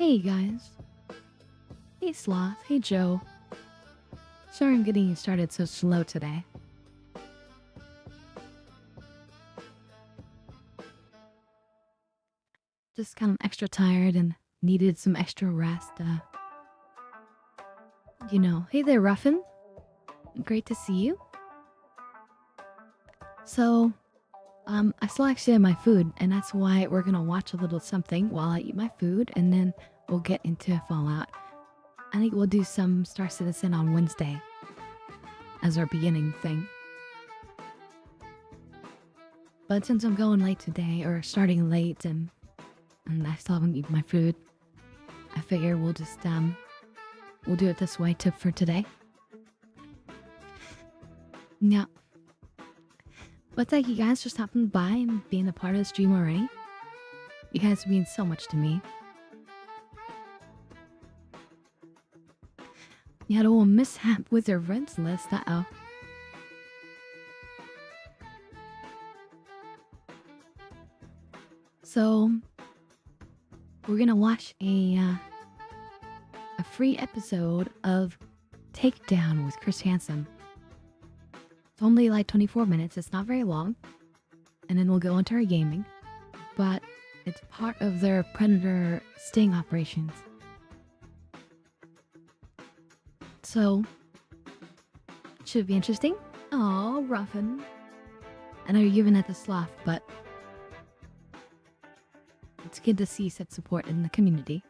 Hey guys. Hey Sloth. Hey Joe. Sorry I'm getting you started so slow today. Just kind of extra tired and needed some extra rest. Hey there, Ruffin. Great to see you. So, I still actually have my food, and that's why we're gonna watch a little something while I eat my food, and then we'll get into Fallout. I think we'll do some Star Citizen on Wednesday as our beginning thing. But since I'm going late today, or starting late, and I still haven't eaten my food, I figure we'll just, we'll do it this way for today. Yeah. But thank you guys for stopping by and being a part of the stream already. You guys mean so much to me. You had a little mishap with your friends list, uh-oh. So, we're gonna watch a free episode of Takedown with Chris Hansen. It's only like 24 minutes, it's not very long. And then we'll go into our gaming. But it's part of their Predator sting operations. So, it should be interesting. Oh, Ruffin. I know you're giving it the sloth, but it's good to see such support in the community.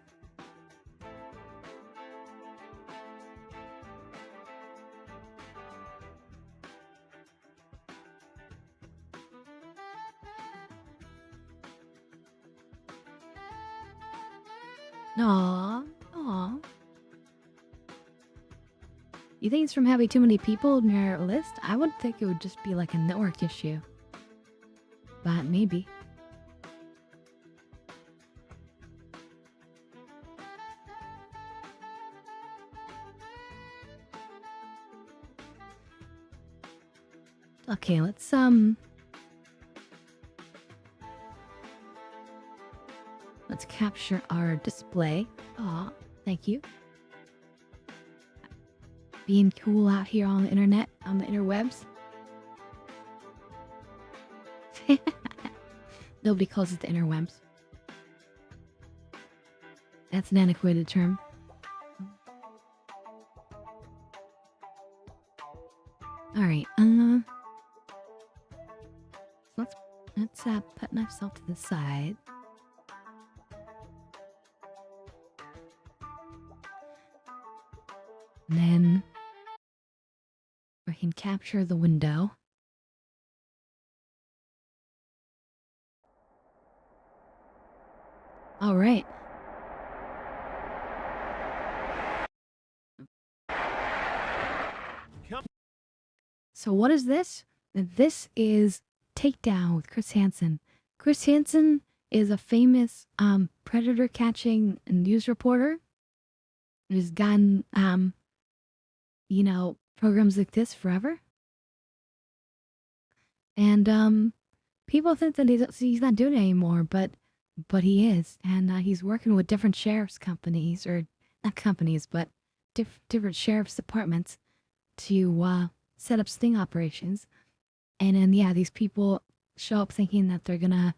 Aww, aww. You think it's from having too many people in your list? I would think it would just be like a network issue. But maybe. Okay, let's capture our display. Aw, thank you. Being cool out here on the internet, on the interwebs. Nobody calls it the interwebs. That's an antiquated term. Alright, let's put myself to the side. And then we can capture the window. All right. So what is this? This is Takedown with Chris Hansen. Chris Hansen is a famous predator catching news reporter. He's gotten programs like this forever. And people think that he's not doing it anymore, but he is. And he's working with different sheriff's companies, or not companies, but different sheriff's departments to set up sting operations. And then, yeah, these people show up thinking that they're gonna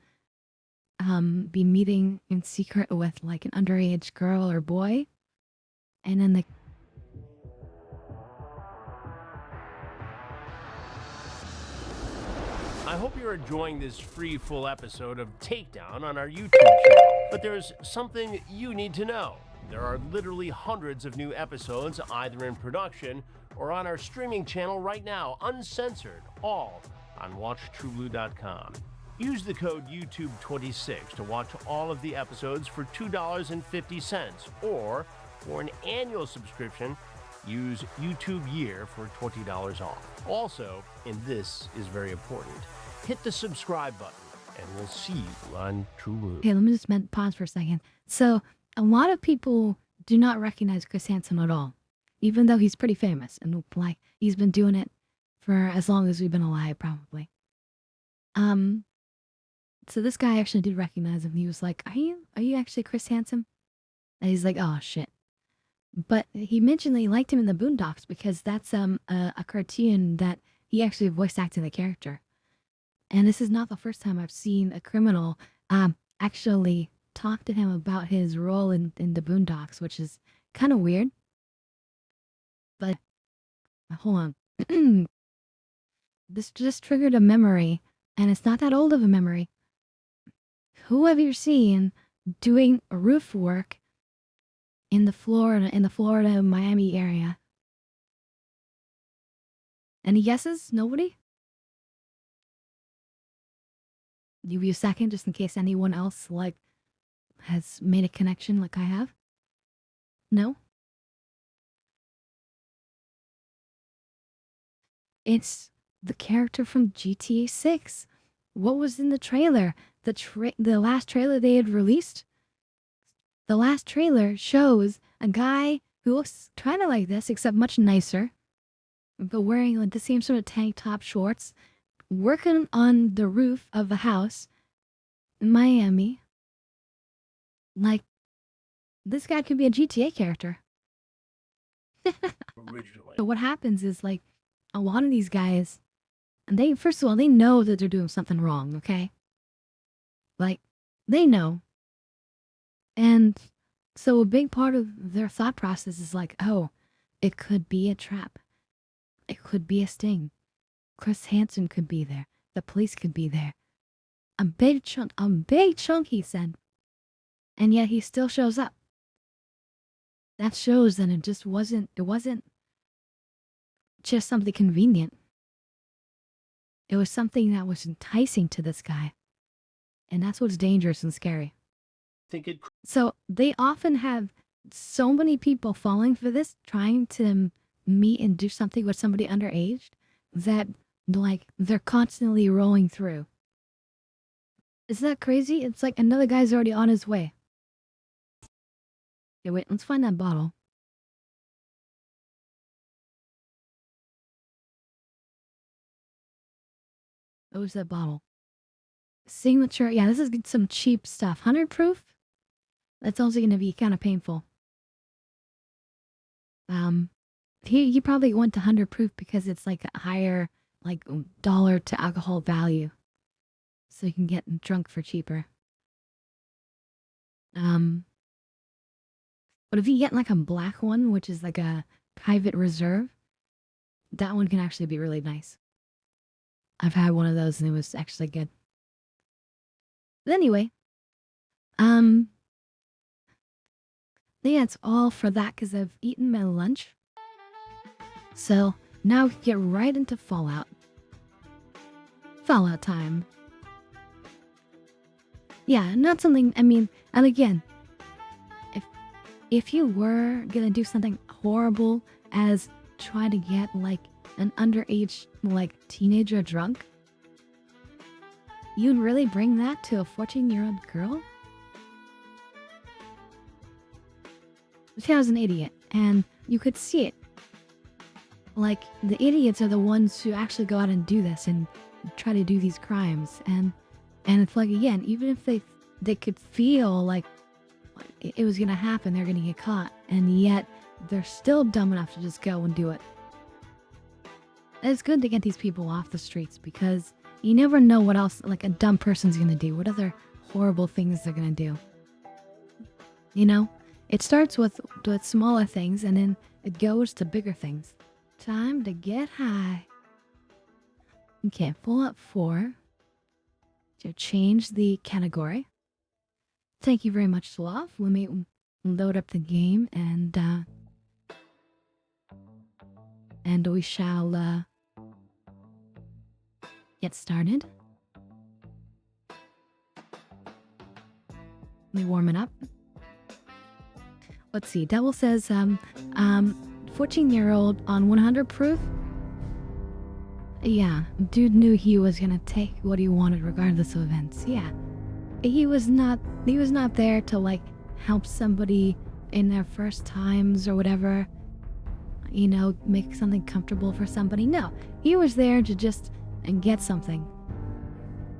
be meeting in secret with like an underage girl or boy. And then I hope you're enjoying this free full episode of Takedown on our YouTube channel. But there's something you need to know. There are literally hundreds of new episodes either in production or on our streaming channel right now, uncensored, all on WatchTrueBlue.com. Use the code YouTube26 to watch all of the episodes for $2.50, or for an annual subscription, use YouTube Year for $20 off. Also, and this is very important, hit the subscribe button, and we'll see you on True Blue. Okay, let me just pause for a second. So, a lot of people do not recognize Chris Hansen at all, even though he's pretty famous, and like he's been doing it for as long as we've been alive, probably. So this guy actually did recognize him. He was like, "Are you actually Chris Hansen?" And he's like, oh shit. But he mentioned that he liked him in the Boondocks because that's a cartoon that he actually voice acted the character. And this is not the first time I've seen a criminal actually talk to him about his role in the Boondocks, which is kind of weird. But hold on. This just triggered a memory, and it's not that old of a memory. Who have you seen doing roof work in the Florida Miami area? Any guesses? Nobody? Give you a second just in case anyone else like has made a connection like I have. No? It's the character from GTA 6. What was in the trailer? The last trailer they had released? The last trailer shows a guy who looks kind of like this, except much nicer, but wearing like the same sort of tank top shorts, working on the roof of a house in Miami. Like, this guy could be a GTA character. Originally. So what happens is, like, a lot of these guys, and they, first of all, they know that they're doing something wrong, okay? Like, they know. And so a big part of their thought process is like, oh, it could be a trap. It could be a sting. Chris Hansen could be there. The police could be there. A big chunk, he said. And yet he still shows up. That shows that it wasn't just something convenient. It was something that was enticing to this guy. And that's what's dangerous and scary. So they often have so many people falling for this, trying to meet and do something with somebody underage, that like they're constantly rolling through. Isn't that crazy? It's like another guy's already on his way. Okay, wait, let's find that bottle. What was that bottle? Signature, yeah, this is some cheap stuff. 100 proof? That's also gonna be kind of painful. He probably went to 100 proof because it's like a higher, like, dollar to alcohol value. So you can get drunk for cheaper. But if you get like a black one, which is like a private reserve, that one can actually be really nice. I've had one of those and it was actually good. But anyway, yeah, it's all for that because I've eaten my lunch. So now we can get right into Fallout. Fallout time. Yeah, not something, I mean, and again, if you were gonna do something horrible as try to get like an underage like teenager drunk, you'd really bring that to a 14-year-old girl? I was an idiot, and you could see it. Like, the idiots are the ones who actually go out and do this and try to do these crimes, and it's like, again, even if they could feel like it was gonna happen, they're gonna get caught, and yet they're still dumb enough to just go and do it. It's good to get these people off the streets because you never know what else like a dumb person's gonna do, what other horrible things they're gonna do. You know? It starts with smaller things and then it goes to bigger things. Time to get high. Okay, Fallout 4. To change the category. Thank you very much, Sloth. Let me load up the game and we shall get started. Let me warm it up. Let's see. Devil says 14-year-old on 100 proof. Yeah, dude knew he was gonna take what he wanted regardless of events. Yeah. He was not there to like help somebody in their first times or whatever. You know, make something comfortable for somebody. No, he was there to just get something.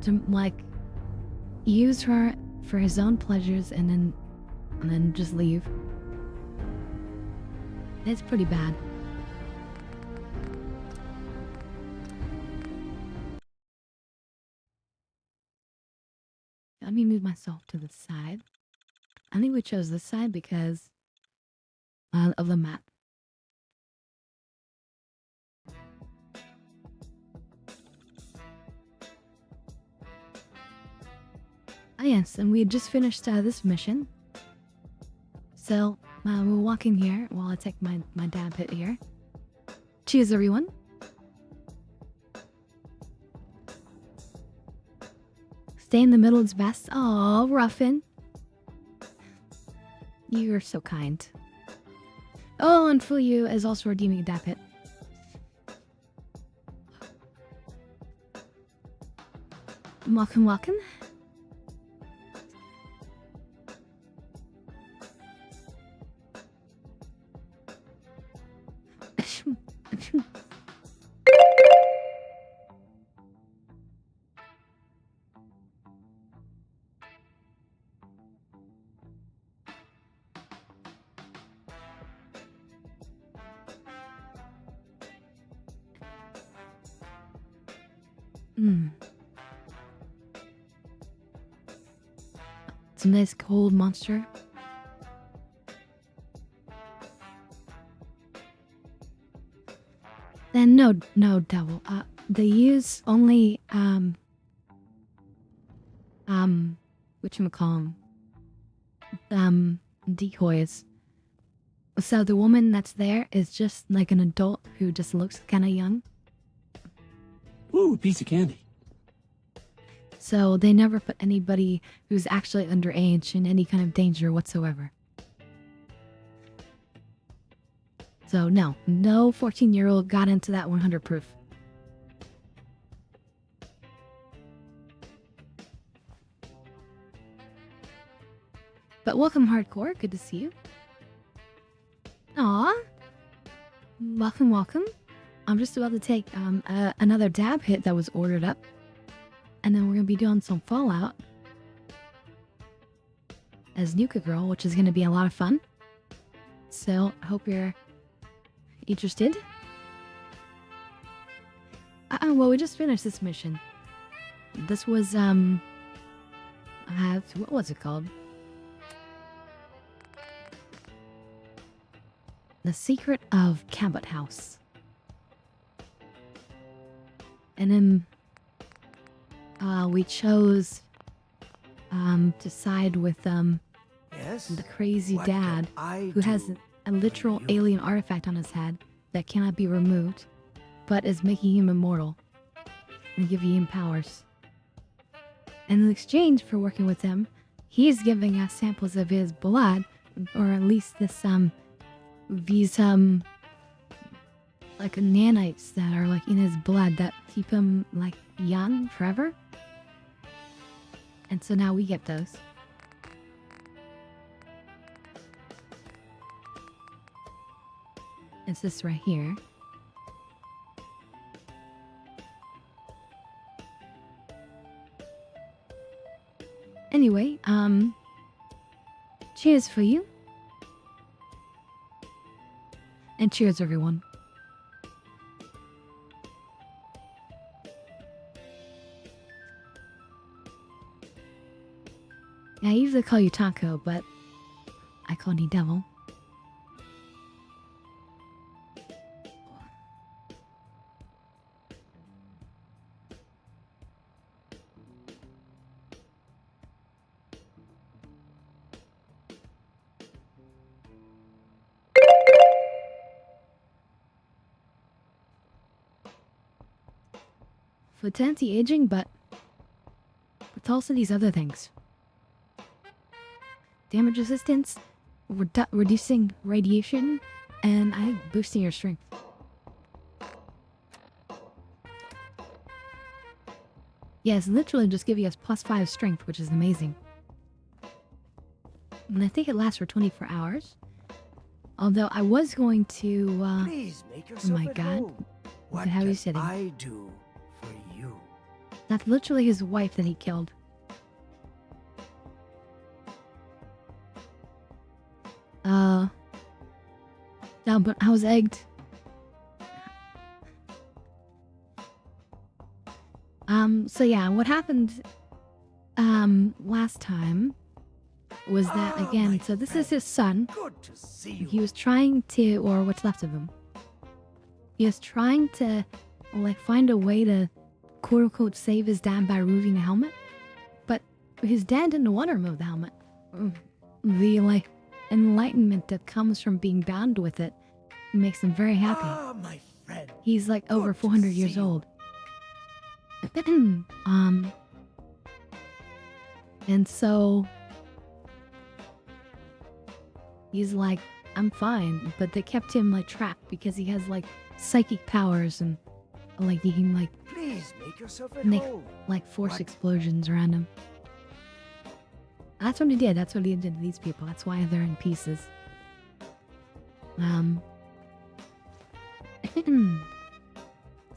To like use her for his own pleasures and then and then just leave. It's pretty bad. Let me move myself to the side. I think we chose this side because of the map. Ah yes, and we had just finished this mission. So, we'll walk in here while I take my dab hit here. Cheers, everyone. Stay in the middle is best. Aw, Ruffin. You're so kind. Oh, and for you is also redeeming a dab hit. Welcome, welcome. It's a nice cold monster. Then no devil. They use only whatchamacallem, decoys. So the woman that's there is just like an adult who just looks kind of young. Ooh, piece of candy. So they never put anybody who's actually underage in any kind of danger whatsoever. So no 14-year-old got into that 100 proof. But welcome, Hardcore. Good to see you. Aw. Welcome, welcome. I'm just about to take another dab hit that was ordered up. And then we're going to be doing some Fallout as Nuka Girl, which is going to be a lot of fun. So, I hope you're interested. Well, we just finished this mission. This was, what was it called? The Secret of Cabot House. And then we chose to side with Yes? the crazy What dad can I who has do a literal for you? alien artifact on his head that cannot be removed, but is making him immortal and giving him powers. And in exchange for working with him, he's giving us samples of his blood, or at least these like nanites that are like in his blood that keep him like young forever. And so now we get those. It's this right here. Anyway, cheers for you. And cheers, everyone. Yeah, I usually call you Taco, but I call you Devil. For it's anti-aging, but it's also these other things. Damage resistance, reducing radiation, and I think boosting your strength. Yes, literally just giving us +5 strength, which is amazing. And I think it lasts for 24 hours. Although I was going to, Please make yourself my at God. home. Look What at how can he's sitting. I do for you? That's literally his wife that he killed. No, but I was egged. So yeah, what happened, last time was that, Ah, again, my so this is friend. his son. Good to see you. He was trying to, or what's left of him. He was trying to, like, find a way to, quote-unquote, save his dad by removing the helmet. But his dad didn't want to remove the helmet. The, like, enlightenment that comes from being bound with it makes him very happy. Ah, my friend. He's, like, over Good to 400 see years you. old. And so he's like, I'm fine, but they kept him like trapped because he has like psychic powers and like he can like Please make yourself at make home. like force What? explosions around him. That's what he did. That's what he did to these people. That's why they're in pieces.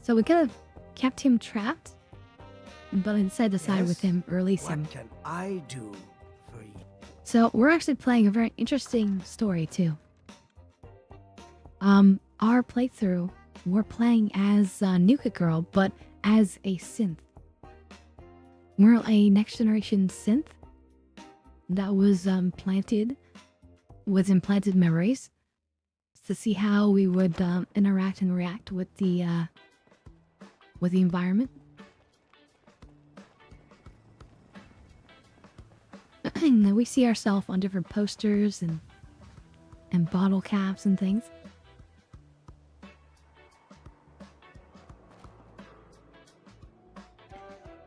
So we could have kept him trapped, but instead decided with Yes? him, release him. What can I do for you? So we're actually playing a very interesting story too. Our playthrough, we're playing as Nuka Girl, but as a synth. We're a next generation synth that was planted with implanted memories to see how we would interact and react with the environment. And we see ourselves on different posters and bottle caps and things.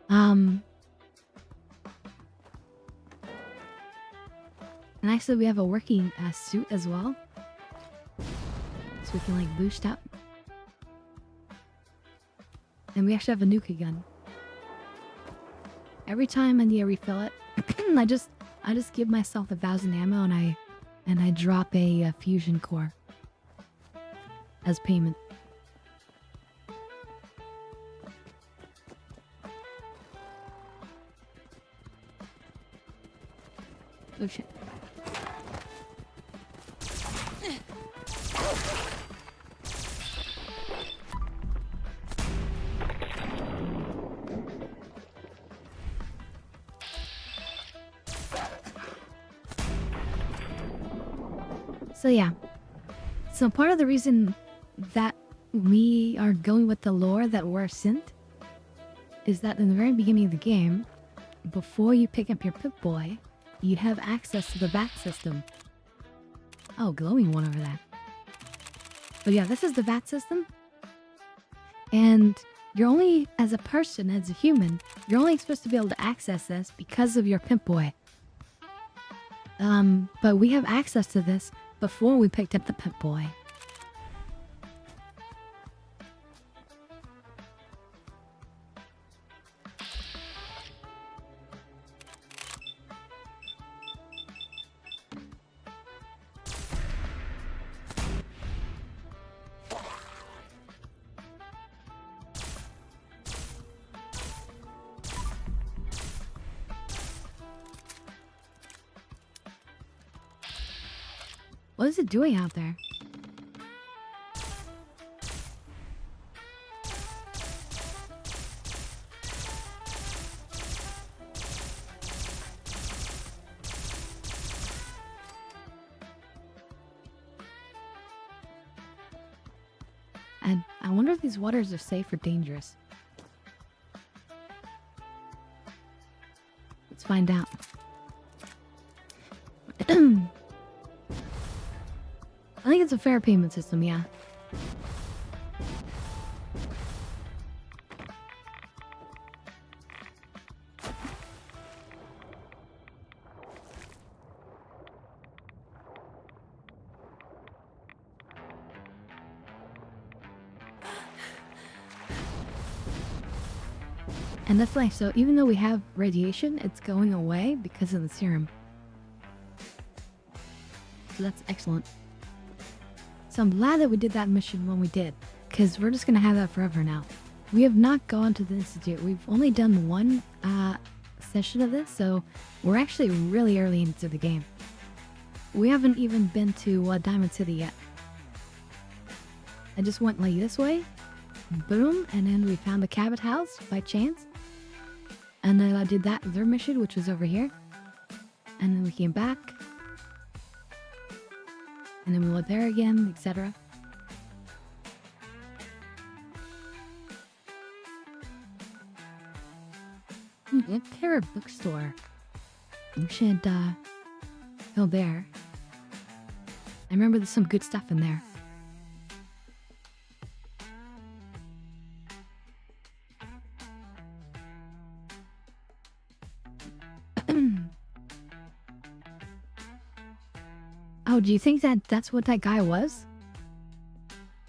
And actually we have a working suit as well. So we can like boost up. And we actually have a Nuka gun. Every time I need to refill it, I just give myself 1,000 ammo and I drop a fusion core as payment. Oh shit. So yeah. So part of the reason that we are going with the lore that we're a synth is that in the very beginning of the game, before you pick up your Pip-Boy, you have access to the VAT system. Oh, glowing one over there. But yeah, this is the VAT system. And you're only, as a person, as a human, you're only supposed to be able to access this because of your Pip-Boy. But we have access to this before we picked up the Pip-Boy. What is it doing out there? And I wonder if these waters are safe or dangerous. Let's find out. I think it's a fair payment system, yeah. And that's nice. So even though we have radiation, it's going away because of the serum. So that's excellent. So I'm glad that we did that mission when we did, because we're just going to have that forever now. We have not gone to the Institute. We've only done one session of this, so we're actually really early into the game. We haven't even been to Diamond City yet. I just went like this way, boom, and then we found the Cabot House by chance. And then I did that other mission, which was over here. And then we came back. And then we went there again, etc. Terror bookstore. We should go there. I remember there's some good stuff in there. Oh, do you think that that's what that guy was?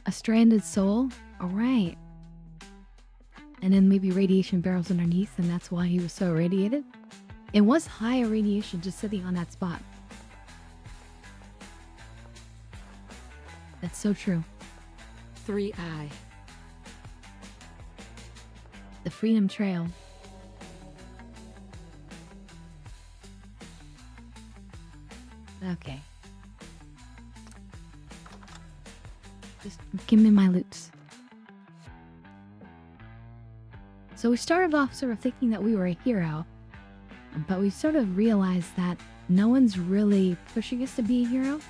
A stranded soul? Alright. And then maybe radiation barrels underneath, and that's why he was so irradiated? It was high radiation just sitting on that spot. That's so true. 3I. The Freedom Trail. Okay. Just give me my loots. So we started off sort of thinking that we were a hero, but we sort of realized that no one's really pushing us to be a hero.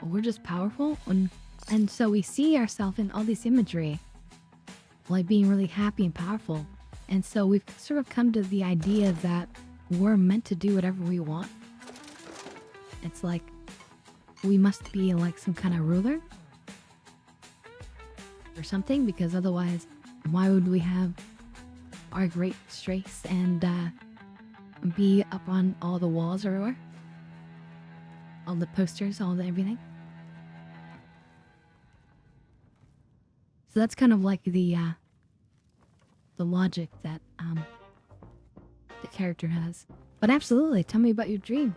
We're just powerful, and so we see ourselves in all this imagery, like being really happy and powerful. And so we've sort of come to the idea that we're meant to do whatever we want. It's like we must be like some kind of ruler or something, because otherwise, why would we have our great strengths and be up on all the walls everywhere? All the posters, all the everything. So that's kind of like the logic that the character has. But absolutely, tell me about your dream.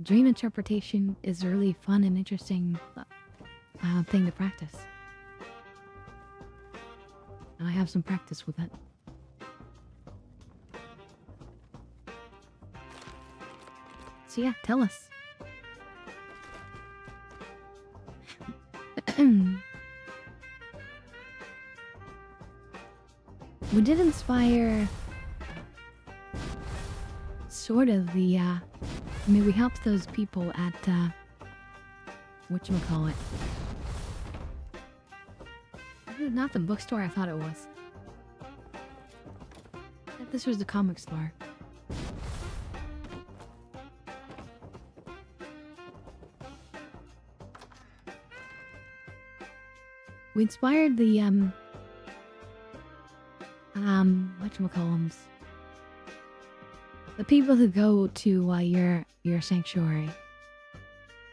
Dream interpretation is a really fun and interesting thing to practice. And I have some practice with it. So yeah, tell us. We did inspire sort of the I mean, we helped those people at whatchamacallit. Not the bookstore I thought it was. This was the comic store. We inspired the whatchamacallums. The people who go to your sanctuary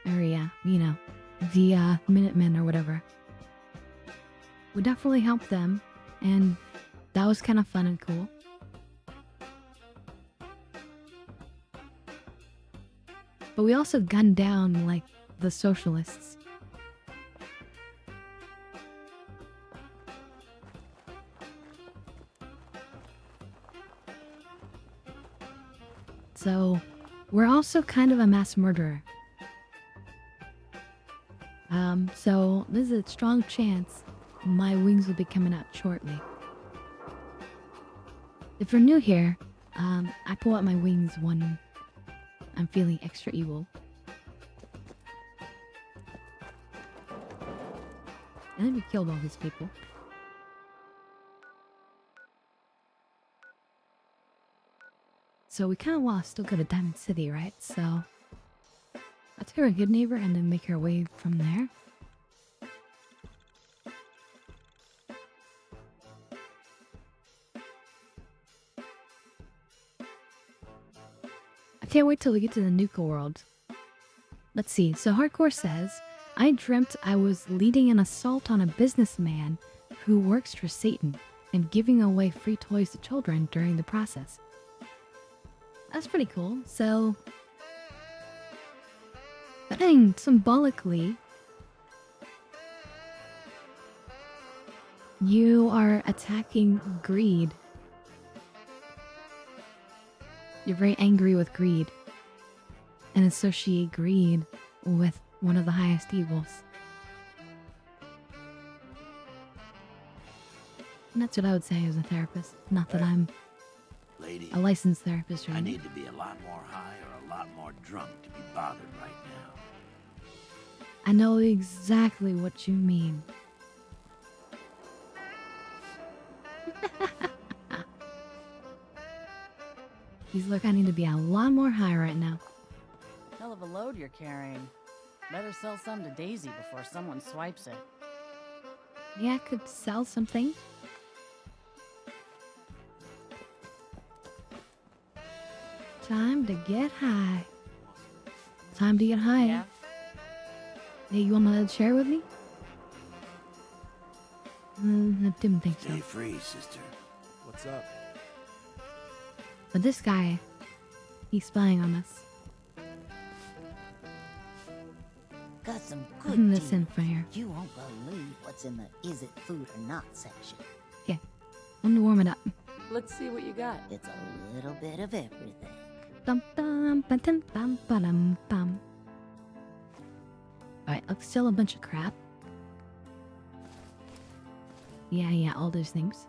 area, you know, the Minutemen or whatever. We definitely helped them, and that was kind of fun and cool. But we also gunned down, like, the socialists. So, we're also kind of a mass murderer. So there's a strong chance my wings will be coming out shortly. If you're new here, I pull out my wings when I'm feeling extra evil. And then we killed all these people. So we kind of want to still go to Diamond City, right? So let's go to a good neighbor and then make our way from there. I can't wait till we get to the Nuka world. Let's see. So Hardcore says, I dreamt I was leading an assault on a businessman who works for Satan and giving away free toys to children during the process. That's pretty cool. So, I think symbolically, you are attacking greed. You're very angry with greed. And so she agreed with one of the highest evils. And that's what I would say as a therapist. Not that I'm Lady, a licensed therapist or I anything. need to be a lot more high or a lot more drunk to be bothered right now. I know exactly what you mean. He's like, I need to be a lot more high right now. Hell of a load you're carrying. Better sell some to Daisy before someone swipes it. Yeah, I could sell something. Time to get high. Time to get high. Yeah? Hey, you wanna share with me? I didn't think so. Stay free, sister. What's up? But this guy, he's spying on us. Got some Putting good this in deals. for here. You won't believe what's in the is it food or not section. Let me warm it up. Let's see what you got. It's a little bit of everything. Dum dum ba dum bum ba dum bum. Alright, let's sell a bunch of crap. Yeah, all those things.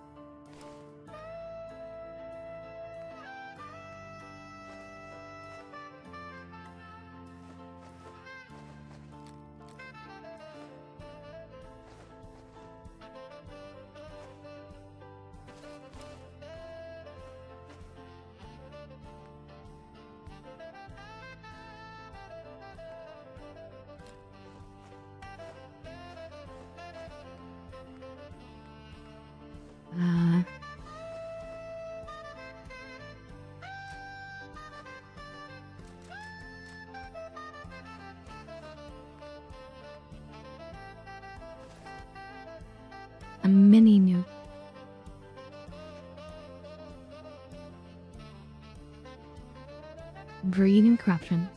A mini nuke. Greed and corruption.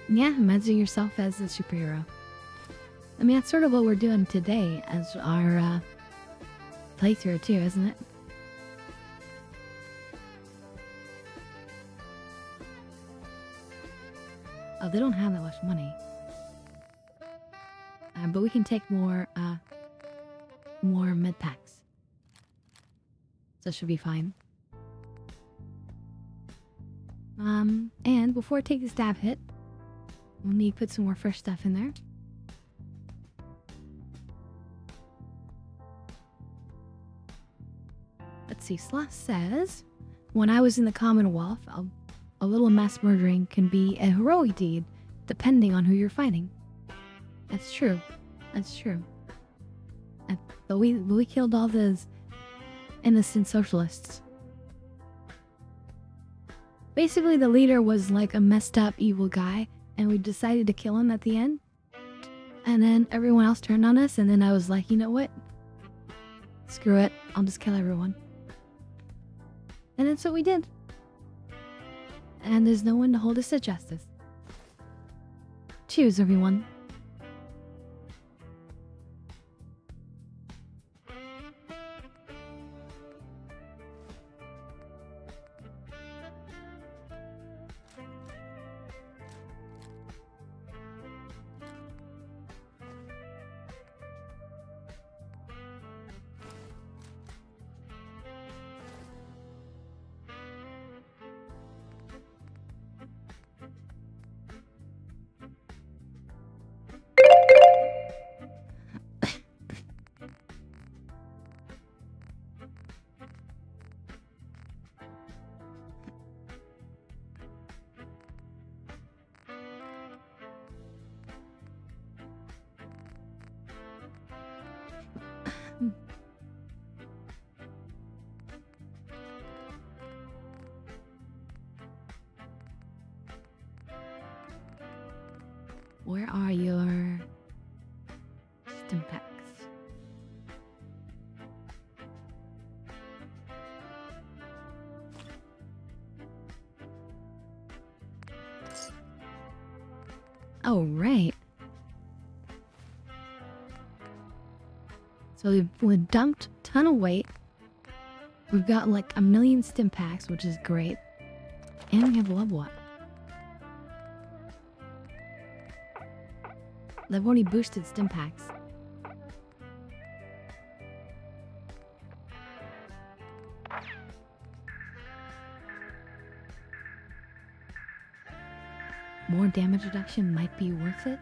Yeah, imagine yourself as a superhero. I mean, that's sort of what we're doing today as our playthrough too, isn't it? Oh, they don't have that much money. But we can take more med packs. So it should be fine. And before I take the stab hit, we'll need to put some more fresh stuff in there. Let's see, Sloth says, when I was in the Commonwealth, a little mass murdering can be a heroic deed, depending on who you're fighting. That's true. That's true. But we killed all those innocent socialists. Basically, the leader was like a messed up evil guy, and we decided to kill him at the end. And then everyone else turned on us, and then I was like, you know what? Screw it. I'll just kill everyone. And that's what we did. And there's no one to hold us to justice. Cheers, everyone. Where are your stim packs? Oh, right. So we've dumped a ton of weight. We've got like 1 million stim packs, which is great. And we have a level up. They've already boosted stim packs. More damage reduction might be worth it.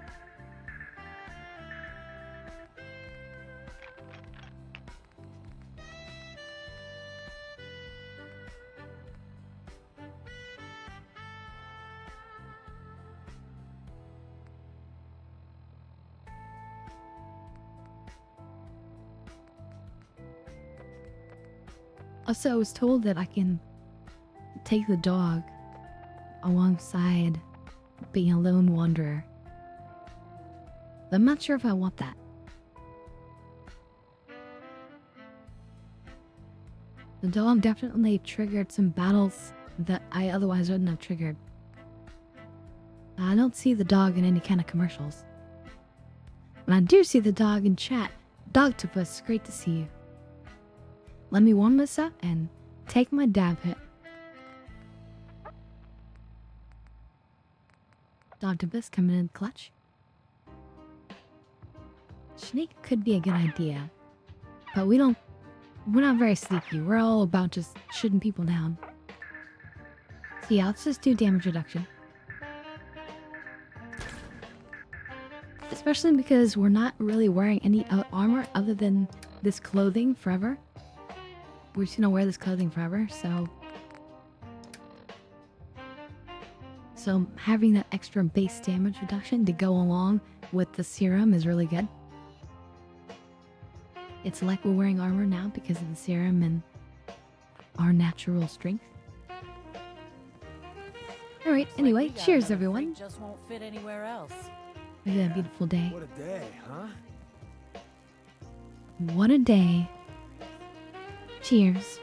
Also, I was told that I can take the dog alongside being a lone wanderer. But I'm not sure if I want that. The dog definitely triggered some battles that I otherwise wouldn't have triggered. I don't see the dog in any kind of commercials. When I do see the dog in chat, Dogtopus, great to see you. Let me warm this up and take my dab hit. Dogtopus coming in clutch. Sneak could be a good idea, but we're not very sneaky. We're all about just shooting people down. So yeah, let's just do damage reduction. Especially because we're not really wearing any armor other than this clothing forever. We're just gonna wear this clothing forever, so having that extra base damage reduction to go along with the serum is really good. It's like we're wearing armor now because of the serum and our natural strength. Alright, anyway, Looks like we got cheers another everyone. freak just won't fit anywhere else. Look at that beautiful day. What a day, huh? What a day. Cheers.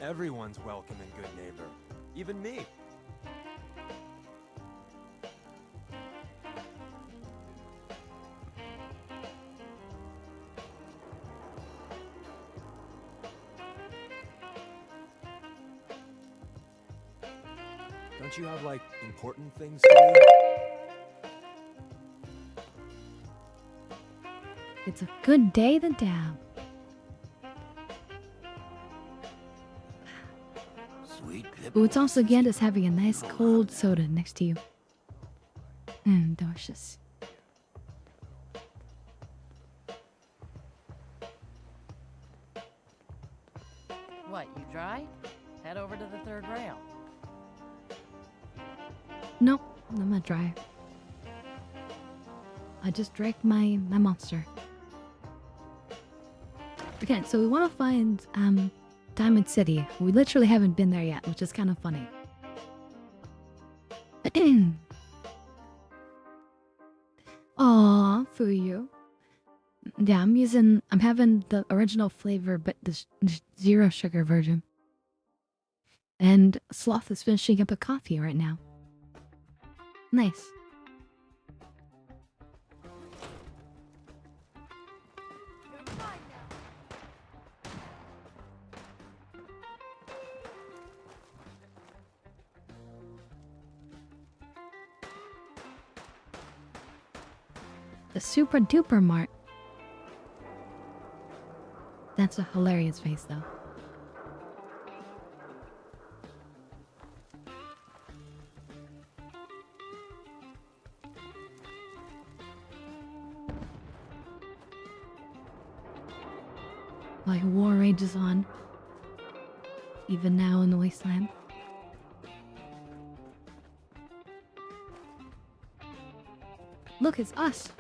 Everyone's welcome and good neighbor. Even me. Don't you have, like, important things to do? It's a good day to dab. Sweet But what's also good is having a nice cold soda next to you. Delicious. What, you dry? Head over to the third rail. Nope, I'm not dry. I just drank my monster. Okay, so we want to find Diamond City. We literally haven't been there yet, which is kind of funny. Aw, for you. Yeah, I'm having the original flavor, but the zero sugar version. And Sloth is finishing up a coffee right now. Nice. The Super Duper Mart. That's a hilarious face, though. Like war rages on, even now in the wasteland. Look, it's us.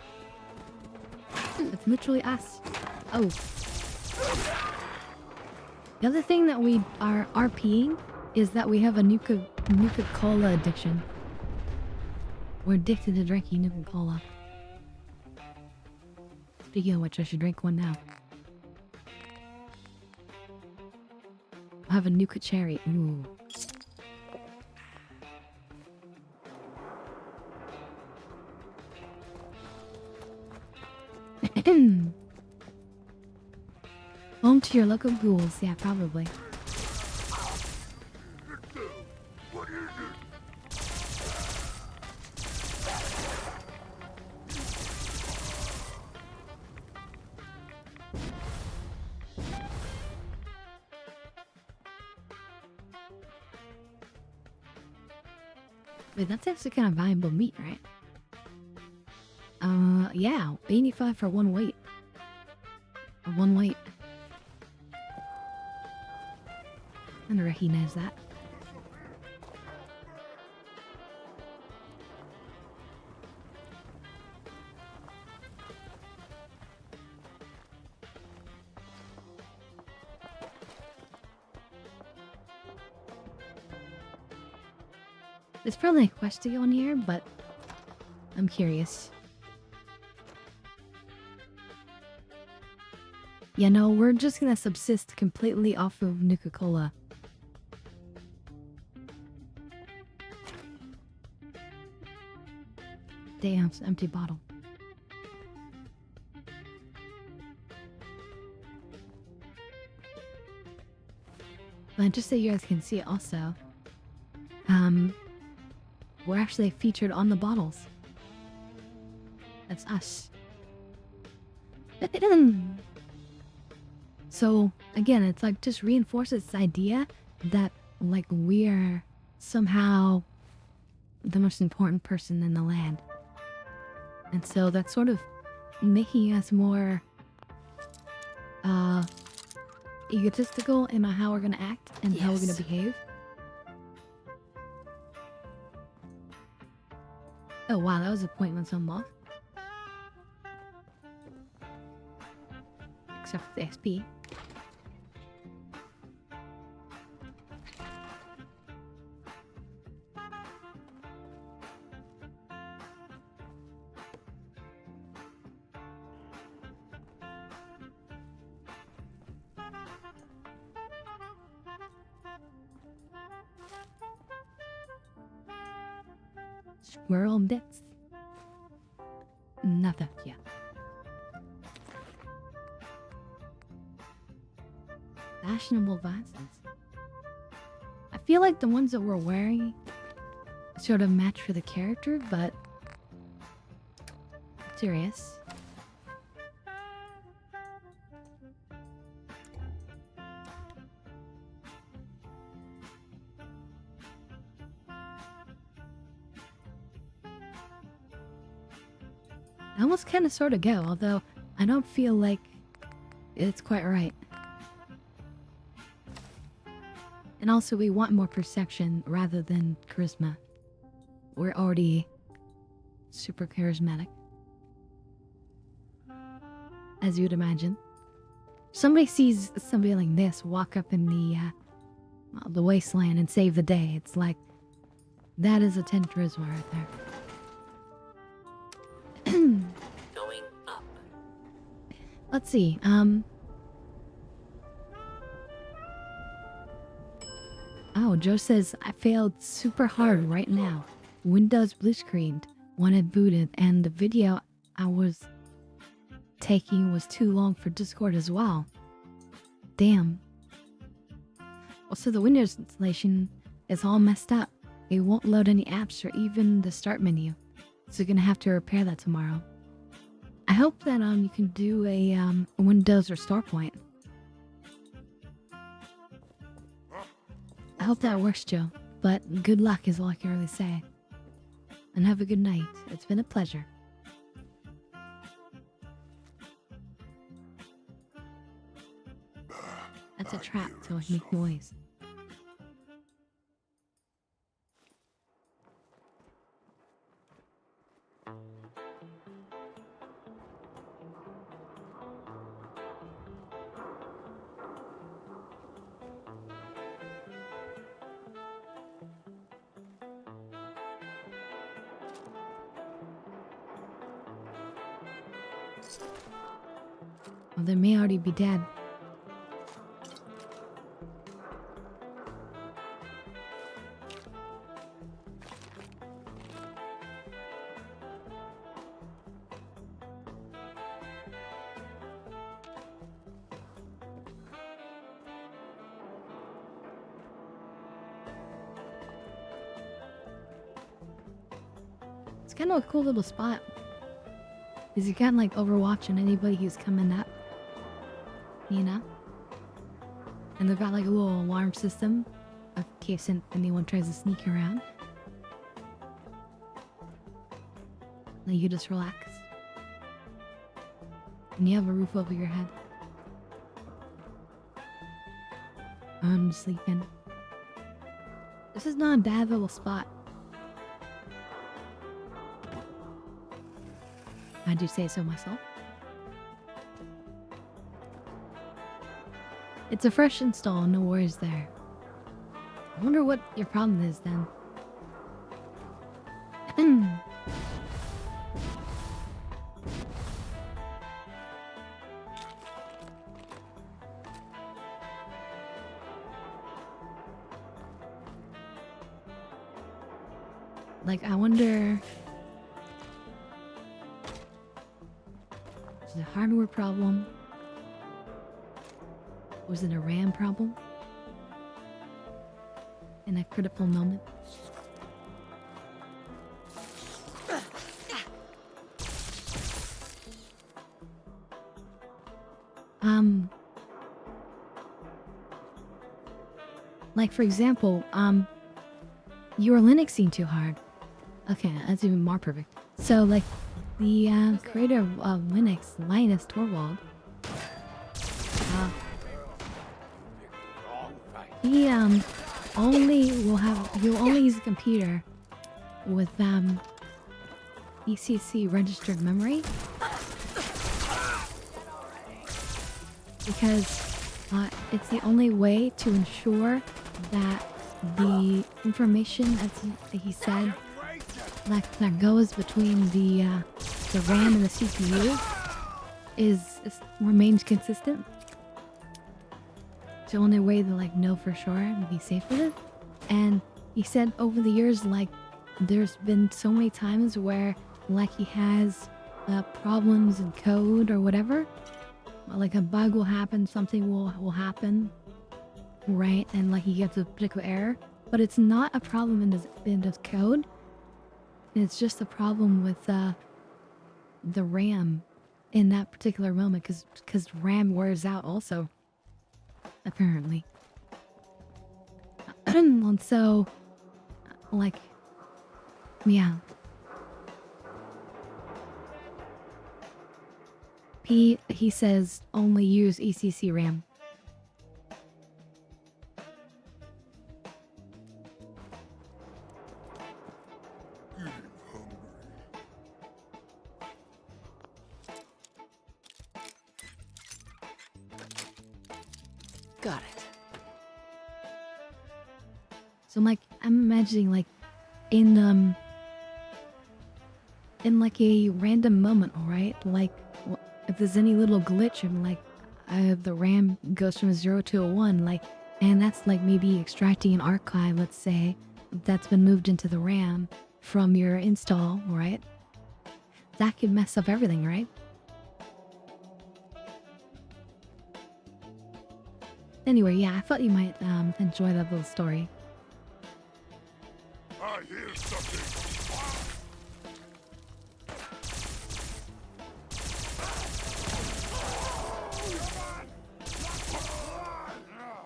It's literally us. Oh. The other thing that we are RPing is that we have a Nuka Cola addiction. We're addicted to drinking Nuka Cola. Speaking of which, I should drink one now. I have a Nuka cherry. Ooh. Home to your local ghouls, yeah, probably. Wait, that's actually kind of valuable meat, right? Yeah, 85 for one weight. One weight. I don't recognize that. There's probably a quest to go on here, but I'm curious. Yeah, no, we're just gonna subsist completely off of Nuka Cola. Damn, it's an empty bottle. But just so you guys can see it also, we're actually featured on the bottles. That's us. So again, it's like just reinforces this idea that like we're somehow the most important person in the land. And so that's sort of making us more egotistical in how we're gonna act and how we're gonna behave. Oh wow, that was appointments unlocked. Except for the XP. Squirrel bits. Nothing yet. Fashionable glasses. I feel like the ones that we're wearing sort of match for the character, but serious. I almost kind of sort of go, although I don't feel like it's quite right. And also we want more perception rather than charisma. We're already super charismatic, as you'd imagine. Somebody sees somebody like this walk up in the wasteland and save the day. It's like, that is a 10 charisma right there. Going up. Let's see, oh, Joe says, I failed super hard right now. Windows blue screened when it booted, and the video I was taking was too long for Discord as well. Damn. Well, so the Windows installation is all messed up. It won't load any apps or even the start menu. So you're gonna have to repair that tomorrow. I hope that you can do a Windows restore point. I hope that works, Joe. But good luck is all I can really say. And have a good night. It's been a pleasure. That's a trap, so I make noise. Well, they may already be dead. It's kind of a cool little spot. Because you can like Overwatch on anybody who's coming up. You know? And they've got like a little alarm system in case anyone tries to sneak around. Then you just relax. And you have a roof over your head. I'm sleeping. This is not a bad little spot. I do say so myself. It's a fresh install, no worries there. I wonder what your problem is then. Like, I wonder... Is it a hardware problem? Was it a RAM problem? In a critical moment? Like for example, you are Linuxing too hard. Okay, that's even more perfect. So like, the creator of Linux, Linus Torvald, he you'll only use a computer with ECC registered memory because it's the only way to ensure that the information, as he said, that goes between the RAM and the CPU remains consistent. It's the only way to like know for sure and be safe with it. And he said over the years, like there's been so many times where like he has problems in code or whatever, like a bug will happen, something will happen, right? And like he gets a particular error, but it's not a problem in his code. It's just a problem with the RAM in that particular moment, because RAM wears out also, apparently. And so, like, yeah. He says only use ECC RAM. Got it. So like I'm imagining like in like a random moment, right? Like if there's any little glitch and like the RAM goes from 0 to a 1, like, and that's like maybe extracting an archive, let's say, that's been moved into the RAM from your install, right? That could mess up everything, right? Anyway, yeah, I thought you might enjoy that little story. I hear something.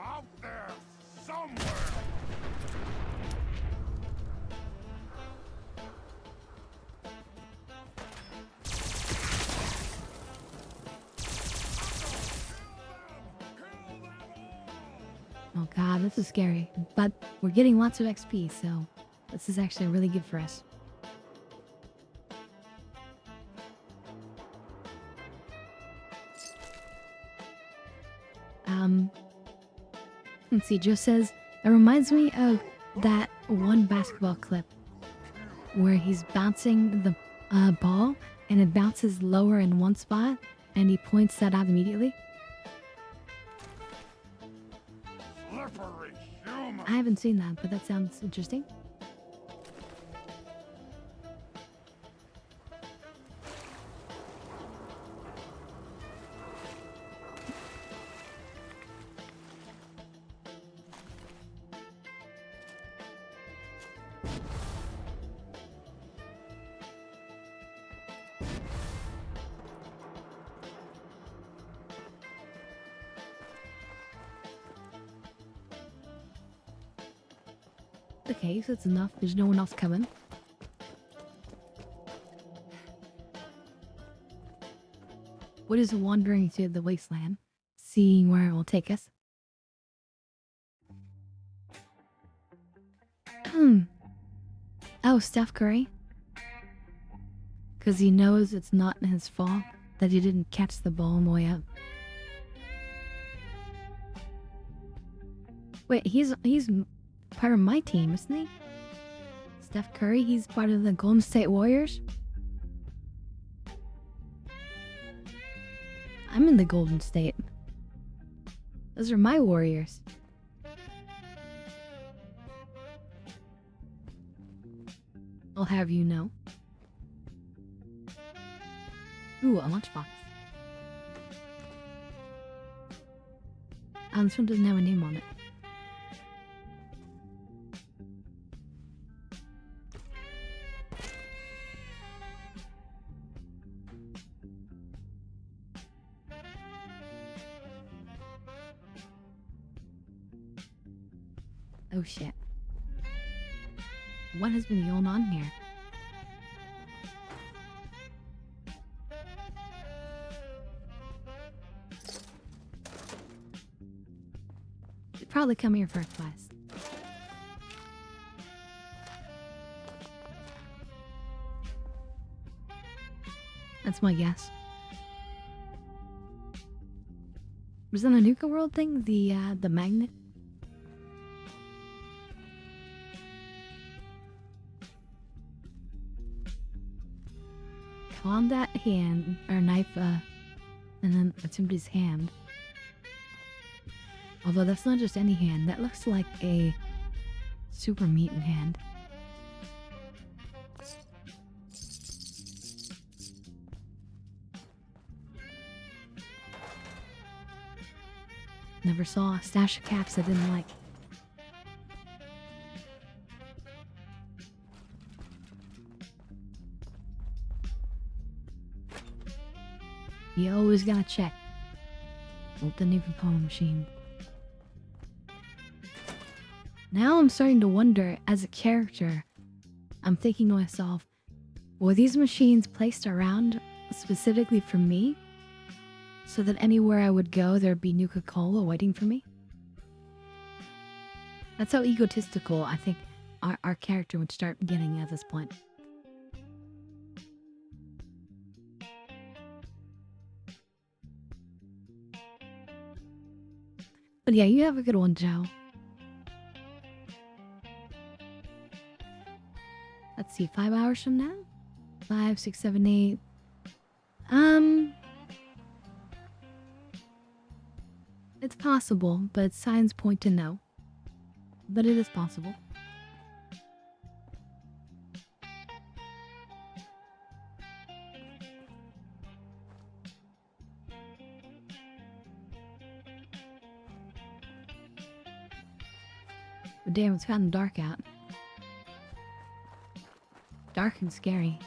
Out there somewhere. Oh god, this is scary. But we're getting lots of XP, so this is actually really good for us. Let's see, Joe says, it reminds me of that one basketball clip where he's bouncing the ball and it bounces lower in one spot and he points that out immediately. Slippery human. I haven't seen that, but that sounds interesting. Okay, so it's enough. There's no one else coming. What is wandering through the wasteland, seeing where it will take us? Oh, Steph Curry. Because he knows it's not his fault that he didn't catch the ball on the way up. Wait, he's part of my team, isn't he? Steph Curry, he's part of the Golden State Warriors. I'm in the Golden State. Those are my Warriors. I'll have you know. Ooh, a lunchbox. This one doesn't have a name on it. Oh shit. What has been going on here? Should probably come here for a quest. That's my guess. Was that a Nuka World thing? The magnet? On that hand, or knife, and then attempt his hand. Although that's not just any hand, that looks like a super mutant hand. Never saw a stash of caps I didn't like. You always gotta check with the new propeller machine. Now I'm starting to wonder, as a character, I'm thinking to myself, were these machines placed around specifically for me? So that anywhere I would go, there'd be Nuka-Cola waiting for me? That's how egotistical I think our character would start getting at this point. But yeah, you have a good one, Joe. Let's see, 5 hours from now? 5, 6, 7, 8. It's possible, but signs point to no. But it is possible. But damn, it's gotten dark out. Dark and scary.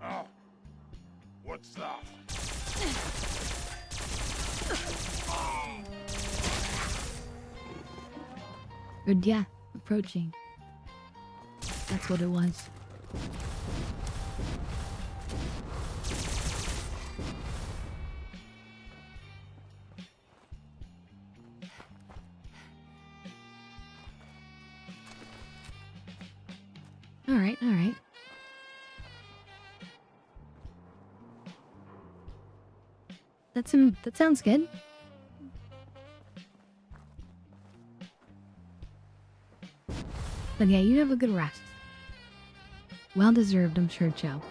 Oh, what's that? Good, yeah, approaching. That's what it was. Alright, alright. That sounds good. But yeah, you have a good rest. Well deserved, I'm sure, Joe.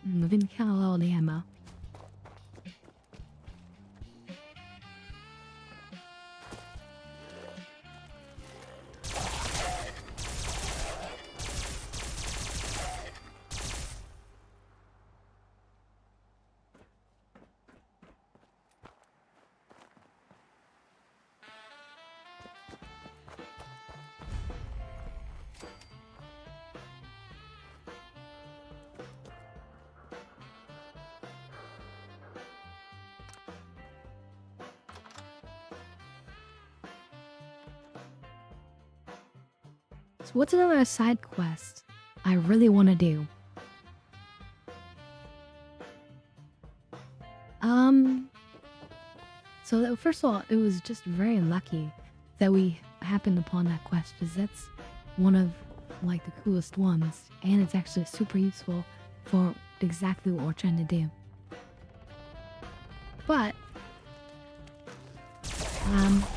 Moving kind of low on the ammo. So what's another side quest I really want to do? So first of all, it was just very lucky that we happened upon that quest, because that's one of like the coolest ones, and it's actually super useful for exactly what we're trying to do. But oh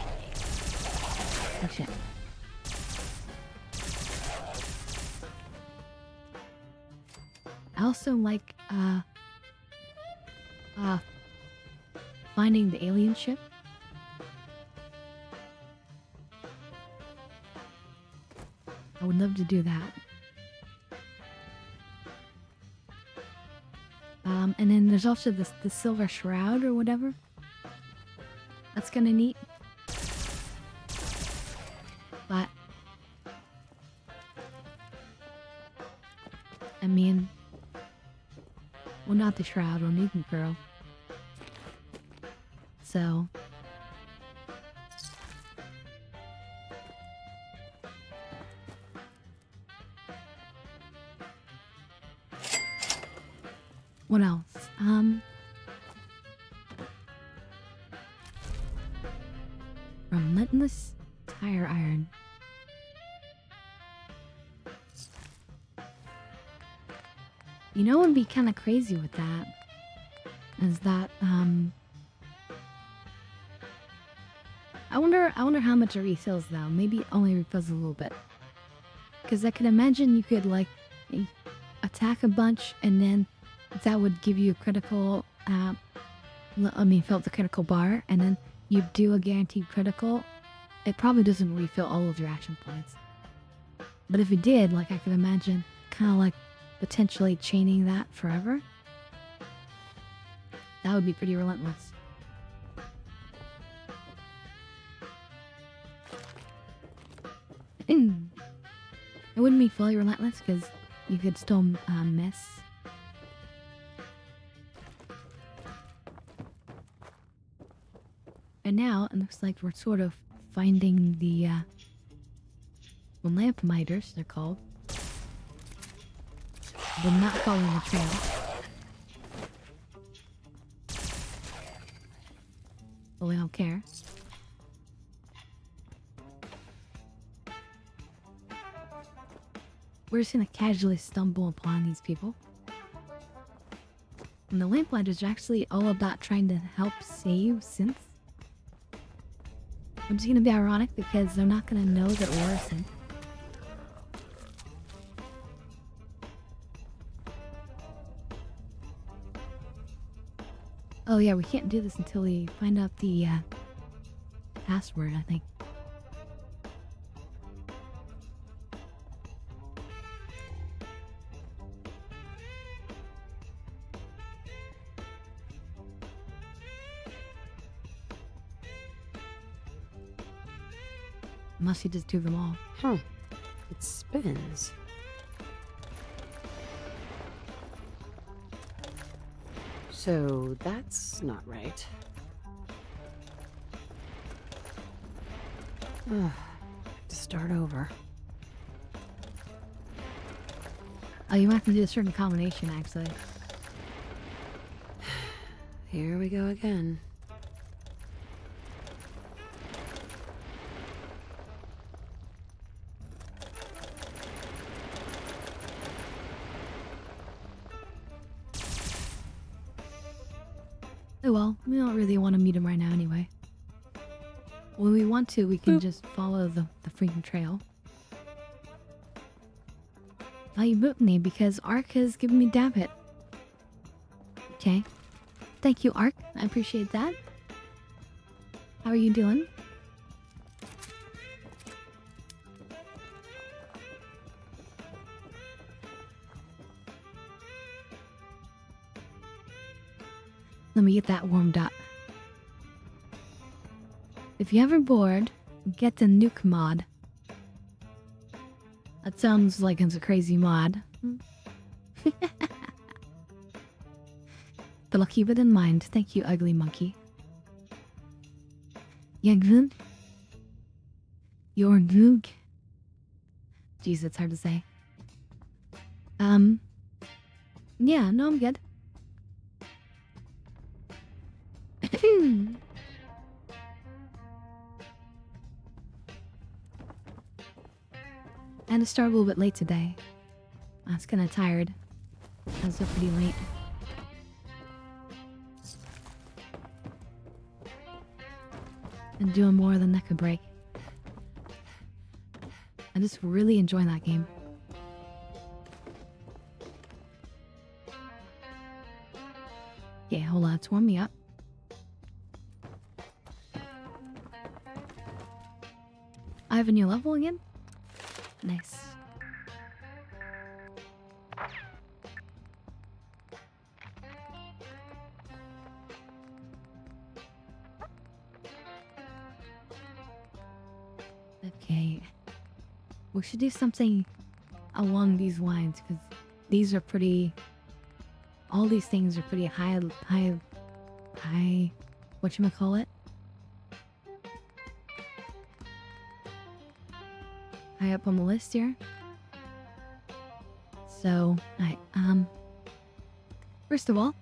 shit. I also like finding the alien ship. I would love to do that. And then there's also the silver shroud or whatever. That's kind of neat. But I mean, well, not the shroud or Nuka girl. So what else? Relentless tire iron. You know what would be kind of crazy with that is that I wonder how much it refills though. Maybe it only refills a little bit. Because I could imagine you could like attack a bunch and then that would give you a critical fill up the critical bar, and then you do a guaranteed critical. It probably doesn't refill all of your action points. But if it did, like I could imagine kind of like potentially chaining that forever. That would be pretty relentless. It wouldn't be fully relentless because you could still miss. And now it looks like we're sort of finding the lamp miters, they're called. But not following the trail. But we don't care. We're just gonna casually stumble upon these people. And the lamplighters are actually all about trying to help save synths. Which is gonna be ironic because they're not gonna know that we're a synth. Oh yeah, we can't do this until we find out the password, I think. Unless you just do them all. Huh. It spins. So that's not right. To start over. Oh, you might have to do a certain combination, actually. Here we go again. Oh well, we don't really want to meet him right now anyway. When we want to, we can just follow the freaking trail. Oh, you booped me because Ark has given me dab hit. Okay. Thank you, Ark. I appreciate that. How are you doing? Let me get that warmed up. If you're ever bored, get the Nuka mod. That sounds like it's a crazy mod. But I'll keep it in mind. Thank you, ugly monkey. You're good. Jeez, it's hard to say. Yeah, no, I'm good. And to start a little bit late today. I was kind of tired. I was up pretty late. And doing more than that could break. I just really enjoy that game. Okay, hold on, it's warm me up. I have a new level again? Nice. Okay. We should do something along these lines, because these are pretty... All these things are pretty high... Whatchamacallit? High up on the list here. So, first of all,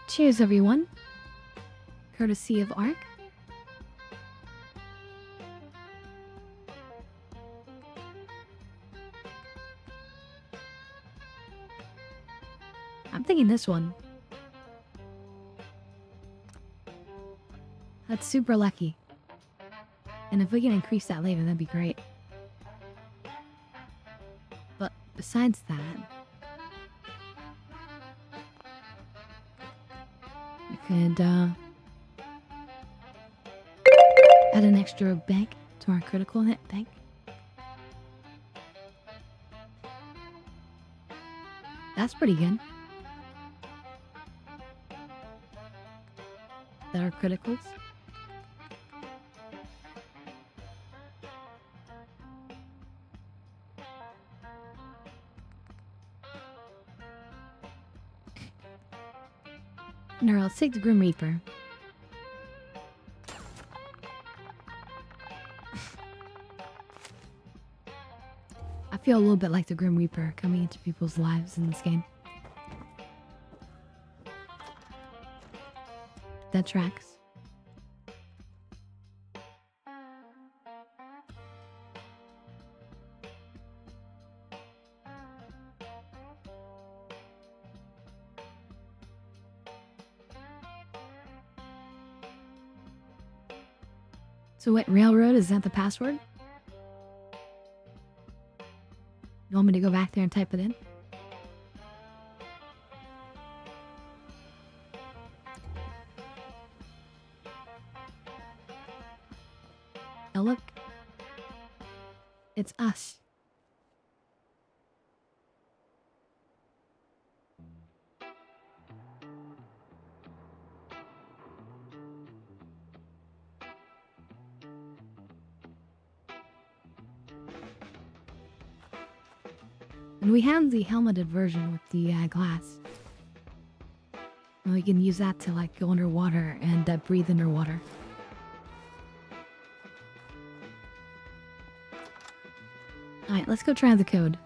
cheers everyone. Courtesy of Ark. I'm thinking this one. That's super lucky. And if we can increase that later, that'd be great. But besides that, we could add an extra bank to our critical hit bank. That's pretty good. That are criticals. No, let's take the Grim Reaper. I feel a little bit like the Grim Reaper coming into people's lives in this game. That tracks. So wait, railroad, is that the password? You want me to go back there and type it in? Oh look. It's us. And we have the helmeted version with the glass. And we can use that to like go underwater and breathe underwater. Alright, let's go try the code.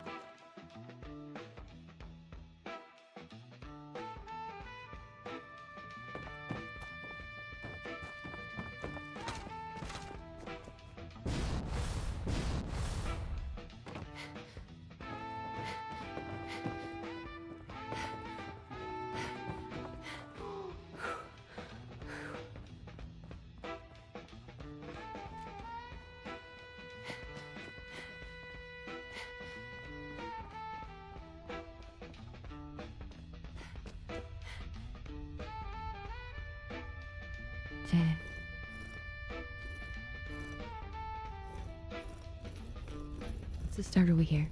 Okay. Let's just start over here.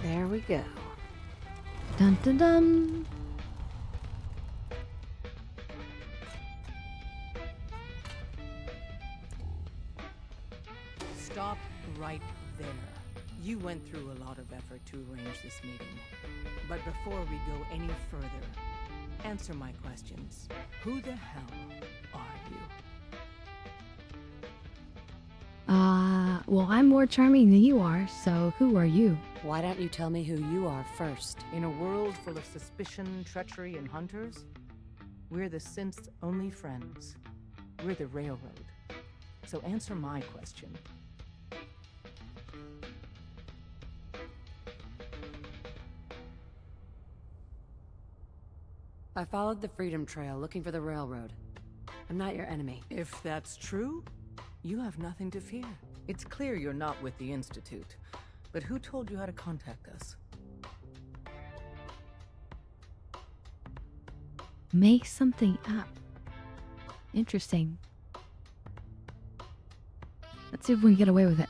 There we go. Dun dun dun. Stop right there. You went through a lot of effort to arrange this meeting. But before we go any further, answer my questions. Who the hell are you? Well, I'm more charming than you are, so who are you? Why don't you tell me who you are first? In a world full of suspicion, treachery, and hunters, we're the synth's only friends. We're the Railroad. So answer my question. I followed the Freedom Trail looking for the railroad. I'm not your enemy. If that's true, you have nothing to fear. It's clear you're not with the Institute. But who told you how to contact us? Make something up. Interesting. Let's see if we can get away with it.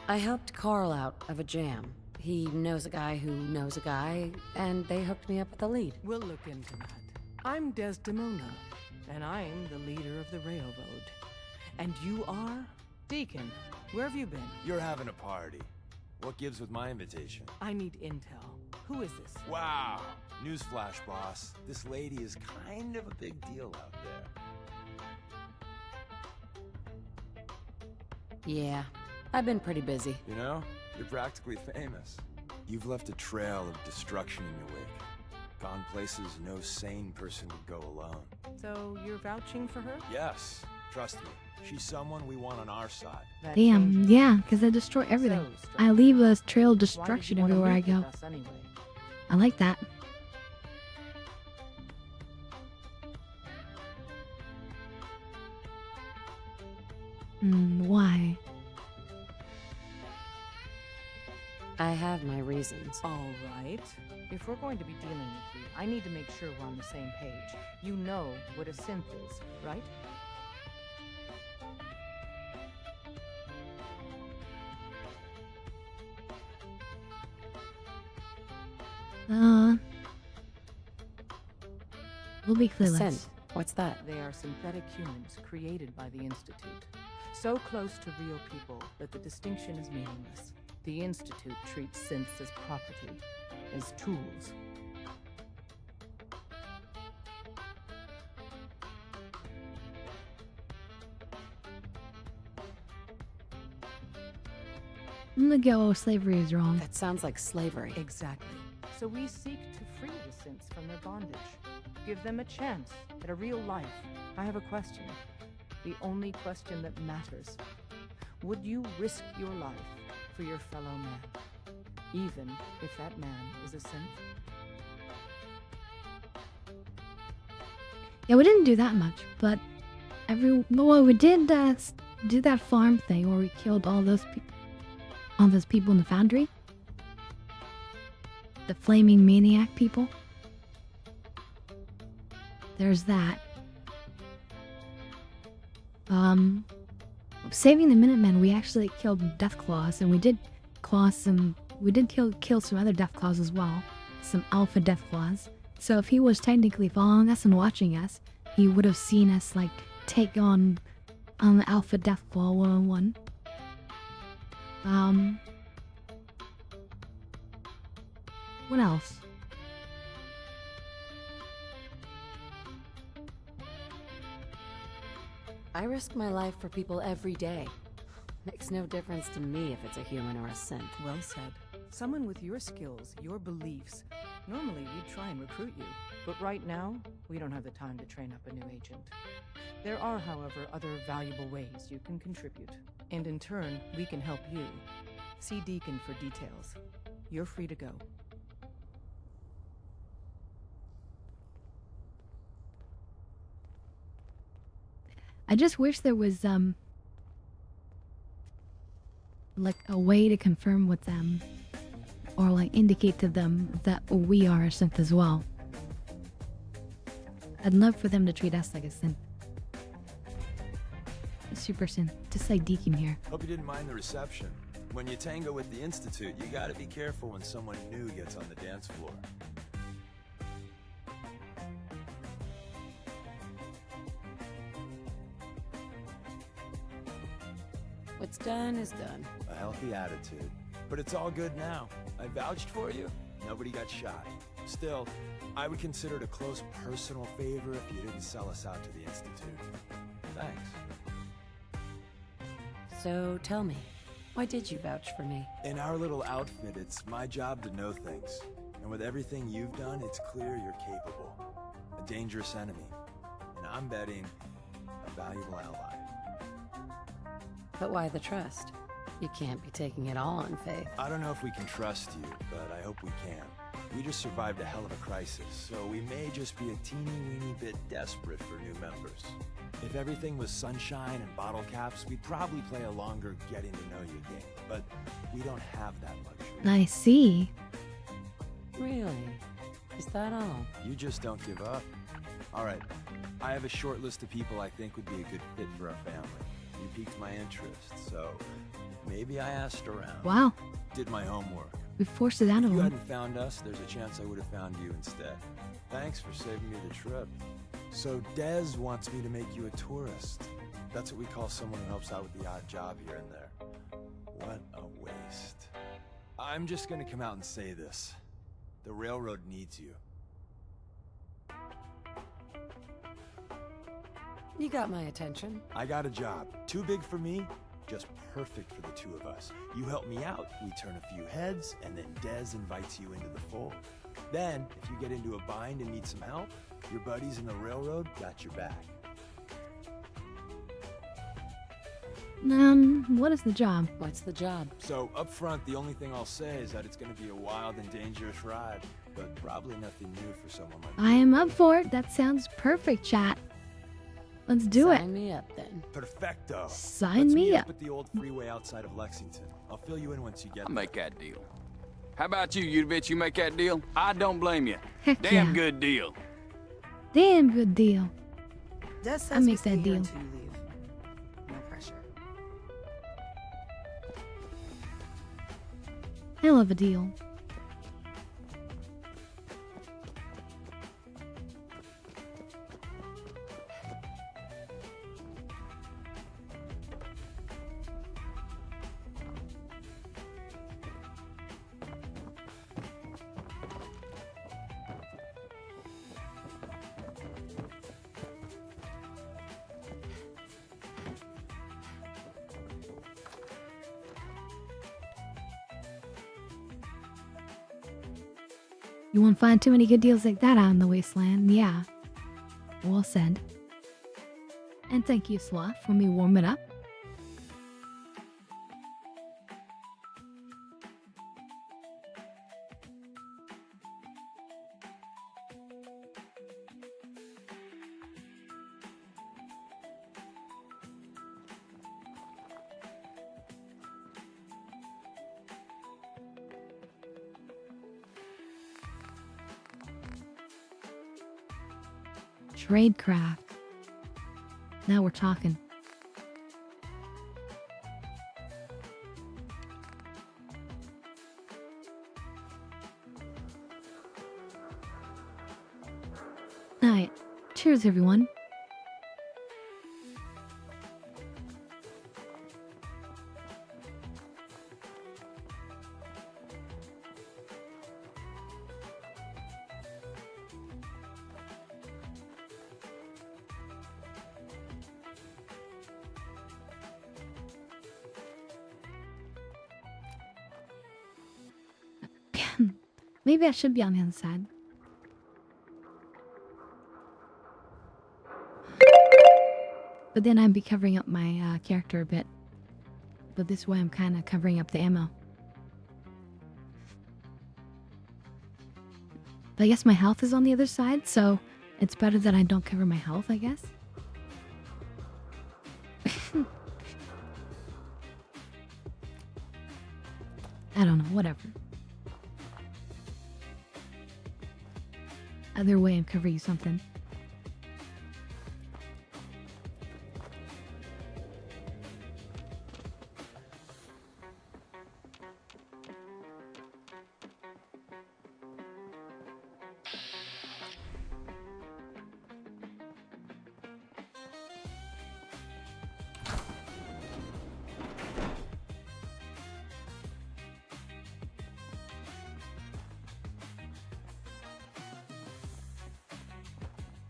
I helped Carl out of a jam. He knows a guy who knows a guy, and they hooked me up with a lead. We'll look into that. I'm Desdemona, and I'm the leader of the Railroad. And you are? Deacon, where have you been? You're having a party. What gives with my invitation? I need intel. Who is this? Wow. Newsflash, boss. This lady is kind of a big deal out there. Yeah, I've been pretty busy. You know, you're practically famous. You've left a trail of destruction in your wake. Gone places no sane person would go alone. So you're vouching for her? Yes, trust me. She's someone we want on our side. That Damn, changes. yeah, because I destroy everything. So, I leave a trail of Why did destruction you wanna everywhere I meet with go. us anyway? I like that. Why? I have my reasons. All right. If we're going to be dealing with you, I need to make sure we're on the same page. You know what a synth is, right? We'll be clueless. Synth. What's that? They are synthetic humans created by the Institute. So close to real people that the distinction is meaningless. The Institute treats synths as property, as tools. I'm gonna go, slavery is wrong. That sounds like slavery. Exactly. So we seek to free the synths from their bondage. Give them a chance at a real life. I have a question. The only question that matters. Would you risk your life for your fellow man? Even if that man is a synth? Yeah, we didn't do that much, but well, we did do that farm thing where we killed all those people in the foundry. The flaming maniac people. There's that. Saving the Minutemen, we actually killed Deathclaws, and we did kill some other Deathclaws as well. Some alpha Deathclaws. So if he was technically following us and watching us, he would have seen us, like, take on the alpha Deathclaw one-on-one. What else? I risk my life for people every day. Makes no difference to me if it's a human or a synth. Well said. Someone with your skills, your beliefs. Normally, we'd try and recruit you. But right now, we don't have the time to train up a new agent. There are, however, other valuable ways you can contribute. And in turn, we can help you. See Deacon for details. You're free to go. I just wish there was, like, a way to confirm with them, or, like, indicate to them that we are a synth as well. I'd love for them to treat us like a synth. A super synth, just like Deacon here. Hope you didn't mind the reception. When you tango with the Institute, you gotta be careful when someone new gets on the dance floor. What's done is done. A healthy attitude. But it's all good now. I vouched for you. Nobody got shot. Still, I would consider it a close personal favor if you didn't sell us out to the Institute. Thanks. So tell me, why did you vouch for me? In our little outfit, it's my job to know things. And with everything you've done, it's clear you're capable. A dangerous enemy. And I'm betting a valuable ally. But why the trust? You can't be taking it all on faith. I don't know if we can trust you, but I hope we can. We just survived a hell of a crisis, so we may just be a teeny-weeny bit desperate for new members. If everything was sunshine and bottle caps, we'd probably play a longer getting-to-know-you game. But we don't have that luxury. I see. Really? Is that all? You just don't give up. All right, I have a short list of people I think would be a good fit for our family. You piqued my interest, so maybe I asked around. Wow. Did my homework. We forced it out of If you him. hadn't found us, there's a chance I would have found you instead. Thanks for saving me the trip. So Dez wants me to make you a tourist. That's what we call someone who helps out with the odd job here and there. What a waste. I'm just gonna come out and say this. The railroad needs you. You got my attention. I got a job. Too big for me, just perfect for the two of us. You help me out, we turn a few heads, and then Dez invites you into the fold. Then, if you get into a bind and need some help, your buddies in the railroad got your back. What is the job? What's the job? So, up front, the only thing I'll say is that it's gonna be a wild and dangerous ride, but probably nothing new for someone like I am up for it. That sounds perfect, chat. Let's do it. Sign me up then. Perfecto. Sign Let's me meet up. at the old freeway outside of Lexington. I'll fill you in once you get I'll there. make that deal. How about you? You bet you make that deal? I don't blame you. Heck Damn yeah. good deal. Damn good deal. Des says I we make stay that here deal. until you leave. No pressure. Hell of a deal. You won't find too many good deals like that out in the wasteland. Yeah. Well said. And thank you, Sloth, for me warming up. Tradecraft. Now we're talking. Alright. Cheers, everyone. Maybe I should be on the other side. But then I'd be covering up my character a bit. But this way I'm kind of covering up the ammo. But I guess my health is on the other side, so it's better that I don't cover my health, I guess. I don't know, whatever. Either way, I'm covering something.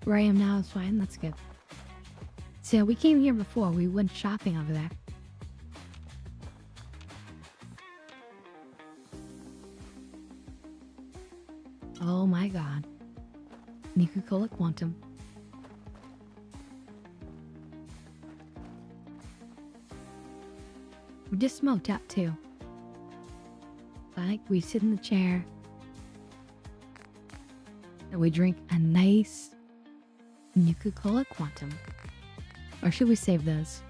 where I am now is fine. That's good. So we came here before. We went shopping over there. Oh my god. Nuka-Cola Quantum. We just smoked out too. Like we sit in the chair and we drink a nice Nuka-Cola Quantum. Or should we save those?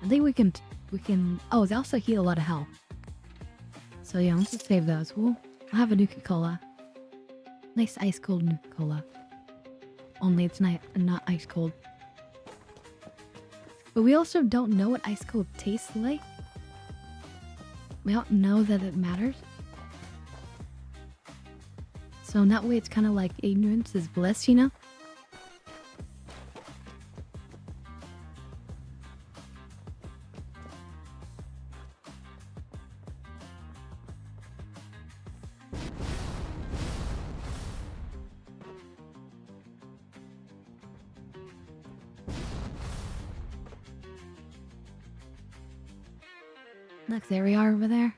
I think we can, oh, they also heal a lot of health. So yeah, let's just save those. We'll have a Nuka-Cola. Nice ice cold Nuka-Cola. Only it's not ice cold. But we also don't know what ice cold tastes like. We don't know that it matters. So in that way it's kind of like ignorance is bliss, you know? Look, there we are over there.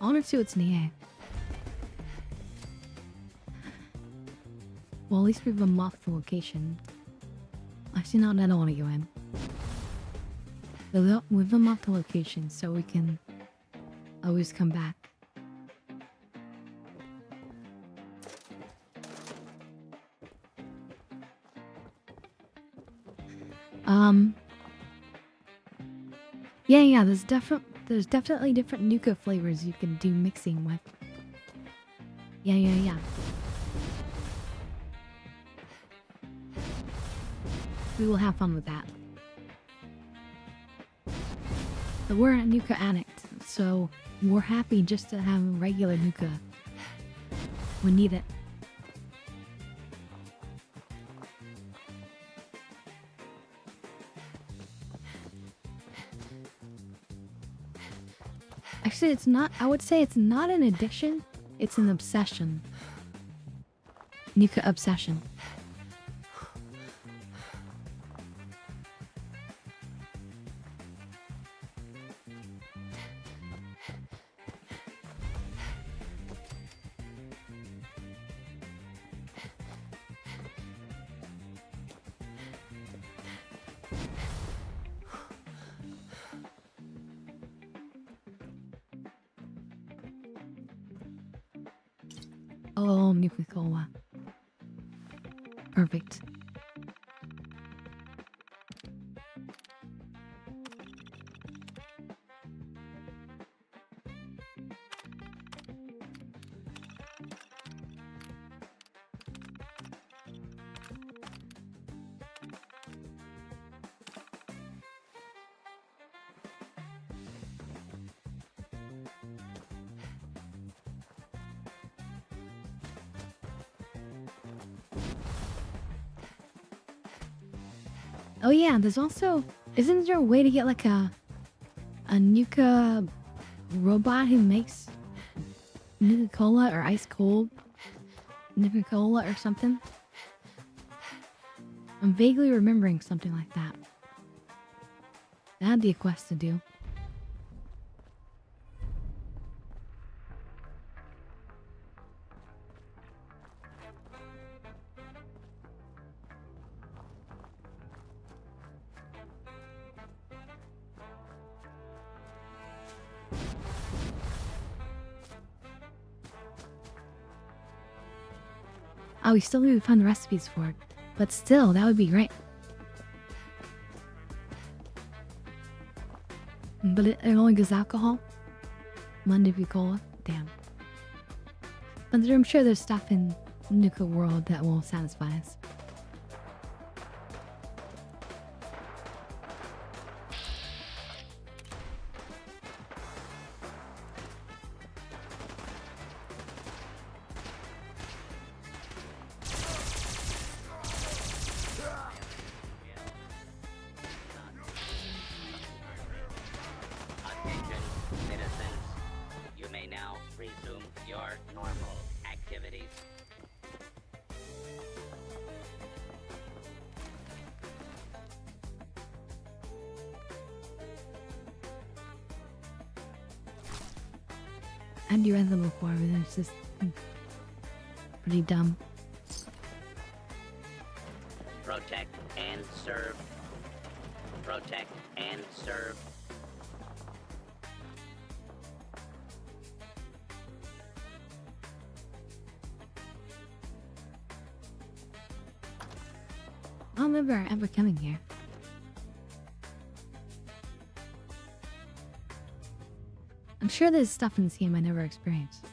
I want to see what's in the air. Well, at least we've unlocked the location. Actually, no, I don't want to go in. But we've unlocked the location, so we can always come back. Yeah, there's definitely different Nuka flavors you can do mixing with. Yeah. We will have fun with that. But we're a Nuka addict, so we're happy just to have regular Nuka. We need it. Actually, it's not, I would say it's not an addiction, it's an obsession. Nuka obsession. Oh, Nuka-Cola. Perfect. Oh yeah, there's also, isn't there a way to get like a Nuka robot who makes Nuka-Cola or ice cold Nuka-Cola or something? I'm vaguely remembering something like that. That'd be a quest to do. Oh, we still need to find the recipes for it. But still, that would be great. But it only gives alcohol? Monday cola? Damn. But I'm sure there's stuff in Nuka World that will satisfy us. Attention, citizens. You may now resume your normal activities. I'd read them before, but it's just pretty dumb. Protect and serve. Protect and serve. I don't remember ever coming here. I'm sure there's stuff in this game I never experienced.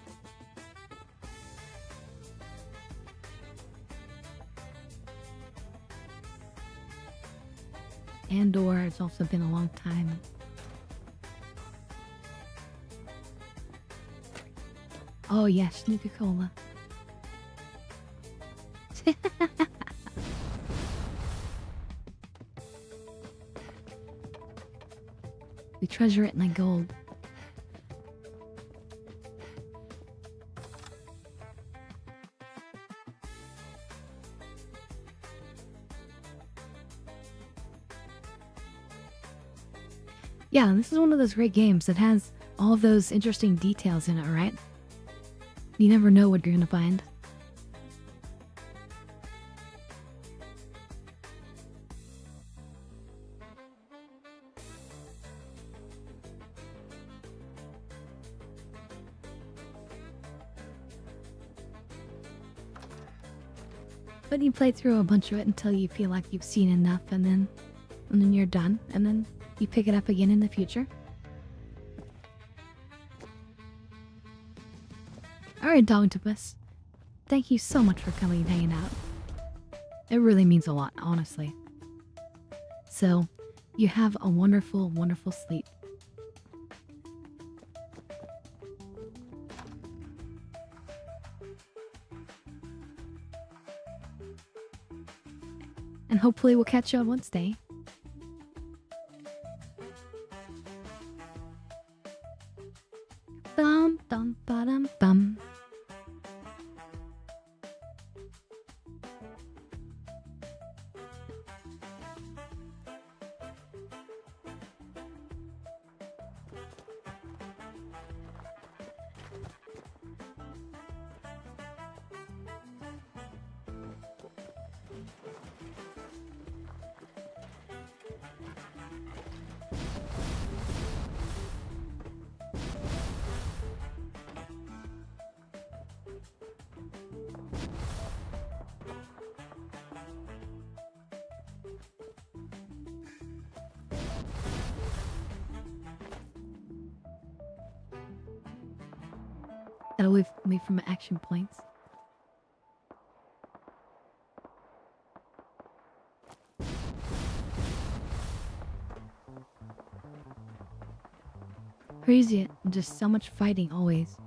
And/or it's also been a long time. Oh yes, Nuka Cola. We treasure it like gold. Yeah, this is one of those great games that has all of those interesting details in it, right? You never know what you're gonna find. But you play through a bunch of it until you feel like you've seen enough, and then you're done, and then you pick it up again in the future. Alright, Dogtopus. Thank you so much for coming and hanging out. It really means a lot, honestly. So, you have a wonderful, wonderful sleep. And hopefully we'll catch you on Wednesday. Bum dum ba dum bum. Gotta away from my action points. Crazy, just so much fighting always.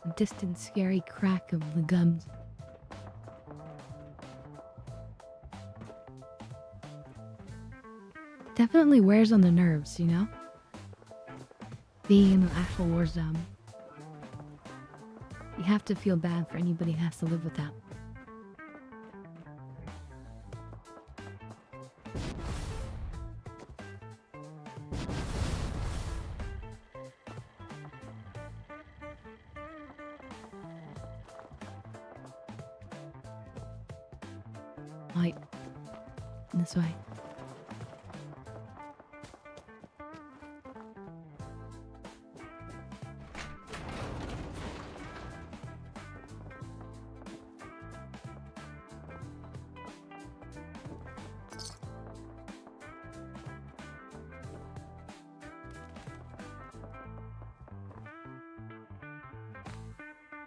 A distant, scary crack of the guns. Definitely wears on the nerves, you know? Being in an actual war zone. You have to feel bad for anybody who has to live with that. Right. This way.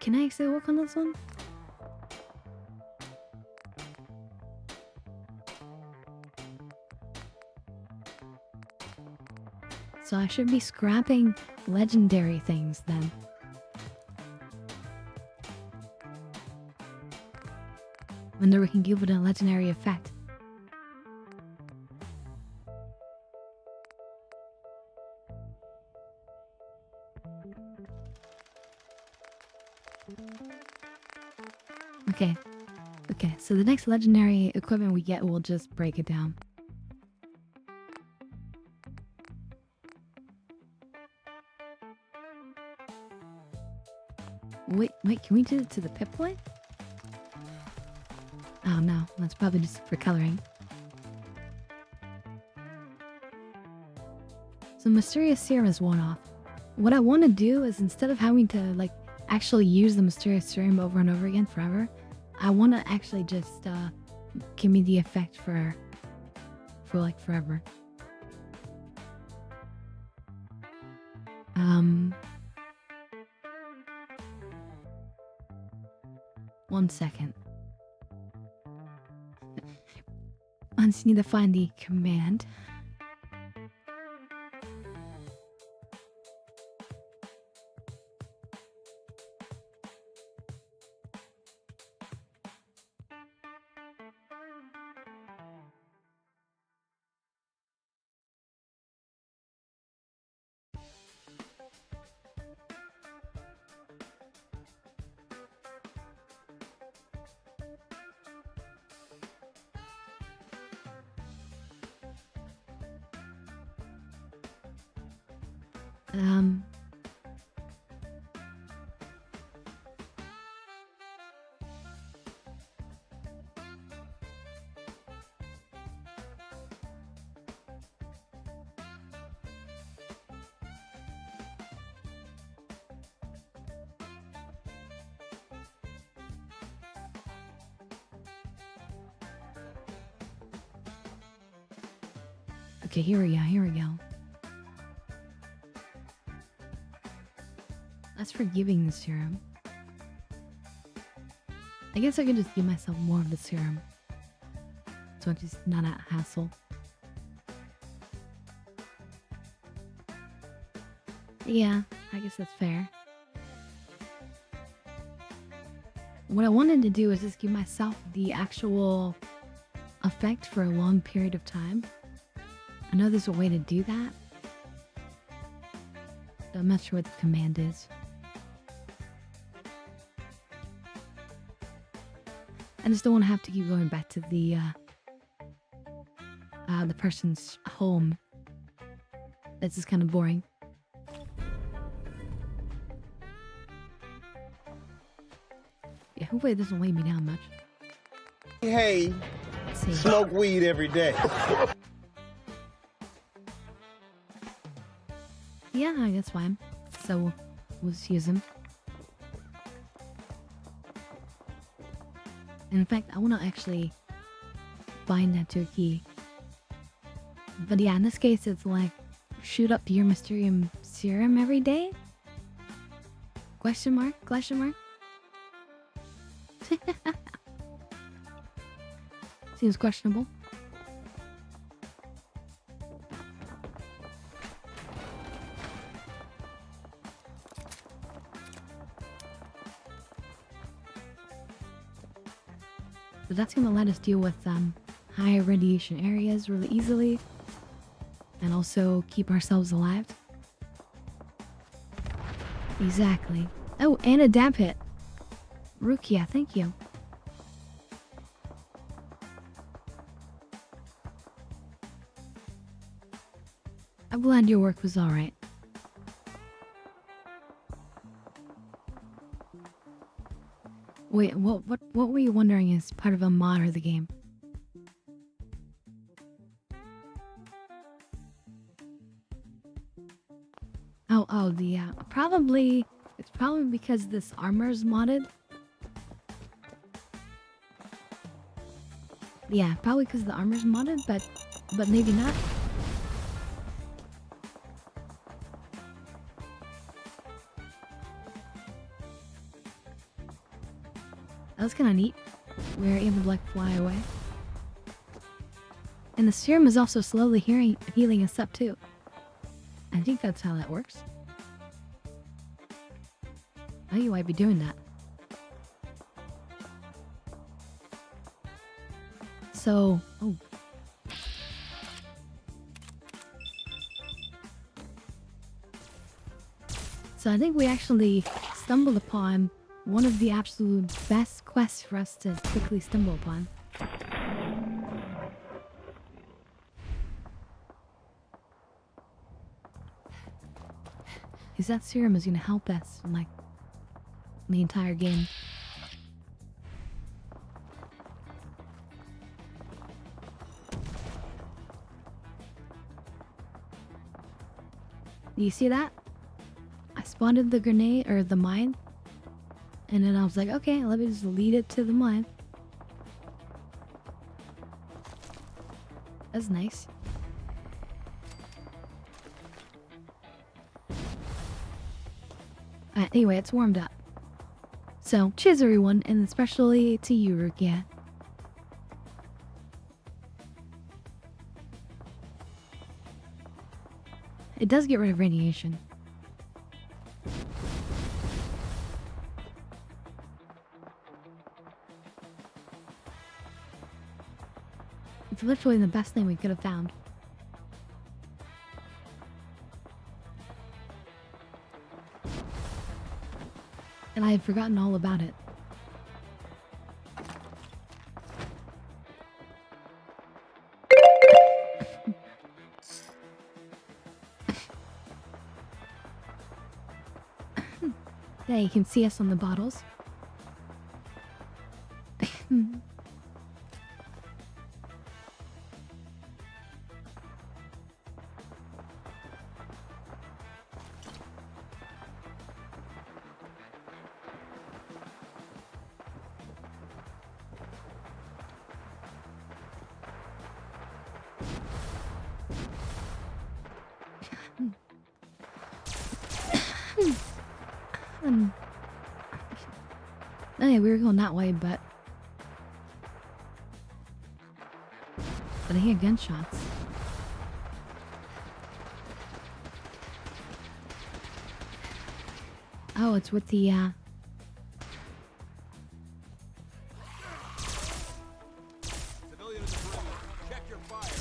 Can I actually work on this one? So I should be scrapping legendary things then. Wonder we can give it a legendary effect. Okay. Okay, so the next legendary equipment we get, we'll just break it down. Wait, can we do it to the Pip-Boy? Oh no, that's probably just for coloring. So Mysterious Serum is one off. What I want to do is, instead of having to like actually use the Mysterious Serum over and over again forever, I want to actually just give me the effect for like forever. 1 second. I just need to find the command. Okay, here we go. That's for giving the serum. I guess I could just give myself more of the serum, so it's just not a hassle. Yeah, I guess that's fair. What I wanted to do is just give myself the actual effect for a long period of time. I know there's a way to do that, but I'm not sure what the command is. I just don't want to have to keep going back to the person's home. That's just kind of boring. Yeah, hopefully it doesn't weigh me down much. Hey, smoke weed every day. Yeah, I guess fine. So we'll just use him. In fact, I want to actually bind that to a key. But yeah, in this case, it's like shoot up your Mysterium Serum every day? Question mark? Question mark? Seems questionable. So that's going to let us deal with higher radiation areas really easily, and also keep ourselves alive. Exactly. Oh, and a dab hit. Rukia, thank you. I'm glad your work was alright. Wait, what were you wondering is part of a mod of the game? Oh, probably, it's probably because this armor is modded. Yeah, probably because the armor's modded, but maybe not. That was kind of neat. We were able to like fly away. And the serum is also slowly healing us up too. I think that's how that works. Oh, you might be doing that. So, oh. So I think we actually stumbled upon one of the absolute best quests for us to quickly stumble upon. Because that serum is going to help us in, like, the entire game. Do you see that? I spotted the grenade, or the mine. And then I was like, okay, let me just lead it to the mine. That's nice. Anyway, it's warmed up. So, cheers everyone, and especially to you, Rukia. It does get rid of radiation. It's literally the best thing we could have found. And I had forgotten all about it. Yeah, you can see us on the bottles. Yeah, we were going that way, but I hear gunshots. Oh, it's with the Civilian in the perimeter. Check your fire.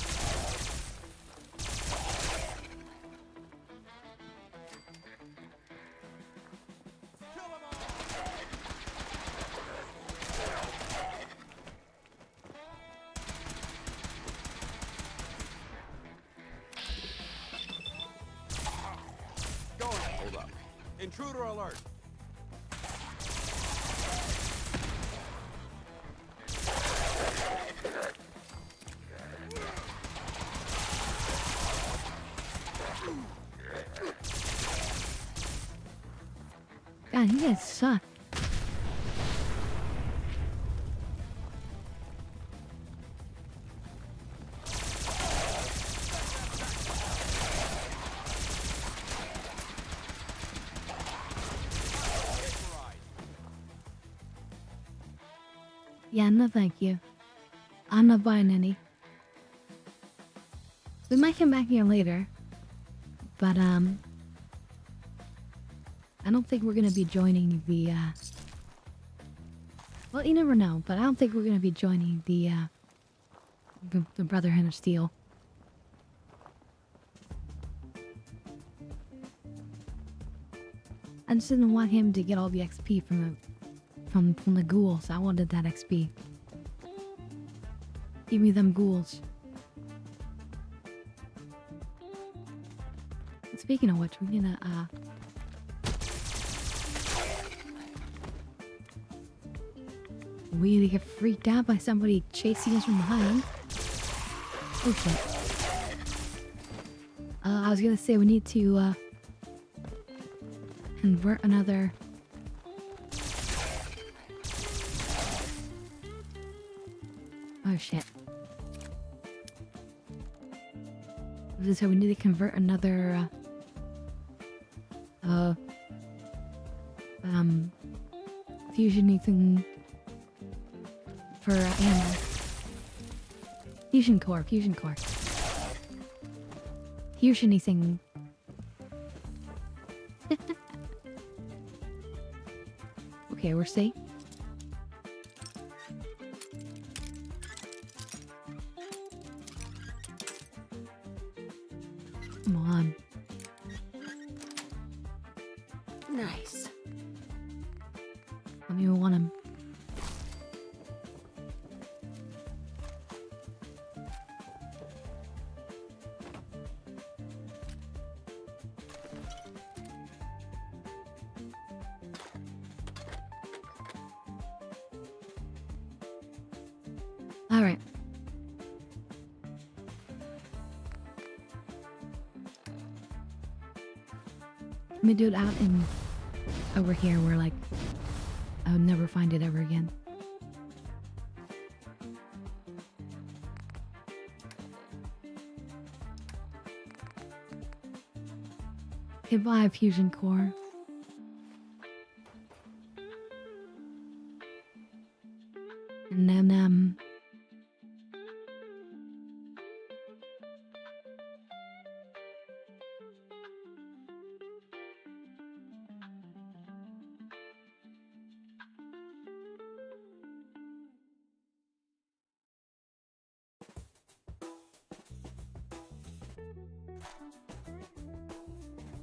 Hold up. Intruder alert. God, you guys suck. Yeah, no thank you. I'm not buying any. We might come back here later. But, I don't think we're gonna be joining the, well, you never know, but I don't think we're gonna be joining the Brotherhood of Steel. I just didn't want him to get all the XP from the ghouls. I wanted that XP. Give me them ghouls. And speaking of which, we're gonna we either get freaked out by somebody chasing us from behind. Oh shit. I was gonna say we need to convert another. Oh shit. So we need to convert another fusion thing for ammo. Fusion core, fusion core. Fusion-y thing. Okay, we're safe. Come on. Nice. I don't even want him. All right. Let me do it out in over here where like I would never find it ever again. Goodbye, fusion core. And then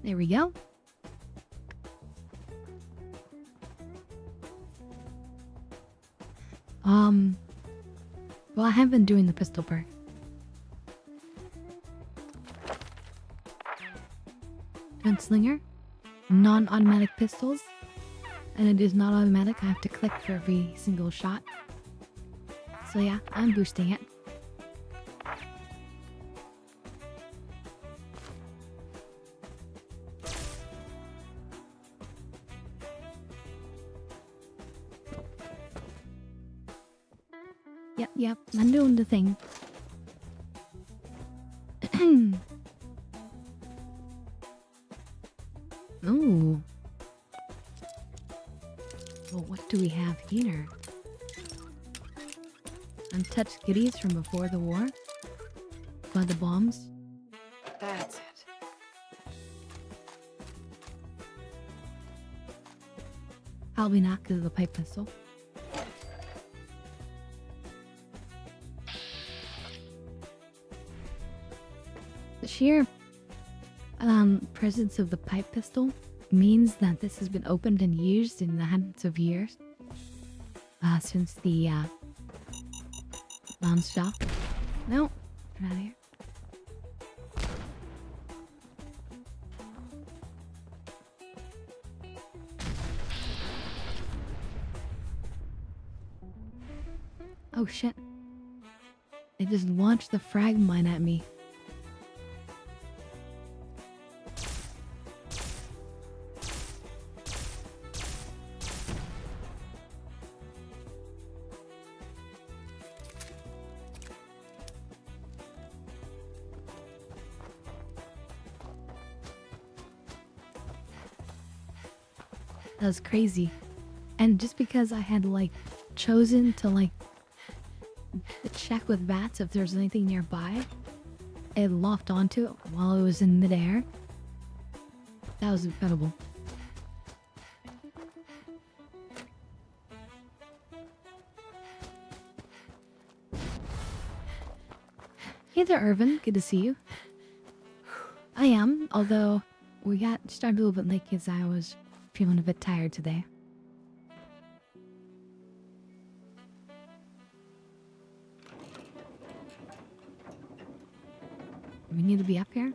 there we go. Well, I have been doing the pistol perk. Gunslinger, non-automatic pistols, and it is not automatic. I have to click for every single shot. So yeah, I'm boosting it. Yep, I'm doing the thing. Ooh. Well, what do we have here? Untouched goodies from before the war? By the bombs? That's it. Probably not because of the pipe pistol. The sheer presence of the pipe pistol means that this has been opened and used in the hundreds of years since the bomb shop. No, get out of here. Oh shit. They just launched the frag mine at me. That was crazy. And just because I had like chosen to like check with bats if there's anything nearby, it locked onto it while it was in midair. That was incredible. Hey there, Irvin. Good to see you. I am, although we got started a little bit late because I was feeling a bit tired today. We need to be up here.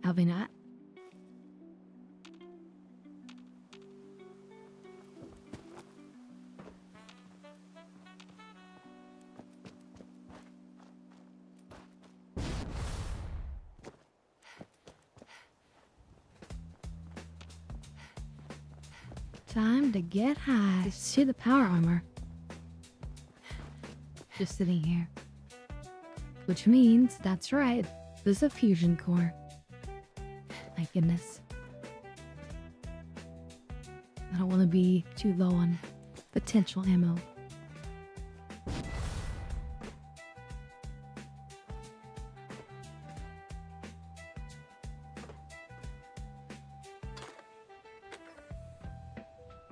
Probably not. Time to get high. See the power armor. Just sitting here. Which means, that's right, is a fusion core. My goodness. I don't want to be too low on potential ammo.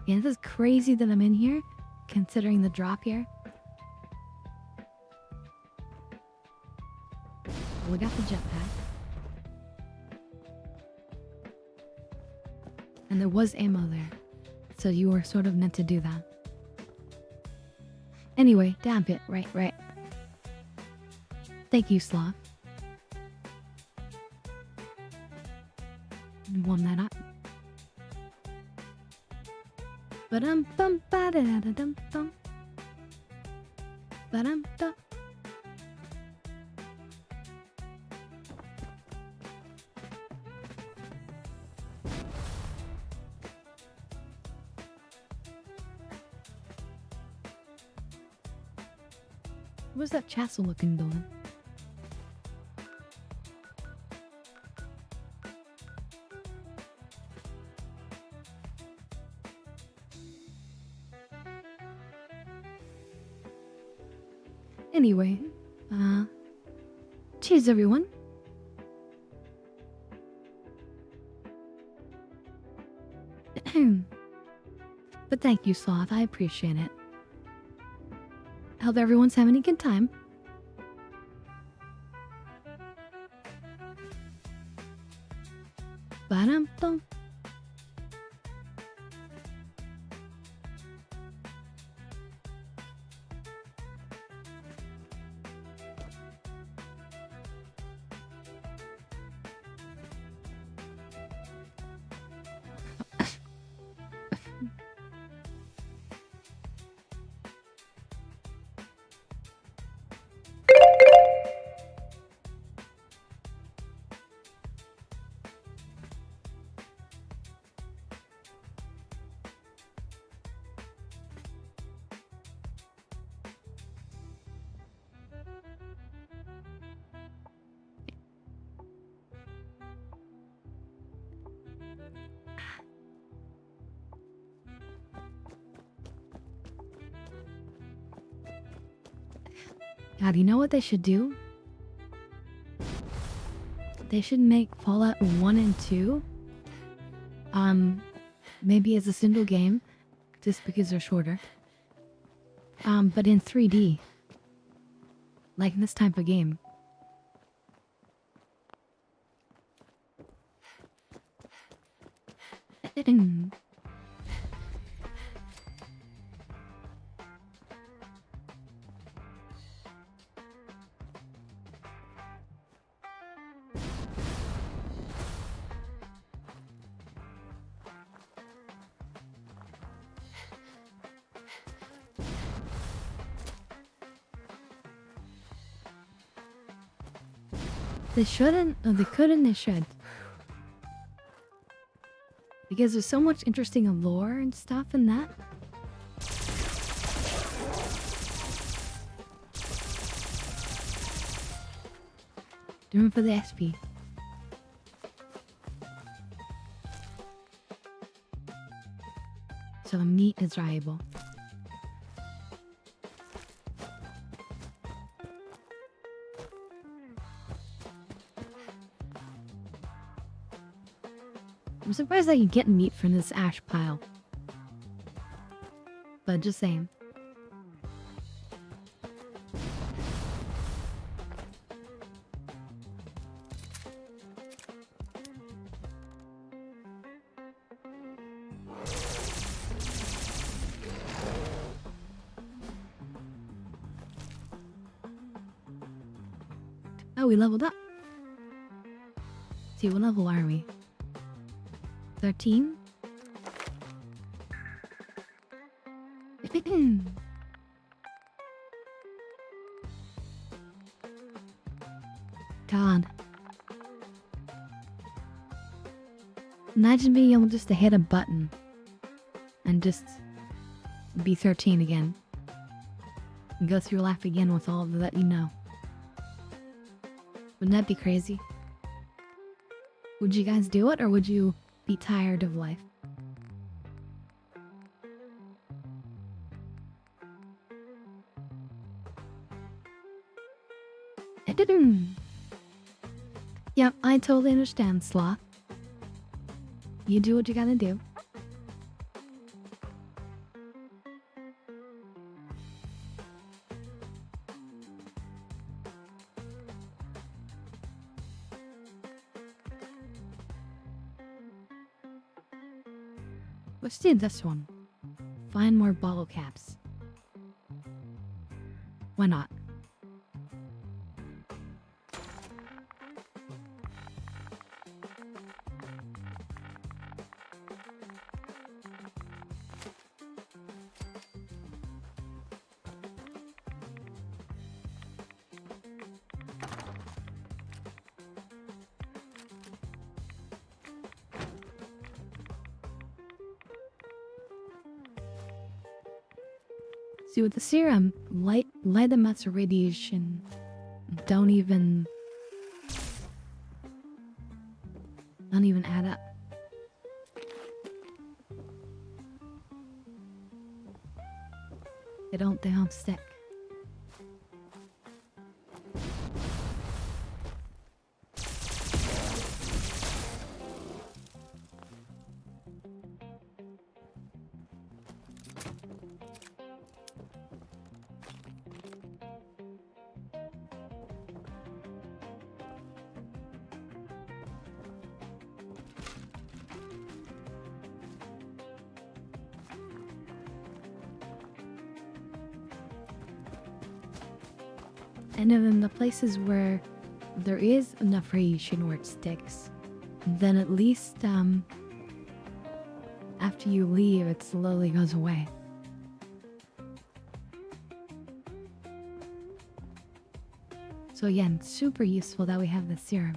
Yeah, this is crazy that I'm in here, considering the drop here. We got the jetpack. And there was ammo there. So you were sort of meant to do that. Anyway, damn it. Right. Thank you, Sloth. Warm that up. Ba-dum-bum, ba-da-da-dum-bum. Ba-dum-dum. What's that castle looking building? Anyway, cheers everyone. But thank you, Sloth. I appreciate it. Hope everyone's having a good time. Ba-dum-bum. God, you know what they should do? They should make Fallout 1 and 2. Maybe as a single game, just because they're shorter. But in 3D. Like this type of game. They shouldn't, or they could and they should. Because there's so much interesting lore and stuff in that. Doing for the SP. So meat is viable. I'm surprised that you get meat from this ash pile. But just saying. Oh, we leveled up. See, what level are we? 13? God. Imagine being able just to hit a button and just be 13 again. And go through life again with all that you know. Wouldn't that be crazy? Would you guys do it, or would you be tired of life? Yep, I totally understand, Sloth. You do what you gotta do. Let's do this one. Find more bottle caps. Why not? See, with the serum, light amounts of radiation don't even add up. They don't stick. And in the places where there is enough radiation where it sticks, then at least after you leave, it slowly goes away. So again, super useful that we have the serum.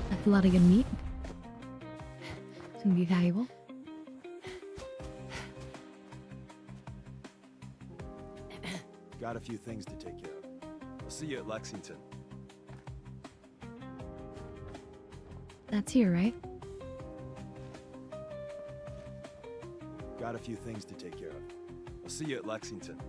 That's a lot of good meat. It's gonna be valuable. Got a few things to take care of. I'll see you at Lexington. That's here, right? Got a few things to take care of. I'll see you at Lexington.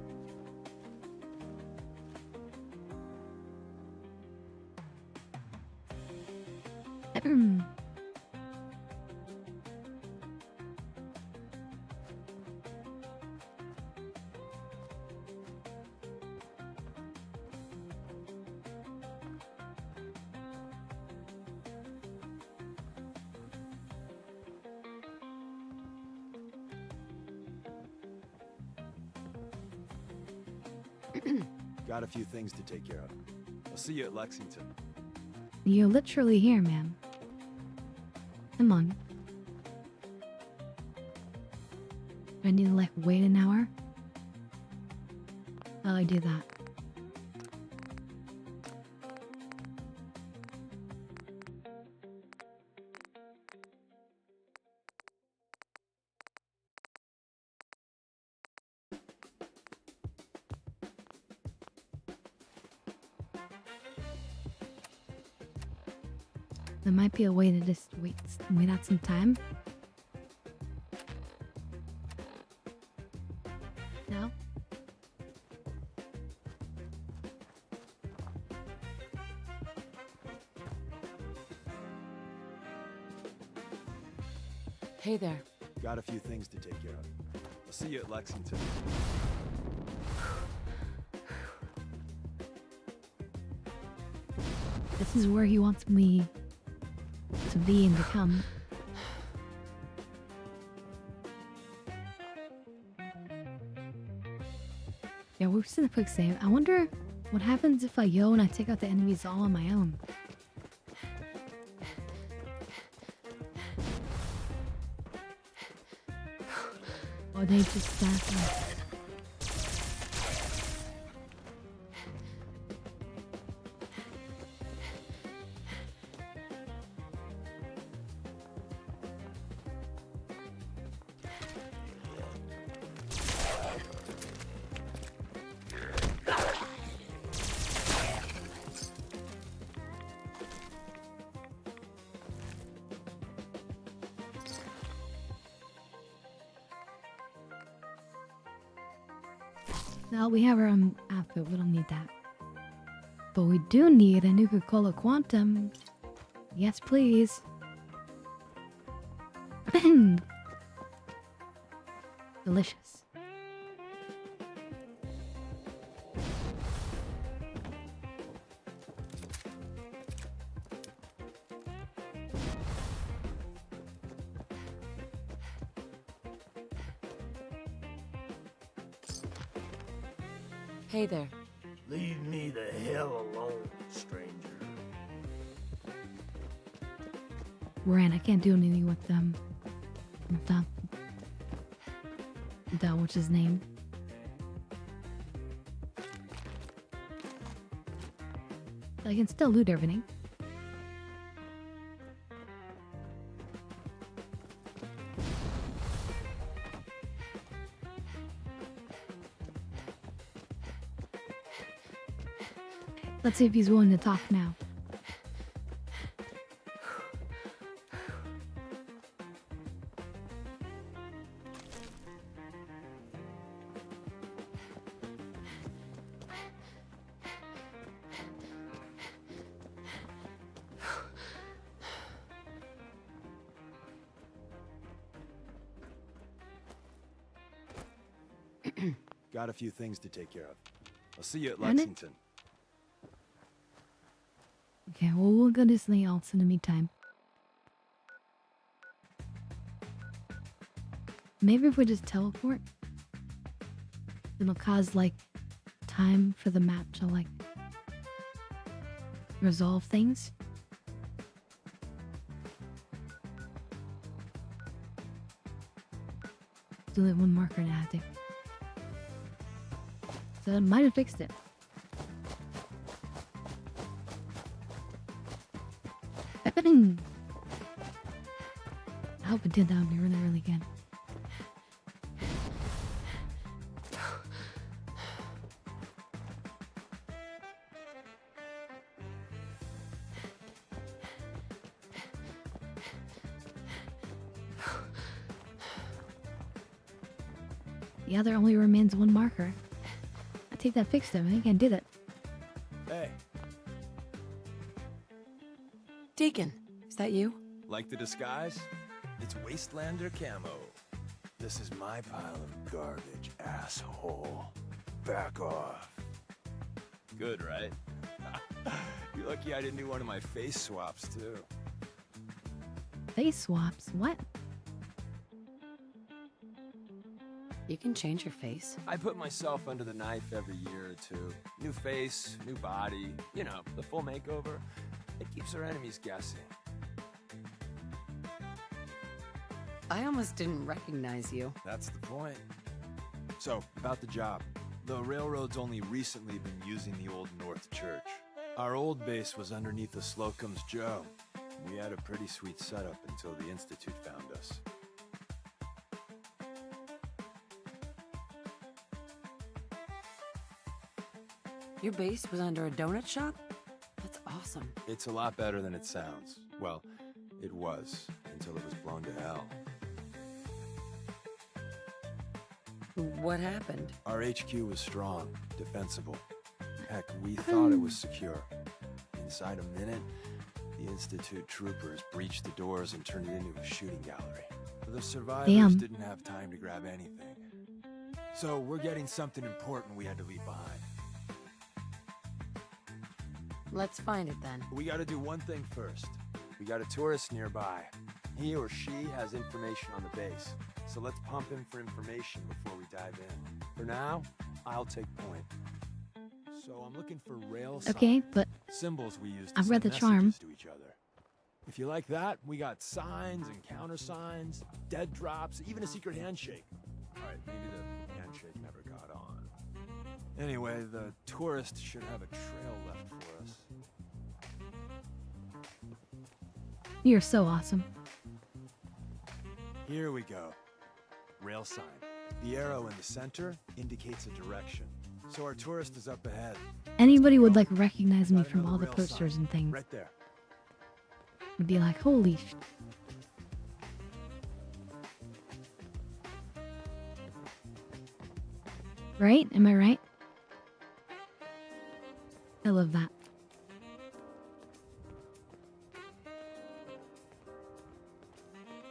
Got a few things to take care of. I'll see you at Lexington. You're literally here, ma'am. Come on. Do I need to, like, wait an hour? While I do that. There might be a way to just wait out some time. No? Hey there. Got a few things to take care of. I'll see you at Lexington. This is where he wants me to be and become. Yeah, we've seen the quick save. I wonder what happens if I yo and I take out the enemies all on my own. Or they just staff. No, we have our own outfit. We don't need that. But we do need a Nuka Cola Quantum. Yes, please. Delicious. Hey there. Leave me the hell alone, stranger. Ran, I can't do anything with them. That what's his name? I can still loot everything. Let's see if he's willing to talk now. Got a few things to take care of. I'll see you at And it- Lexington. Okay, well, we'll go do something else in the meantime. Maybe if we just teleport, it'll cause, like, time for the map to, like, resolve things. There's only one marker now, I think. So it might have fixed it. I hope it did that would be really early again. Yeah, there only remains one marker. I think that fixed it. I think I did it. Hey, Deacon, is that you? like the disguise? It's Wastelander camo. This is my pile of garbage, asshole. Back off. Good, right? You're lucky I didn't do one of my face swaps, too. Face swaps? What? You can change your face. I put myself under the knife every year or two. New face, new body, you know, the full makeover. It keeps our enemies guessing. I almost didn't recognize you. That's the point. So, about the job. The railroad's only recently been using the Old North Church. Our old base was underneath the Slocum's Joe. We had a pretty sweet setup until the Institute found us. Your base was under a donut shop? That's awesome. It's a lot better than it sounds. Well, it was, until it was blown to hell. What happened? Our HQ was strong, defensible. Heck, we thought it was secure. Inside a minute, the Institute troopers breached the doors and turned it into a shooting gallery. The survivors didn't have time to grab anything. So we're getting something important we had to leave behind. Let's find it then. We gotta do one thing first. We got a tourist nearby. He or she has information on the base. So let's pump him for information before we dive in. For now, I'll take point. So I'm looking for rail Okay, but symbols we use to I've read send the charm. messages to each other. If you like that, we got signs and countersigns, dead drops, even a secret handshake. All right, maybe the handshake never got on. Anyway, the tourist should have a trail left for us. You're so awesome. Here we go. Rail sign. The arrow in the center indicates a direction. So our tourist is up ahead. Anybody would like recognize me from all the posters and things. Right there. Would be like, holy Right? Am I right? I love that.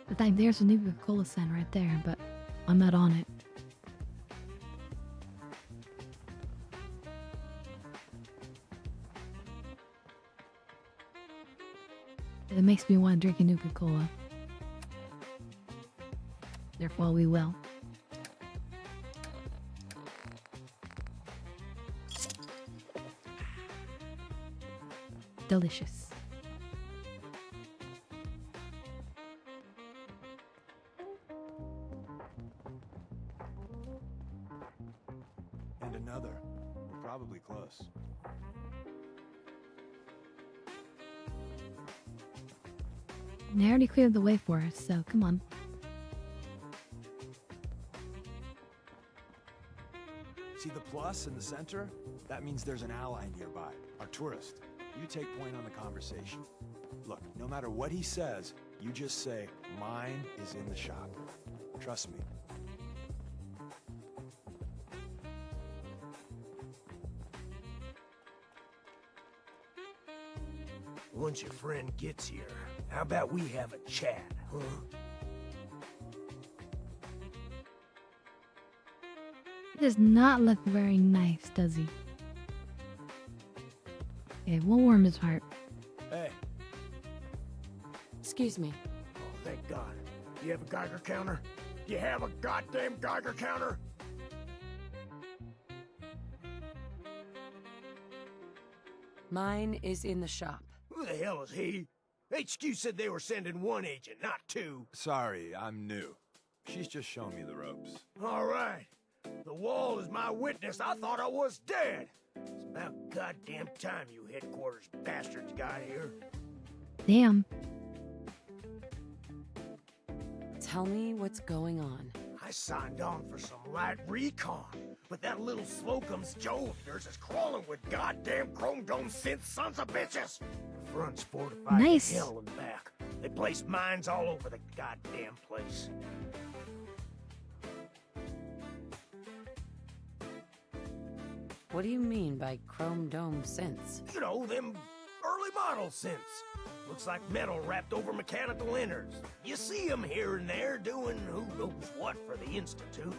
In fact, there's a Nuka Cola sign right there, but I'm not on it. It makes me want to drink a Nuka Cola. Therefore, we will. Delicious. And another. We're probably close. They already cleared the way for us, so come on. See the plus in the center? That means there's an ally nearby, our tourist. You take point on the conversation. Look, no matter what he says, you just say, mine is in the shop. Trust me. Once your friend gets here, how about we have a chat, huh? He does not look very nice, does he? Okay, we'll warm his heart. Hey. Excuse me. Oh, thank God. You have a Geiger counter? You have a goddamn Geiger counter? Mine is in the shop. Who the hell is he? HQ said they were sending one agent, not two. Sorry, I'm new. She's just showing me the ropes. All right. The wall is my witness. I thought I was dead. It's about goddamn time you headquarters bastards got here. Damn. Tell me what's going on. I signed on for some light recon, but that little Slocum's Joe of yours is crawling with goddamn chrome dome synth sons of bitches. The front's fortified Nice. to hell in the back. They placed mines all over the goddamn place. What do you mean by chrome dome synths? You know, them early model synths. Looks like metal wrapped over mechanical innards. You see them here and there doing who knows what for the Institute.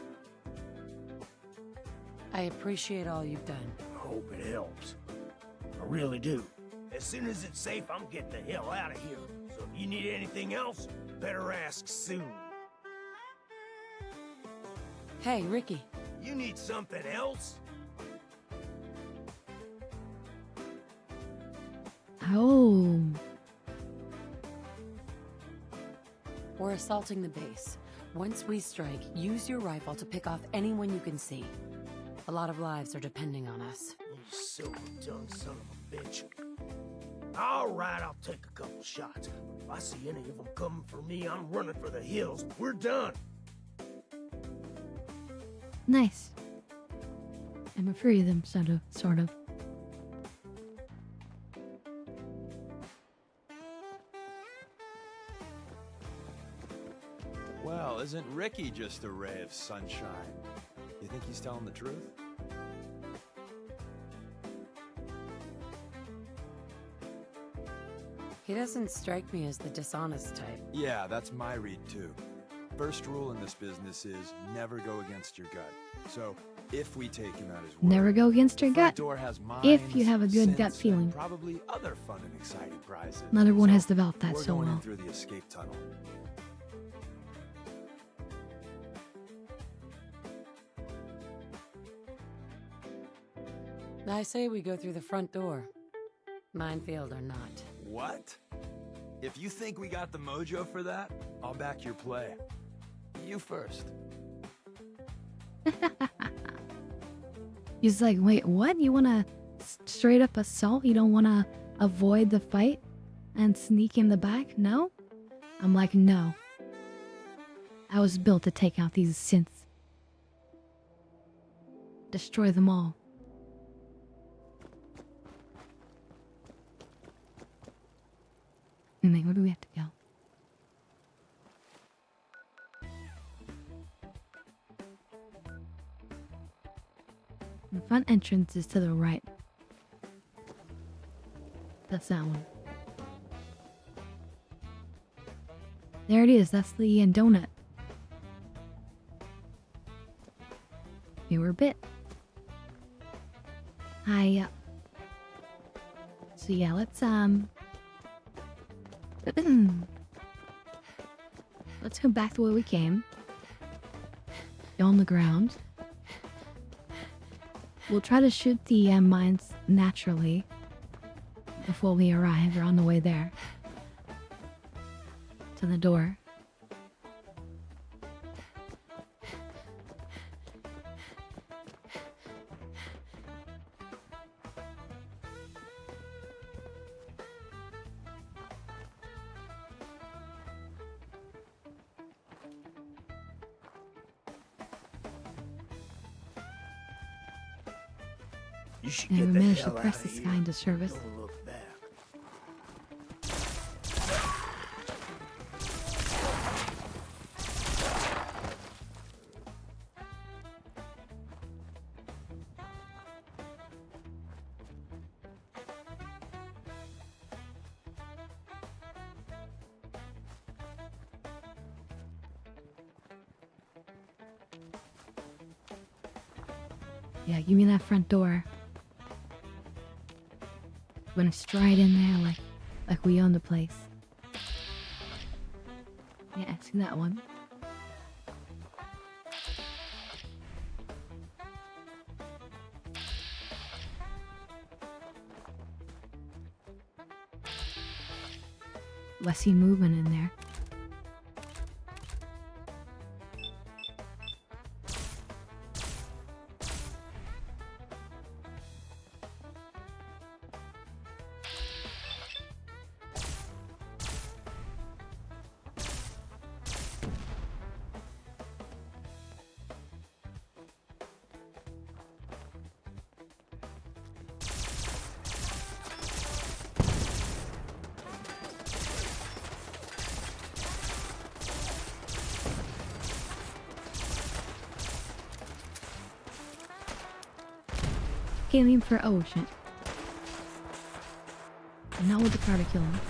I appreciate all you've done. I hope it helps. I really do. As soon as it's safe, I'm getting the hell out of here. So if you need anything else, better ask soon. Hey, Ricky. You need something else? Oh. We're assaulting the base. Once we strike, use your rifle to pick off anyone you can see. A lot of lives are depending on us. You silver-tongued son of a bitch. All right, I'll take a couple shots. If I see any of them coming for me, I'm running for the hills. We're done. Nice. I'm afraid of them, sort of. Well, isn't Ricky just a ray of sunshine? You think he's telling the truth? He doesn't strike me as the dishonest type. Yeah, that's my read too. First rule in this business is never go against your gut. So, if we take him at his word, Never go against your the front gut. door has mines, If you have a good gut synths, feeling. and probably other fun and exciting prizes. Not everyone So, has developed that we're so going in well. through the escape tunnel. I say we go through the front door. Minefield or not. What? If you think we got the mojo for that, I'll back your play. You first. He's like, wait, what? You wanna straight up assault? You don't wanna avoid the fight and sneak in the back? No? I'm like, no. I was built to take out these synths. Destroy them all. And then where do we have to go? The front entrance is to the right. That's that one. There it is. That's the donut. We were bit. Hi. So yeah, let's let's go back the way we came. Go on the ground. We'll try to shoot the mines naturally before we arrive or on the way there. To the door. You should And get we the managed to hell press out the of sky here. into service. Don't look back. Yeah, give me that front door. We're gonna stride in there like we own the place. Yeah, I see that one. I see movement in there. Can't aim for Oshi. Not with the car to kill him.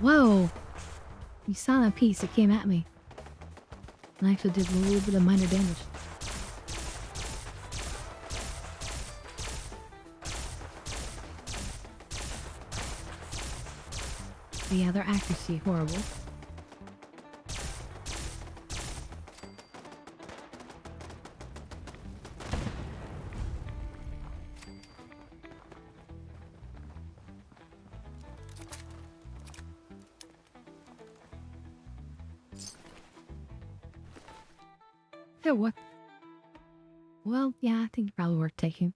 Whoa! You saw that piece, it came at me. And I actually did a little bit of minor damage. But yeah, their accuracy, horrible. Yeah, what? Well, yeah, I think it's probably worth taking.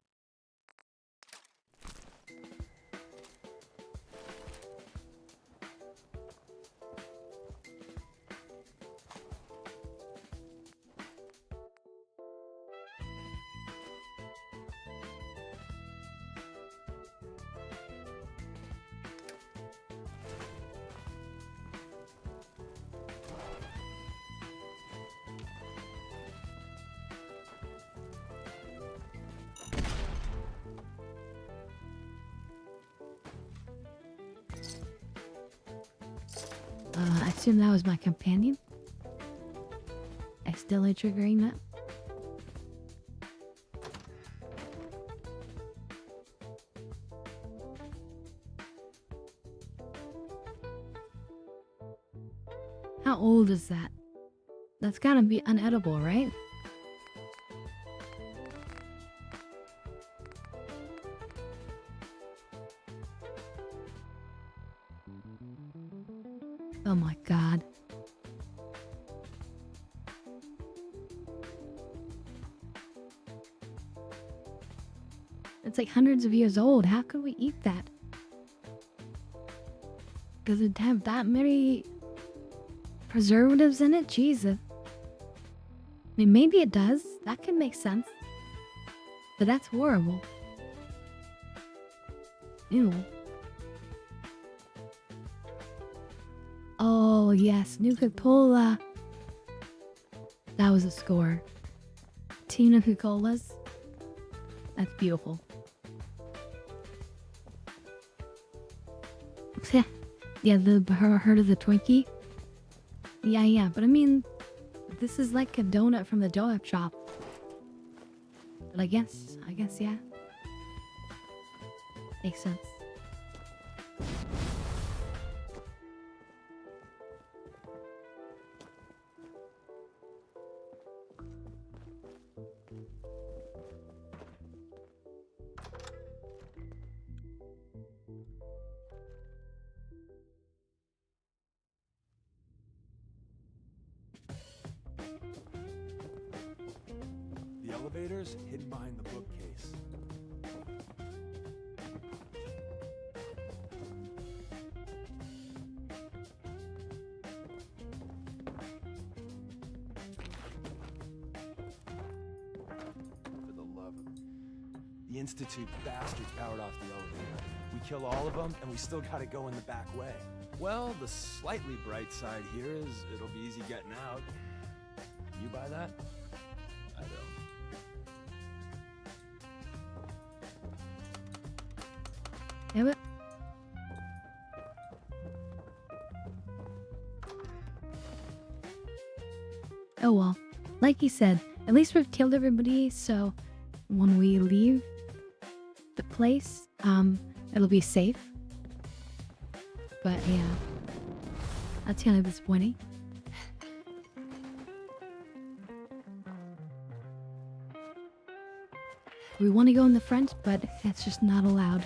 I assume that was my companion. Accidentally triggering that. How old is that? That's gotta be unedible, right? It's like hundreds of years old. How could we eat that? Does it have that many preservatives in it? Jesus. I mean, maybe it does. That could make sense. But that's horrible. Ew. Oh, yes. Nuka-Cola. That was a score. 2 Nuka-Colas. That's beautiful. Yeah, heard of the Twinkie? Yeah, but I mean, this is like a donut from the donut shop. But I guess, yeah. Makes sense. The elevator's hidden behind the bookcase. For the love of... The Institute bastards powered off the elevator. We kill all of them, and we still gotta go in the back way. Well, the slightly bright side here is it'll be easy getting out. You buy that? I don't. Yeah, but... Oh well. Like he said, at least we've killed everybody, so when we leave the place, it'll be safe. But yeah. That's kind of disappointing. We want to go in the front, but that's just not allowed.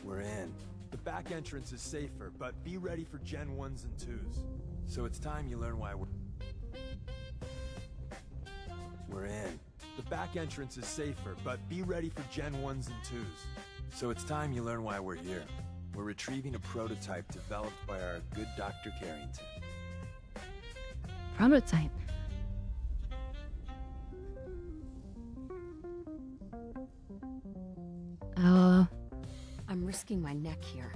We're in. The back entrance is safer, but be ready for Gen 1s and 2s. So it's time you learn why we're in. The back entrance is safer, but be ready for Gen 1s and 2s. So it's time you learn why we're here. We're retrieving a prototype developed by our good Dr. Carrington. Prototype? I'm risking my neck here.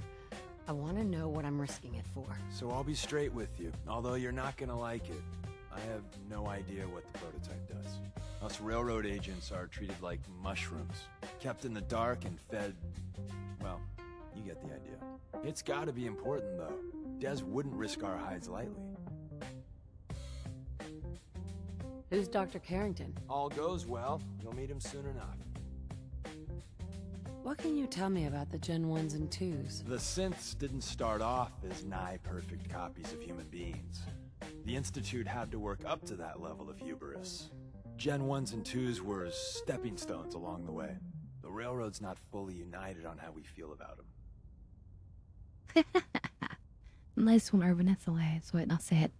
I want to know what I'm risking it for. So I'll be straight with you, although you're not gonna like it. I have no idea what the prototype does. Us railroad agents are treated like mushrooms, kept in the dark and fed... well, you get the idea. It's gotta be important, though. Des wouldn't risk our hides lightly. Who's Dr. Carrington? All goes well, you'll meet him soon enough. What can you tell me about the Gen 1s and 2s? The synths didn't start off as nigh-perfect copies of human beings. The Institute had to work up to that level of hubris. Gen 1s and 2s were stepping stones along the way. The Railroad's not fully united on how we feel about them. Nice one, Urban SLA, so I'll say it.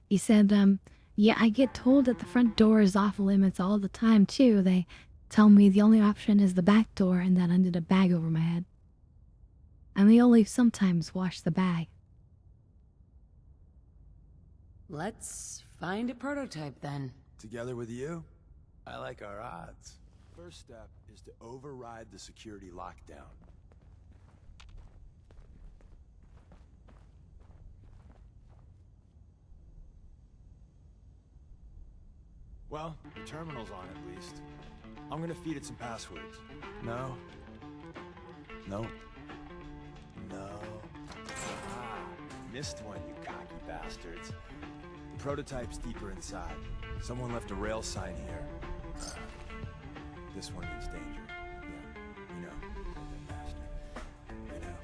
He said, yeah, I get told that the front door is off limits all the time, too. They tell me the only option is the back door and that under the bag over my head. And they only sometimes wash the bag. Let's find a prototype, then. Together with you, I like our odds. First step is to override the security lockdown. Well, the terminal's on at least. I'm gonna feed it some passwords. No. No. No. Ah, missed one, you cocky bastards. The prototype's deeper inside. Someone left a rail sign here. This one means danger. Yeah, you know. That bastard. You know.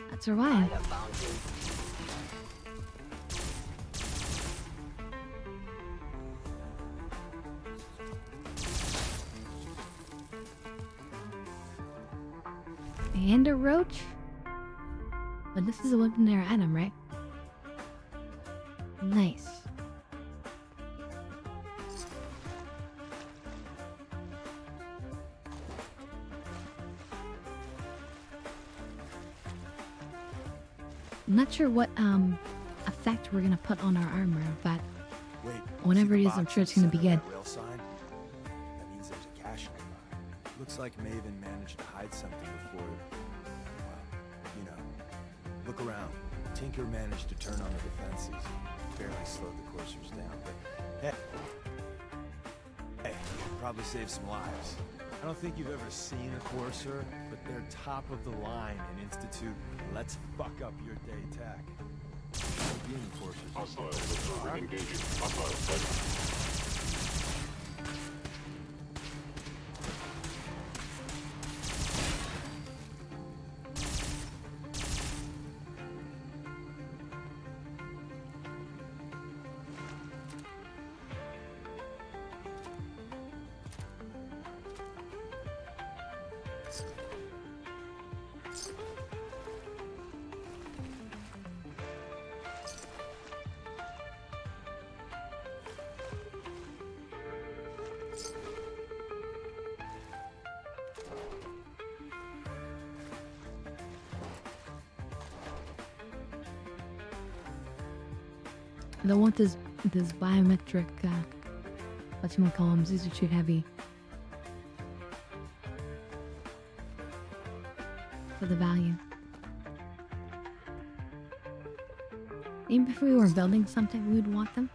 That's right. And a roach? But this is a weaponary item, right? Nice. I'm not sure what effect we're gonna put on our armor, but Wait, whenever see it the is, I'm box sure it's gonna be inside good. that rail sign? That means there's a cache nearby. Looks like Maven managed to hide something before. Well, you know. Look around. Tinker managed to turn on the defenses. Barely slowed the coursers down, but hey, probably saved some lives. I don't think you've ever seen a courser, but they're top of the line in Institute. Let's fuck up your day tech. Being coursers. Hostile engaging. Hostile I don't want this biometric, what you call them, these are too heavy. For the value. Even if we were building something, we would want them.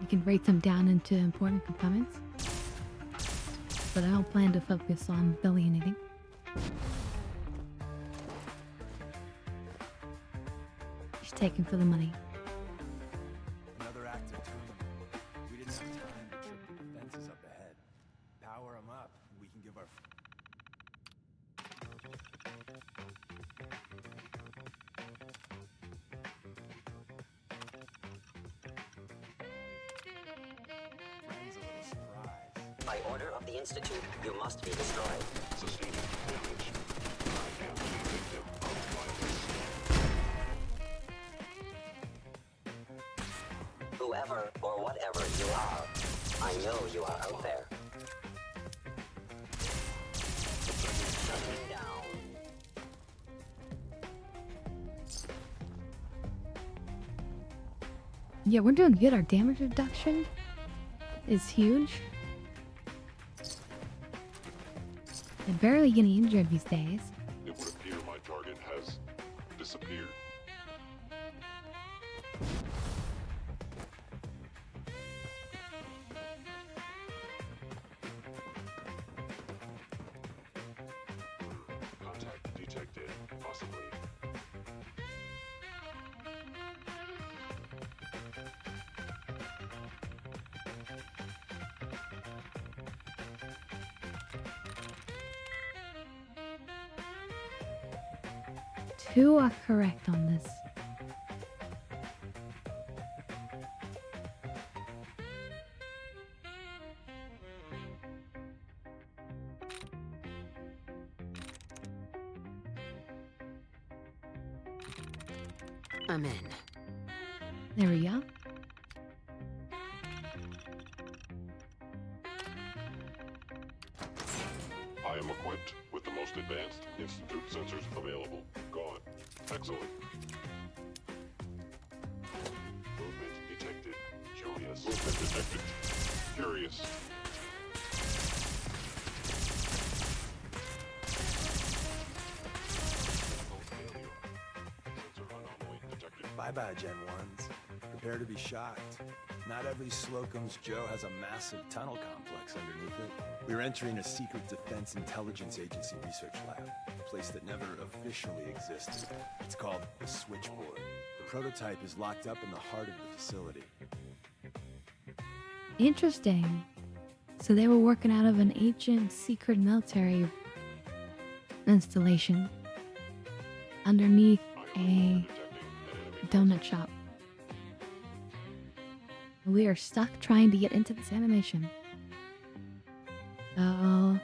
You can break them down into important components. But I don't plan to focus on building anything. Just taking for the money. Another active terminal. We didn't have time to trip the defenses up ahead. Power them up, and we can give our... friends a little surprise. By order of the Institute, you must be destroyed. Sustaining damage. I am the victim of violence. Whoever or whatever you are, I know you are out there. Shutting down. Yeah, we're doing good. Our damage reduction is huge. I'm barely getting injured these days. It would appear my target has disappeared. Contact detected, possibly. Two are correct on this. I'm in. There we go. I am equipped with the most advanced Institute sensors available. Gone. Excellent. Movement detected. Curious. Movement detected. Curious. Bye-bye, Gen 1s. Prepare to be shocked. Not every Slocum's Joe has a massive tunnel complex underneath it. We're entering a secret Defense Intelligence Agency research lab, a place that never officially existed. It's called the Switchboard. The prototype is locked up in the heart of the facility. Interesting. So they were working out of an ancient secret military installation underneath a donut shop. We are stuck trying to get into this animation. Oh.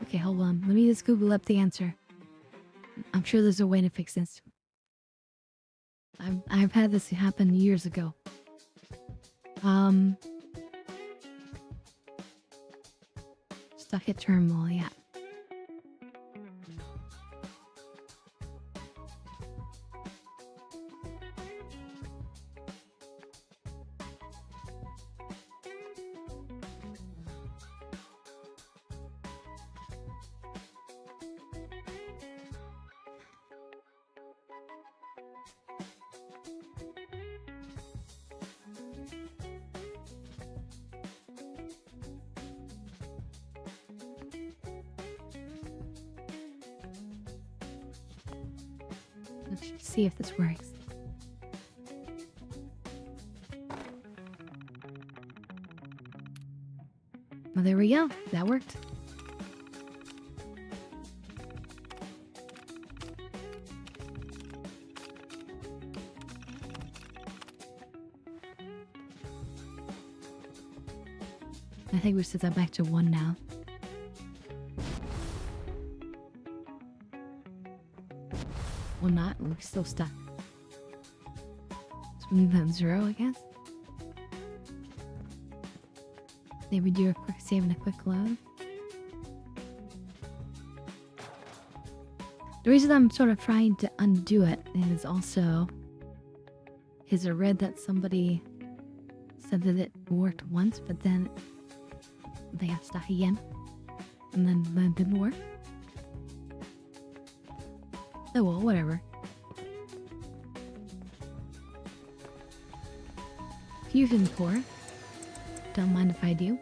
Okay, hold on. Let me just Google up the answer. I'm sure there's a way to fix this. I've had this happen years ago. Stuck at terminal, yeah. Let's see if this works. Well, there we go. That worked. I think we set that back to 1 now. Well, not. We're still stuck. So we move on 0, I guess. Maybe do a quick save and a quick load. The reason I'm sort of trying to undo it is also because I read that somebody said that it worked once, but then they got stuck again, and then it didn't work. Oh well, whatever. Fusion core. Don't mind if I do.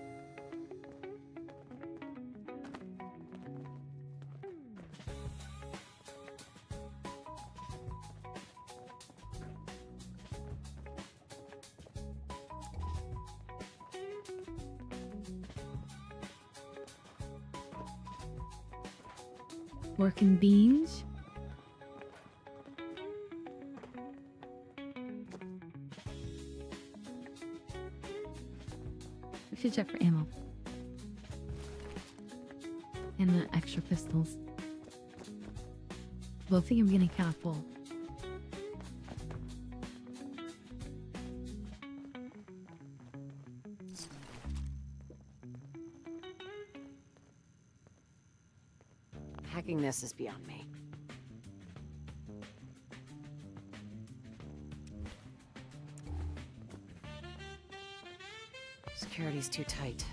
Working beans. We should check for ammo. And the extra pistols. Well, I think I'm getting kind of full. Hacking this is beyond me. Security's too tight.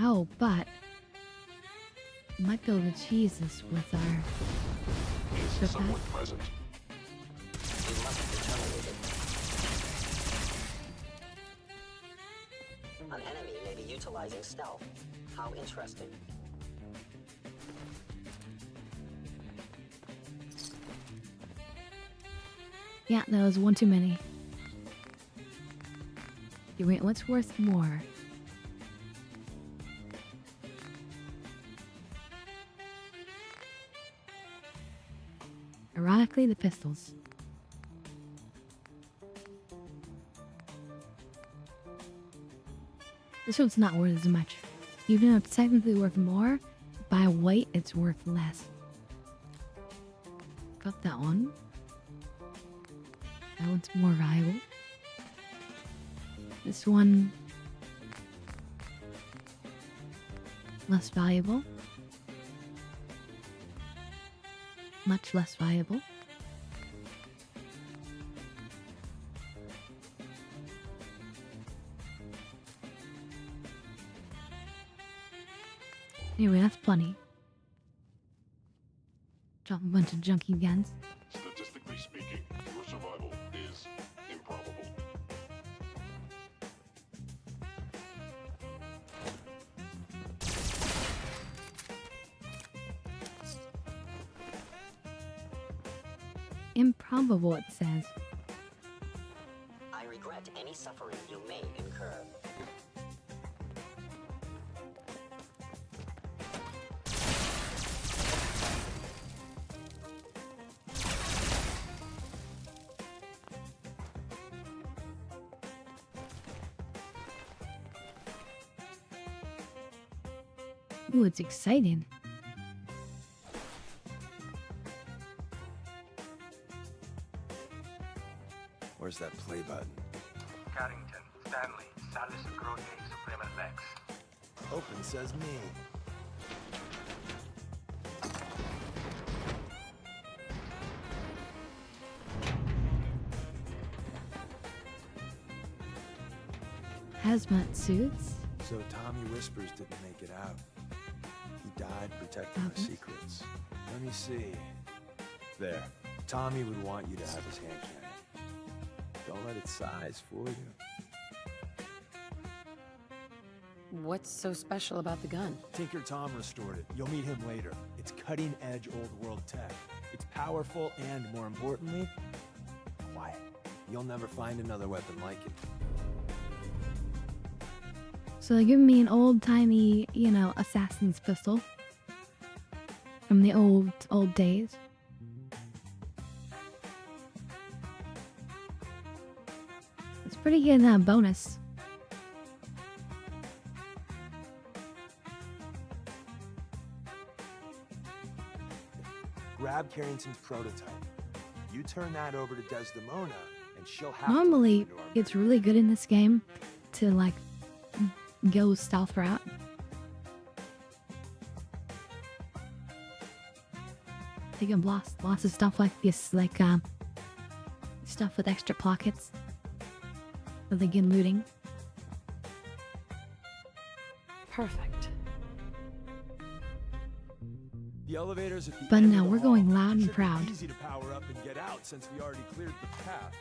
Oh, but we might be able to cheese this with our Is someone present? You must be terminated. An enemy may be utilizing stealth. How interesting. Yeah, that was one too many. Okay, wait, what's worth more? Ironically, the pistols. This one's not worth as much. Even though it's technically worth more, by weight, it's worth less. Got that one. That one's more valuable. This one... less valuable. Much less valuable. Anyway, that's plenty. Drop a bunch of junky guns. Statistically speaking, your survival is improbable. Improbable, it says. I regret any suffering you may incur. Ooh, it's exciting. Where's that play button? Carrington, Stanley, Salis Grote, Suprema Lex. Open says me. Hazmat suits. So Tommy Whispers didn't make it out. He died protecting the secrets. Let me see. There. Tommy would want you to have his hand cannon. Don't let its size fool you. What's so special about the gun? Tinker Tom restored it. You'll meet him later. It's cutting-edge old-world tech. It's powerful and, more importantly, quiet. You'll never find another weapon like it. So they're giving me an old-timey, you know, assassin's pistol. From the old days. It's pretty good bonus. Grab Carrington's prototype. You turn that over to Desdemona, and she'll have Normally, to it's really good in this game to, like, go stealth route. They can blast lots of stuff like this, like, stuff with extra pockets. So they get looting. Perfect. The elevators at the But end now of the we're hall. going loud and Should be proud. Easy to power up and get out since we already cleared the path.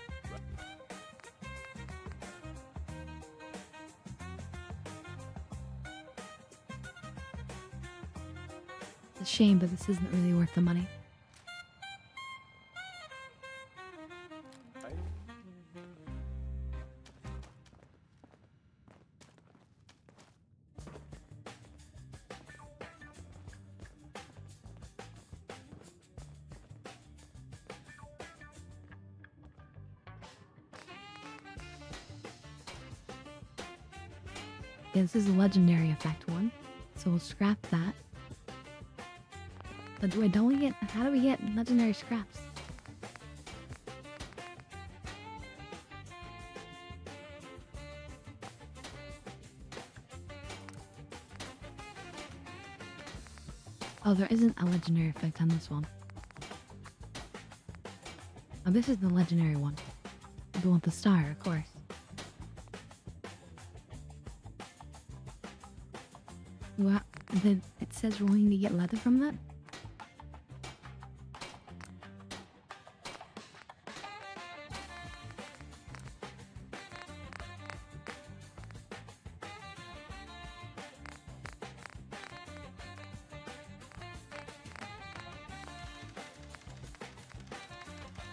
It's a shame, but this isn't really worth the money. Yeah, this is a legendary effect one, so we'll scrap that. But wait, don't we get? How do we get legendary scraps? Oh, there isn't a legendary effect on this one. Oh, this is the legendary one. The one with the star, of course. Wow, then it says we're going to get leather from that?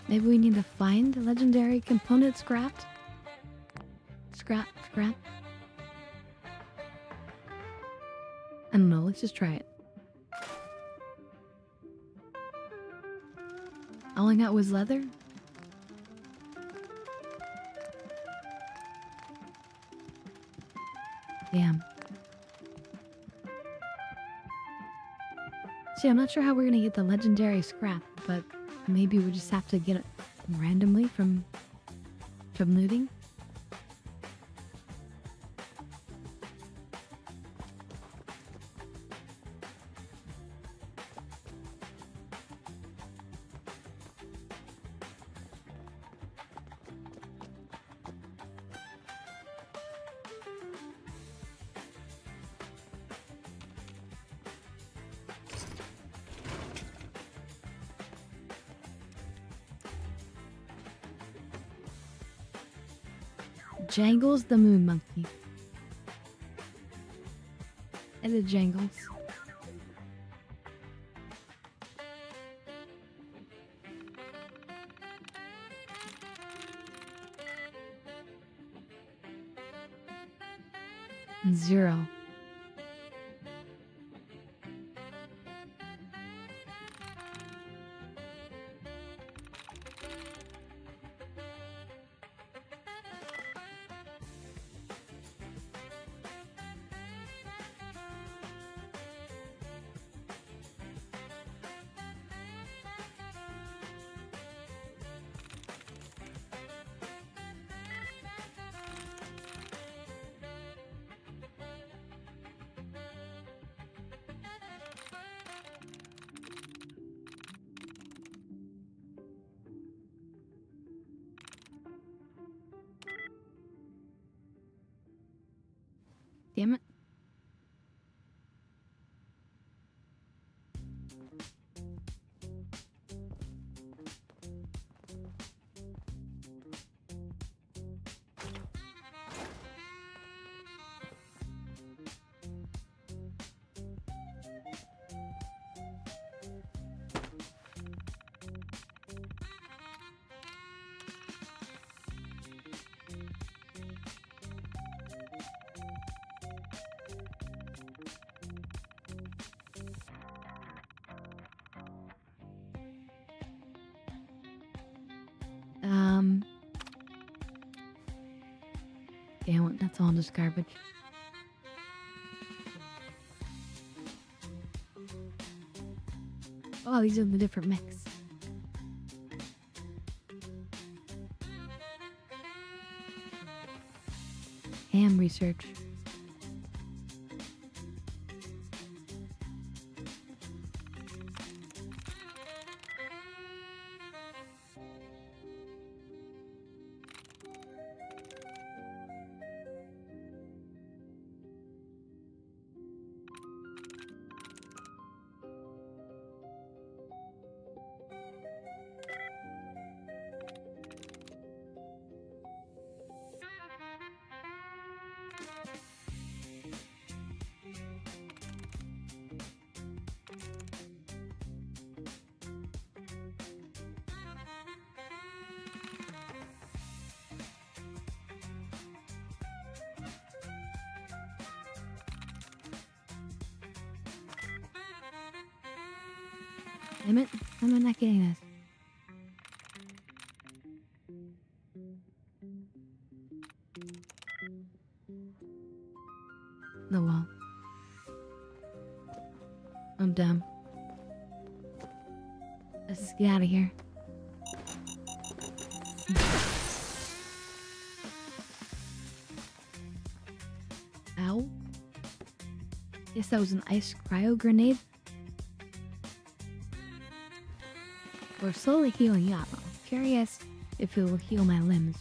Maybe we need to find legendary component scrapped? Scrap. I don't know, let's just try it. All I got was leather? Damn. See, I'm not sure how we're gonna get the legendary scrap, but maybe we just have to get it randomly from looting. Jangles the moon monkey. And it jangles. Zero. Damn it. Damn it, that's all just garbage. Oh, these are the different mix. Ham research. Damn it, I'm not getting this. Oh well. I'm dumb. Let's just get out of here. Ow. Guess that was an ice cryo grenade. We're slowly healing up. I'm curious if it will heal my limbs.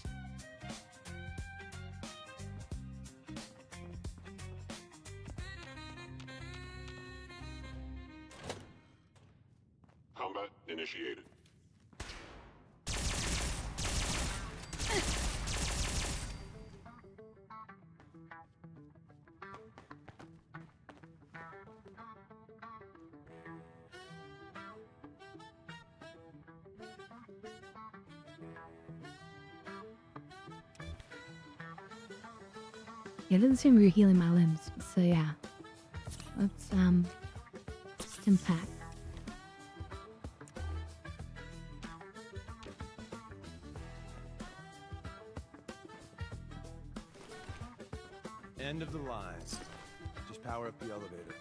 Combat initiated. Yeah, it doesn't seem to be healing my limbs. So yeah. Let's stim pack. End of the line. Just power up the elevator.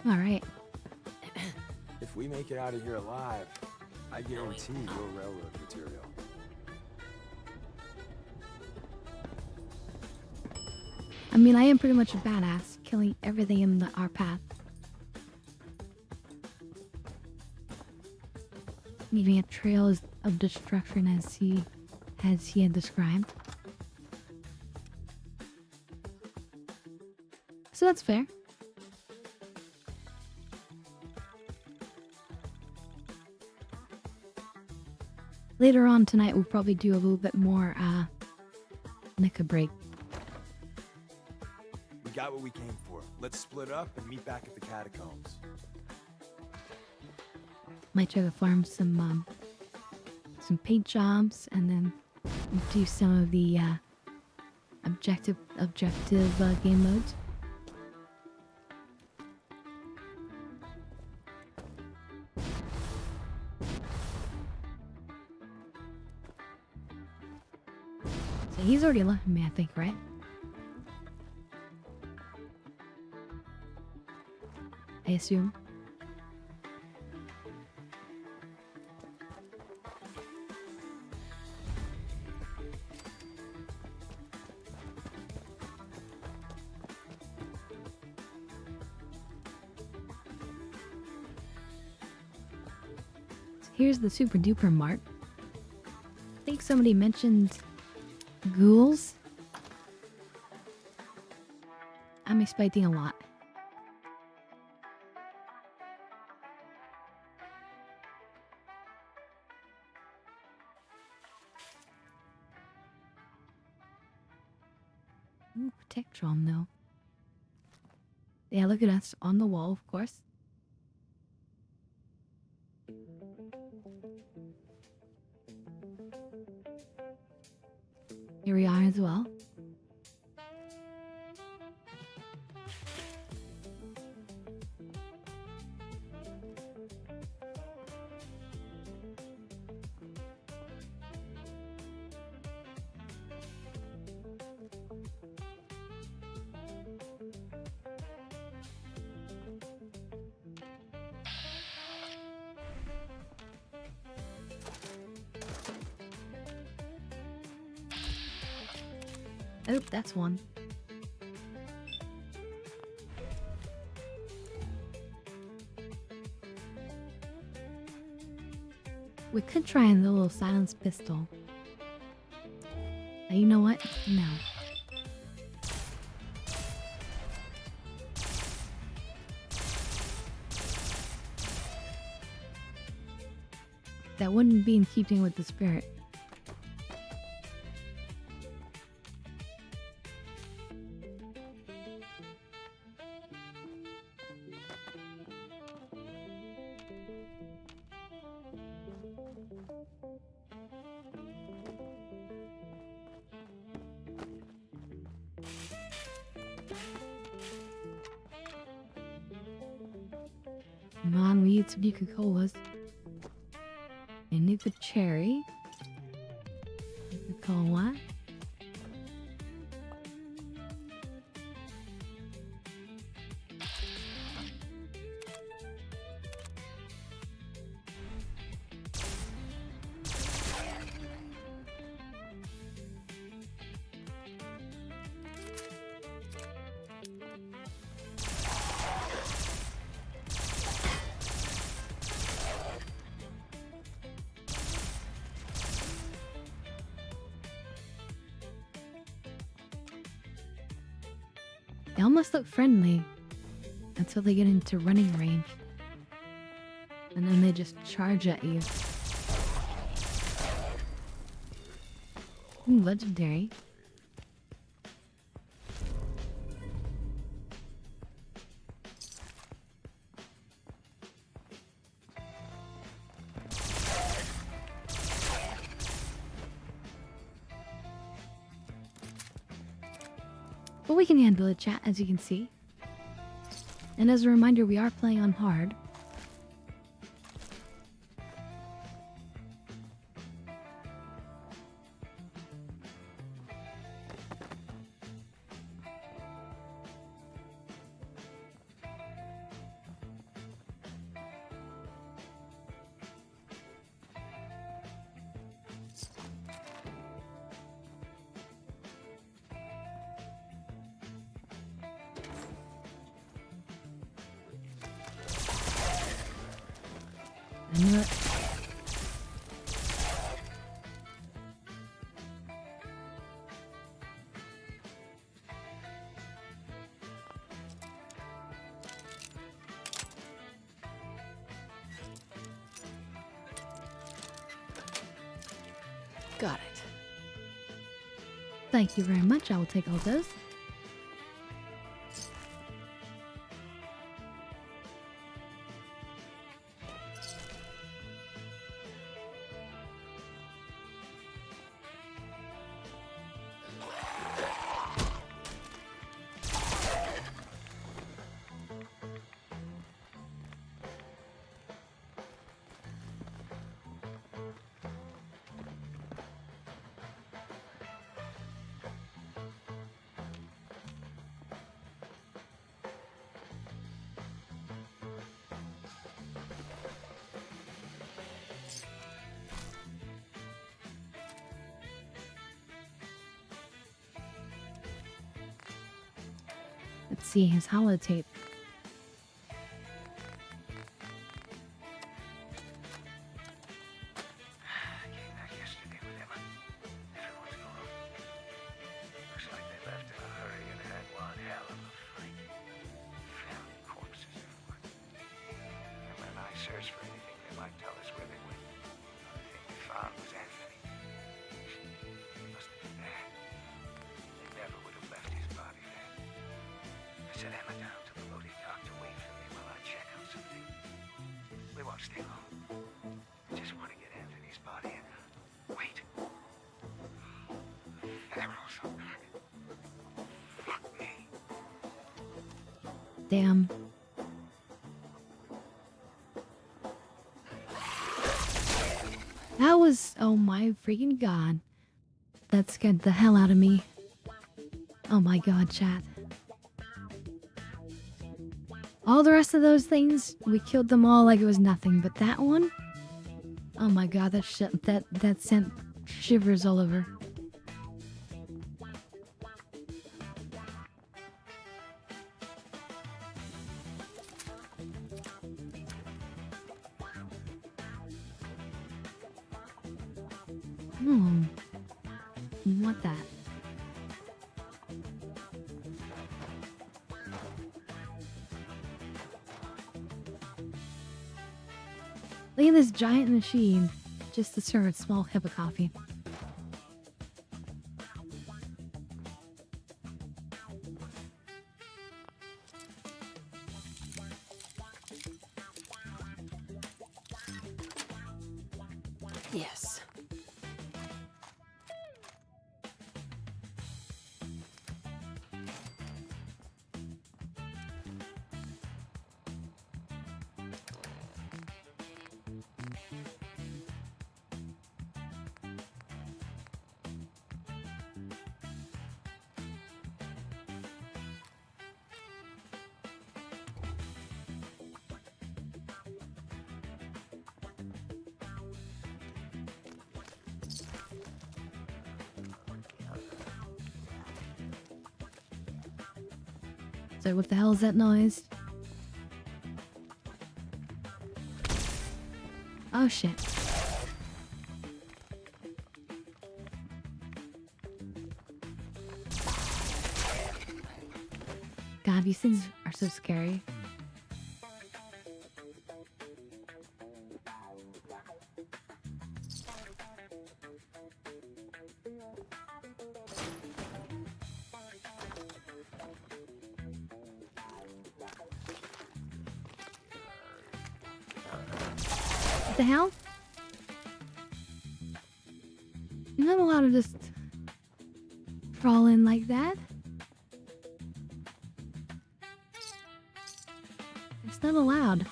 All right. If we make it out of here alive, I guarantee you're railroad material. I mean, I am pretty much a badass, killing everything in our path. Leaving a trail of destruction as he had described. So that's fair. Later on tonight, we'll probably do a little bit more Nuka break. We got what we came for. Let's split up and meet back at the catacombs. Might try to farm some paint jobs and then do some of the objective game modes. So he's already left me, I think, right? I assume. Here's the super duper mark. I think somebody mentioned ghouls. I'm expecting a lot. Ooh, Protectron though. Yeah, look at us on the wall, of course. Here we are as well. Oh, that's one. We could try the little silence pistol. You know what? No. That wouldn't be in keeping with the spirit. Come on, we eat some Nuka-Colas. A Nuka Cherry. Nuka-Cola. They almost look friendly until they get into running range. And then they just charge at you. Ooh, legendary. But we can handle it, chat, as you can see. And as a reminder, we are playing on hard. I knew it. Got it. Thank you very much. I will take all those. Let's see his holotape. Came back yesterday with Emma. Everyone's gone. Looks like they left in a hurry and had one hell of a fight. Found corpses everywhere. And when I searched for anything that might tell us where they went, the only thing we found was Anthony. He must have been there. They never would have left his body there. I sent Emma down to the loading dock to wait for me while I check out something. We won't stay long. I just want to get Anthony's body and wait. And they were all so back. Fuck me. Damn. That was, oh my freaking god. That scared the hell out of me. Oh my god, chat. All the rest of those things, we killed them all like it was nothing, but that one? Oh my god, that sent shivers all over. Hmm. What that? Look at this giant machine just to serve a small cup of coffee. Yes. So what the hell is that noise? Oh shit. God, these things are so scary. What the hell? You're not allowed to just fall in like that. It's not allowed.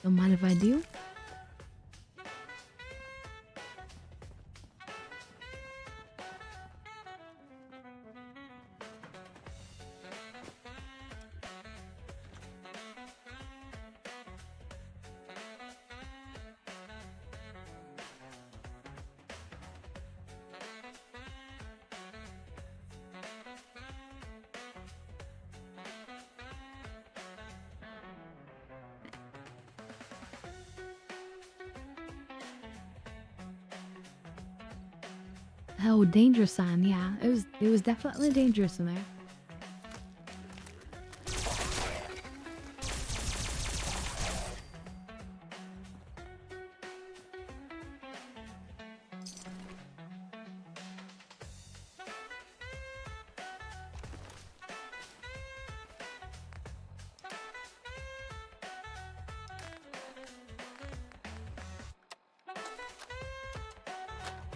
Don't mind if I do? Oh, dangerous sign. Yeah, it was definitely dangerous in there.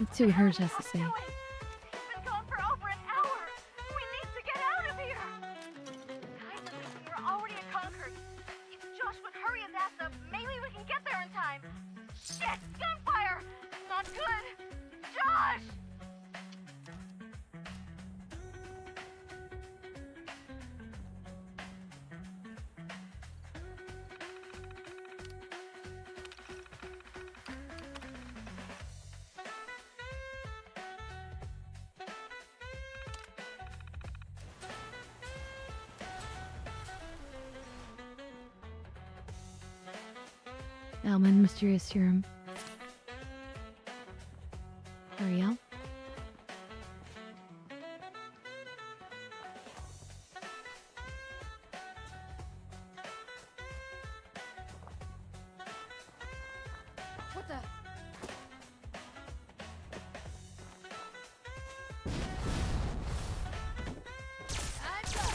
Let's see what hers has to say. Almond mysterious serum. Ariel. What the?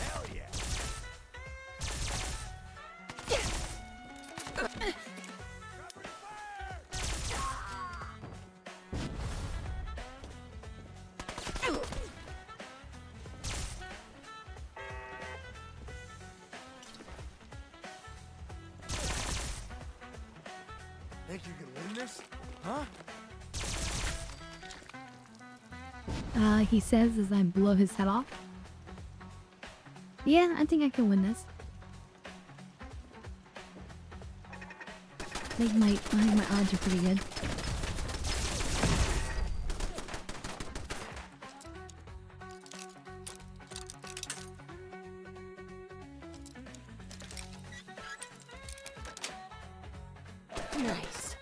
Hell yeah. Think you can win this? Huh? He says as I blow his head off. Yeah, I think I can win this. I think my odds are pretty good. Nice.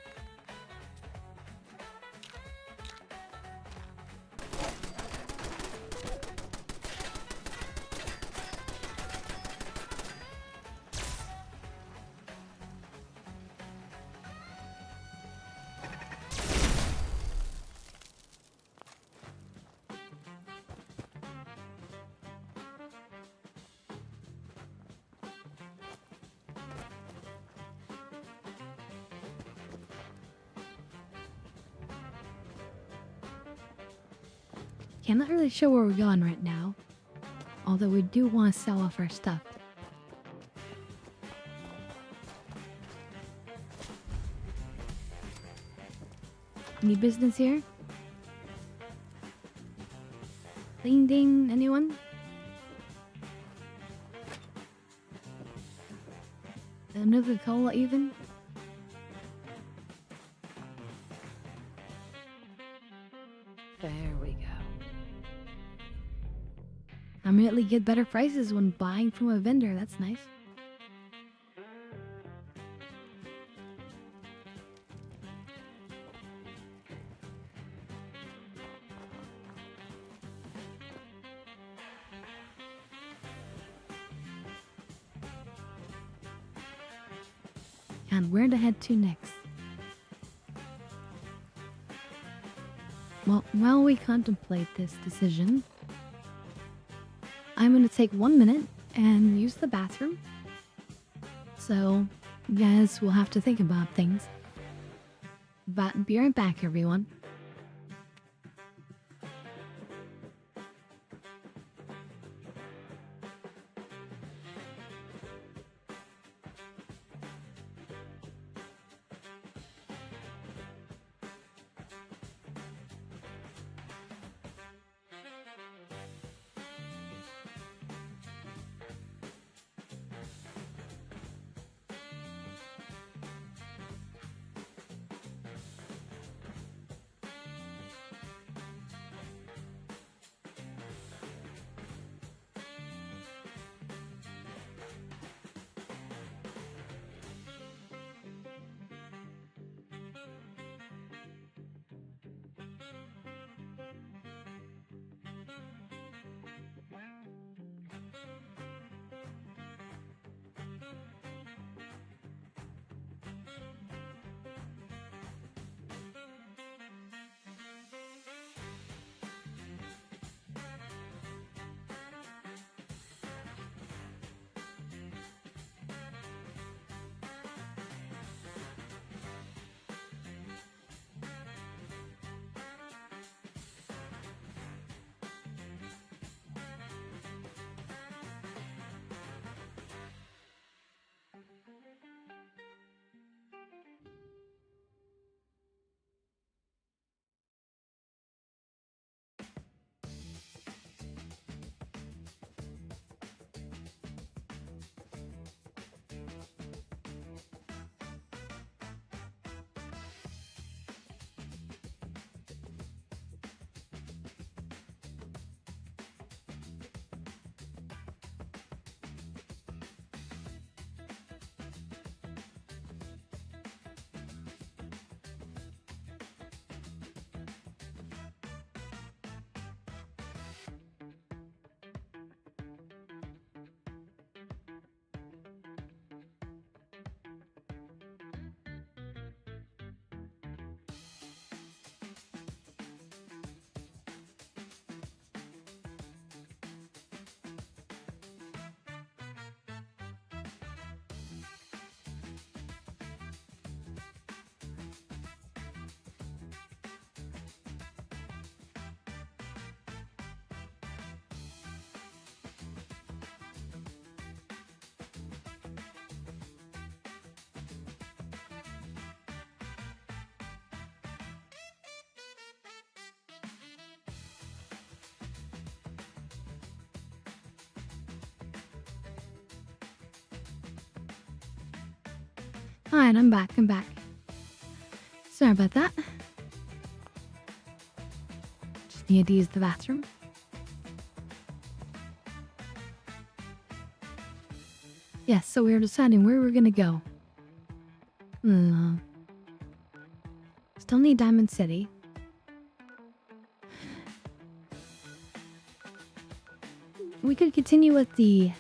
Okay, I'm not really sure where we're going right now. Although we do want to sell off our stuff. Any business here? Ding ding, anyone? Nuka Cola even? There we go. I immediately get better prices when buying from a vendor, that's nice. And where to head to next? Well, while we contemplate this decision, I'm gonna take 1 minute and use the bathroom. So, you guys will have to think about things. But be right back, everyone. Alright, I'm back. Sorry about that. Just needed to use the bathroom. Yes, so we were deciding where we're gonna go. Still need Diamond City. We could continue with the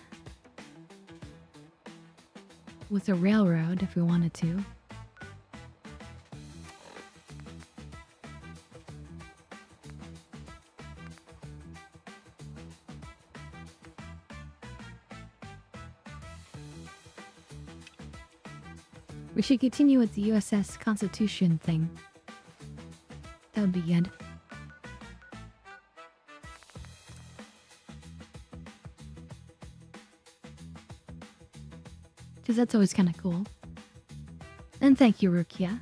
railroad if we wanted to. We should continue with the USS Constitution thing. That would be good. Because that's always kind of cool. And thank you, Rukia.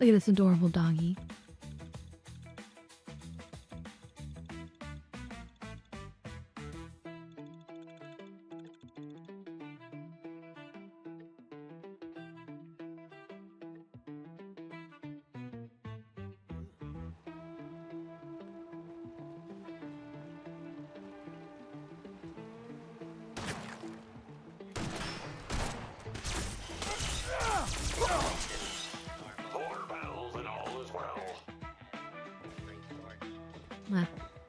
Look at this adorable doggy.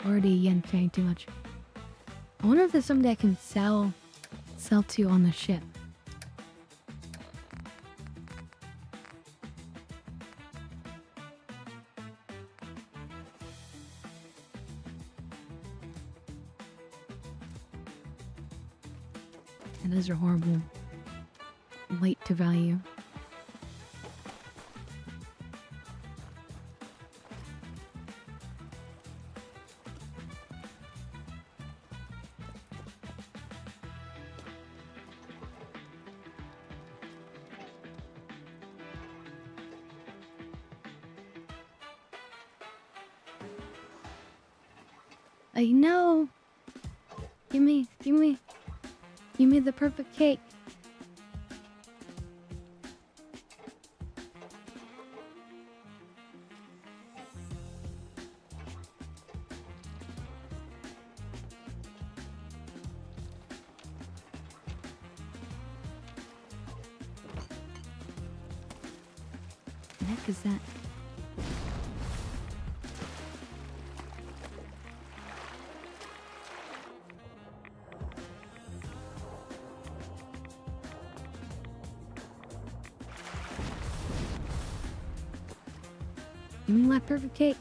Already again carrying too much. I wonder if there's somebody I can sell to on the ship. And those are horrible. Weight to value. I know. Give me the perfect cake. The heck is that? Give me my perfect cake.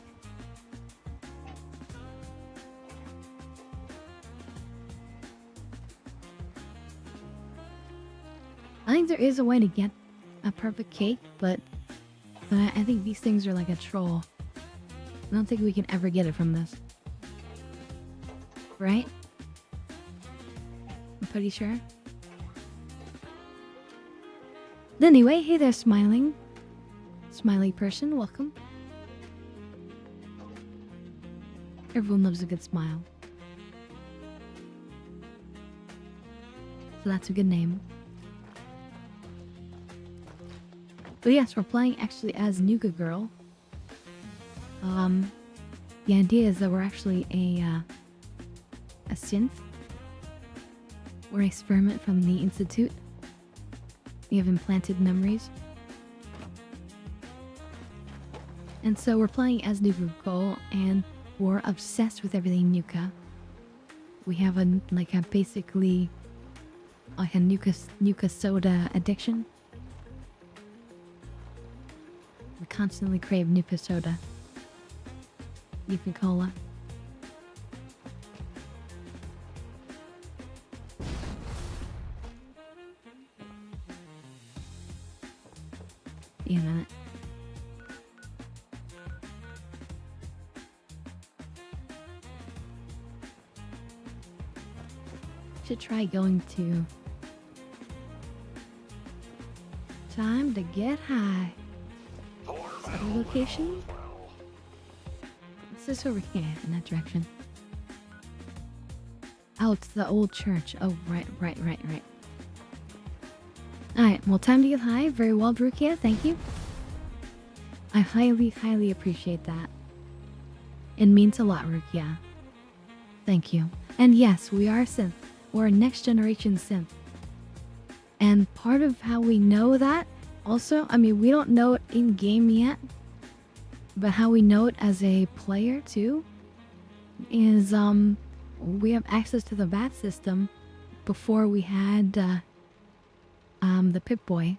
I think there is a way to get a perfect cake, but I think these things are like a troll. I don't think we can ever get it from this. Right? I'm pretty sure. But anyway, hey there, smiling. Smiley person, welcome. Everyone loves a good smile. So that's a good name. But yes, we're playing actually as Nuka Girl. The idea is that we're actually a synth. We're an experiment from the Institute. We have implanted memories. And so we're playing as Nuka Girl, and we're obsessed with everything Nuka. We have basically like a Nuka soda addiction. We constantly crave Nuka soda. Nuka cola. Yeah, a minute. Should try going to Time to Get High. Is that a location? What's this over here in that direction? Oh, it's the old church. Oh, right. Alright, well, Time to Get High. Very well, Brukia. Thank you. I highly appreciate that. It means a lot, Rukia. Thank you. And yes, we are synth. We're a next generation synth. And part of how we know that, also, I mean, we don't know it in game yet, but how we know it as a player too, is we have access to the VAT system before we had the Pip-Boy.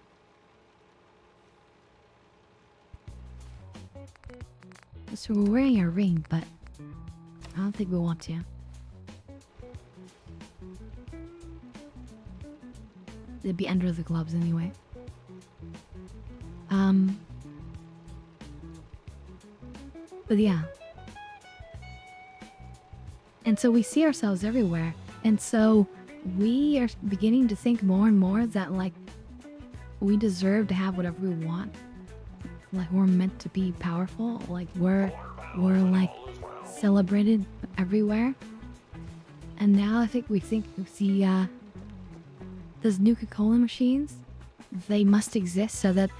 So we're wearing a ring, but I don't think we want to. It'd be under the gloves anyway. But yeah. And so we see ourselves everywhere. And so we are beginning to think more and more that, like, we deserve to have whatever we want. Like, we're meant to be powerful. Like, we're like celebrated everywhere. And now I think we see those Nuka-Cola machines, they must exist so that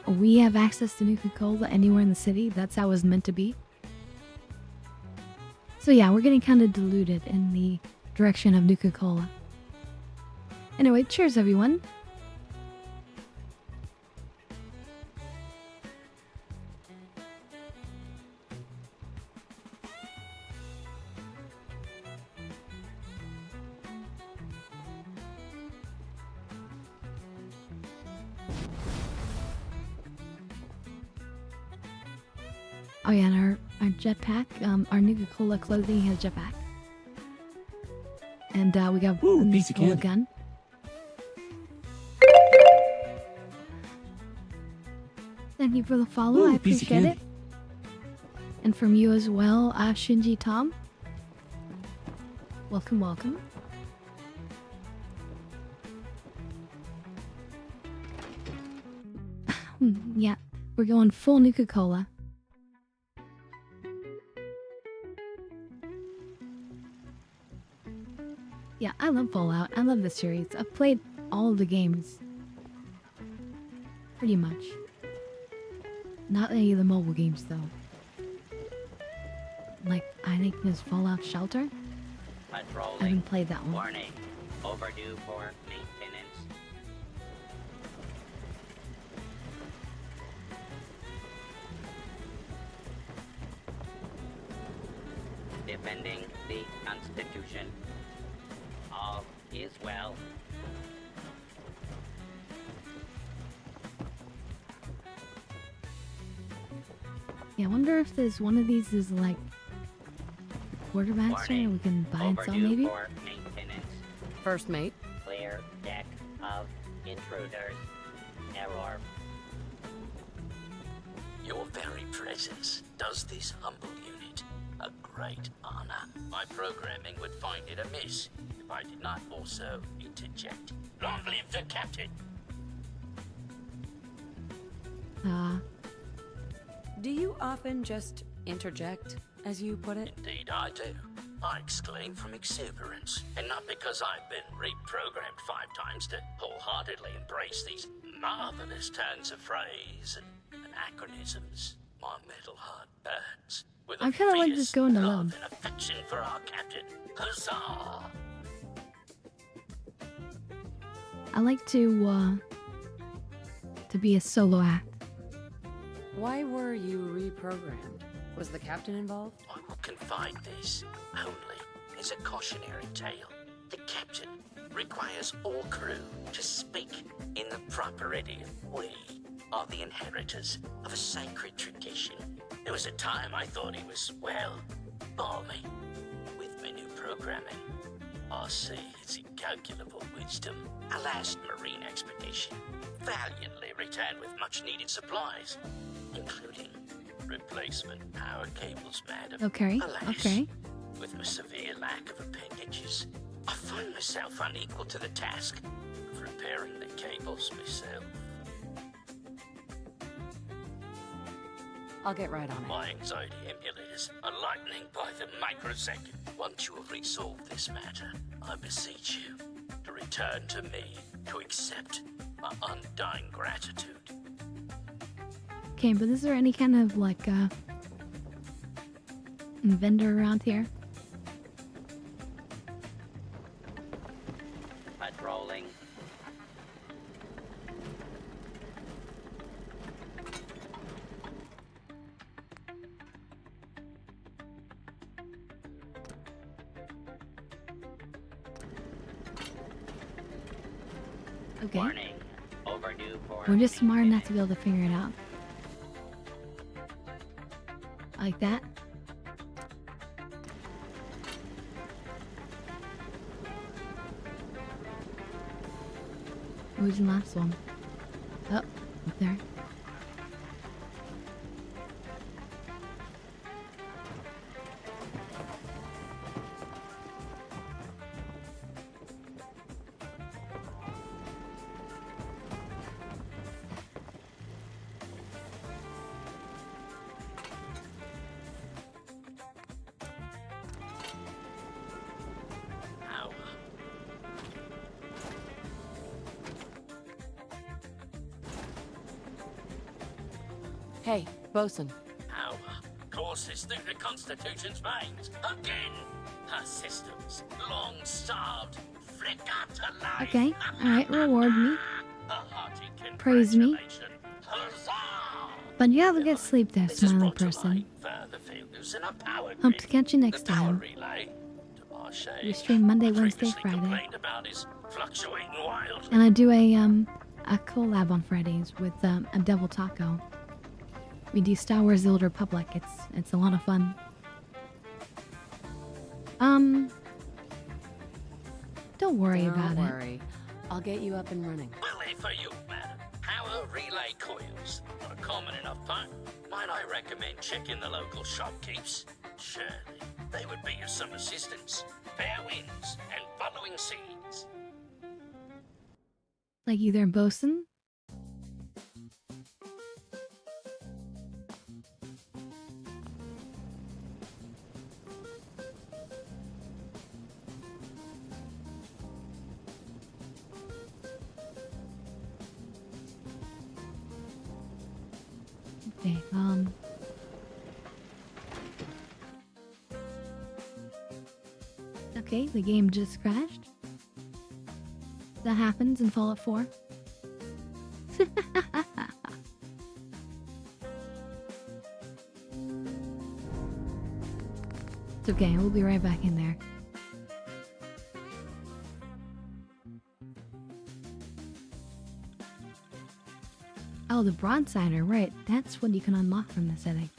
we have access to Nuka-Cola anywhere in the city. That's how it was meant to be. So yeah, we're getting kind of deluded in the direction of Nuka-Cola. Anyway, cheers everyone. Oh yeah, and our jetpack, our Nuka Cola clothing has jetpack. And we got Ooh, a Nuka piece of Cola candy. gun. Thank you for the follow, Ooh, I piece of appreciate it. candy. And from you as well, Shinji Tom. Welcome, welcome. Yeah, we're going full Nuka Cola. Yeah, I love Fallout. I love the series. I've played all of the games. Pretty much. Not any of the mobile games, though. Like, I think there's Fallout Shelter. I haven't played that one. Warning. Overdue for maintenance. Defending the Constitution. All is well. Yeah, I wonder if there's one of these is like quartermaster and we can buy and sell maybe? For maintenance. First mate. Clear deck of intruders. Error. Your very presence does this humble unit a great honor. My programming would find it amiss if I did not also interject. Long live the captain! Do you often just interject, as you put it? Indeed I do. I exclaim from exuberance, and not because I've been reprogrammed 5 times to wholeheartedly embrace these marvelous turns of phrase and anachronisms. My metal heart burns with I kinda like just going alone. and affection for our captain. Huzzah! I like to be a solo act. Why were you reprogrammed? Was the captain involved? I will confide this only as a cautionary tale. The captain requires all crew to speak in the proper idiom. We are the inheritors of a sacred tradition. There was a time I thought he was, well, balmy. With my new programming, I see his incalculable wisdom. Our last marine expedition valiantly returned with much-needed supplies, including replacement power cables, madam. Okay, Alas, okay. with a severe lack of appendages, I find myself unequal to the task of repairing the cables myself. I'll get right on it. My anxiety emulators are lightening by the microsecond. Once you have resolved this matter, I beseech you to return to me to accept my undying gratitude. Okay, but is there any kind of like vendor around here? Patrolling. Okay. Warning. Overdue for We're just smart enough to be able to figure it out. Like that. Where's the last one? Oh, up there. Hey, bosun. Power courses through the Constitution's veins. Again, her systems, long starved, flicker to life. Okay, alright, reward me. A hearty Praise me. congratulation. Huzzah! But you have to get sleep there, smiling person. Further failures in a power Hope grid. to catch you next The power time. relay, to our shame, We stream Monday, Wednesday, previously Friday. complained about is fluctuating wildly. And I do a collab on Fridays with a Devil Taco. We do Star Wars: The Old Republic. It's a lot of fun. Don't worry about Don't it. worry. I'll get you up and running. Bully for you, madam. Power relay coils. Not a common enough part. Might I recommend checking the local shopkeepers? Surely, they would be of some assistance. Fair winds and following seas. Like either bosun. Okay, okay, the game just crashed. That happens in Fallout 4. It's okay, we'll be right back in there. Oh, the broadsider, right. That's what you can unlock from this, I think.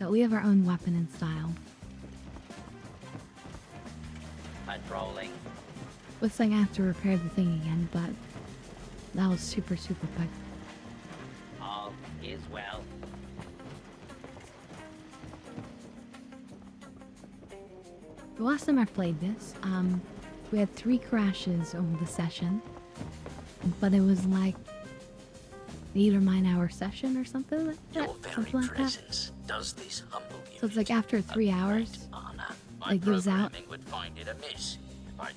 So we have our own weapon and style. Patrolling. Looks like I have to repair the thing again, but that was super quick. All is well. The last time I played this, we had 3 crashes over the session, but it was like 8 or 9 hour session or something like that. Your very Something like that. presence does this humble So it's like after 3 hours, it gives out. programming would find it amiss if I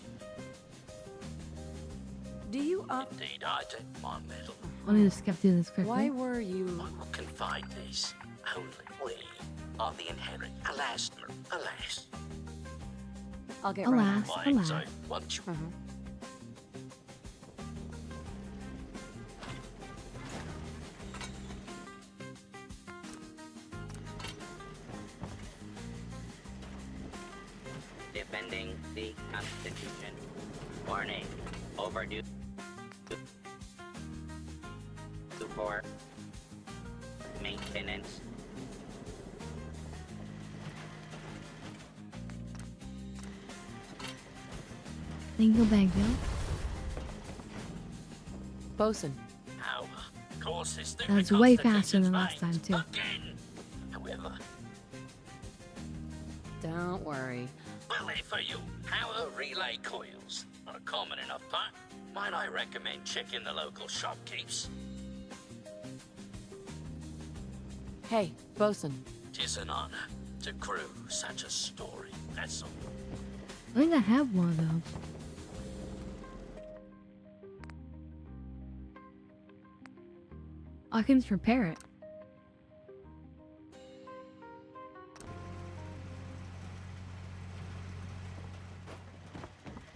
Do you Indeed, I take my medal. Let me just skip through this quickly. Why were you? I will confide this. Only we are the inherit. Alas, alas. I'll get Alas, right. Why, alas. so, once you Defending the Constitution. Warning. Overdue. For maintenance. Single bag deal. Bosun. How? Courses That was way faster than last time too. Again. However, Don't worry. bully for you. Power relay coils. Not a common enough part. Might I recommend checking the local shopkeepers? Hey, Bosun. Tis an honor to crew such a story. That's all. I think I have one of those. I can just repair it.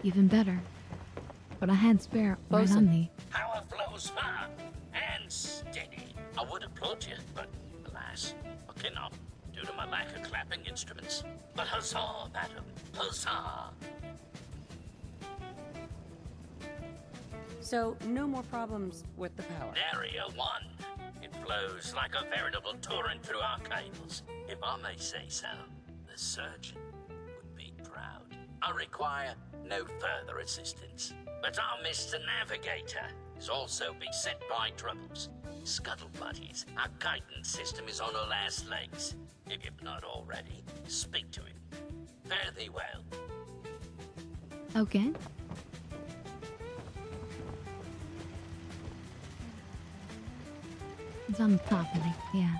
Even better. But I had spare right on me. Power flows far and steady. I would applaud you, but alas, I cannot due to my lack of clapping instruments. But huzzah, madam, huzzah! So, no more problems with the power. Area 1. It flows like a veritable torrent through our cables. If I may say so, the surgeon would be proud. I require no further assistance. But our Mr. Navigator is also beset by troubles. Scuttle buddies, our guidance system is on her last legs. If you've not already, speak to him. Fare thee well. Okay. It's on the top, I think. Yeah.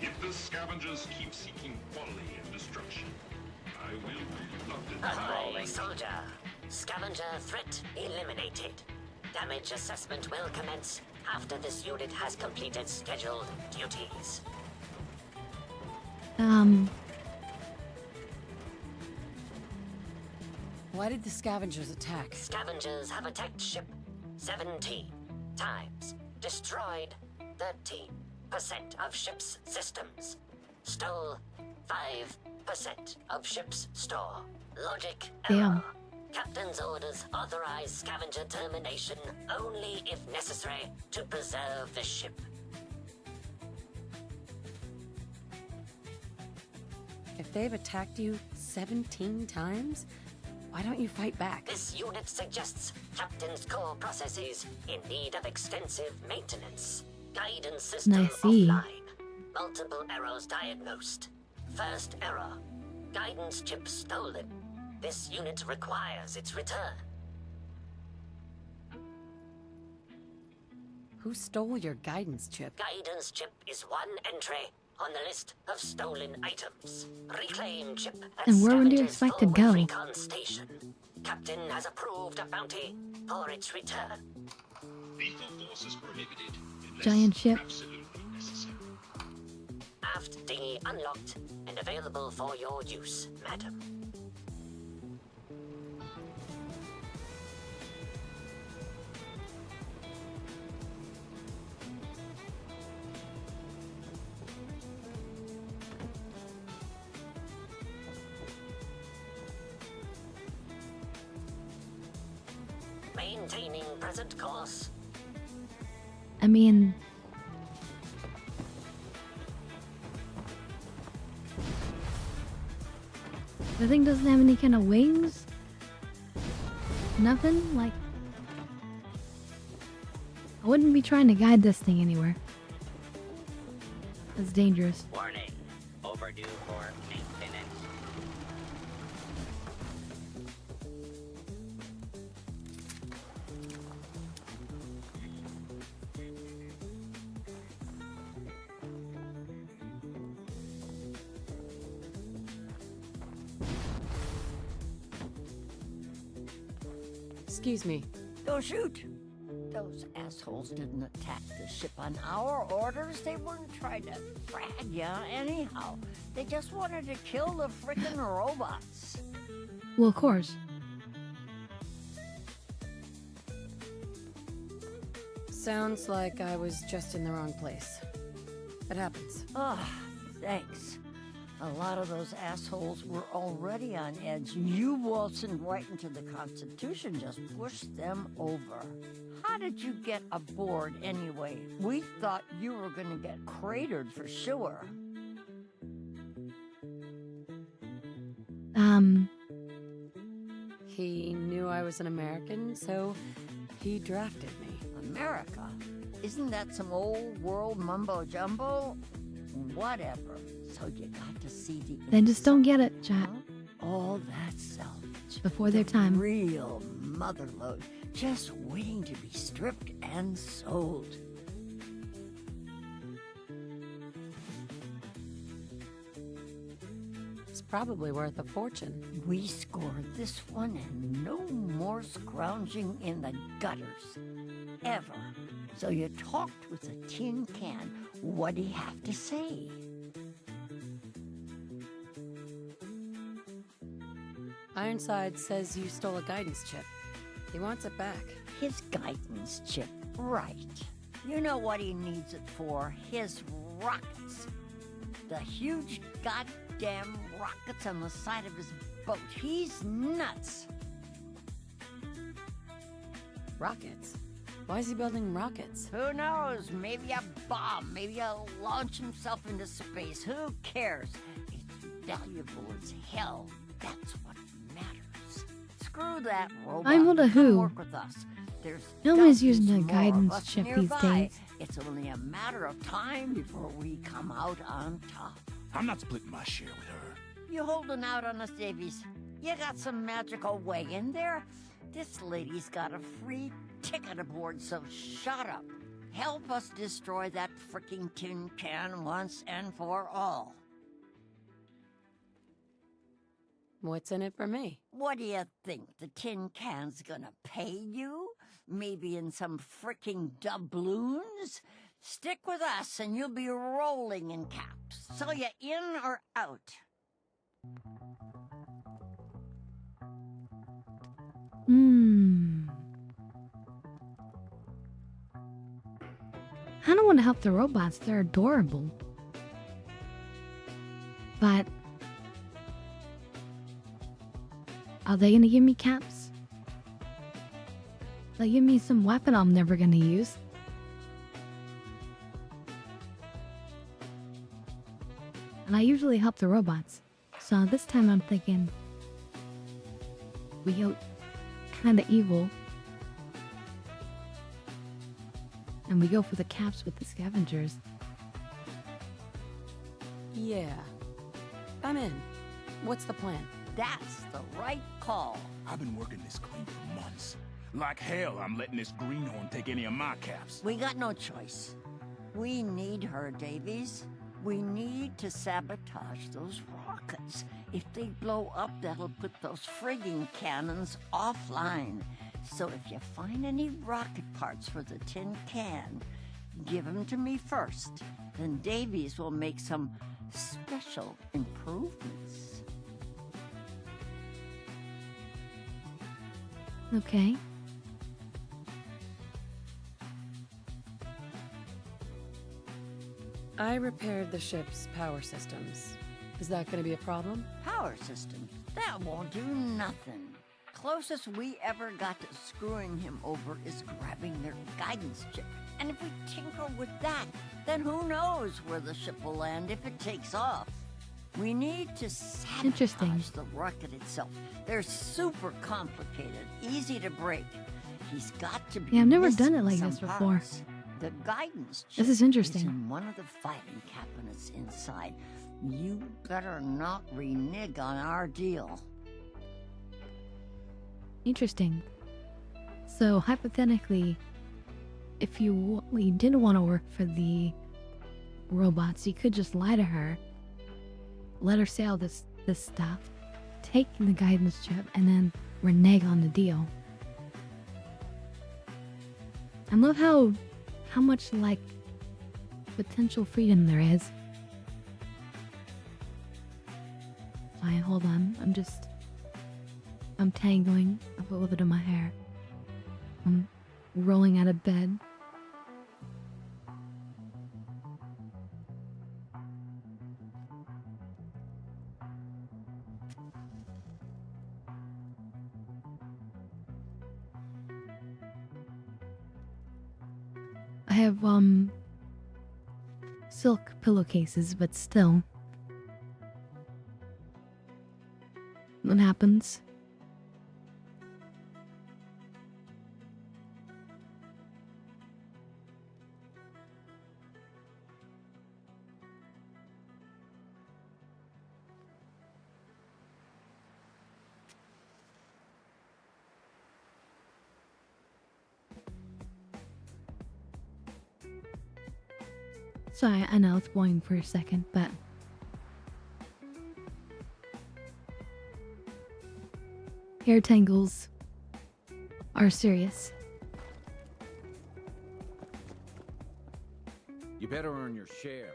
If the scavengers keep seeking folly and destruction, I will be reluctant. Patrolling soldier. Scavenger threat eliminated. Damage assessment will commence after this unit has completed scheduled duties. Why did the scavengers attack? Scavengers have attacked ship 17 times, destroyed 13% of ship's systems, stole 5% of ship's store. Logic error. Captain's orders authorize scavenger termination only if necessary to preserve the ship. If they've attacked you 17 times, why don't you fight back? This unit suggests Captain's core processes in need of extensive maintenance. Guidance system offline. Multiple errors diagnosed. First error. Guidance chip stolen. This unit requires its return. Who stole your guidance chip? Guidance chip is one entry on the list of stolen items. Reclaim chip at And where would you Scavenger's expect to forward go? recon station. Captain has approved a bounty for its return. Lethal force is prohibited unless Giant ship. absolutely necessary. Aft dinghy unlocked and available for your use, madam. Maintaining present course. I mean, the thing doesn't have any kind of wings? Nothing? Like, I wouldn't be trying to guide this thing anywhere. It's dangerous. Warning. Overdue for maintenance. Excuse me. Don't shoot! Those assholes didn't attack the ship on our orders. They weren't trying to frag ya anyhow. They just wanted to kill the frickin' robots. Well, of course. Sounds like I was just in the wrong place. It happens. Ah, thanks. A lot of those assholes were already on edge. You waltzing right into the Constitution just pushed them over. How did you get aboard anyway? We thought you were gonna get cratered for sure. He knew I was an American, so he drafted me. America? Isn't that some old world mumbo-jumbo? Whatever. So you got to see the... They just don't get it, chat. All that salvage. Before their time. Real motherlode. Just waiting to be stripped and sold. It's probably worth a fortune. We scored this one and no more scrounging in the gutters. Ever. So you talked with a tin can. What'd he have to say? Ironside says you stole a guidance chip. He wants it back. His guidance chip, right. You know what he needs it for? His rockets. The huge goddamn rockets on the side of his boat. He's nuts. Rockets? Why is he building rockets? Who knows? Maybe a bomb. Maybe he'll launch himself into space. Who cares? It's valuable as hell. That's what matters. Screw that robot. I'm with a Come who. work with us. There's No one's dozens using a more of guidance us chip these nearby. days. It's only a matter of time before we come out on top. I'm not splitting my share with her. You holding out on us, Davies? You got some magical way in there? This lady's got a free ticket aboard, so shut up. Help us destroy that freaking tin can once and for all. What's in it for me? What do you think? The tin can's gonna pay you? Maybe in some freaking doubloons? Stick with us and you'll be rolling in caps. So you in or out? want to help the robots. They're adorable. But are they gonna give me caps? They'll give me some weapon I'm never gonna use. And I usually help the robots. So this time I'm thinking we go kinda evil. And we go for the caps with the scavengers. Yeah. I'm in. What's the plan? That's the right call. I've been working this clean for months. Like hell, I'm letting this greenhorn take any of my caps. We got no choice. We need her, Davies. We need to sabotage those rockets. If they blow up, that'll put those frigging cannons offline. So if you find any rocket parts for the tin can, give them to me first. Then Davies will make some special improvements. Okay. I repaired the ship's power systems. Is that going to be a problem? Power systems? That won't do nothing. Closest we ever got to screwing him over is grabbing their guidance chip. And if we tinker with that, then who knows where the ship will land if it takes off. We need to sabotage the rocket itself. They're super complicated, easy to break. He's got to be. Yeah, I've never done it missing like some this before. parts. The guidance chip This is interesting. in one of the filing cabinets inside. You better not renege on our deal. Interesting. So hypothetically, if you didn't want to work for the robots, you could just lie to her, let her say all this stuff, take the guidance chip, and then renege on the deal. I love how much like potential freedom there is. Fine, hold on. I'm tangling a little bit of my hair. I'm rolling out of bed. I have silk pillowcases, but still. What happens? Sorry, I know it's boring for a second, but hair tangles are serious. You better earn your share.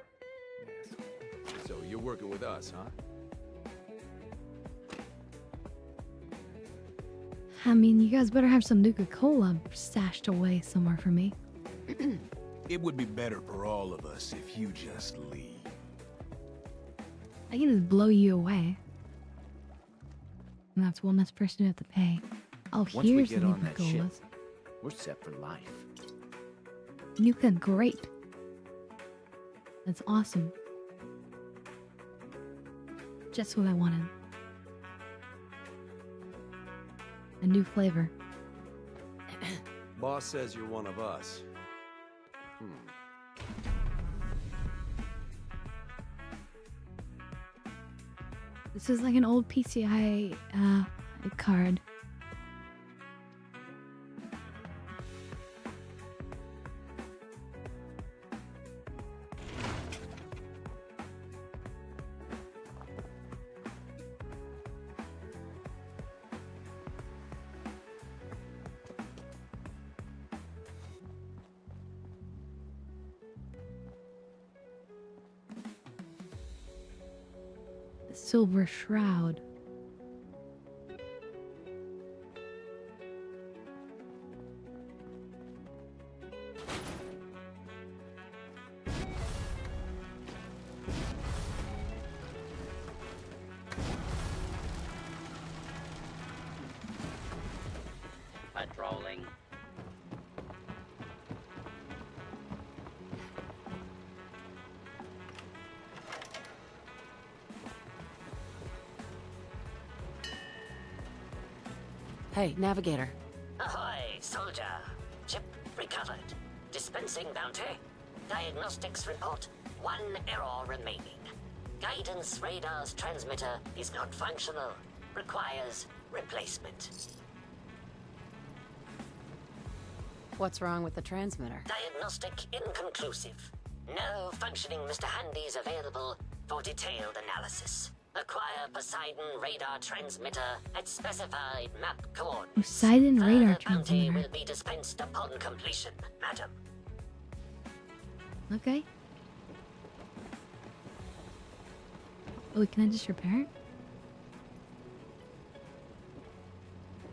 Yes. So you're working with us, huh? I mean, you guys better have some Nuka Cola stashed away somewhere for me. It would be better for all of us if you just leave. I can just blow you away. And that's one less person you have to pay. Oh, Once we here's get the on Nuka that ship, Colas. we're set for life. Nuka, great. That's awesome. Just what I wanted. A new flavor. Boss says you're one of us. This is like an old PCI card. Silver shroud. Rolling. Hey, Navigator. Ahoy, soldier. Chip recovered. Dispensing bounty. Diagnostics report. 1 error remaining. Guidance radar's transmitter is not functional. Requires replacement. What's wrong with the transmitter? Diagnostic inconclusive. No functioning Mr. Handy's available for detailed analysis. Acquire Poseidon radar transmitter at specified map coordinates. Poseidon radar Further bounty transmitter. will be dispensed upon completion, madam. Okay. Oh, can I just repair it?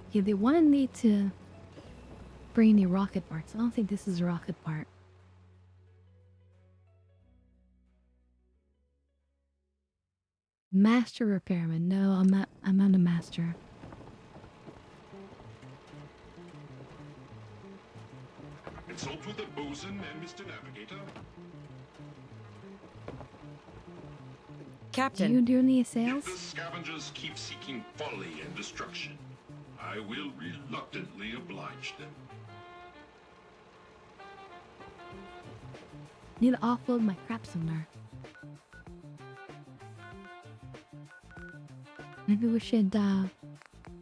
Okay, they wanted me to bring any rocket parts. I don't think this is a rocket part. Master repairman. No, I'm not a master. Consult with the bosun and Mr. Navigator. Captain. Do you do any If sales? the scavengers keep seeking folly and destruction, I will reluctantly oblige them. Need to offload my crap somewhere. Maybe we should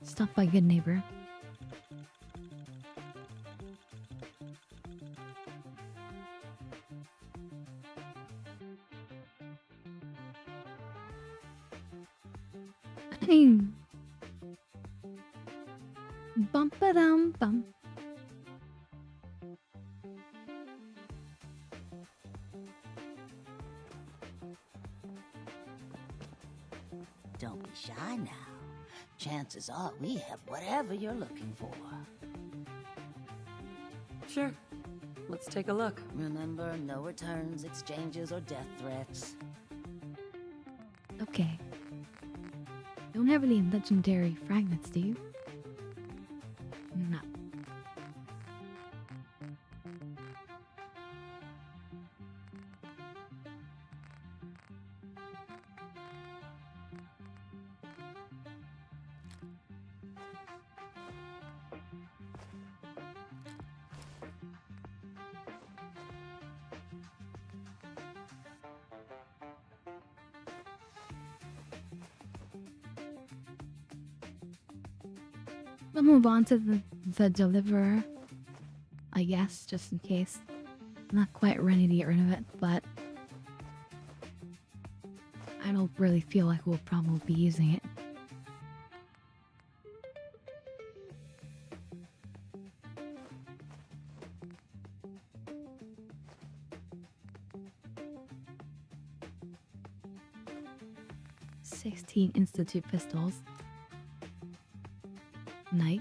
stop by Good Neighbor. Bum ba dum bum. Don't be shy now. Chances are we have whatever you're looking for. Sure. Let's take a look. Remember, no returns, exchanges, or death threats. Okay. Don't have any legendary fragments, do you? No. We'll move on to the deliverer, I guess, just in case. I'm not quite ready to get rid of it, but I don't really feel like we'll probably be using it. "16 Institute pistols. Nice.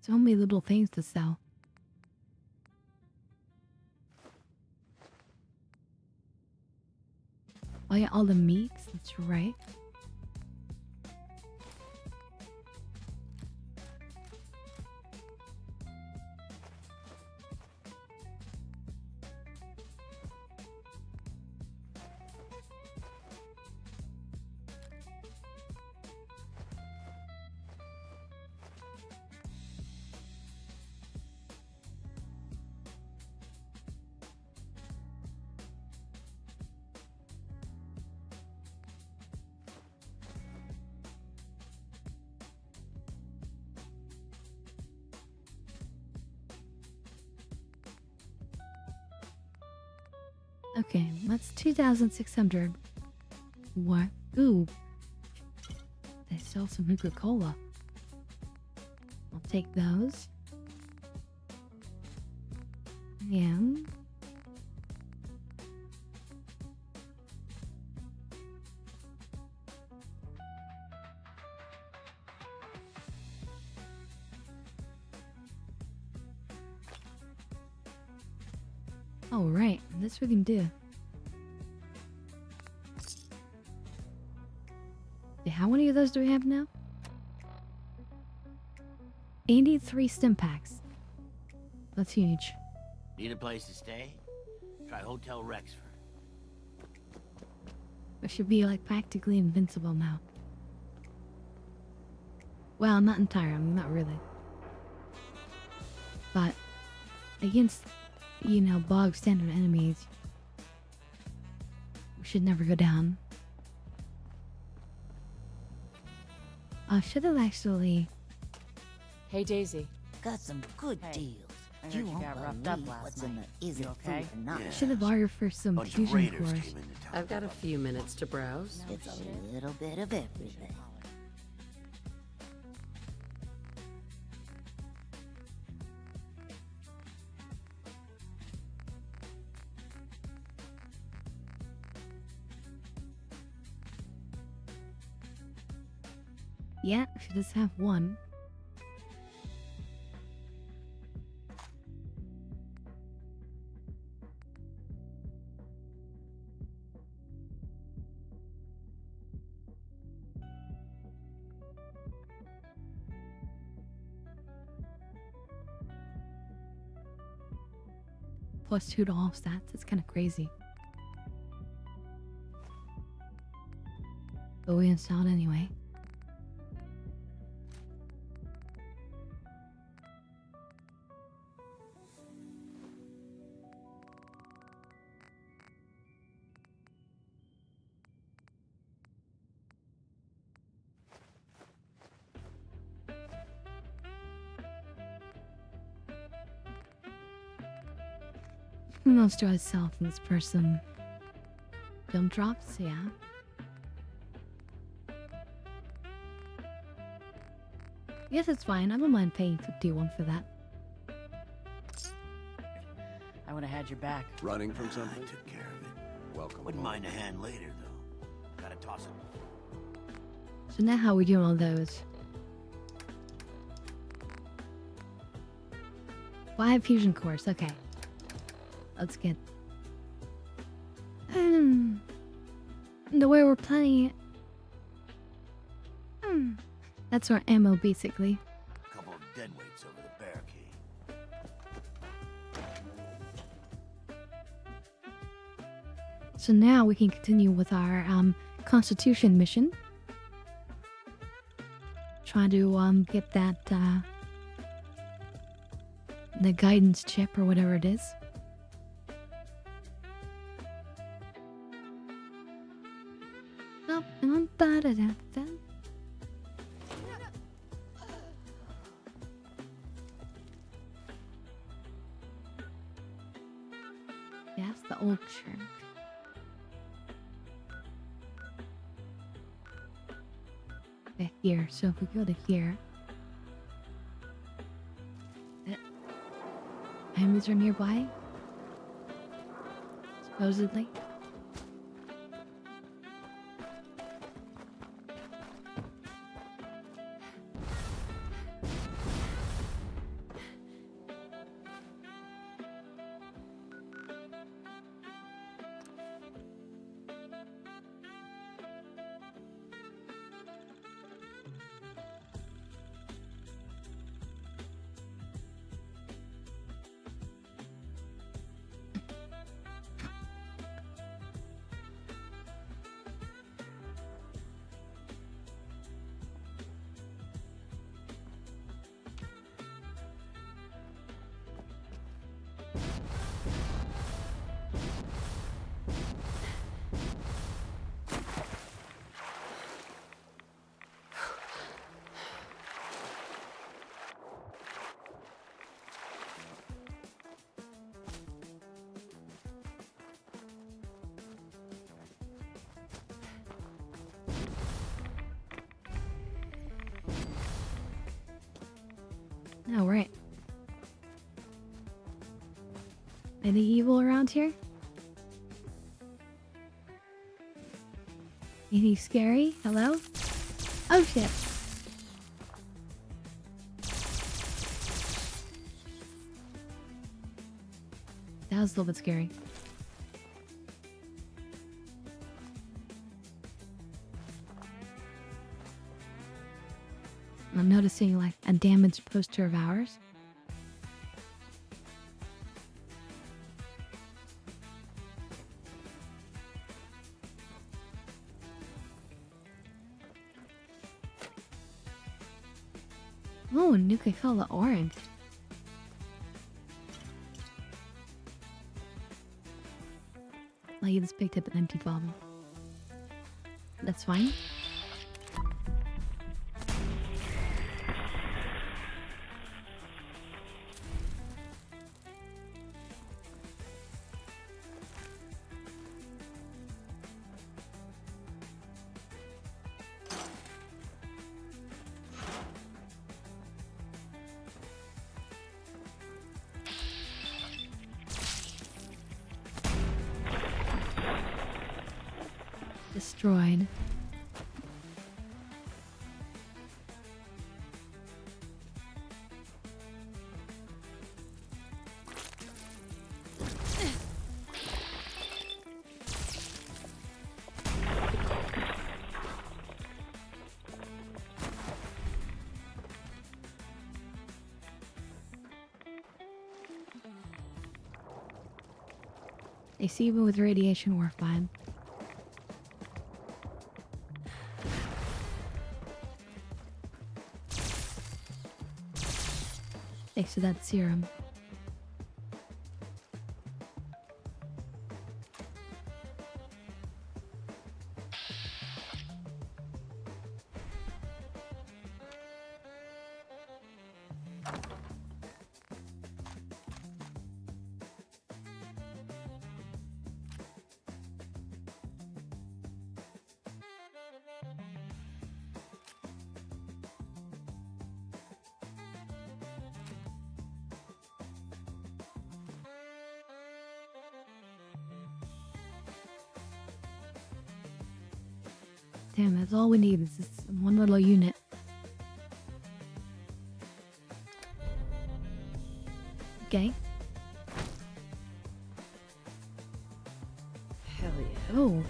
So many little things to sell. Oh yeah, all the meats, that's right. Okay, that's 2,600. What? Ooh. They sell some Nuka Cola. I'll take those. And oh right, that's what we can do. Okay, how many of those do we have now? 83 stim packs. That's huge. Need a place to stay? Try Hotel Rexford. We should be like practically invincible now. Well, not entirely, not really. But against, you know, bog standard enemies, we should never go down. I should have actually. Hey, Daisy. Got some good deals. I You heard you won't got roughed up believe last what's in night. the is You it okay? food or not. Should have bartered for some Bunch of fusion raiders cores. came into town. I've got a few minutes to browse. It's a little bit of everything. Yeah, she does have one. Plus 2 to all stats. It's kind of crazy. But we installed anyway. Who else do I sell from this person? Film drops, yeah. Yes, it's fine. I don't mind paying 51 for that. I would have had your back. Running from something? I took care of it. Welcome. Wouldn't home. mind a hand later, though. Gotta toss it. So now how are we doing all those? 5 fusion cores, okay. That's good. The way we're playing it. That's our ammo, basically. Couple of deadweights over the barricade. So now we can continue with our Constitution mission. Try to get that the guidance chip or whatever it is. Oh, da-da-da-da. Yes, the old church. Okay, here. So if we go to here, enemies are nearby. Supposedly. Oh, right. Any evil around here? Anything scary? Hello? Oh shit. That was a little bit scary. I'm noticing like a damaged poster of ours. Oh, Nuka color orange. Like you just picked up an empty bottle. That's fine. Destroyed. They see even with radiation we're fine. Thanks to that serum. Damn, that's all we need is this one little unit. Okay. Hell yeah. Oh.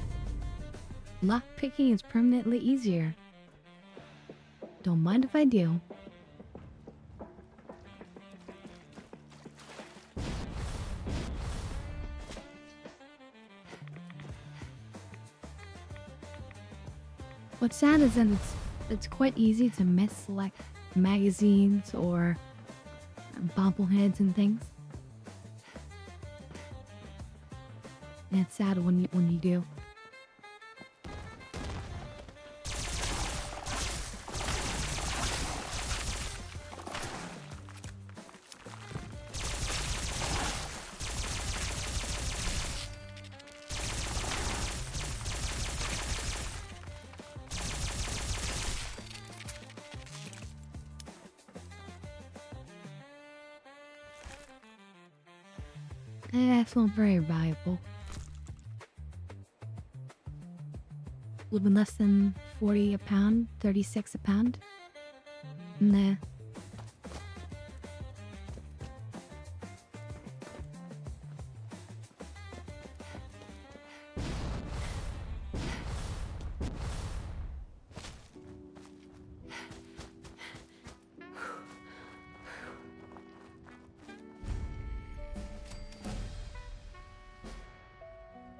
Lock picking is permanently easier. Don't mind if I do. What's sad is that it's quite easy to misselect magazines or bobbleheads and things. And it's sad when you do. That's not very valuable. A little bit less than 40 a pound, 36 a pound. Nah.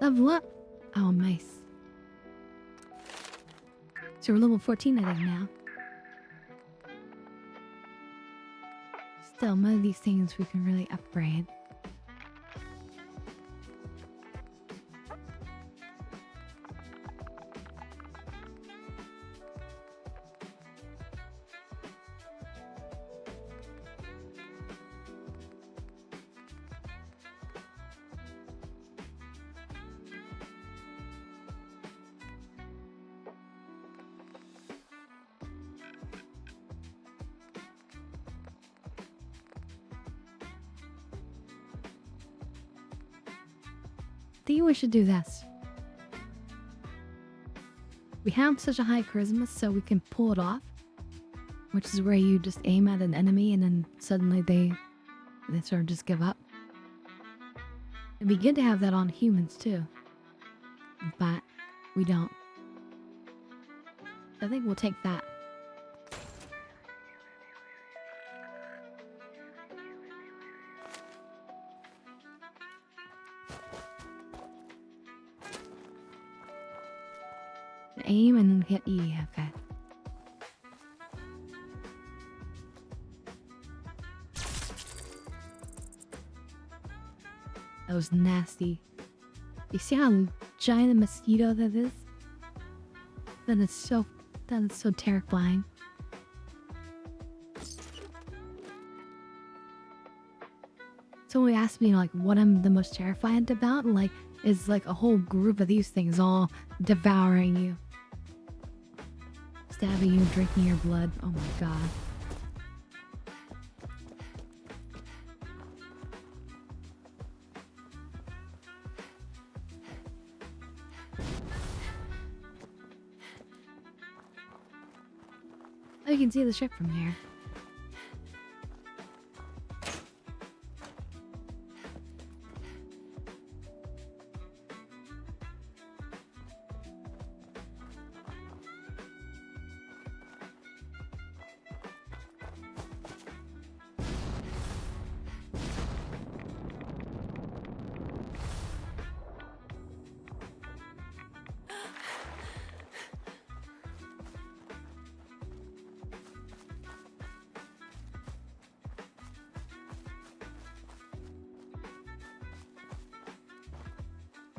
Level up. Oh, nice. So we're level 14, I think, now. Still, none of these things we can really upgrade. think we should do this. We have such a high charisma, so we can pull it off. Which is where you just aim at an enemy and then suddenly they sort of just give up. It'd be good to have that on humans too. But we don't. I think we'll take that. Aim and then hit E, okay. That was nasty. You see how giant a mosquito that is? That is so terrifying. Someone asked me like what I'm the most terrified about, like is like a whole group of these things all devouring you. Stabbing you, drinking your blood. Oh my god. Oh, you can see the ship from here.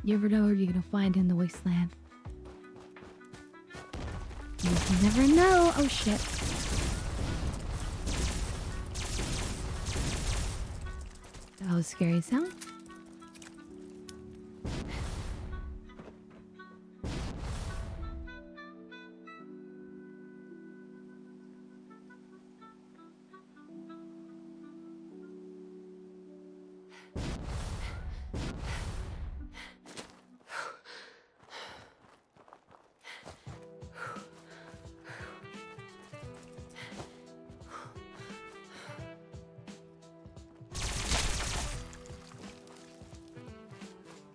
You ever know what you're gonna find in the wasteland? You never know. Oh shit. That was scary sound.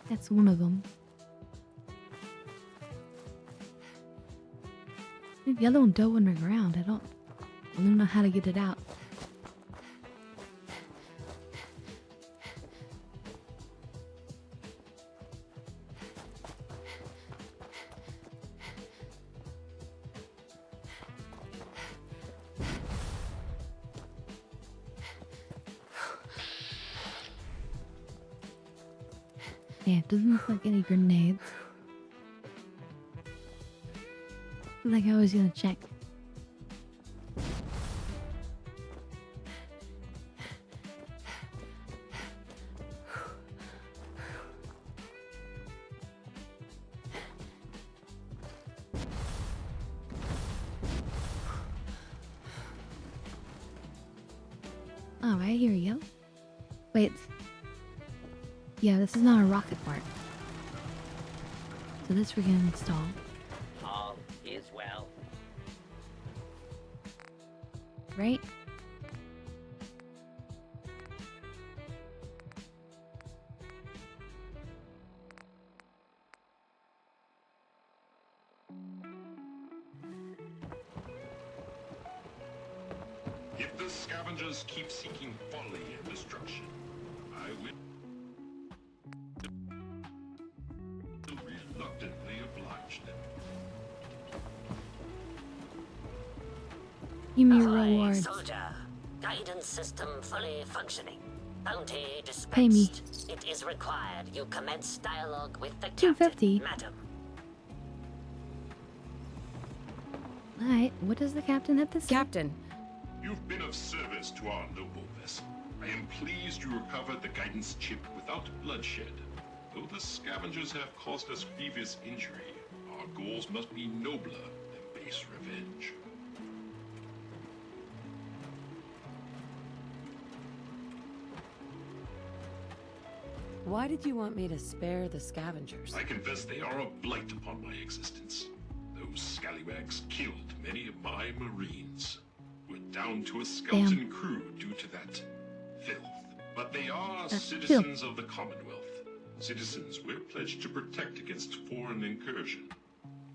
That's one of them. The other one dove underground. I don't know how to get it out. Yeah, it doesn't look like any grenades. Like I was gonna check. Alright, here we go. Wait. Yeah, this is not a rocket part. So this we're gonna install. All is well. Right? If the scavengers keep seeking folly and destruction, I will reluctantly oblige them. Give me your Ahoy, rewards. soldier. Guidance system fully functioning. Bounty dispensed. Pay me. It is required you commence dialogue with the 250. captain, madam. Alright, what does the captain have to say? Captain. You've been of service to our noble vessel. I am pleased you recovered the guidance chip without bloodshed. Though the scavengers have caused us grievous injury, our goals must be nobler than base revenge. Why did you want me to spare the scavengers? I confess they are a blight upon my existence. Those scallywags killed many of my Marines. We're down to a skeleton crew due to that filth. But they are citizens of the Commonwealth. Citizens we're pledged to protect against foreign incursion.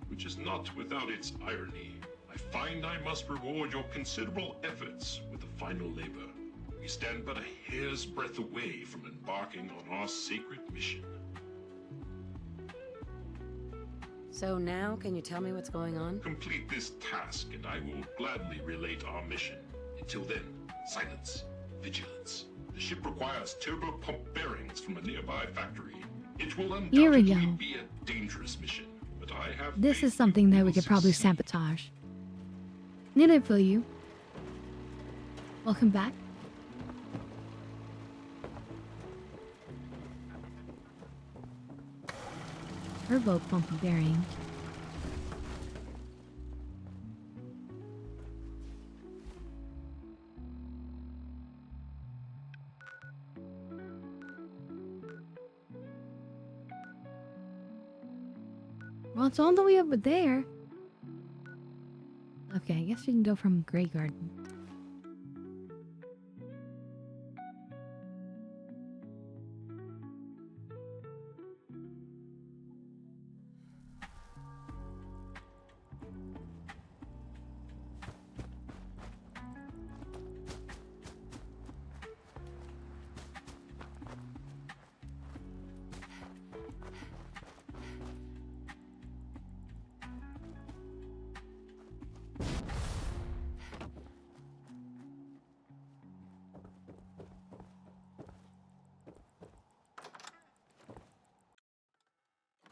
Which is not without its irony. I find I must reward your considerable efforts with the final labor. We stand but a hair's breadth away from embarking on our sacred mission. So now, can you tell me what's going on? Complete this task and I will gladly relate our mission. Until then, silence, vigilance. The ship requires turbo pump bearings from a nearby factory. It will Here we undoubtedly go. be a dangerous mission, but I have This is something that we could probably sabotage. Need I feel you? Welcome back. Turbo pump bearing. Well, it's all the way over there. Okay, I guess we can go from Grey Garden.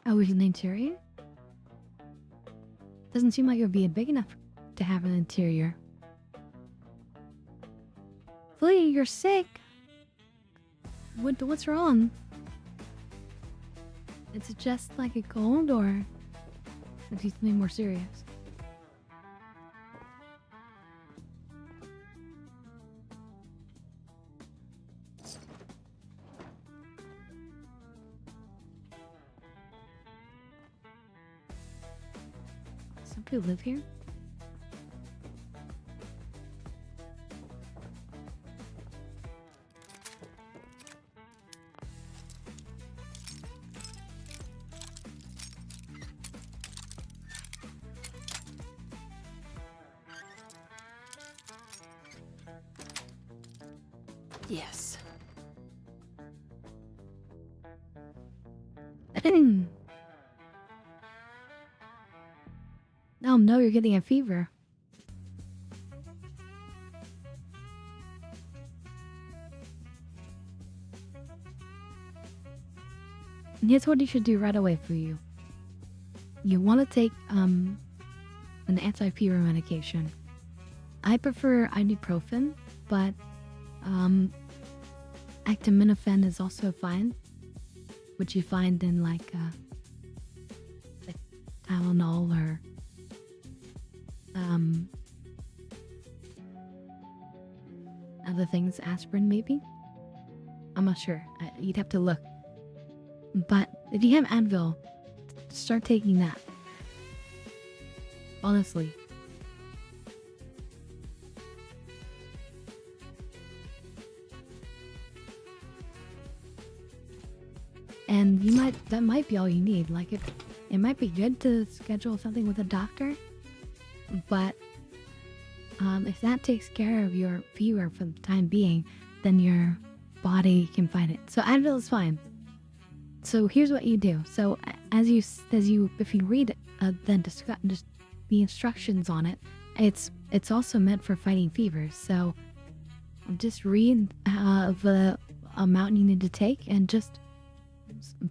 Oh, is an interior? Doesn't seem like it would be big enough to have an interior. Flea, you're sick. What's wrong? Is it just like a cold, or is it something more serious? Somebody live here? Yes. Oh no, you're getting a fever. And here's what you should do right away for you. You want to take an anti-fever medication. I prefer ibuprofen, but acetaminophen is also fine, which you find in like Tylenol or other things, aspirin maybe. I'm not sure. You'd have to look. But if you have Advil, start taking that. Honestly. And that might be all you need. Like it might be good to schedule something with a doctor, but if that takes care of your fever for the time being, then your body can fight it. So Advil is fine. So here's what you do. So if you read the instructions on it, it's also meant for fighting fevers. So just read the amount you need to take, and just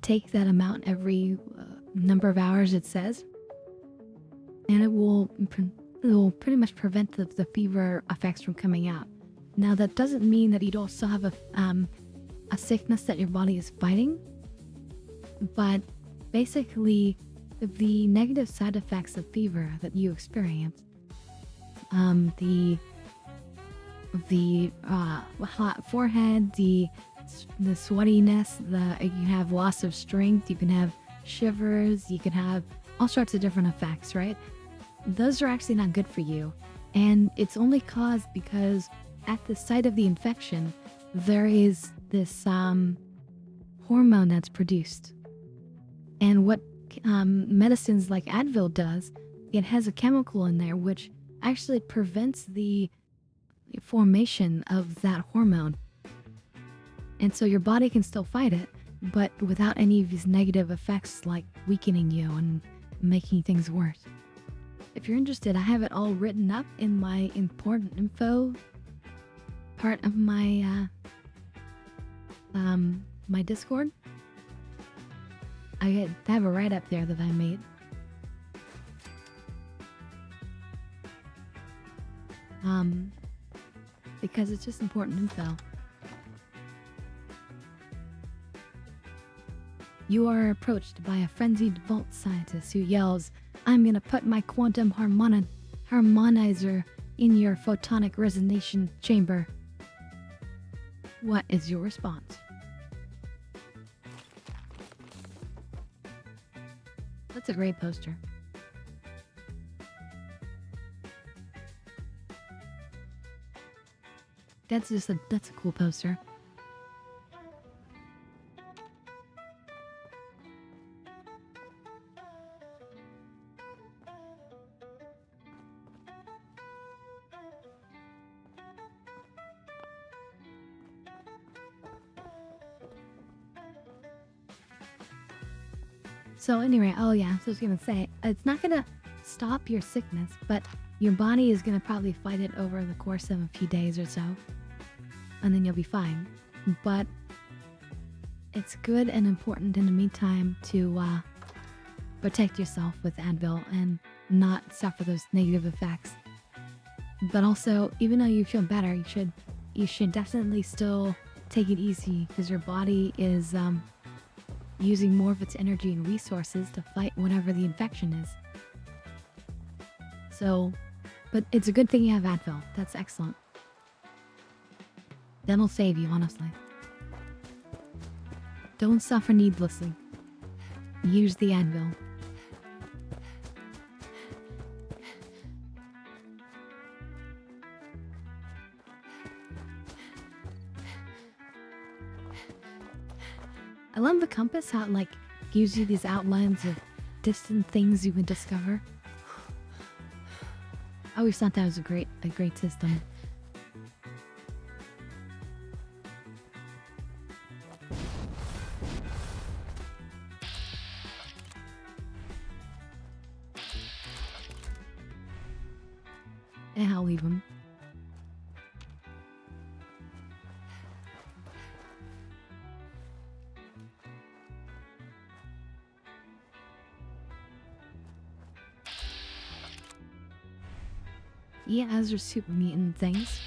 take that amount every number of hours it says, and it will pretty much prevent the fever effects from coming out. Now that doesn't mean that you don't still have a sickness that your body is fighting, but basically the negative side effects of fever that you experience, the hot forehead, the the sweatiness, you can have loss of strength, you can have shivers, you can have all sorts of different effects, right? Those are actually not good for you. And it's only caused because at the site of the infection, there is this hormone that's produced. And what medicines like Advil does, it has a chemical in there which actually prevents the formation of that hormone. And so your body can still fight it, but without any of these negative effects like weakening you and making things worse. If you're interested, I have it all written up in my important info part of my my Discord. I have a write-up there that I made. Because it's just important info. You are approached by a frenzied vault scientist who yells, "I'm gonna put my quantum harmonizer in your photonic resonance chamber." What is your response? That's a great poster. That's a cool poster. So anyway, oh yeah, so I was gonna say, it's not gonna stop your sickness, but your body is gonna probably fight it over the course of a few days or so, and then you'll be fine. But it's good and important in the meantime to protect yourself with Advil and not suffer those negative effects. But also, even though you feel better, you should definitely still take it easy because your body is using more of its energy and resources to fight whatever the infection is. So, but it's a good thing you have Advil. That's excellent. That'll save you, honestly. Don't suffer needlessly. Use the Advil. I love the compass, how it like gives you these outlines of distant things you would discover. I always thought that was a great system. And I'll leave them. Yeah, as are super mutant things.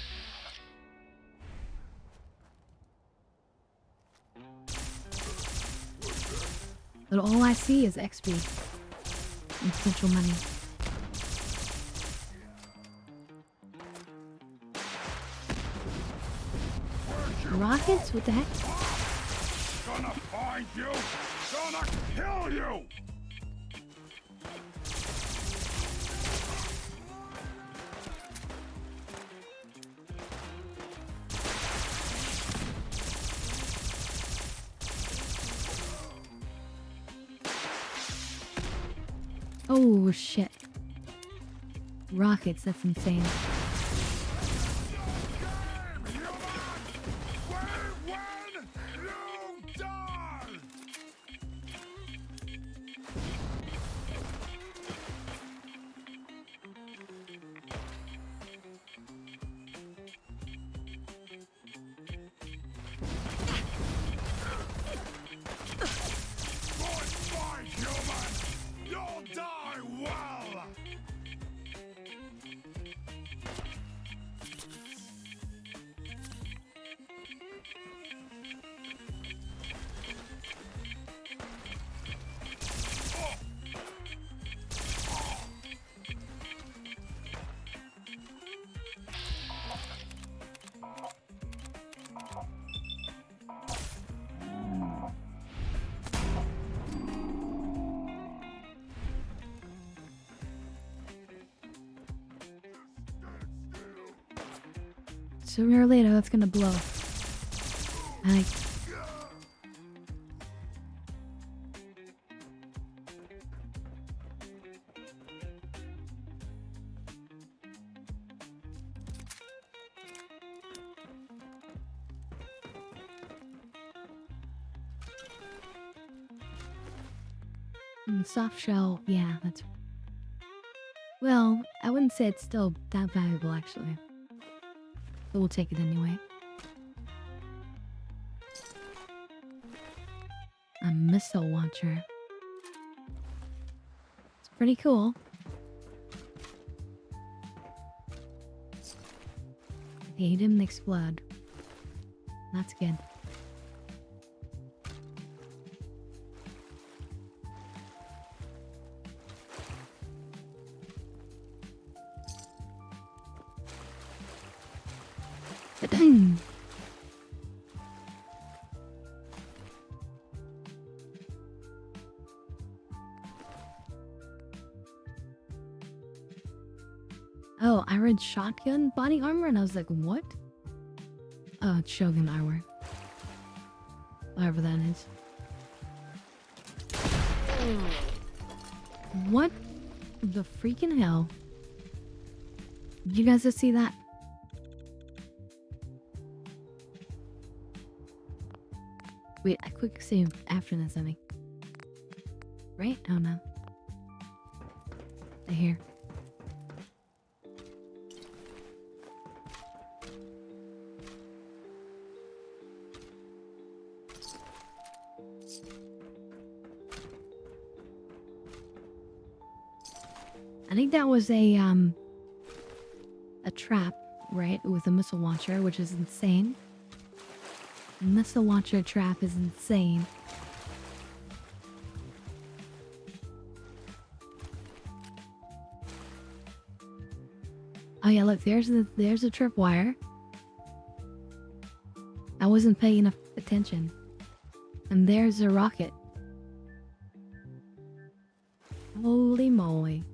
But all I see is XP and potential money. Rockets? What the heck? Gonna find you! Gonna kill you! Oh shit. Rockets, that's insane. Sooner or later, that's gonna blow. I... Soft shell, yeah, that's... Well, I wouldn't say it's still that valuable, actually. But we'll take it anyway. A missile launcher. It's pretty cool. They didn't explode. That's good. Oh, I read shotgun body armor and I was like, what? Oh, it's Shogun armor. Whatever that is. What the freaking hell? Did you guys just see that? Wait, I quick save after this, I think. Right? Oh no. I hear. I think that was a trap, right? With a missile launcher, which is insane. A missile launcher trap is insane. Oh yeah, look, there's a tripwire. I wasn't paying enough attention. And there's a rocket. Holy moly.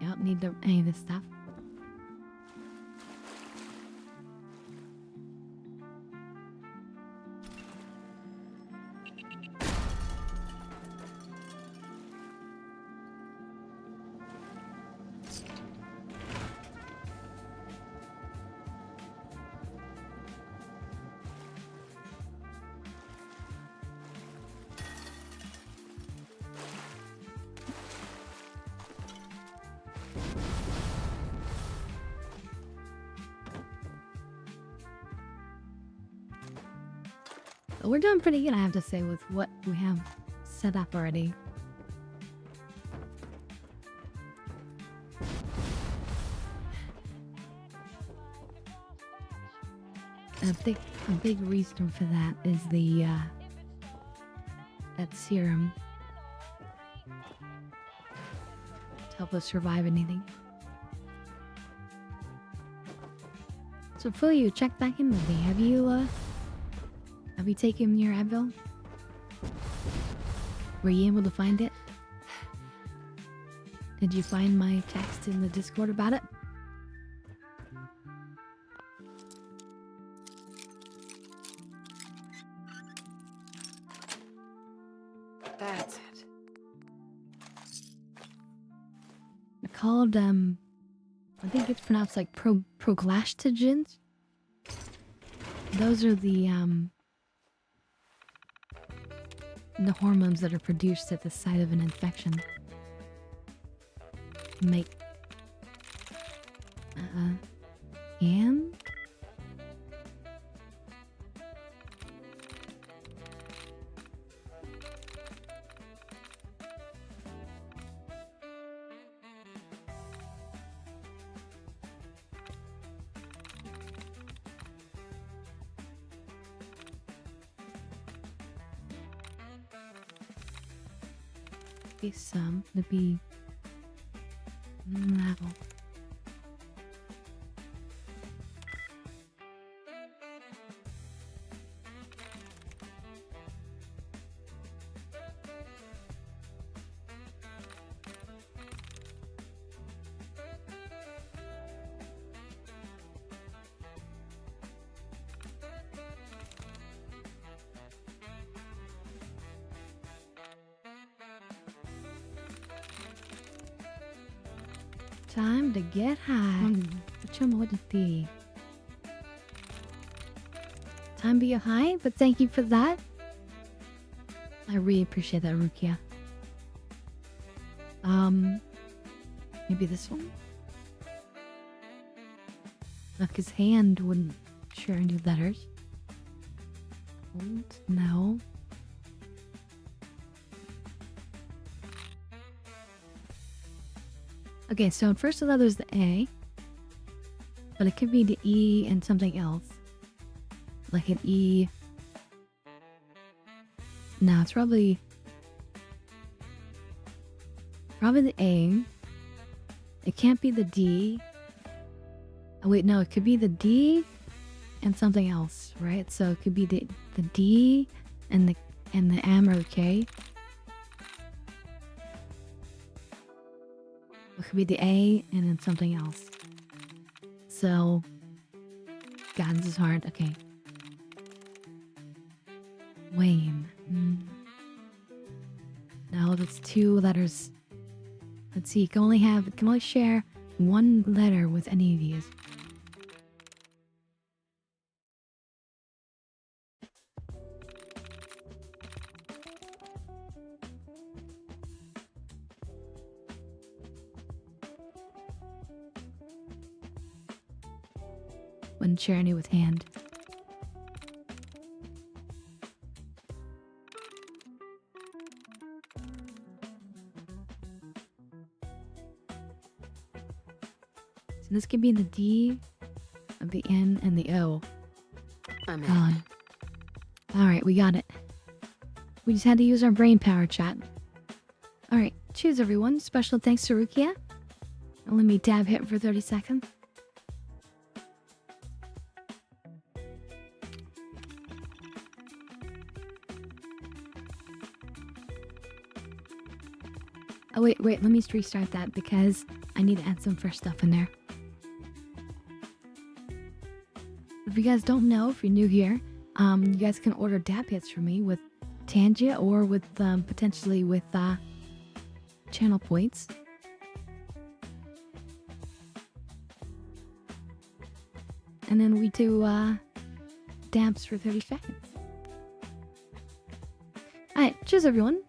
I don't need any of this stuff. We're doing pretty good, I have to say, with what we have set up already. A big reason for that is the that serum to help us survive anything. So for you, check back in with me. Have you taken your Advil? Were you able to find it? Did you find my text in the Discord about it? That's it. They're called, I think it's pronounced like proglastogens. Those are the hormones that are produced at the site of an infection. Make and be some. It'd be... No. Time to get high. Which one would it be? Time to get high, but thank you for that. I really appreciate that, Rukia. Maybe this one? Look, his hand wouldn't share any letters. No. Okay, so at first I thought it was the A, but it could be the E and something else. Like an E. No, it's probably the A. It can't be the D. Oh wait, no, it could be the D and something else, right? So it could be the D and the M or the K. It could be the A and then something else. So, God, this is hard. Okay. Wayne. No, that's 2 letters. Let's see. You can only share 1 letter with any of these. Wouldn't share any with hand. So this could be in the D, the N, and the O. I'm Gone. Alright, we got it. We just had to use our brain power, chat. Alright, choose everyone. Special thanks to Rukia. Let me dab hit for 30 seconds. Oh wait, let me restart that because I need to add some fresh stuff in there. If you guys don't know, if you're new here, you guys can order dab hits from me with Tangia or with potentially with channel points. And then we do dabs for 30 seconds. Alright, cheers everyone.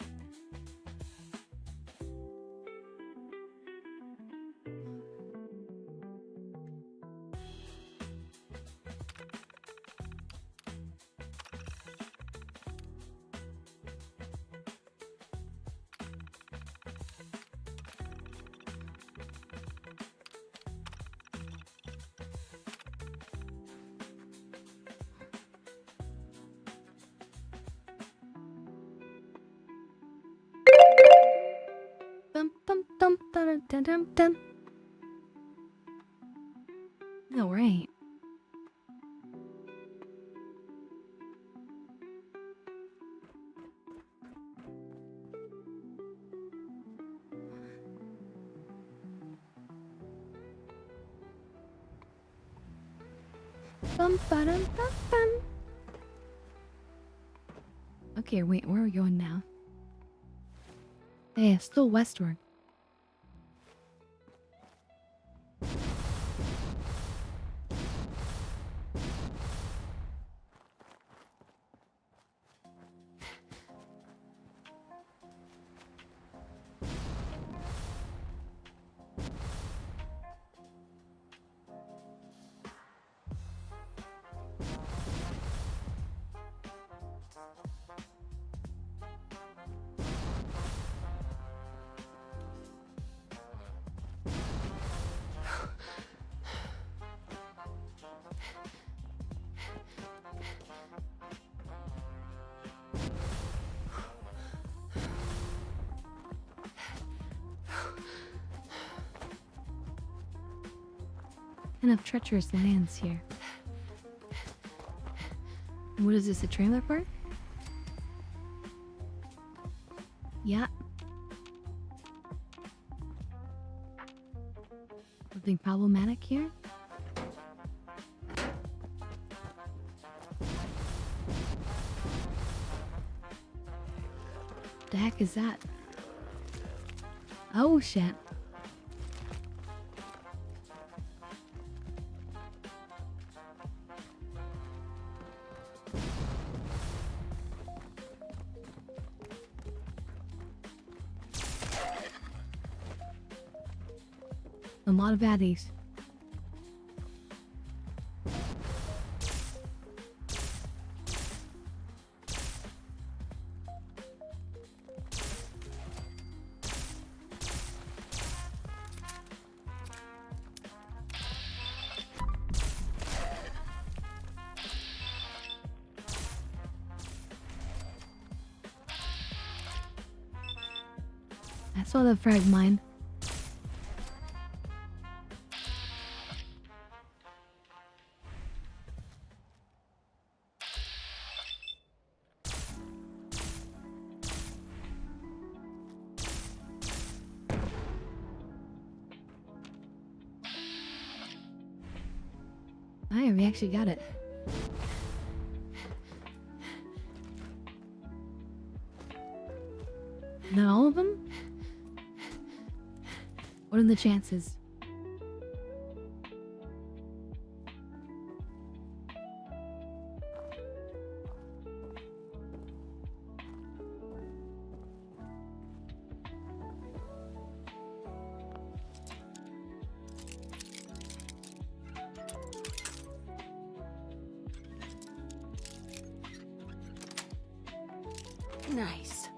Dum, dum, dum. No, right. Bum, ba-dum, bum, bum. Okay, wait, where are we going now? Yeah, still westward. Kind of treacherous lands here. And what is this, a trailer park? Yeah. Something problematic here? The heck is that? Oh shit. A lot of baddies. I saw the frag mine. We actually got it. Not all of them? What are the chances? Nice.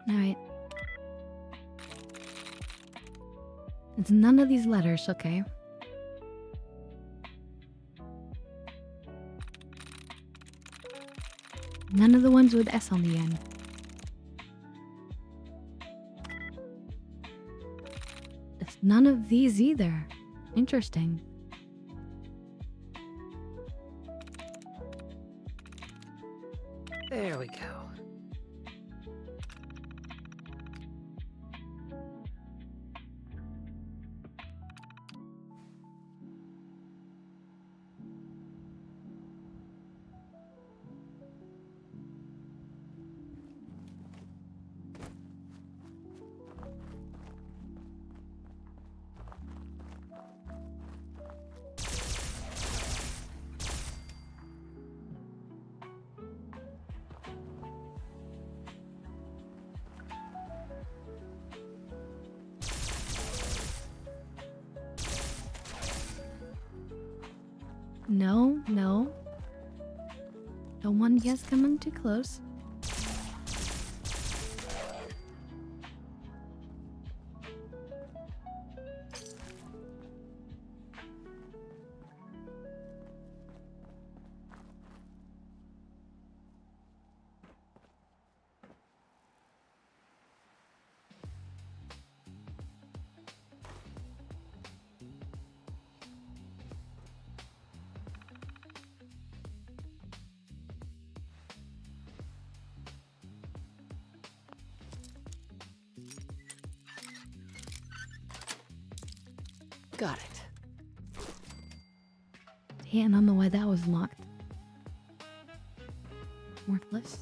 All right. It's none of these letters, okay? None of the ones with S on the end. It's none of these either. Interesting. There we go. No, no. Don't want you guys coming too close. Got it. Yeah, I don't know why that was locked. Worthless.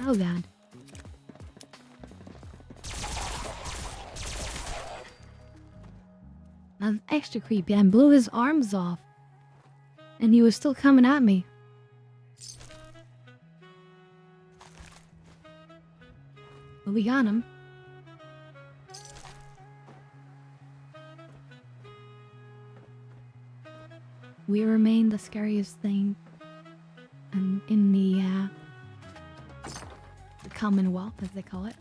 Oh god. That's extra creepy. I blew his arms off. And he was still coming at me. But we got him. We remain the scariest thing in the Commonwealth, as they call it.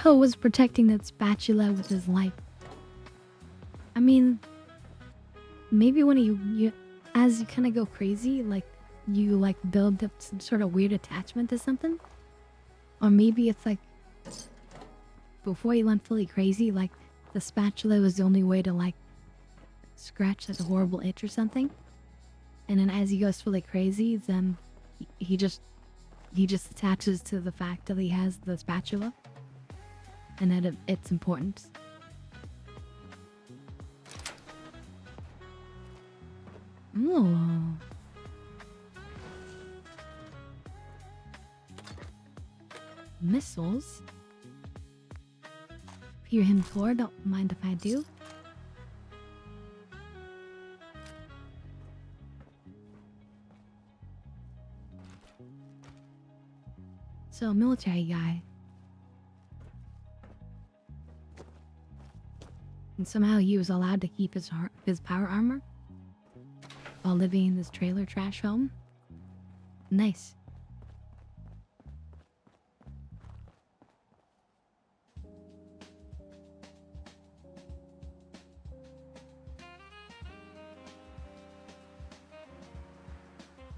Ro was protecting that spatula with his life. I mean, maybe when as you kind of go crazy, like, you, like, build up some sort of weird attachment to something. Or maybe it's like, before you went fully crazy, like, the spatula was the only way to, like, scratch, like, a horrible itch or something. And then as he goes fully crazy, then he just attaches to the fact that he has the spatula. And that it's important. Ooh. Missiles. If you're him for, don't mind if I do. So, military guy. And somehow he was allowed to keep his power armor while living in this trailer trash home. Nice.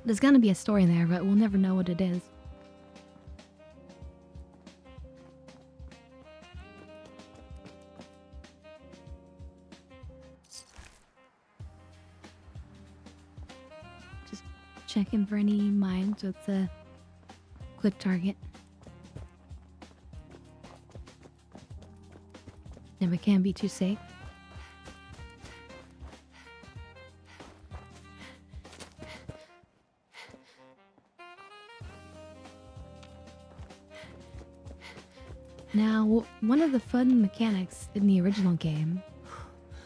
There's gonna be a story in there, but we'll never know what it is. Just checking for any mines with the quick target. Never can be too safe. Now, one of the fun mechanics in the original game,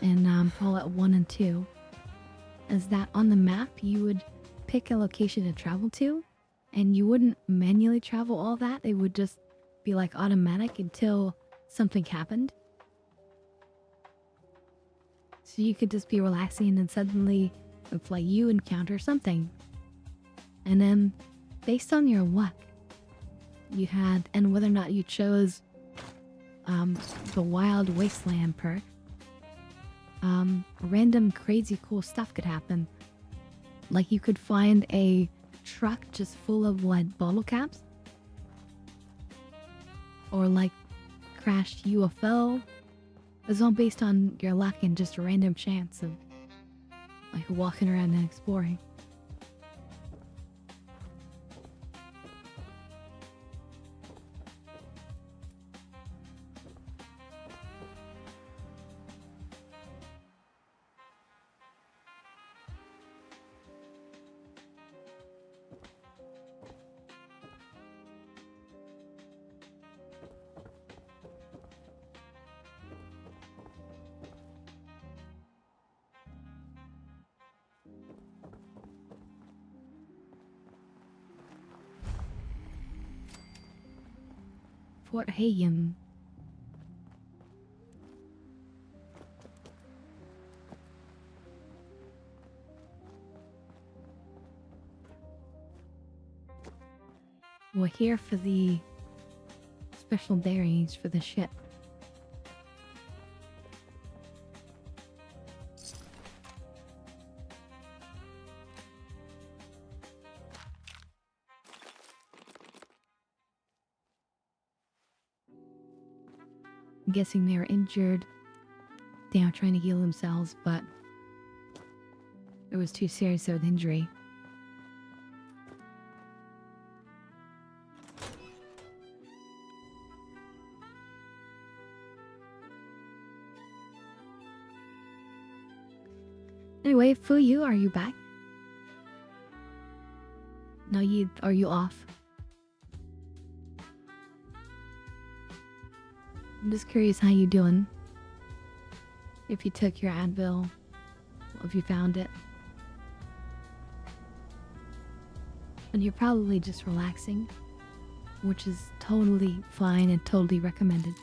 in Fallout 1 and 2, is that on the map you would pick a location to travel to, and you wouldn't manually travel all that. It would just be like automatic until something happened. So you could just be relaxing and suddenly, it's like you encounter something. And then, based on your luck, you had, and whether or not you chose the Wild Wasteland perk, random crazy cool stuff could happen. Like you could find a truck just full of lead bottle caps. Or like crashed UFO. It's all based on your luck and just a random chance of like walking around and exploring. Fort Hagen. We're here for the special bearings for the ship. I'm guessing they were injured. They were trying to heal themselves, but it was too serious of an injury. Anyway, Fuyu, are you back? No, are you off? I'm just curious how you doing. If you took your Advil, if you found it. And you're probably just relaxing, which is totally fine and totally recommended.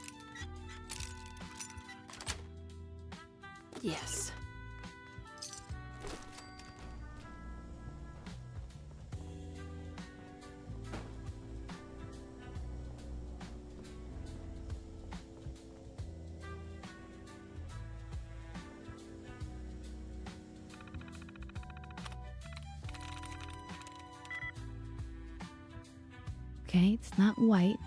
Yes. Okay, it's not white.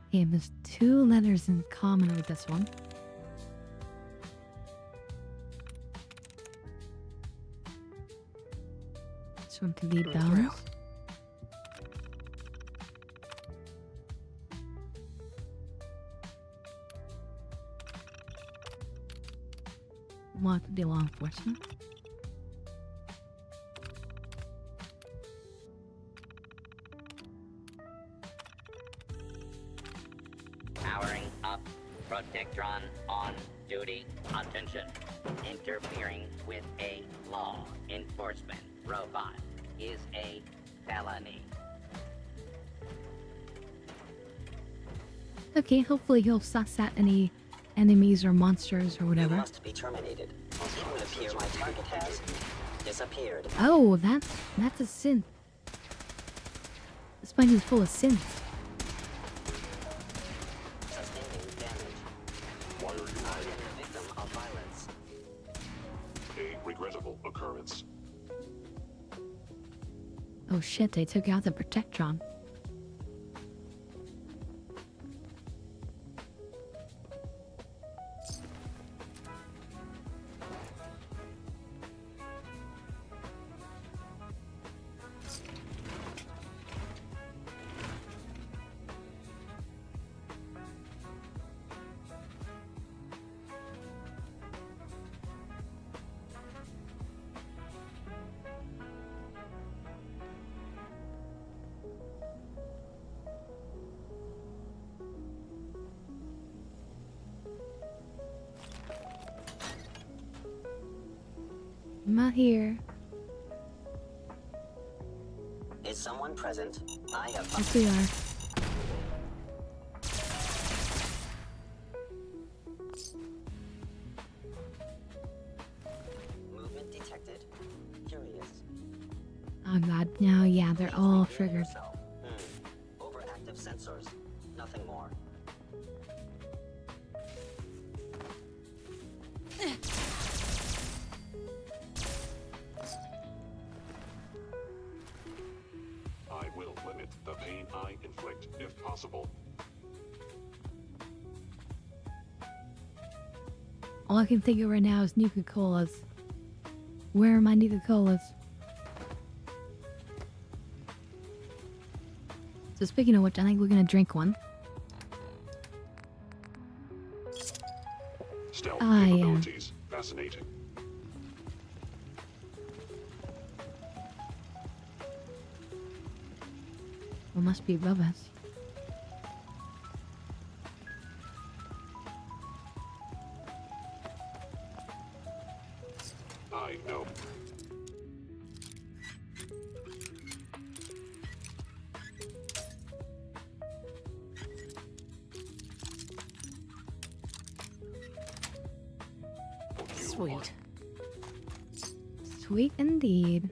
Okay, there's 2 letters in common with this one. This one could be bones. One could be law enforcement. Powering up. Protectron on duty. Attention. Interfering with a law enforcement robot is a felony. Okay, hopefully he'll suss out any enemies or monsters or whatever. You must be terminated. It would appear my target has disappeared. Oh, that's a synth. This place is full of synths. Sustaining damage. Why are you I am a victim of violence. a regrettable occurrence? Oh shit, they took out the Protectron. I'm not here. Is someone present? I have. Yes, we are. Movement detected. Curious. Oh god, no, yeah, they're all triggered. Overactive sensors. Nothing more. I will limit the pain I inflict if possible. All I can think of right now is Nuka Colas. Where are my Nuka Colas? So speaking of which, I think we're gonna drink one. Stealth I capabilities. Fascinating. Well, must be above us. I know. Sweet. Sweet indeed.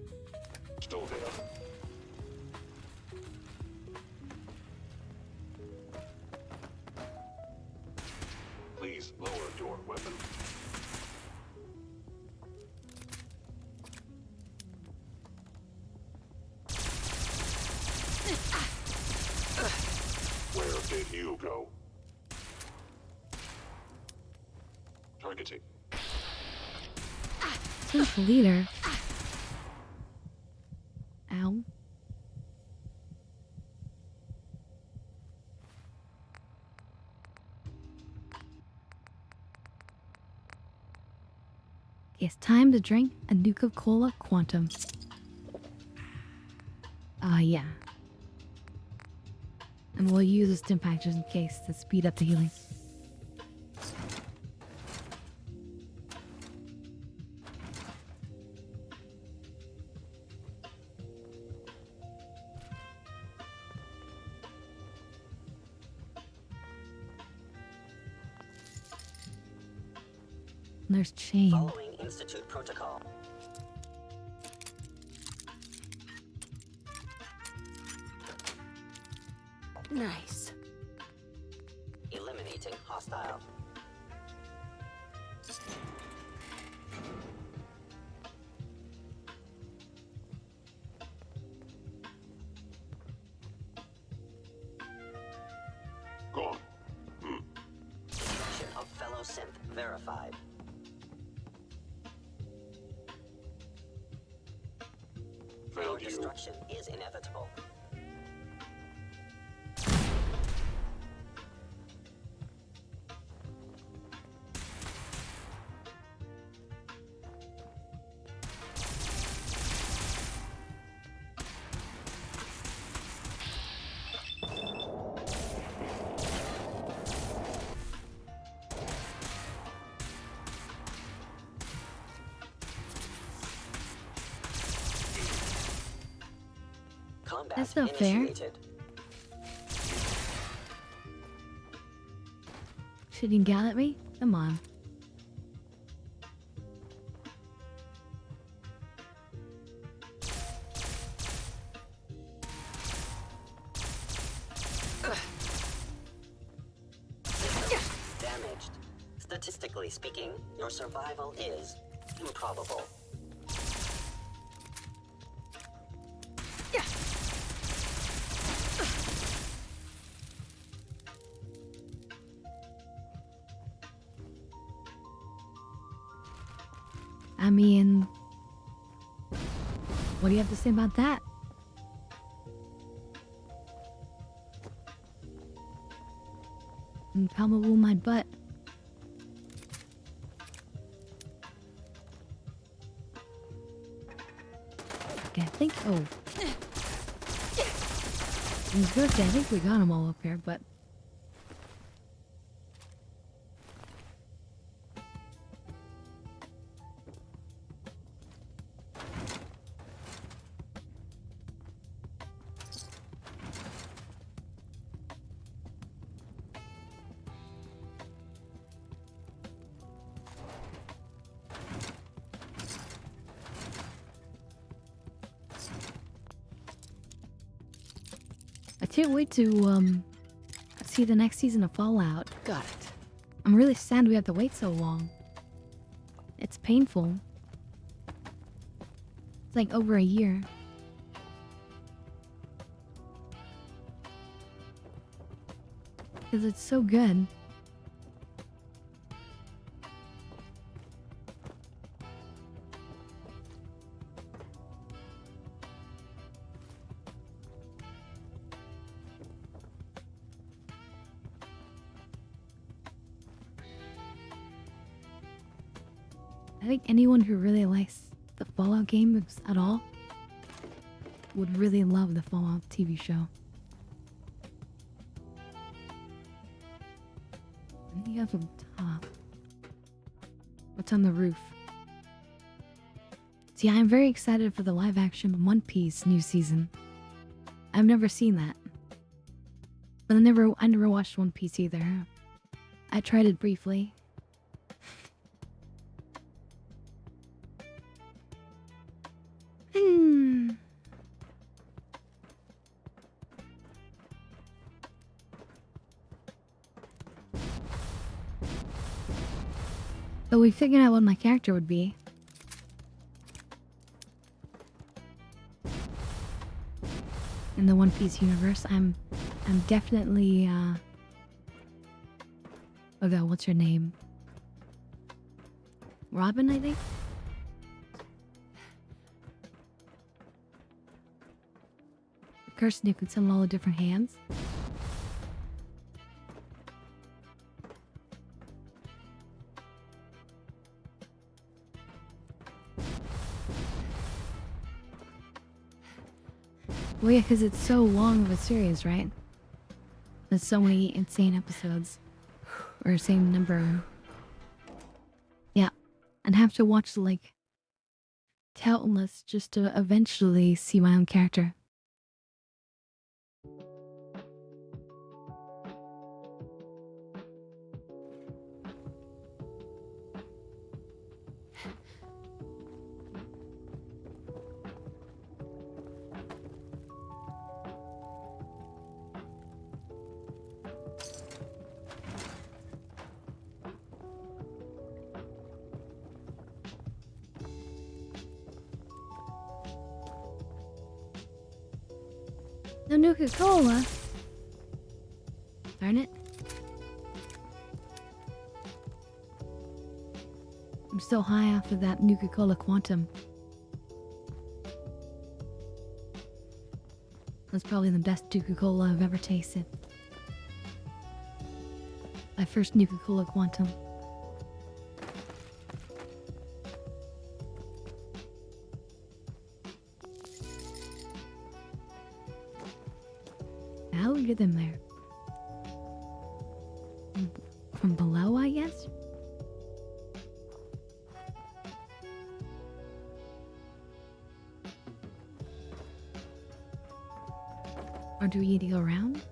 Still there. Please lower your weapon. Where did you go? Targeting. Who's the leader? Ow. Time to drink a Nuka Cola Quantum. Yeah. And we'll use the stim pack just in case to speed up the healing. There's chain. Following Institute protocol. Nice. Eliminating hostile. Gone. Destruction of fellow synth verified. Your destruction is inevitable. Combat That's not fair. initiated. Shooting gal at me? Come on. Damaged. Statistically speaking, your survival is improbable. I mean, what do you have to say about that? Palpable my butt. Okay, I think. Oh. I was gonna say, I think we got them all up here, but. I can't wait to see the next season of Fallout. Got it. I'm really sad we have to wait so long. It's painful. It's like over a year. Because it's so good. I think anyone who really likes the Fallout games at all would really love the Fallout TV show. Anything else on top? What's on the roof? See, I'm very excited for the live action One Piece new season. I've never seen that. But I never watched One Piece either. I tried it briefly. So we figured out what my character would be. In the One Piece universe, I'm definitely oh god, what's your name? Robin, I think? The person who can summon all the different hands. Well, yeah, because it's so long of a series, right? There's so many insane episodes. Or same number. Yeah. I'd have to watch, like, countless just to eventually see my own character. No Nuka-Cola. Darn it. I'm so high off of that Nuka-Cola Quantum. That's probably the best Nuka-Cola I've ever tasted. My first Nuka-Cola Quantum. How we get them there? From below, I guess? Or do we need to go around?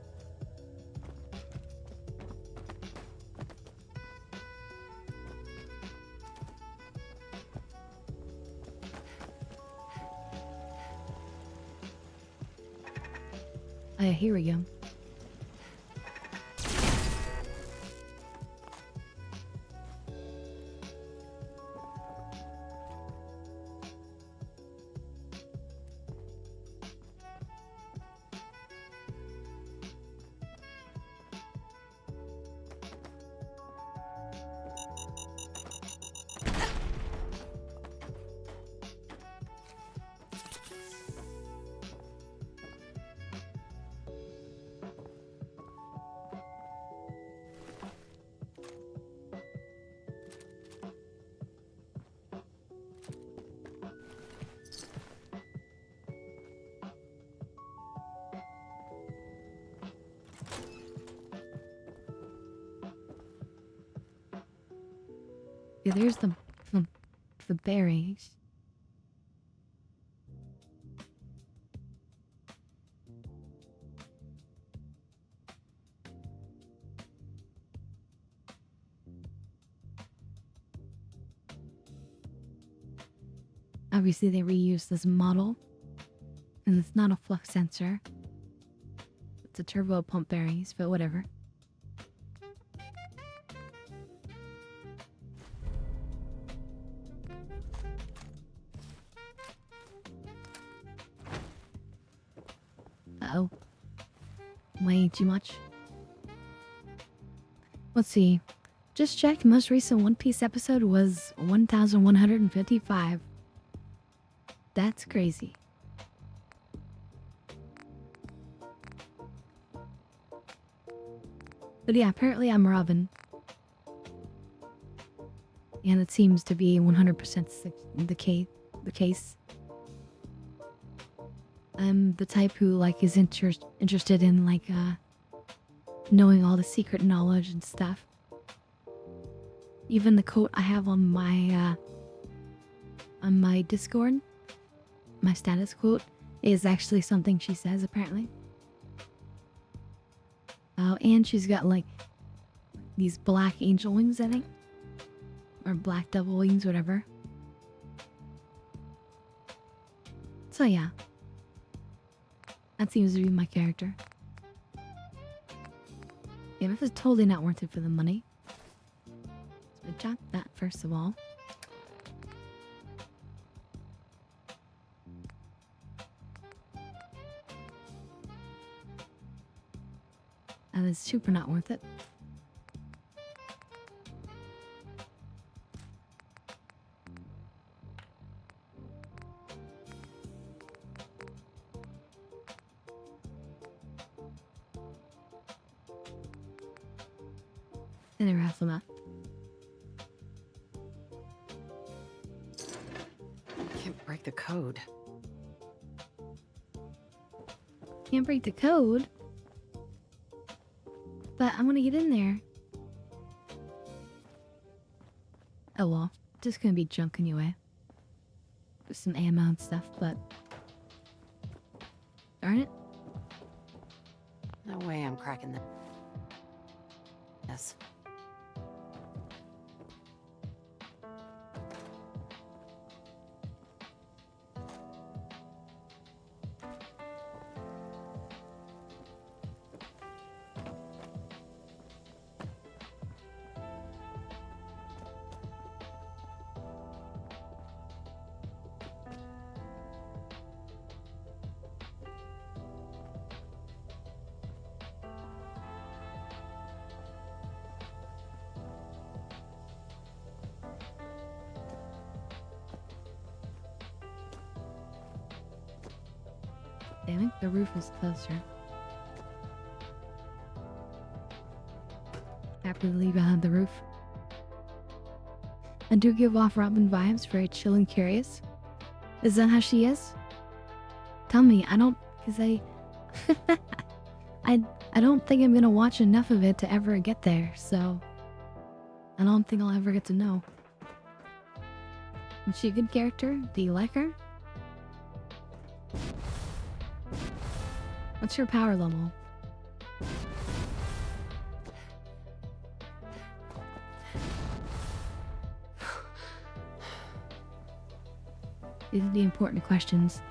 Here we go. Yeah, there's the berries. Obviously, they reused this model, and it's not a flux sensor. It's a turbo pump berries, but whatever. Uh-oh. Way too much. Let's see. Just checked, most recent One Piece episode was 1,155. That's crazy. But yeah, apparently I'm Robin. And it seems to be 100% the case. I'm the type who, like, is interested in, like, knowing all the secret knowledge and stuff. Even the quote I have on my Discord, my status quote, is actually something she says, apparently. Oh, and she's got, like, these black angel wings, I think. Or black double wings, whatever. So, yeah. That seems to be my character. Yeah, this is totally not worth it for the money. So I chop that first of all. That is super not worth it. And I wrestle that. Can't break the code. can't break the code. But I'm gonna get in there. Oh well, just gonna be junk anyway. With some ammo and stuff, but... Darn it. No way I'm cracking this. Yes. Damn it, the roof is closer. Happy to leave behind the roof. I do give off Robin vibes, very chill and curious. Is that how she is? Tell me, I don't, cause I don't think I'm gonna watch enough of it to ever get there, so I don't think I'll ever get to know. Is she a good character? Do you like her? What's your power level? These are the important questions.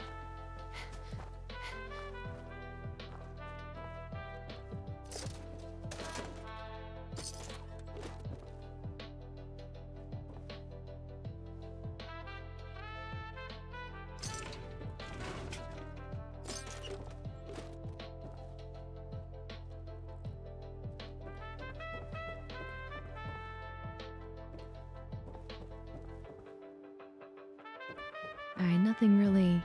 Alright, nothing really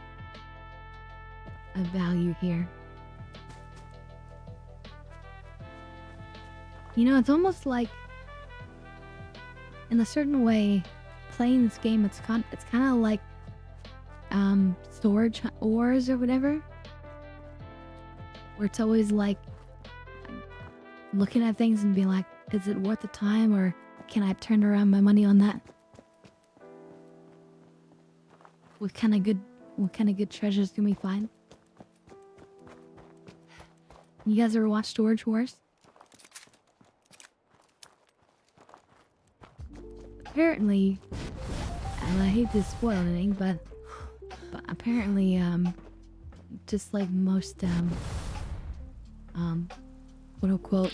of value here. You know, it's almost like, in a certain way, playing this game, it's kind of like storage wars or whatever, where it's always like looking at things and being like, is it worth the time, or can I turn around my money on that? What kind of good treasures can we find? You guys ever watch Storage Wars? Apparently, and I hate to spoil anything, but apparently, just like most, quote unquote,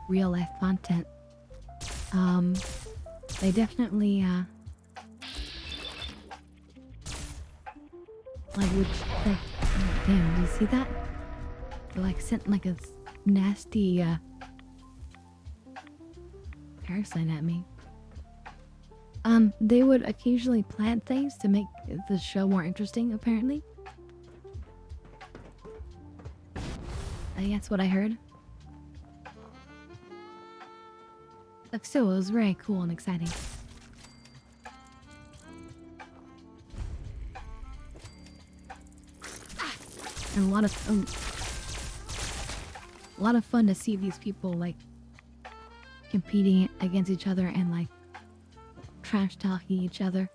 real life content, they definitely, like, damn, do you see that? They, like, sent, like, a nasty, parasite at me. They would occasionally plant things to make the show more interesting, apparently. I think that's what I heard. Like, so it was very cool and exciting. And a lot of fun to see these people, like, competing against each other and, like, trash talking each other,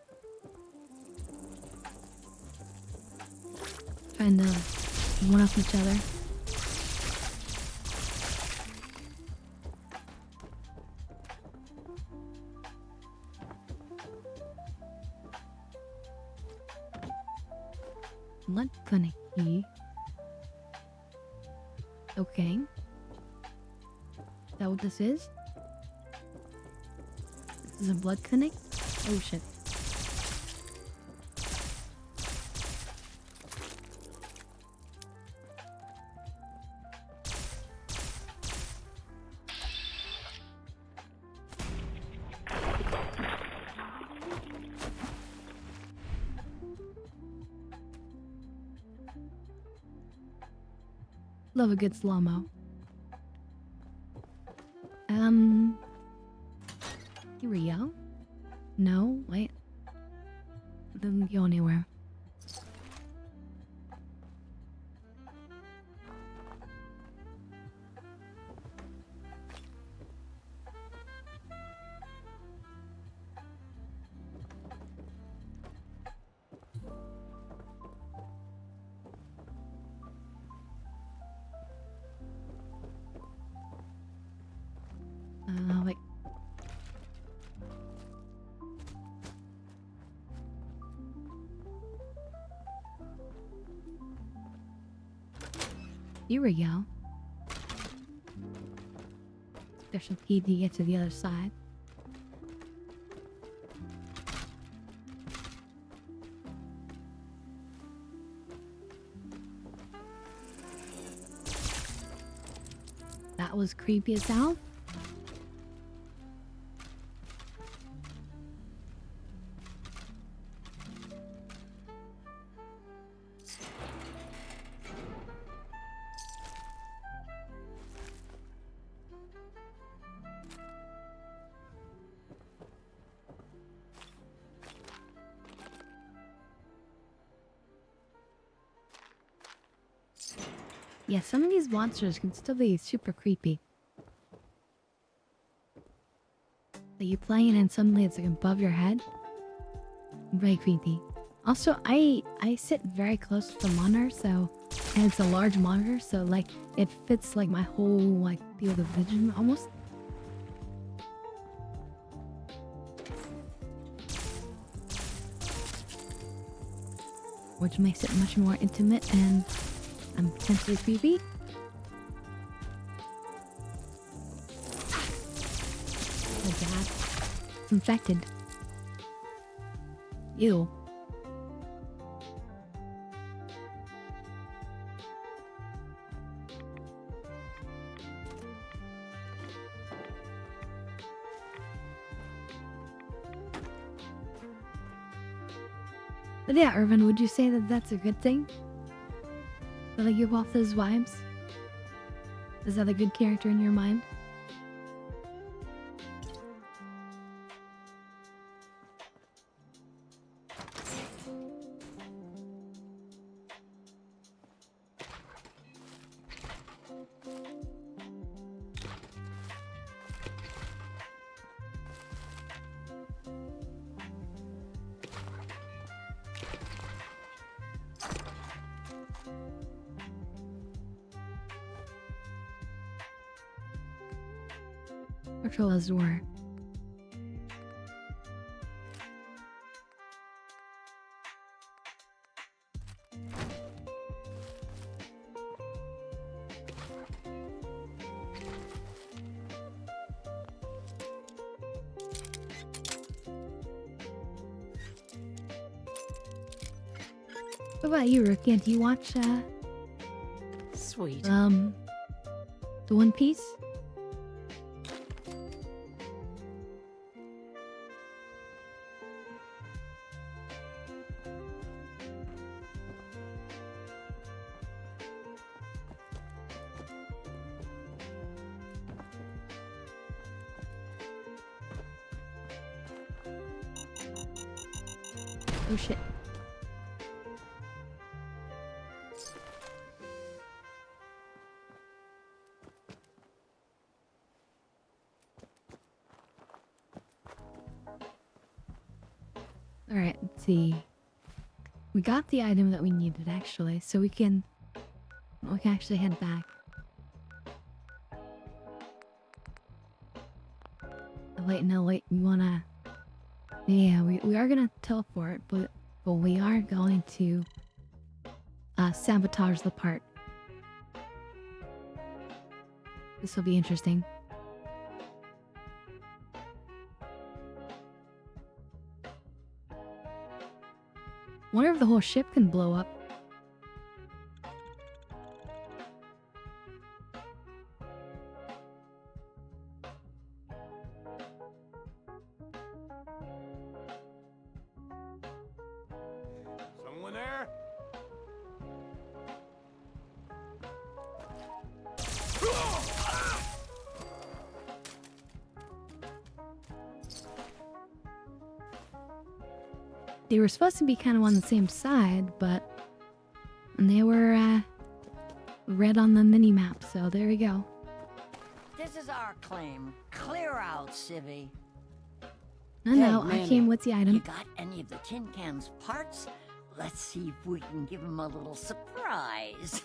trying to one up each other. Blood clinic key. Okay. Is that what this is? This is a blood clinic? Oh shit. Love a good slow-mo. Here we go. No, wait. It doesn't go anywhere. Here we go. There's some key to get to the other side. That was creepy as hell. Yeah, some of these monsters can still be super creepy. Like you playing and suddenly it's like above your head. Very creepy. Also, I sit very close to the monitor, so and it's a large monitor, so like it fits like my whole like field of vision almost. Which makes it much more intimate and potentially creepy. Oh god. It's infected. Ew. But yeah, Irvin, would you say that that's a good thing? Will I give off those vibes? Is that a good character in your mind? Control as door. What about you, Rookie? Do you watch Sweet. the One Piece? Oh shit. Alright, let's see. We got the item that we needed actually, so we can actually head back. Oh, wait, no, wait, we wanna... Yeah, we are gonna teleport, but we are going to sabotage the part. This will be interesting. Wonder if the whole ship can blow up. Someone there? They were supposed to be kind of on the same side, but they were red on the mini-map, so there we go. This is our claim. Clear out, Civvy. No, Hey, I came with the item. You got any of the tin can's parts? Let's see if we can give him a little surprise.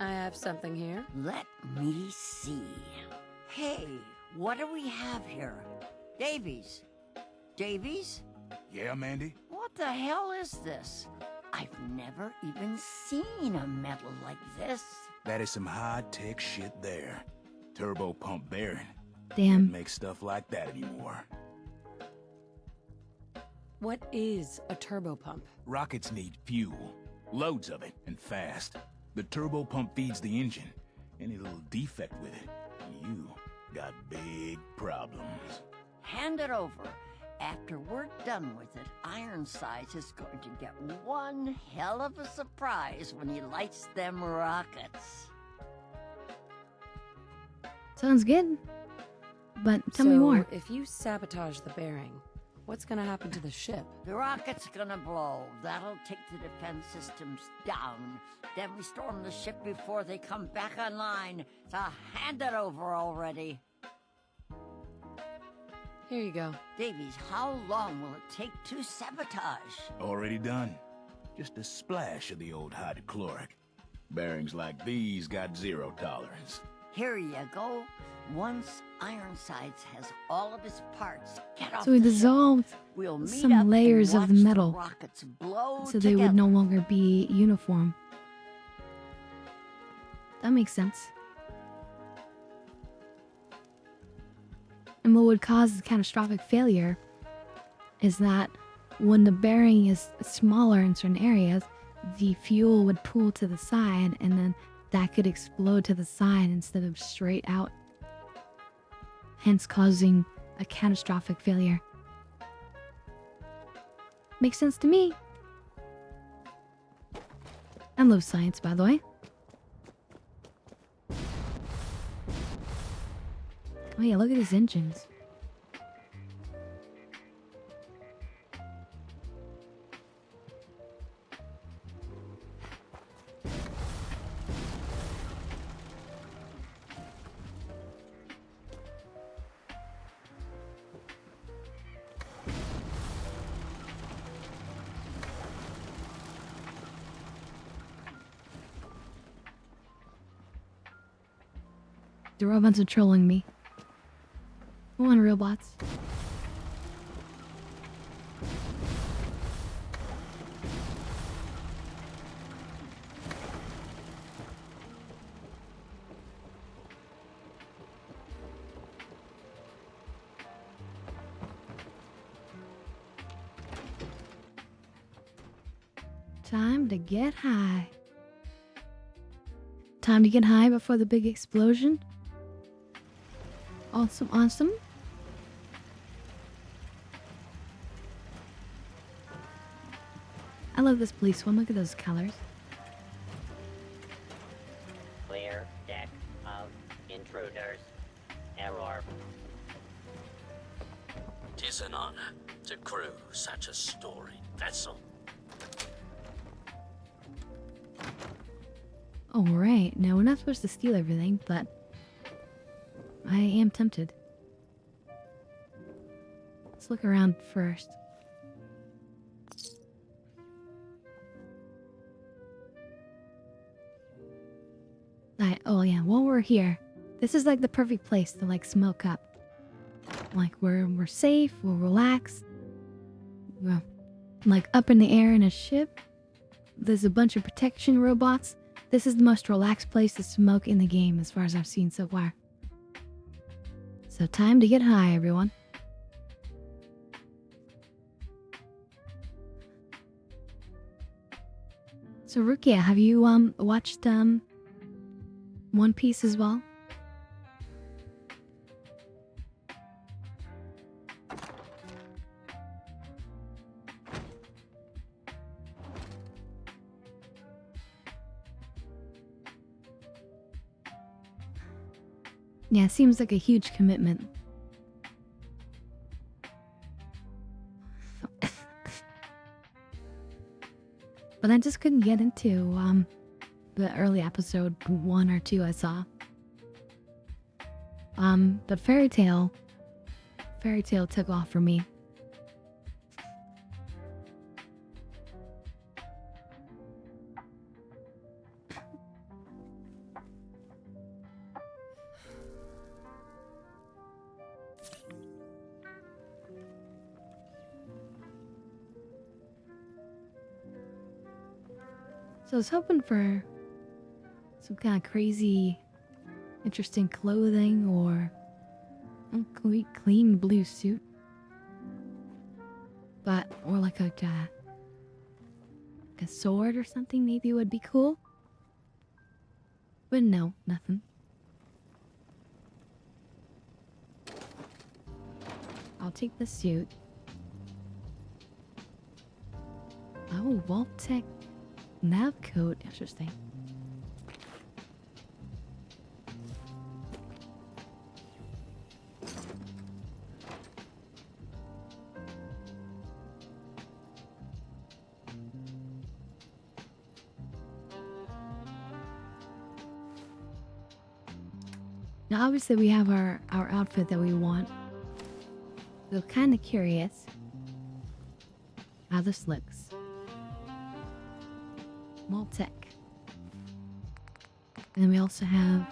I have something here. Let me see. Hey, what do we have here? Davies? Davies? Yeah, Mandy? What the hell is this? I've never even seen a metal like this. That is some high-tech shit there. Turbo pump bearing. Damn. Can't make stuff like that anymore. What is a turbo pump? Rockets need fuel. Loads of it, and fast. The turbo pump feeds the engine. Any little defect with it, you got big problems. Hand it over. After we're done with it, Ironsides is going to get one hell of a surprise when he lights them rockets. Sounds good. But tell me more. If you sabotage the bearing, what's gonna happen to the ship? The rocket's gonna blow. That'll take the defense systems down. Then we storm the ship before they come back online. So hand it over already. Here you go. Davies, how long will it take to sabotage? Already done. Just a splash of the old hydrochloric. Bearings like these got 0 tolerance. Here you go. Once Ironsides has all of his parts, get off So we the ship. dissolved We'll meet up some and layers of the watch metal rockets blow so they would together. no longer be uniform. That makes sense. And what would cause catastrophic failure is that when the bearing is smaller in certain areas, the fuel would pool to the side and then that could explode to the side instead of straight out, hence causing a catastrophic failure. Makes sense to me. I love science, by the way. Oh yeah, look at his engines. The robots are trolling me. Come on, robots. Time to get high. Time to get high before the big explosion. Awesome, awesome. I love this police one. Look at those colors. Clear deck of intruders. Error. 'Tis an honor to crew such a storied vessel. Oh, right. Now, we're not supposed to steal everything, but I am tempted. Let's look around first. Alright, oh yeah, while we're here, this is like the perfect place to like smoke up. Like we're safe, we're relaxed. We're like up in the air in a ship. There's a bunch of protection robots. This is the most relaxed place to smoke in the game as far as I've seen so far. So time to get high, everyone. So Rukia, have you watched One Piece as well? Yeah, it seems like a huge commitment. But I just couldn't get into the early episode 1 or 2 I saw. But Fairy Tail took off for me. So I was hoping for some kind of crazy, interesting clothing or a clean blue suit. But, or like a sword or something maybe would be cool. But no, nothing. I'll take the suit. Oh, Vault-Tec nav coat. Interesting. Now, obviously, we have our outfit that we want. So, kind of curious how this looks. Vault-Tec. And then we also have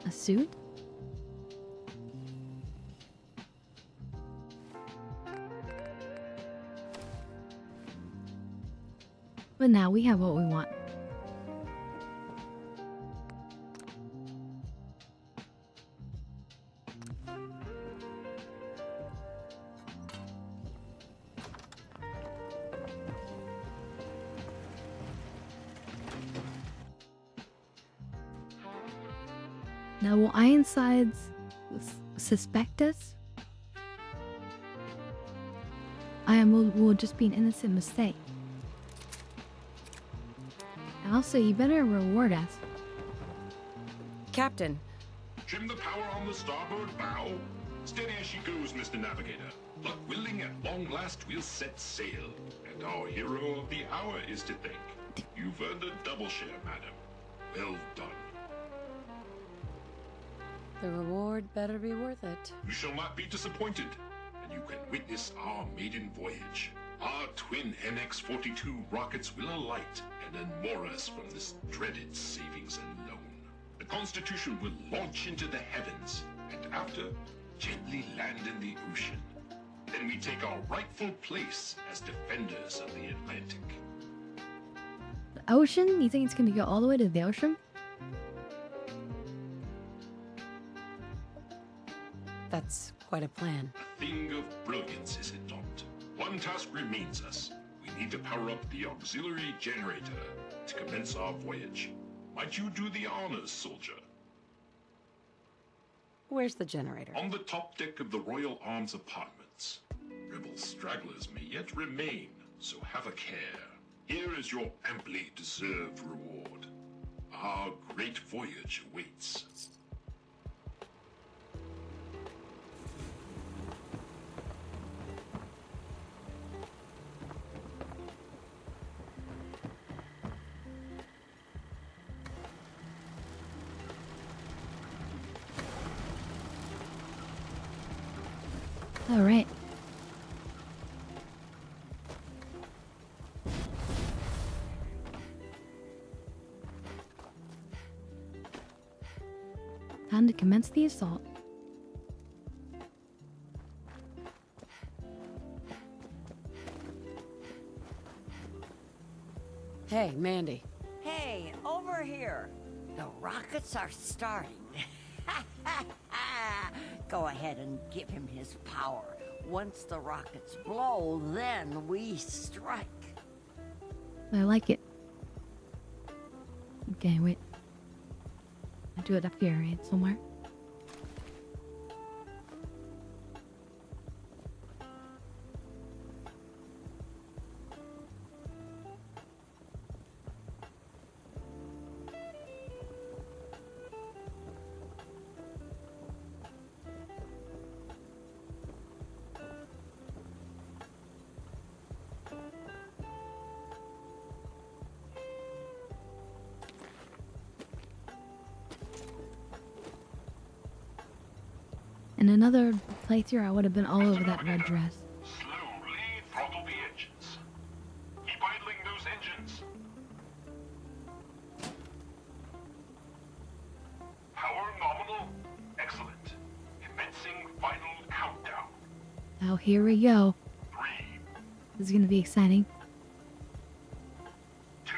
a suit. But now we have what we want. Now, will Ironsides suspect us? Will just be an innocent mistake. And also, you better reward us. Captain. Trim the power on the starboard bow. Steady as she goes, Mr. Navigator. Luck willing, at long last we'll set sail. And our hero of the hour is to thank. You've earned a double share, madam. Well done. The reward better be worth it. You shall not be disappointed, and you can witness our maiden voyage. Our twin NX-42 rockets will alight and unmoor us from this dreaded savings and loan. The Constitution will launch into the heavens, and after, gently land in the ocean. Then we take our rightful place as defenders of the Atlantic. The ocean? You think it's gonna go all the way to the ocean? That's quite a plan. A thing of brilliance, is it not? One task remains us. We need to power up the auxiliary generator to commence our voyage. Might you do the honors, soldier? Where's the generator? On the top deck of the Royal Arms apartments. Rebel stragglers may yet remain, so have a care. Here is your amply deserved reward. Our great voyage awaits. All right. Time to commence the assault. Hey, Mandy. Hey, over here. The rockets are starting. Go ahead and give him his power. Once the rockets blow, then we strike. I like it. Okay, wait. I do it up here, right? Somewhere. In another playthrough, I would have been all over that red dress. Slowly throttle the engines. Keep idling those engines. Power nominal. Excellent. Commencing final countdown. Oh, here we go. 3, This is gonna be exciting. 2,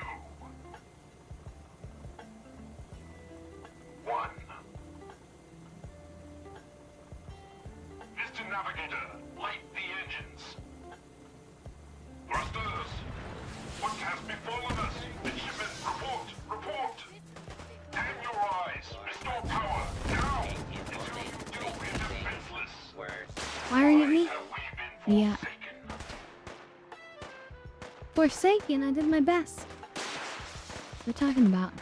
Commander, light the engines. Thrusters! What has befallen us? Midshipmen, report! Report! Damn your eyes! Restore power! Now! Until you do, we're defenseless! Firing at me? Yeah. Forsaken, I did my best. What are you talking about?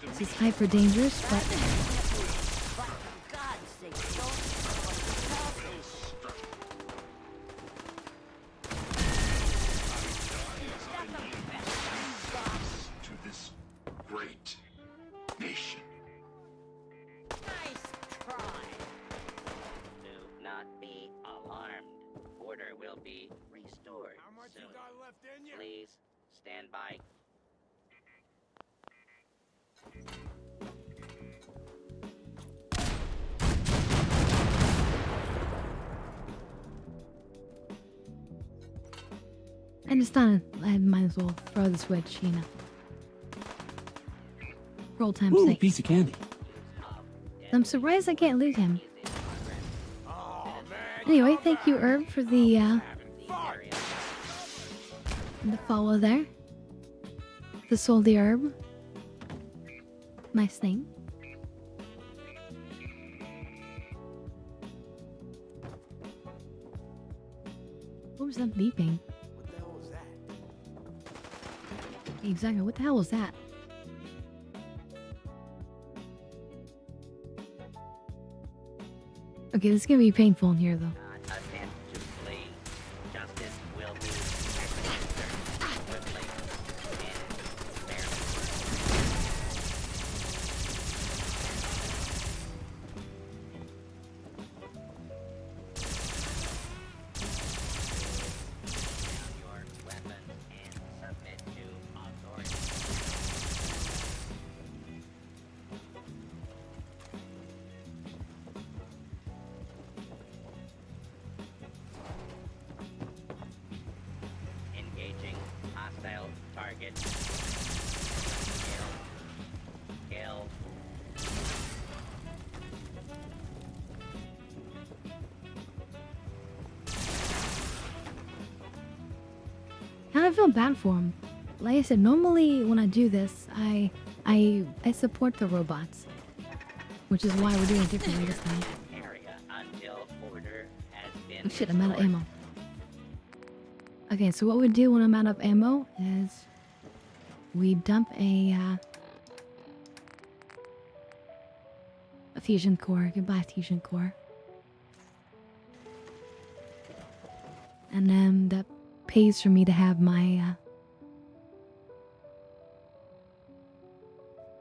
This is hyper dangerous, but To this great nation. Nice try. Do not be alarmed. Order will be restored soon. Please stand by. I just thought I might as well throw the switch, you know. For old time's sake. Piece of candy. I'm surprised I can't loot him. Anyway, thank you, Herb, for the follow there. The soul the herb. Nice thing. What was that beeping? What the hell was that? Exactly, what the hell was that? Okay, this is gonna be painful in here, though. Attempt to flee. Justice will be administered swiftly and fairly. Down your weapons and submit to authority. Engaging hostile target. Kill. Kind of feel bad for him. Like I said, normally when I do this, I support the robots, which is why we're doing it differently this time. Area until order has been Oh shit, I'm out of ammo. Okay, so what we do when I'm out of ammo is we dump a fusion core. Goodbye, fusion core. And then that pays for me to have my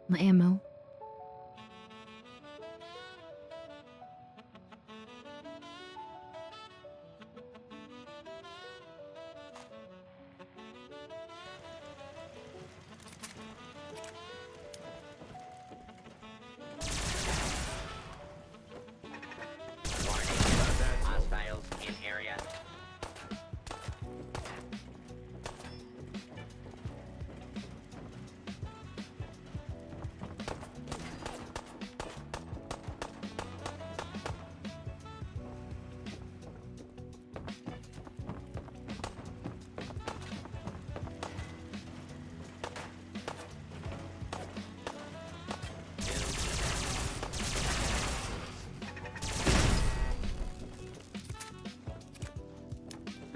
my ammo. Hostiles in area.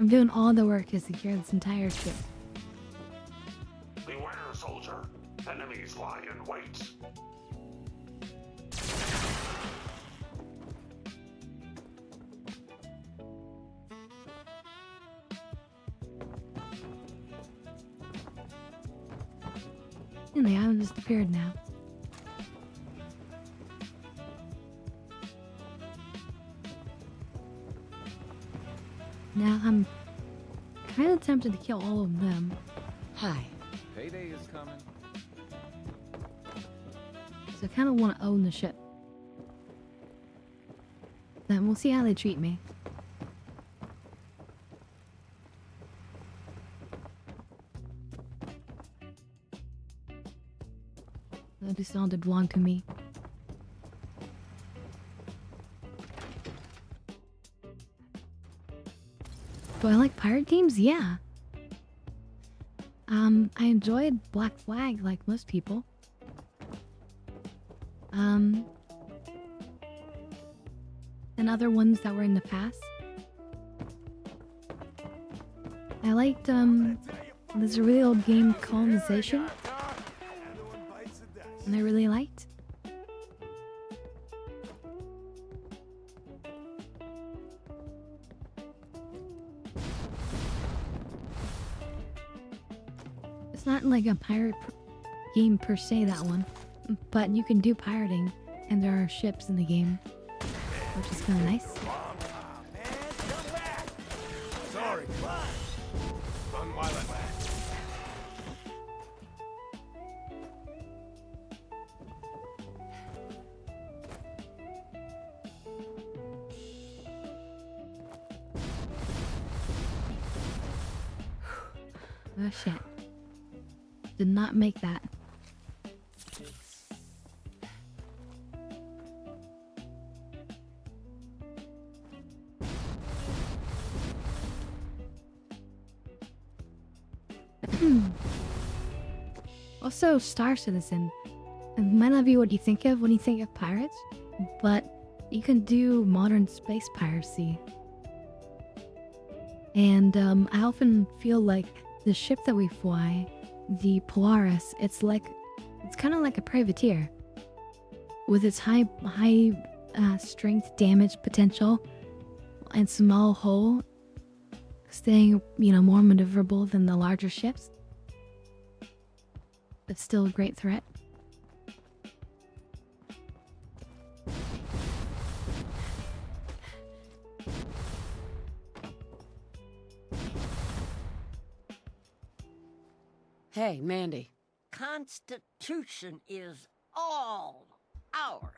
I'm doing all the work to secure this entire ship. Beware, soldier. Enemies lie in wait. And the island just appeared now. Now I'm kind of tempted to kill all of them. Hi. Payday is coming. So I kind of want to own the ship. Then we'll see how they treat me. This all did belong to me. Do I like pirate games? Yeah. I enjoyed Black Flag like most people. And other ones that were in the past. I liked, there's a really old game, Colonization. And I really liked. It's not like a pirate game per se, that one. But you can do pirating, and there are ships in the game, which is kind of nice. Sorry. Unviolent. Oh shit. Did not make that. Also, Star Citizen. It might not be what you think of when you think of pirates, but you can do modern space piracy. And I often feel like the ship that we fly, the Polaris, it's kind of like a privateer, with its high strength damage potential and small hull, staying more maneuverable than the larger ships. It's still a great threat. Hey, Mandy. Constitution is all ours.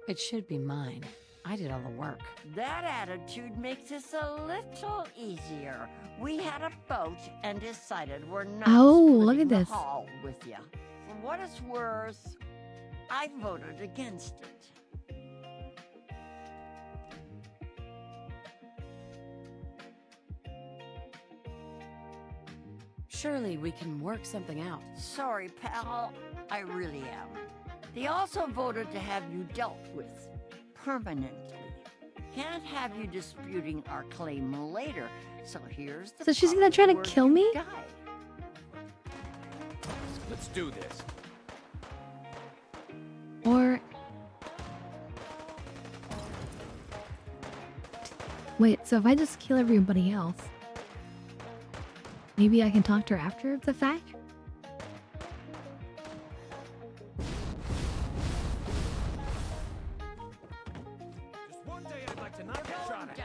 It should be mine. I did all the work. That attitude makes this a little easier. We had a vote and decided we're not look splitting at the this. hall with you. For what it's worth, I voted against it. Surely we can work something out. Sorry, pal. I really am. They also voted to have you dealt with permanently. Can't have you disputing our claim later, so here's the So she's gonna try to kill me? guide. Let's do this. Or... Wait, so if I just kill everybody else, maybe I can talk to her after the fact? Just one day I'd like to knock a shot at.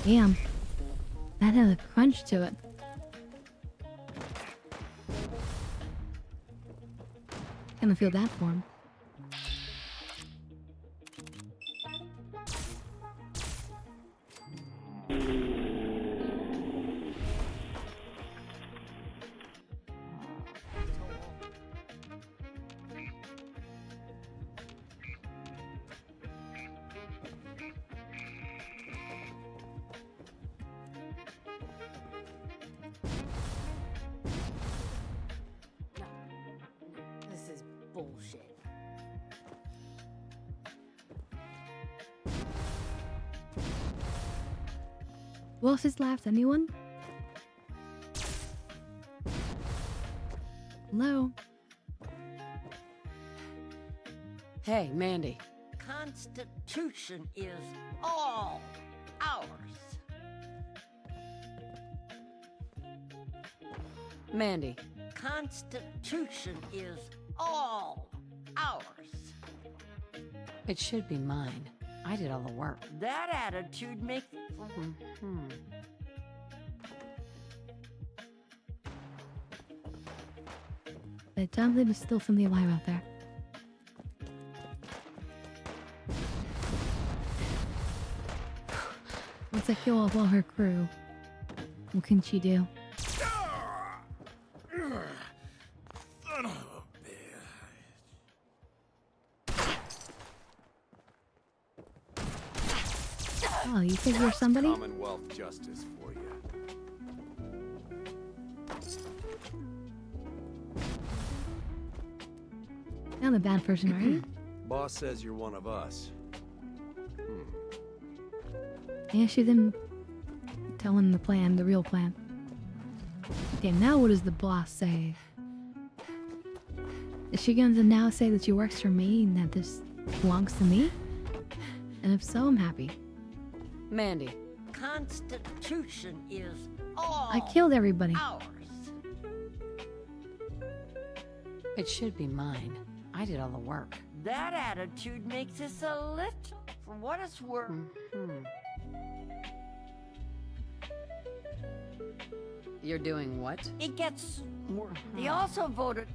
Damn. That had a crunch to it. Kinda feel that for him. This is bullshit. Who else has laughed? Anyone? Hello? Hey, Mandy. Constitution is all ours. Mandy. Constitution is all ours. It should be mine. I did all the work. That attitude makes... But definitely there's still something alive out there. Once I kill off all her crew, what can she do? Son of a Oh, you think you're somebody? Commonwealth justice for you. Not a bad person, are you? Boss says you're one of us. Yeah, she didn't tell him the plan, the real plan. Okay, now what does the boss say? Is she going to now say that she works for me and that this belongs to me? And if so, I'm happy. Mandy. Constitution is all I killed everybody. ours. It should be mine. I did all the work. That attitude makes us a little, for what it's worth. You're doing what? It gets more. They also voted.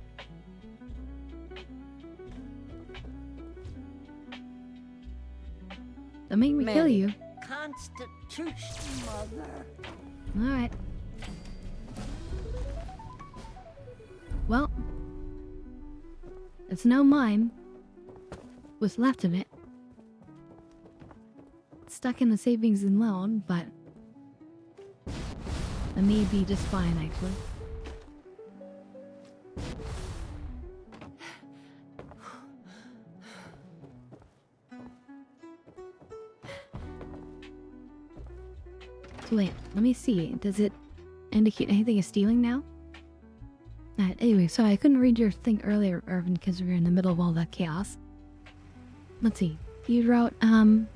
Don't make me kill you. Constitution, mother. Alright. Well, it's now mine. What's left of it. It's stuck in the savings and loan, but it may be just fine, actually. So wait, let me see. Does it indicate anything is stealing now? Anyway, sorry, I couldn't read your thing earlier, Irvin, because we were in the middle of all that chaos. Let's see. You wrote, so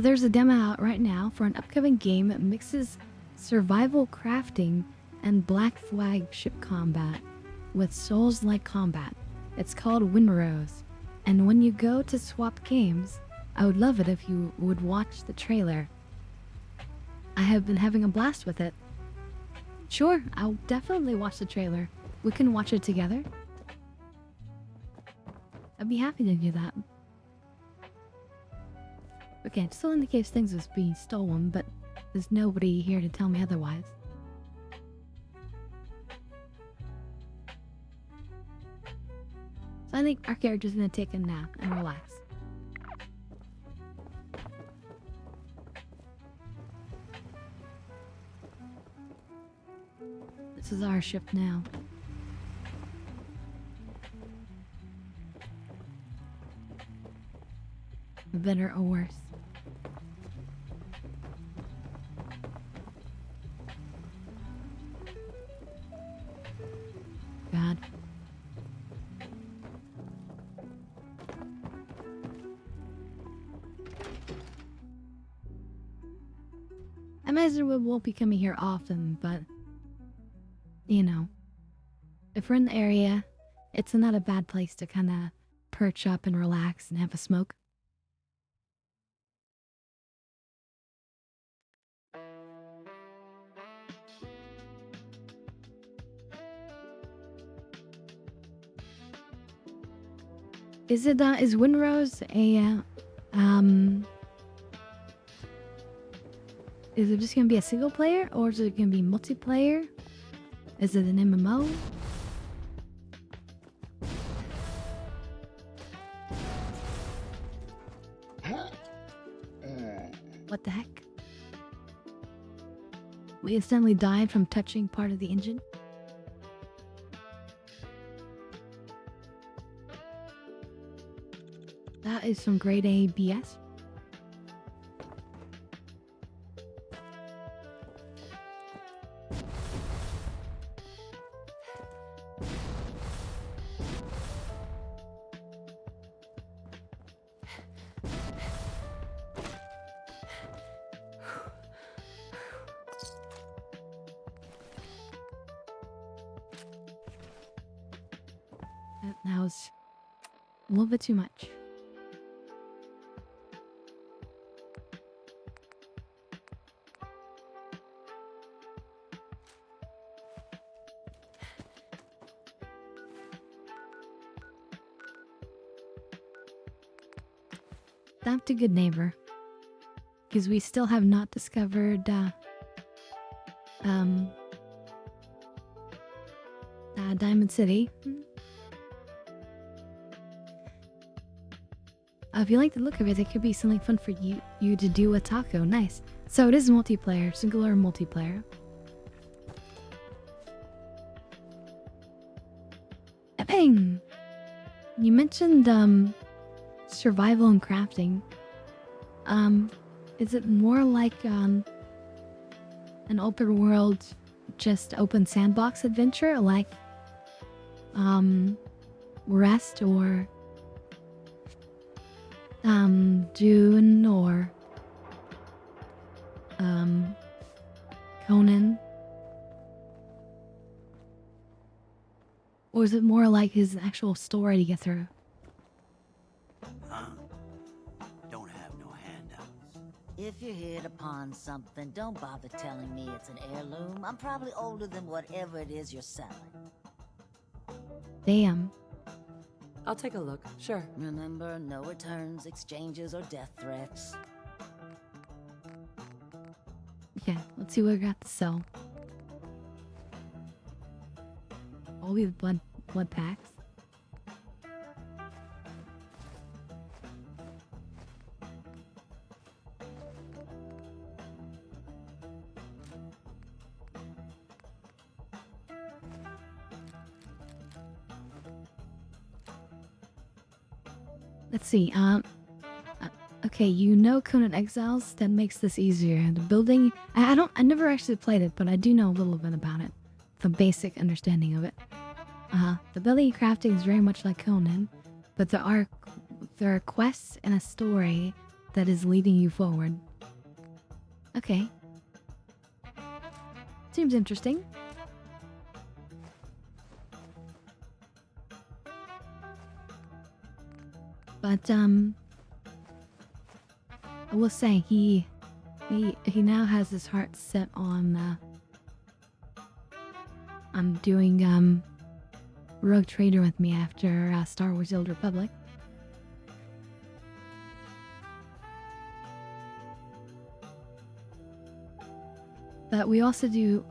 there's a demo out right now for an upcoming game that mixes survival crafting and Black Flag ship combat with Souls-like combat. It's called Windrose. And when you go to swap games, I would love it if you would watch the trailer. I have been having a blast with it. Sure, I'll definitely watch the trailer. We can watch it together. I'd be happy to do that. Okay, it still indicates things as being stolen, but there's nobody here to tell me otherwise. So I think our character's gonna take a nap and relax. This is our ship now. For better or worse. God. I imagine we won't be coming here often, but you know, if we're in the area, it's not a bad place to kind of perch up and relax and have a smoke. Is Windrose a, is it just gonna be a single player, or is it gonna be multiplayer? Is it an MMO? What the heck? We instantly died from touching part of the engine? That is some grade A BS. That was a little bit too much. to Good Neighbor. Because we still have not discovered, Diamond City. If you like the look of it, it could be something fun for you to do with Taco. Nice. So it is multiplayer, singular multiplayer. Bang! You mentioned survival and crafting. Is it more like an open world, just open sandbox adventure, like Rest or Dune or Conan? Or is it more like his actual story to get through? Huh? Don't have no handouts. If you hit upon something, don't bother telling me it's an heirloom. I'm probably older than whatever it is you're selling. Damn. I'll take a look, sure. Remember, no returns, exchanges, or death threats. Okay, let's see what we got to sell. All these blood packs. Let's see, okay, you know Conan Exiles, that makes this easier. The building, I never actually played it, but I do know a little bit about it. The basic understanding of it. The building crafting is very much like Conan, but there are quests and a story that is leading you forward. Okay. Seems interesting. But I will say he now has his heart set on doing Rogue Trader with me after Star Wars: The Old Republic. But we also do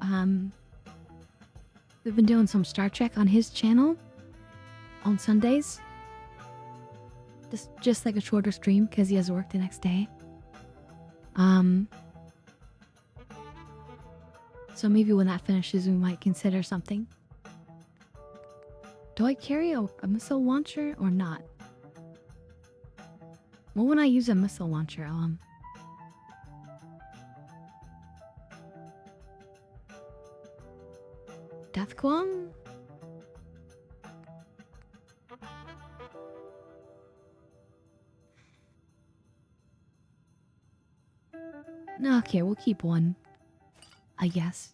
we've been doing some Star Trek on his channel on Sundays. Just like a shorter stream because he has work the next day. So maybe when that finishes, we might consider something. Do I carry a missile launcher or not? Well, when I use a missile launcher, Deathquang? No, okay, we'll keep one. I guess.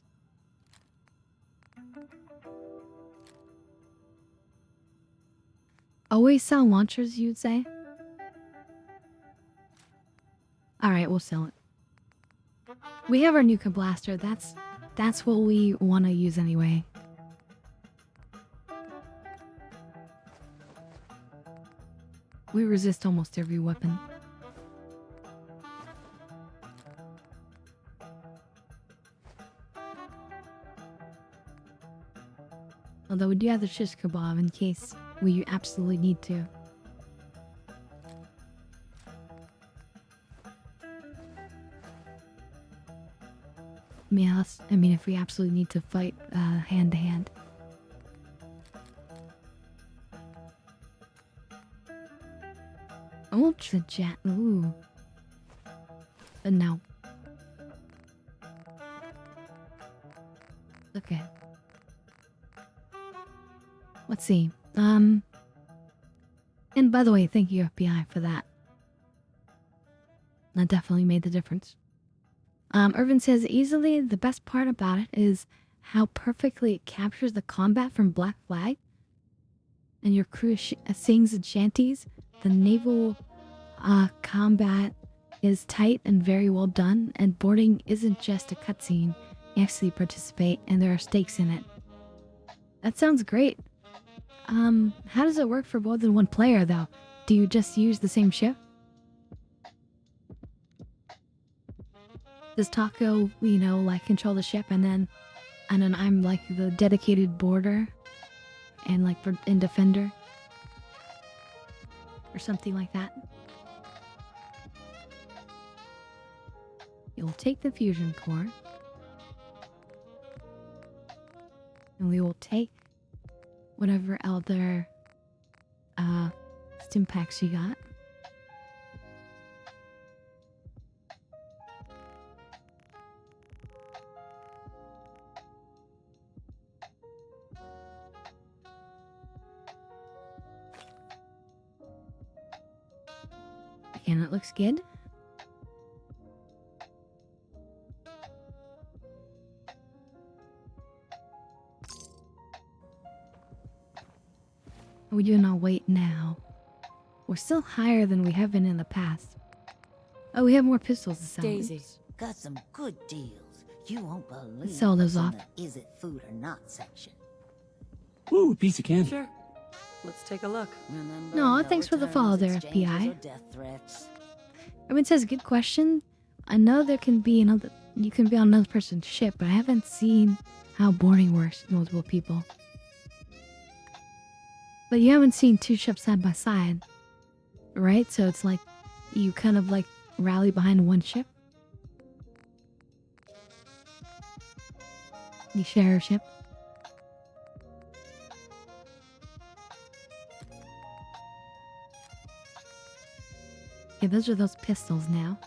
Always sell launchers, you'd say? Alright, we'll sell it. We have our Nuka blaster, that's what we want to use anyway. We resist almost every weapon. Although we do have the shish kebab in case we absolutely need to. Yes, I mean if we absolutely need to fight hand to hand. Ultra jet, ooh. But no. Okay. Let's see. And by the way, thank you FBI for that. That definitely made the difference. Irvin says, easily the best part about it is how perfectly it captures the combat from Black Flag. And your crew sings and shanties. The naval combat is tight and very well done. And boarding isn't just a cutscene. You actually participate and there are stakes in it. That sounds great. How does it work for more than one player, though? Do you just use the same ship? Does Taco, you know, like control the ship, and then I'm like the dedicated boarder and like and defender or something like that. You'll take the fusion core, and we will take whatever other stim packs you got. Okay, that looks good. We do not wait now. We're still higher than we have been in the past. Oh, we have more pistols to sell. Daisy. Got some good deals. You won't believe Sell those what's in off. the is it food or not section. Ooh, piece of candy. Sure. Let's take a look. No, thanks for the follow there, FBI. Everyone says, good question. I know there can be another, you can be on another person's ship, but I haven't seen how boarding works with multiple people. But you haven't seen two ships side by side, right? So it's like, you kind of like rally behind one ship. You share a ship. Okay, those are those pistols now.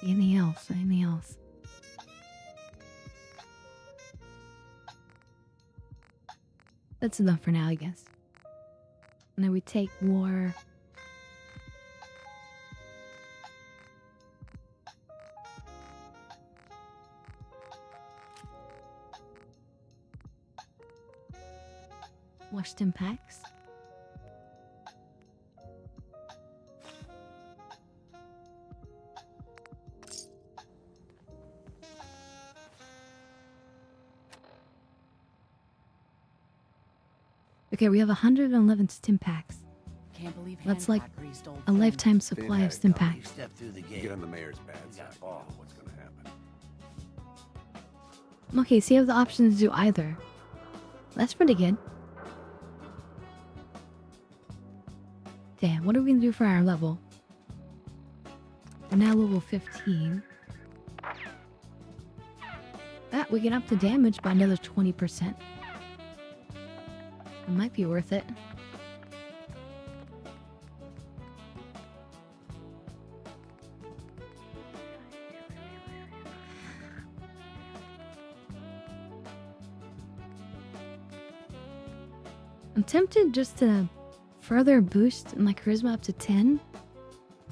Anything else? Anything else? That's enough for now, I guess. And then we take more. More stim packs. Okay, we have 111 stim packs. Can't believe That's like Hancock greased old a friend. lifetime supply of stim You packs. step through the gate. Get on the mayor's bad side. Oh, what's gonna happen? Okay, so you have the option to do either. That's pretty good. Damn, what are we gonna do for our level? We're now level 15. That we get up the damage by another 20%. It might be worth it. I'm tempted just to further boost my charisma up to 10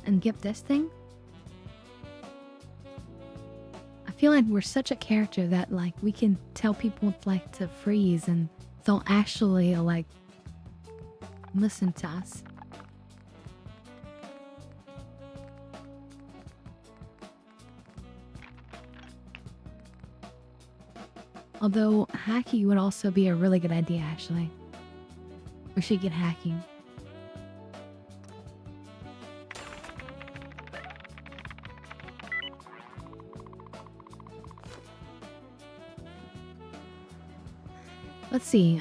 and get this thing. I feel like we're such a character that like we can tell people like to freeze and they'll actually like listen to us. Although hacking would also be a really good idea actually. We should get hacking. Let's see,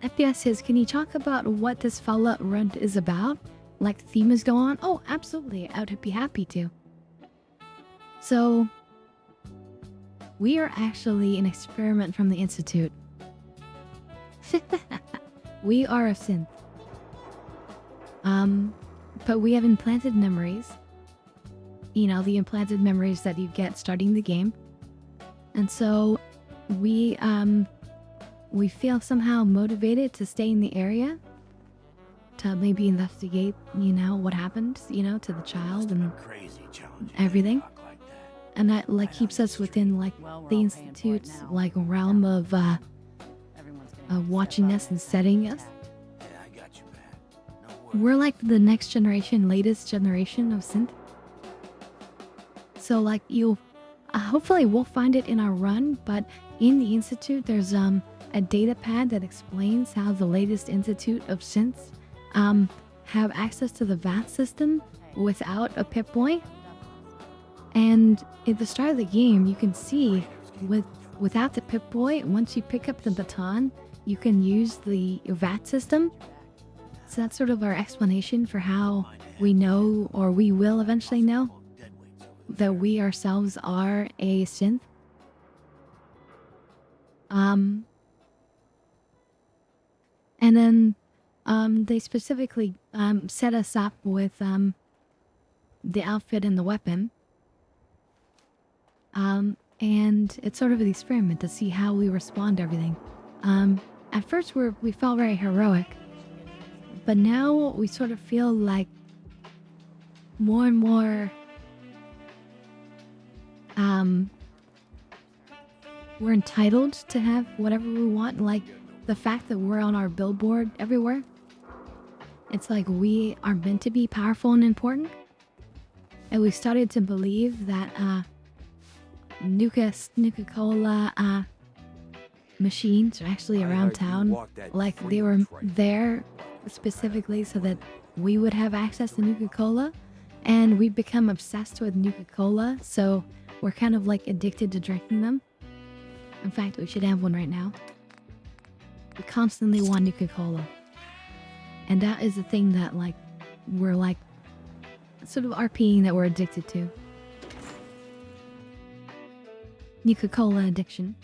FPS says, can you talk about what this Fallout run is about? Like theme is go on? Oh, absolutely, I would be happy to. So, we are actually an experiment from the Institute. We are a synth. But we have implanted memories. You know, the implanted memories that you get starting the game. And so we feel somehow motivated to stay in the area to maybe investigate, you know, what happened, you know, to the child and everything. And that like keeps us within like the Institute's like realm of watching us and setting us. We're like the next generation, latest generation of synth. So like you'll hopefully we'll find it in our run, but in the Institute there's a data pad that explains how the latest Institute of synths have access to the VAT system without a Pip-Boy. And at the start of the game, you can see without the Pip-Boy, once you pick up the baton, you can use the VAT system. So that's sort of our explanation for how we know, or we will eventually know, that we ourselves are a synth. And then they specifically set us up with the outfit and the weapon. And it's sort of an experiment to see how we respond to everything. At first we felt very heroic, but now we sort of feel like more and more we're entitled to have whatever we want. Like the fact that we're on our billboard everywhere. It's like we are meant to be powerful and important. And we started to believe that Nuka-Cola machines are actually around town. Like they were there specifically so that we would have access to Nuka-Cola. And we've become obsessed with Nuka-Cola, so we're kind of like addicted to drinking them. In fact, we should have one right now. We constantly want Nuka-Cola. And that is the thing that like we're like sort of RPing that we're addicted to. Nuka-Cola addiction.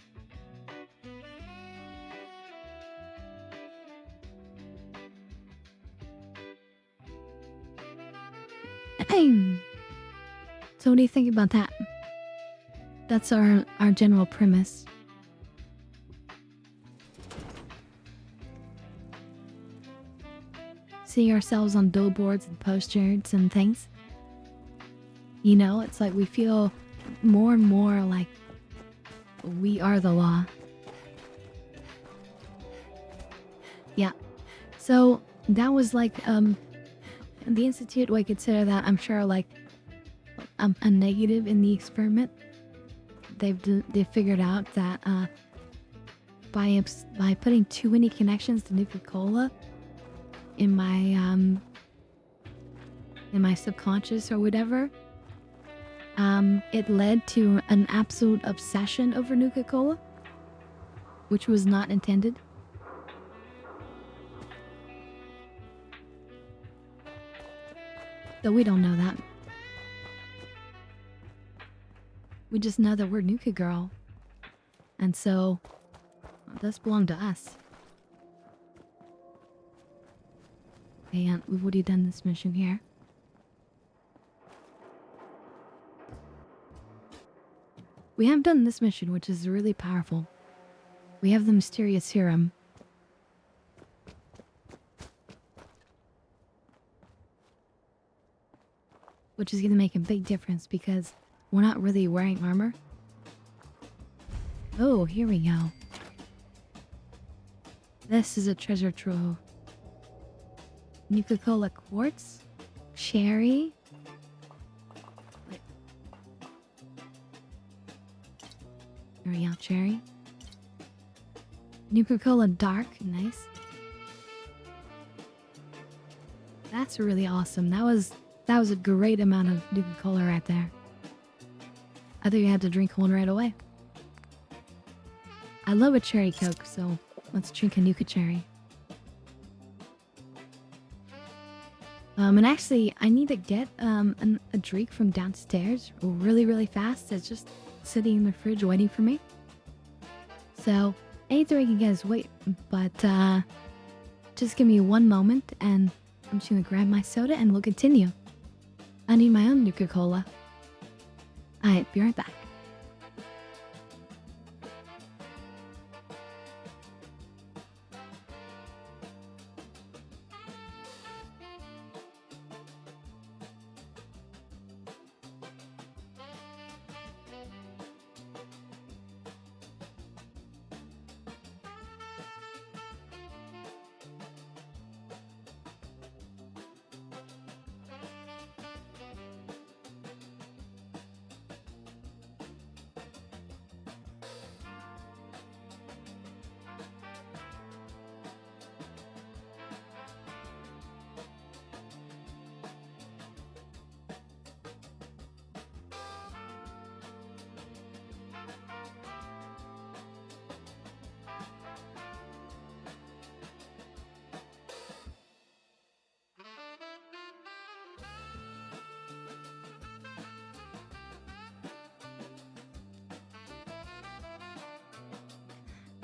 So what do you think about that? That's our general premise. See ourselves on billboards and posters and things. You know, it's like we feel more and more like we are the law. Yeah. So that was like the Institute would consider that, I'm sure, like a negative in the experiment. They've figured out that by putting too many connections to Nuka-Cola in my subconscious or whatever, it led to an absolute obsession over Nuka-Cola, which was not intended. Though we don't know that. We just know that we're Nuka Girl. And so, this belonged to us. And we've already done this mission here. We have done this mission, which is really powerful. We have the mysterious serum. Which is going to make a big difference because we're not really wearing armor. Oh, here we go. This is a treasure trove. Nuka-Cola quartz, cherry. There we go, cherry. Nuka-Cola dark, nice. That's really awesome. That was a great amount of Nuka-Cola right there. I think I had to drink one right away. I love a cherry Coke, so let's drink a Nuka cherry. And actually, I need to get a drink from downstairs really, really fast. It's just sitting in the fridge waiting for me. So, anything I can get is wait, but just give me one moment and I'm just gonna grab my soda and we'll continue. I need my own Nuka-Cola. Alright, be right back.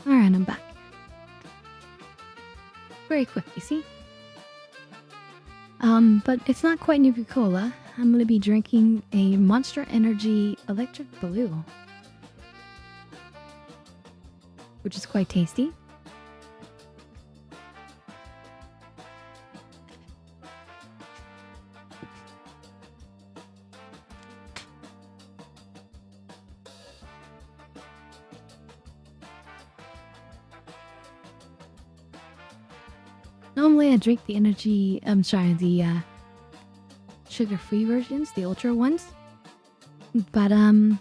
Alright, I'm back. Very quick, you see? But it's not quite Nuka Cola. I'm gonna be drinking a Monster Energy Electric Blue, which is quite tasty. Normally I drink the energy, the sugar-free versions, the ultra ones. But I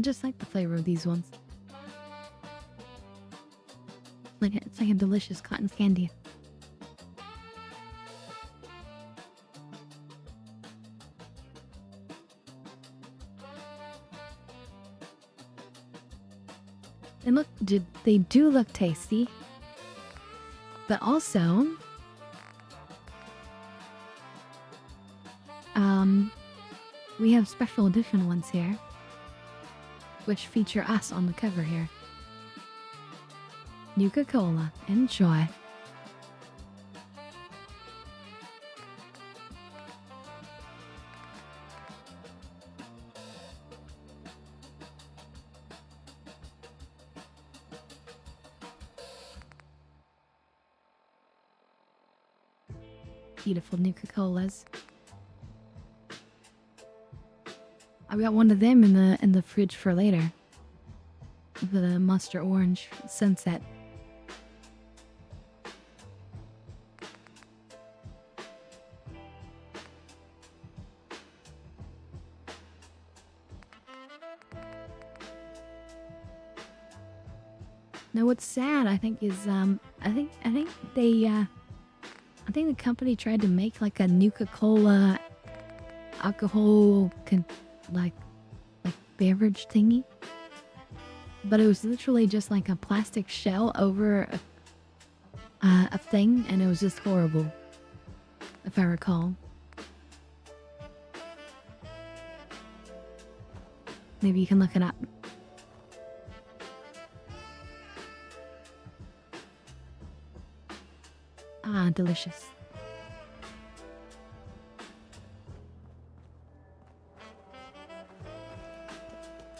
just like the flavor of these ones. Like it's like a delicious cotton candy. And look, they do look tasty. But also, we have special edition ones here, which feature us on the cover here. Nuka Cola, enjoy. Beautiful Nuka Colas. I got one of them in the fridge for later. The Monster Orange Sunset. Now what's sad, I think, is I think the company tried to make like a Nuka Cola alcohol like beverage thingy, but it was literally just like a plastic shell over a thing, and it was just horrible, if I recall. Maybe you can look it up. Ah, delicious.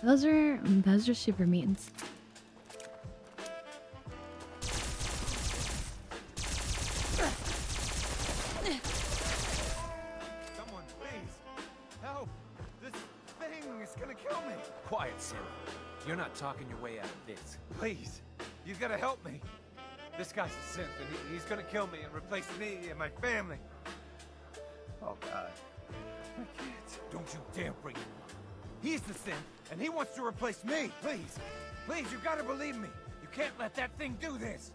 Those are super mutants. Someone, please. Help. This thing is gonna kill me. Quiet, Sarah. You're not talking your way out of this. Please. You gotta help me. This guy's a synth, and he's gonna kill me and replace me and my family. Oh, God. My kids. Don't you dare bring him up. He's the synth, and he wants to replace me. Please. Please, you gotta believe me. You can't let that thing do this.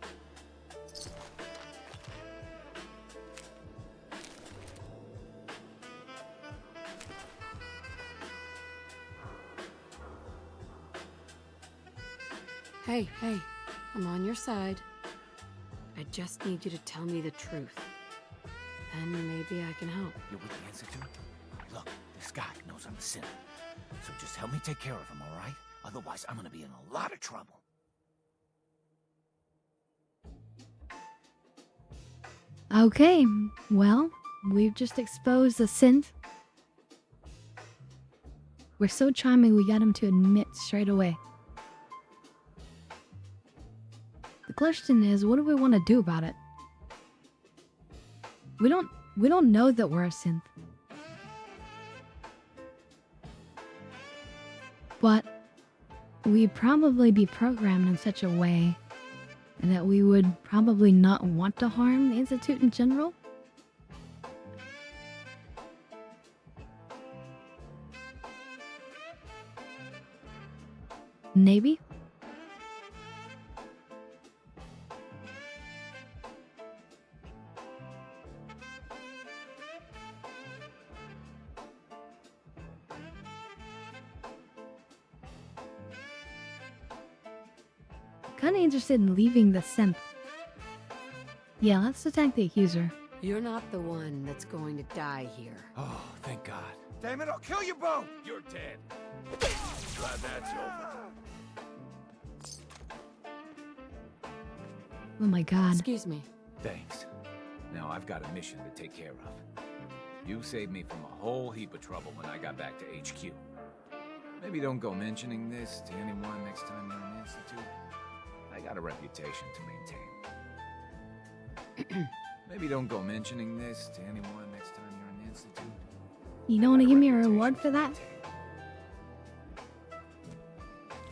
Hey, I'm on your side. I just need you to tell me the truth. Then maybe I can help. You're with the Institute? Look, this guy knows I'm a sinner. So just help me take care of him, all right? Otherwise, I'm gonna be in a lot of trouble. Okay, well, we've just exposed the synth. We're so charming we got him to admit straight away. The question is, what do we want to do about it? We don't know that we're a synth. But we'd probably be programmed in such a way that we would probably not want to harm the Institute in general. Maybe. Kinda interested in leaving the synth. Yeah, let's attack the accuser. You're not the one that's going to die here. Oh, thank God. Damn it, I'll kill you both! You're dead. Glad that's over. Oh my god. Excuse me. Thanks. Now I've got a mission to take care of. You saved me from a whole heap of trouble when I got back to HQ. Maybe don't go mentioning this to anyone next time you're in the Institute. I got a reputation to maintain. Maybe don't go mentioning this to anyone next time you're in the Institute. You don't want to give me a reward for that?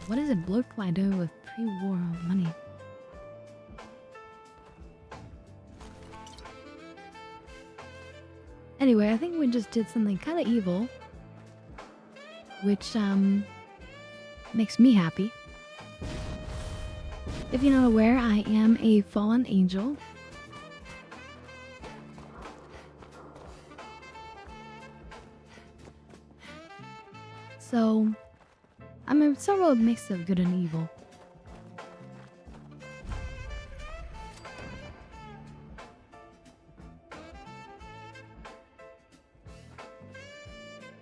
What does a blowfly do with pre-war money? Anyway, I think we just did something kind of evil, which makes me happy. If you're not aware, I am a fallen angel. So, I'm a sort of mix of good and evil.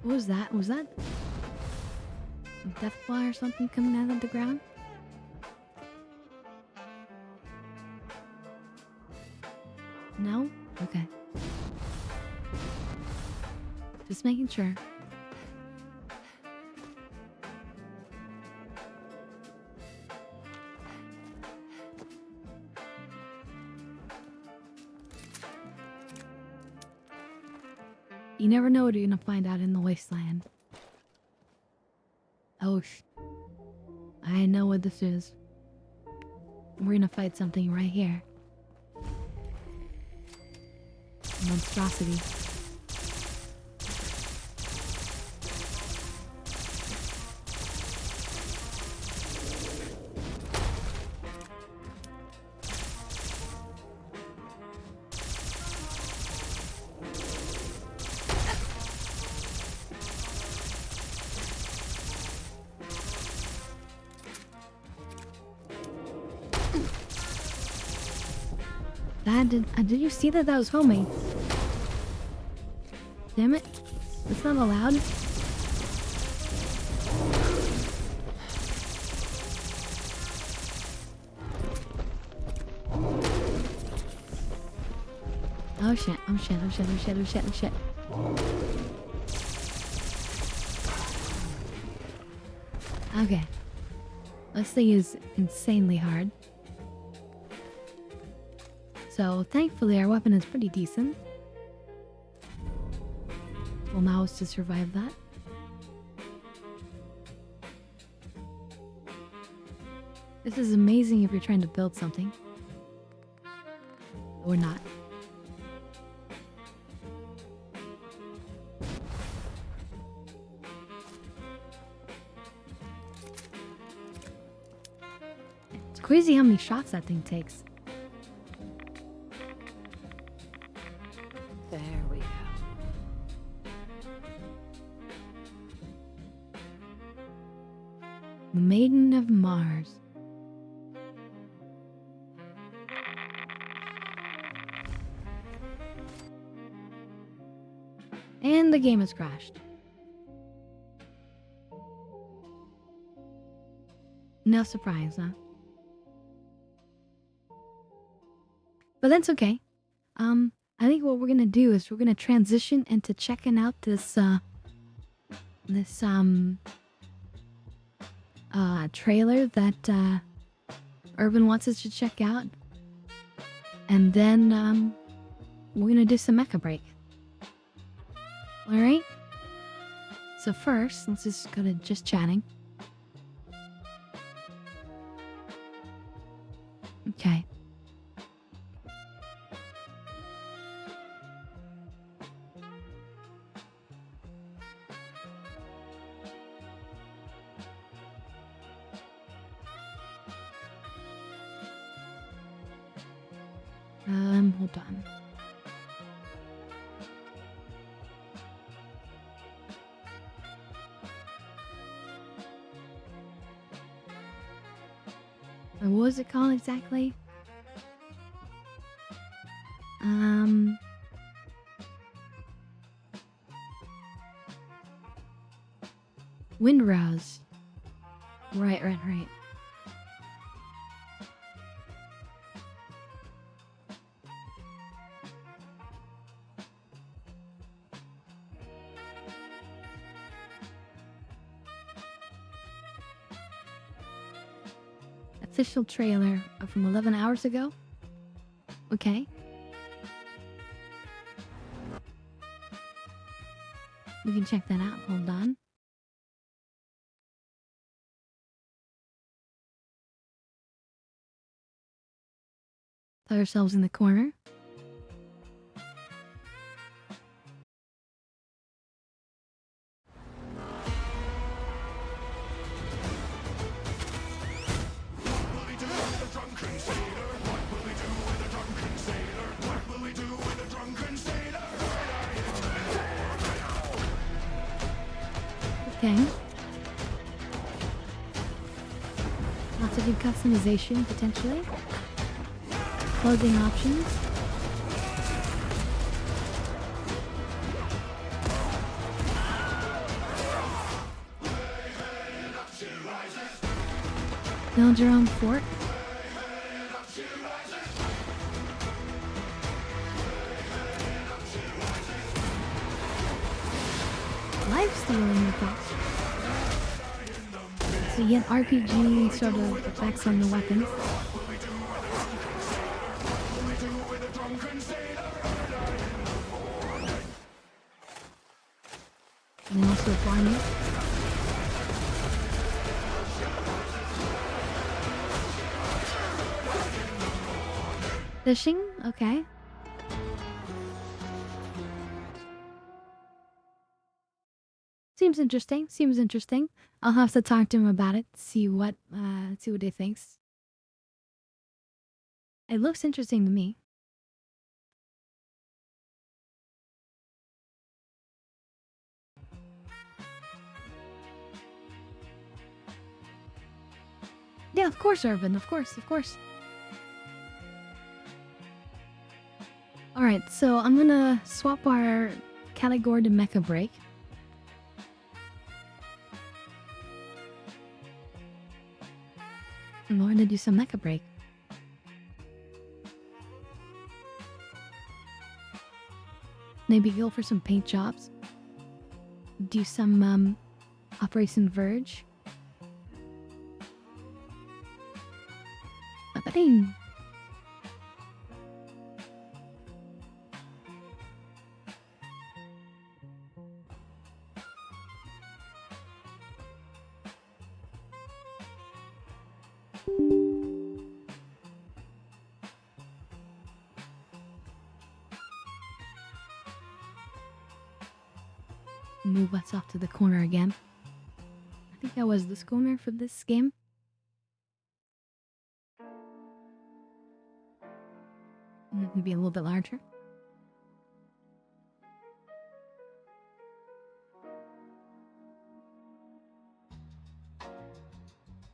What was that? Was that a death fly or something coming out of the ground? No? Okay. Just making sure. You never know what you're gonna find out in the wasteland. Oh, I know what this is. We're gonna fight something right here. A monstrosity. Did you see that? That was homemade. Damn it. That's not allowed. Oh shit, oh shit, oh shit, oh shit, oh shit, oh shit. Okay. This thing is insanely hard. So, thankfully, our weapon is pretty decent. We'll now is to survive that. This is amazing if you're trying to build something. Or not. It's crazy how many shots that thing takes. There we go. The Maiden of Mars. And the game has crashed. No surprise, huh? But that's okay. I think what we're gonna do is we're gonna transition into checking out this trailer that Urban wants us to check out, and then we're gonna do some mecha break. All right. So first, let's just go to just chatting. Okay. Hold on. What was it called exactly? Windrose. Right. Official trailer from 11 hours ago. Okay. We can check that out. Hold on. Throw ourselves in the corner. Okay. Lots of good customization, potentially. Clothing options. Build your own fort. Lifestealing effects. So you get RPG sort of effects on the weapons. And then also farming. Fishing? Okay. Seems interesting. Seems interesting. I'll have to talk to him about it. See what he thinks. It looks interesting to me. Yeah, of course, Urban. Of course, of course. Alright, so I'm gonna swap our category to Mecha Break. And we're gonna do some Mecha Break. Maybe go for some paint jobs. Do some Operation Verge. Ba-ba-ding. Move us off to the corner again. I think that was this corner for this game. Maybe a little bit larger.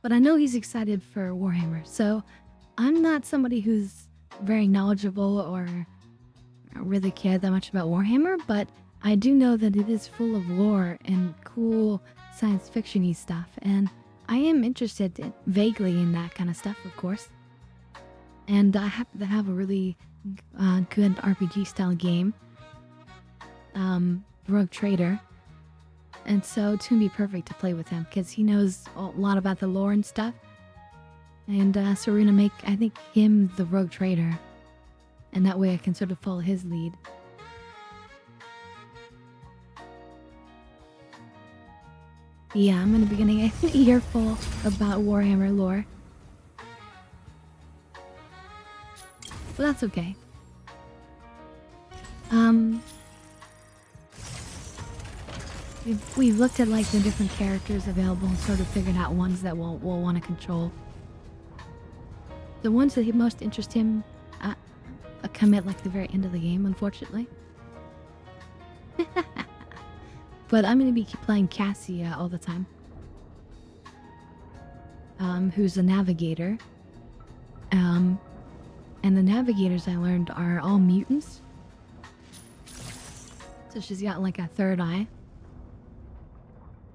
But I know he's excited for Warhammer, so I'm not somebody who's very knowledgeable or really care that much about Warhammer, but I do know that it is full of lore and cool science fiction-y stuff, and I am interested vaguely in that kind of stuff, of course. And I happen to have a really good RPG-style game, Rogue Trader, and so it's gonna be perfect to play with him because he knows a lot about the lore and stuff. And so we're gonna make, I think, him the Rogue Trader, and that way I can sort of follow his lead. Yeah, I'm gonna be getting an earful about Warhammer lore. But that's okay. We've looked at like the different characters available and sort of figured out ones that we'll want to control. The ones that most interest him come at like the very end of the game, unfortunately. But I'm gonna be playing Cassia all the time. Who's a navigator. And the navigators I learned are all mutants. So she's got like a third eye.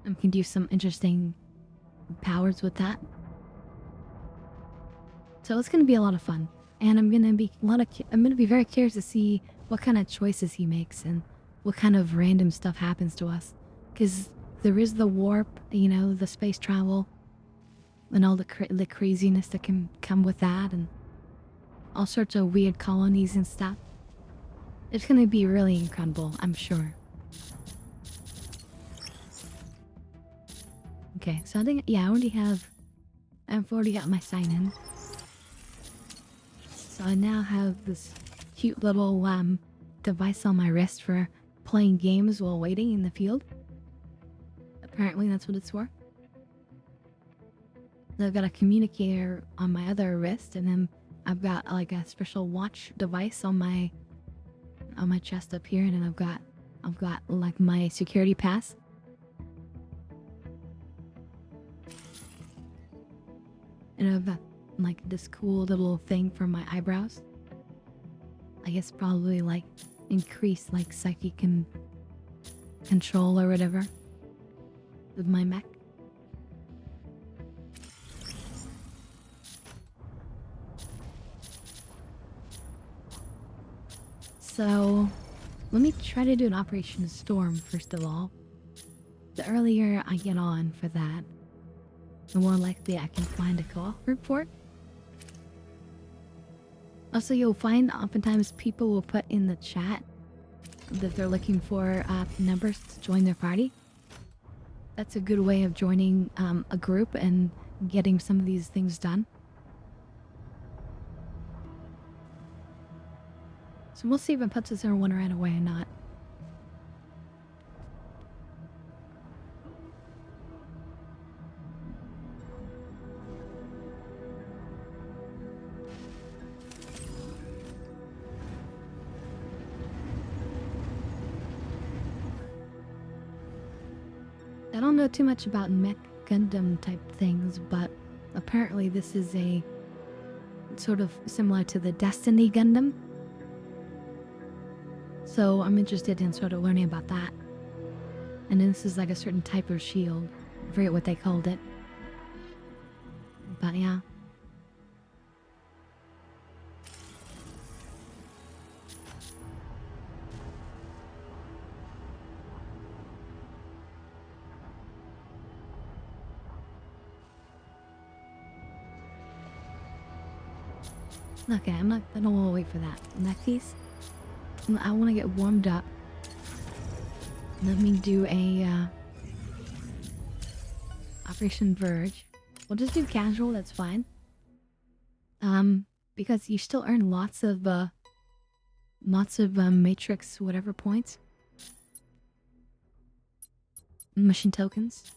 And can do some interesting powers with that. So it's gonna be a lot of fun. And I'm gonna be very curious to see what kind of choices he makes and what kind of random stuff happens to us. Because there is the warp, you know, the space travel. and all the craziness that can come with that, and all sorts of weird colonies and stuff. It's gonna be really incredible, I'm sure. Okay, so I think, yeah, I've already got my sign-in. So I now have this cute little device on my wrist for playing games while waiting in the field. Apparently that's what it's for. I've got a communicator on my other wrist, and then I've got like a special watch device on my chest up here, and then I've got like my security pass. And I've got like this cool little thing for my eyebrows. I guess probably like increase like psychic control or whatever with my mech. So let me try to do an Operation Storm first of all. The earlier I get on for that, the more likely I can find a co-op group for it. Also, you'll find oftentimes people will put in the chat that they're looking for members to join their party. That's a good way of joining a group and getting some of these things done. So we'll see if it puts us everyone right away or not. I don't know too much about mech Gundam type things, but apparently this is a sort of similar to the Destiny Gundam. So I'm interested in sort of learning about that. And then this is like a certain type of shield. I forget what they called it. But yeah. Okay, I don't want to wait for that. In that case, I want to get warmed up. Let me do a Operation Verge. We'll just do casual, that's fine. Because you still earn lots of Matrix whatever points. Mission tokens.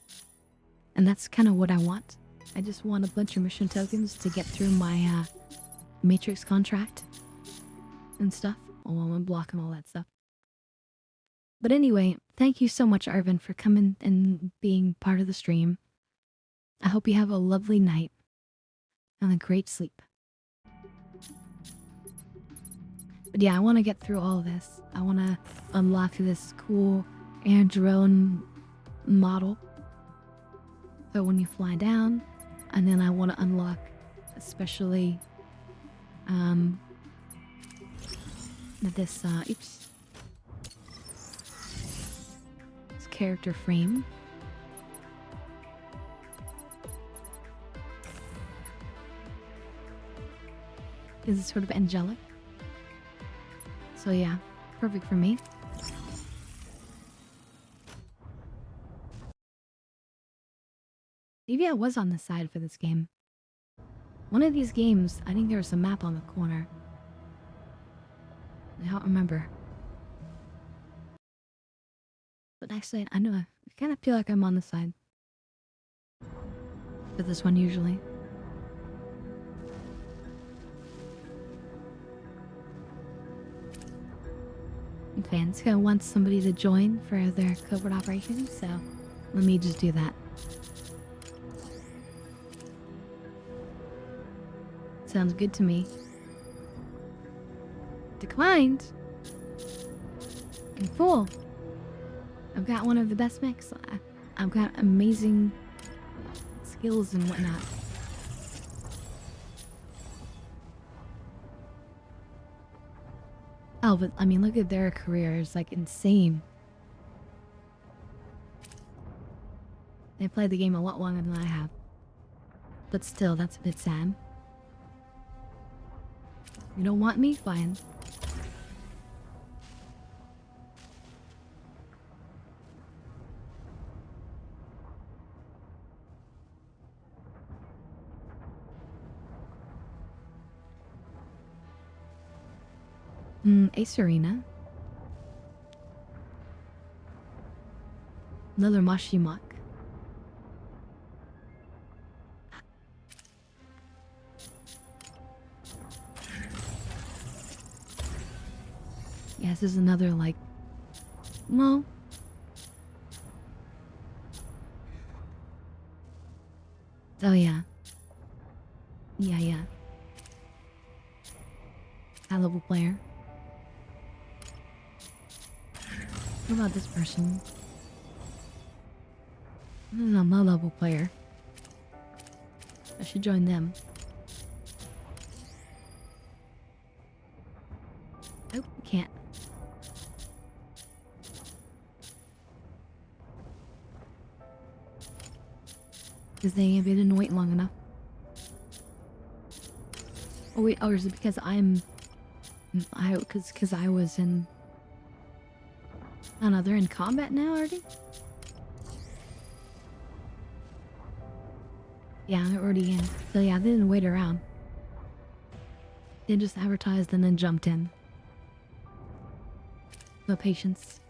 And that's kind of what I want. I just want a bunch of mission tokens to get through my Matrix contract and stuff. Oh, I'm blocking all that stuff. But anyway, thank you so much, Arvin, for coming and being part of the stream. I hope you have a lovely night and a great sleep. But yeah, I want to get through all this. I want to unlock this cool air drone model so when you fly down, and then I want to unlock especially this this character frame. Is sort of angelic. So yeah, perfect for me. Maybe I was on the side for this game. One of these games, I think there was a map on the corner. I don't remember. But actually, I know, I kind of feel like I'm on the side. For this one, usually. Okay, and it's gonna want somebody to join for their covert operations, so let me just do that. Sounds good to me. Declined? You fool. I've got one of the best mechs. I've got amazing skills and whatnot. Oh, but I mean, look at their careers, like insane. They played the game a lot longer than I have. But still, that's a bit sad. You don't want me? Fine. Ace Arena. Another Mashimok. Yes, this is another, like... Well... Oh, yeah. Yeah. High-level player. What about this person? This is a low-level player. I should join them. Nope, can't. Because they ain't been wait long enough. Oh wait, or is it because because I was in... Oh no, they're in combat now already? Yeah, they're already in. So yeah, they didn't wait around. They just advertised and then jumped in. No patience.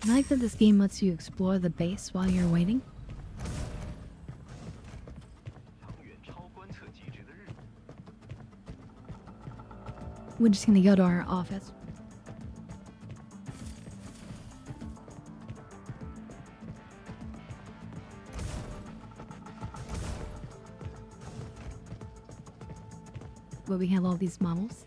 I like that this game lets you explore the base while you're waiting. We're just gonna go to our office. Where we have all these models.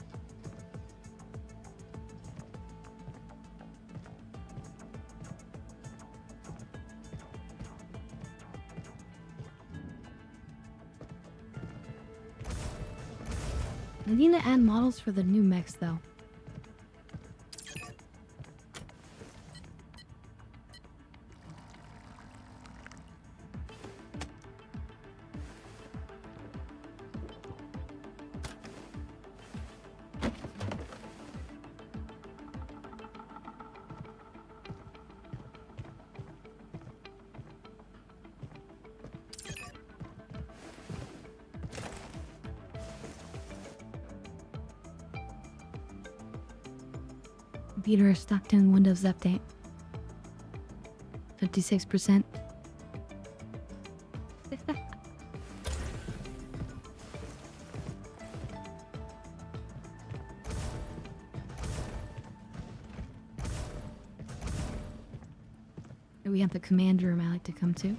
I need to add models for the new mechs though. Computer stuck in Windows Update. 56%. We have the command room I like to come to.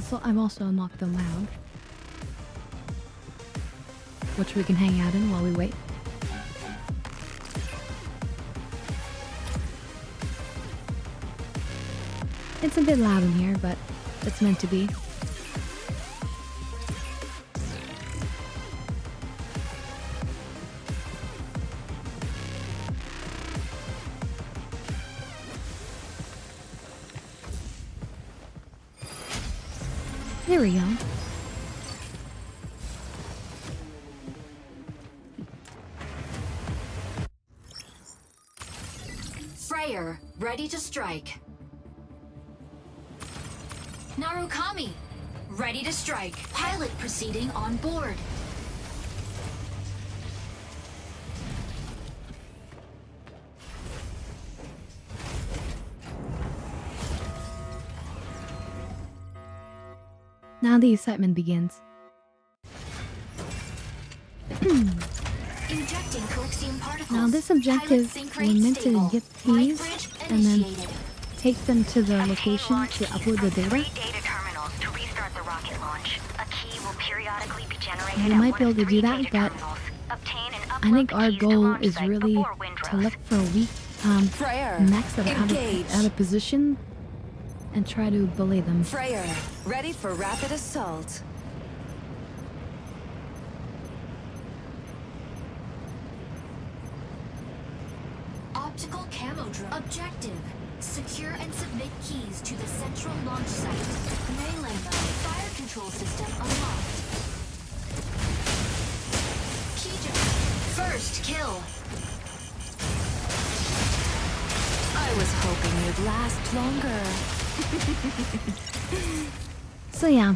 So I'm also unlocked the lounge, which we can hang out in while we wait. It's a bit loud in here, but it's meant to be. There we go. Freyer, ready to strike. Narukami, ready to strike. Pilot proceeding on board. Now the excitement begins. Injecting Colixium particles. Now this objective, we're meant to get these and then take them to the location to upload the data. We might be able to do that, but I think our goal is really to look for weak mechs that are out of position and try to bully them. Freyr, ready for rapid assault. Optical camo drone. Objective. Secure and submit keys to the central launch site. Melee mode. Fire control system unlocked. Key first kill. I was hoping you'd last longer. So yeah,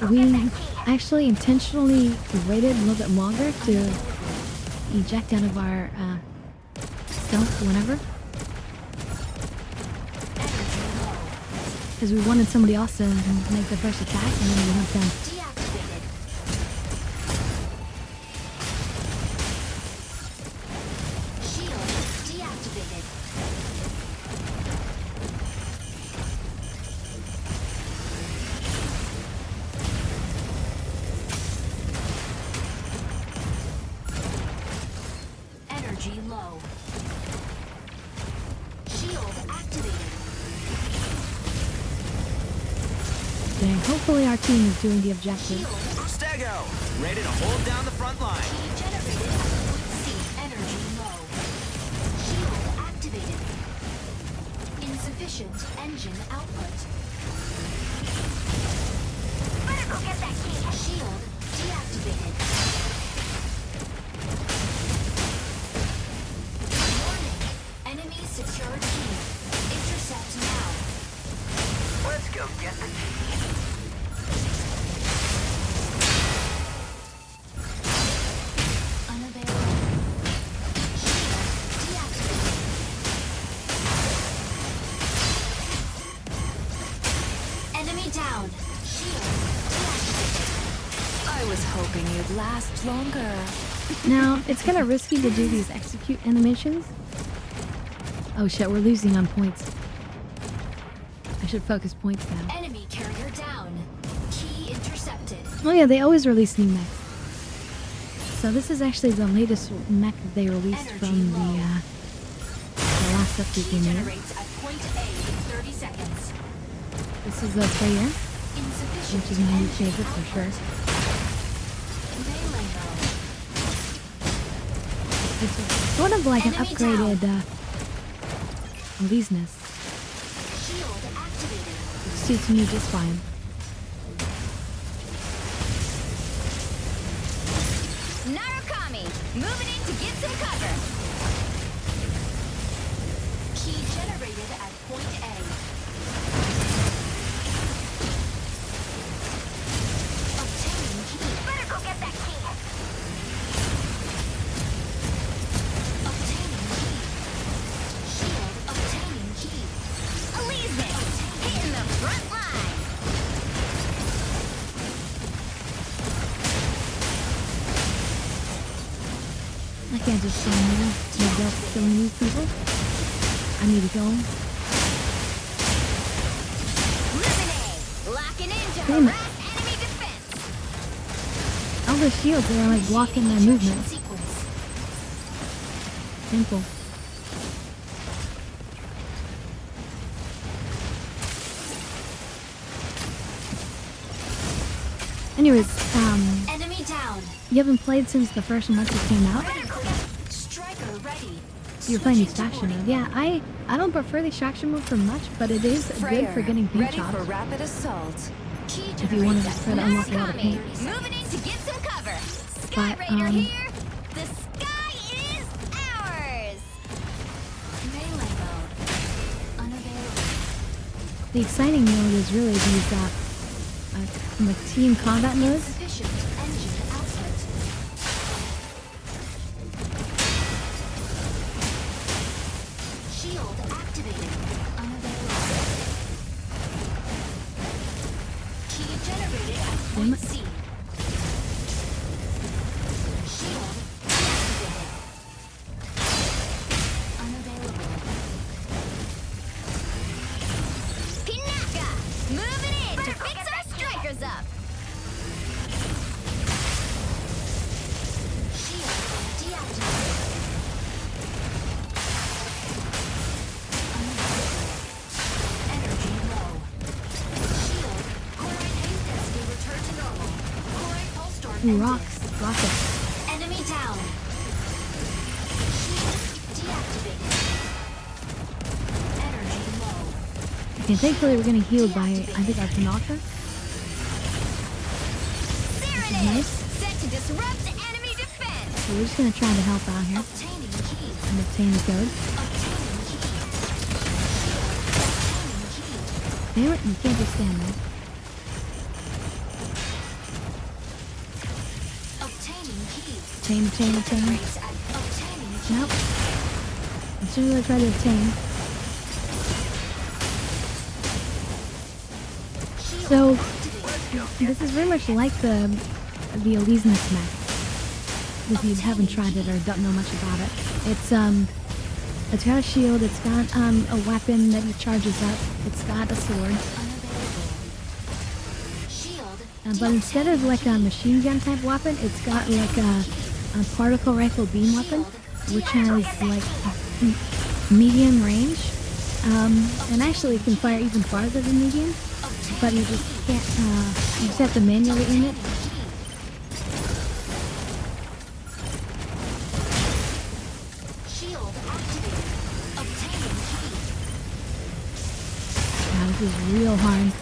we actually intentionally waited a little bit longer to eject out of our stealth whenever. Because we wanted somebody else to make the first attack and then we went them. Energy low. Shield activated. Okay, hopefully our team is doing the objective. Stego, ready to hold down the front line. Generated at point C. Energy low. Shield activated. Insufficient engine output. Better go get that key. Shield deactivated. Warning. Enemy secured key. Intercept now. Let's go get the key. Enemy down. Shield deactivated. I was hoping you'd last longer. Now, it's kind of risky to do these execute animations. Oh shit, we're losing on points. I should focus points now. Enemy carrier down. Key intercepted. Oh yeah, they always release new mechs. So this is actually the latest mech that they released from the last update they made. Generates at point A in 30 seconds. This is the Freyr, which is my new favorite for sure. Melee mode. It's sort of like an upgraded Leesness. Shield activated. It suits me just fine. Narukami, moving in to get some cover. Key generated at point A. Obtaining key. Better go get that key. Obtaining key. Shield obtaining key. Elise, hitting the front line. I can't just stand there without killing these people. I need to kill them. Locking into Damn it. harass enemy defense. All the shields are like blocking my movement. Sequence. Simple. Anyways, Enemy down. you haven't played since the first month it came out? Striker ready. You're playing extraction mode. Yeah, I don't prefer the extraction mode for much, but it is good for getting paint ready jobs. for rapid assault. If you want to just try to unlock a lot of paint. Moving in to get some cover. But, here. The sky is ours. Melee mode. Unavailable. the exciting mode is really these like team combat modes. Insufficient engine output. Shield activated. Unavailable. Key generated at point C. Ooh, rocks. Rockets. Enemy down. Shield deactivated. Energy low. Okay, thankfully we're getting healed by, I think, our Tanaka. There Which is nice. Set to disrupt enemy defense. So we're just gonna try to help out here. Obtaining key. And obtain the code. Damn it, you can't just stand there. Obtaining key. Obtain. Obtaining key. Nope. As soon as I try to obtain. So, this is very much like the Elysius mech. If you haven't tried it or don't know much about it. It's got a shield, it's got a weapon that he charges up, it's got a sword. But instead of like a machine gun type weapon, it's got like a particle rifle beam weapon, which has like medium range. And actually it can fire even farther than medium, but you just can't, you just have to manually aim it. Wow, this is real hard.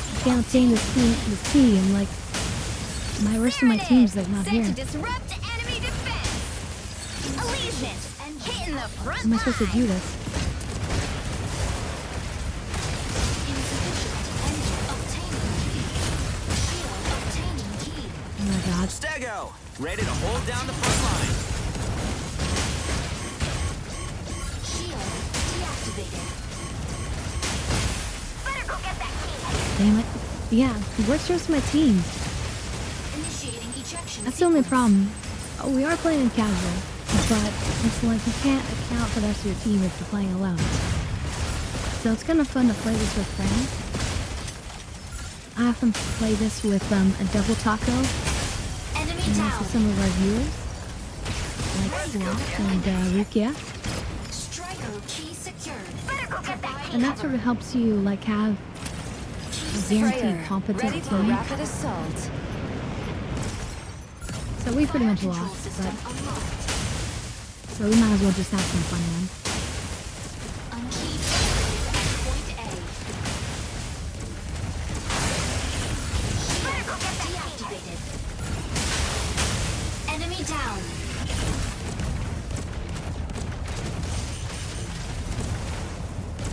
I can't obtain this key and like my rest of my team's like not here. Set to disrupt enemy defense. Allegiance and hit in the front. How am I supposed to do this? Oh my god. Stego, ready to hold down the front line. Shield deactivated. Better go get that key. Damn it. Yeah, where's just my team? Initiating ejection. That's the only problem. Oh, we are playing in casual, but it's like you can't account for the rest of your team if you're playing alone. So it's kind of fun to play this with friends. I often play this with a double taco, and also some of our viewers, like Swap and Rukia. Striker key secured. Better go get that key. And that sort of helps you like have a guaranteed competent Ready for team. rapid assault. So we pretty much lost, but so we might as well just have some fun then. Unkeyed point A. Better go get that deactivated. Enemy down.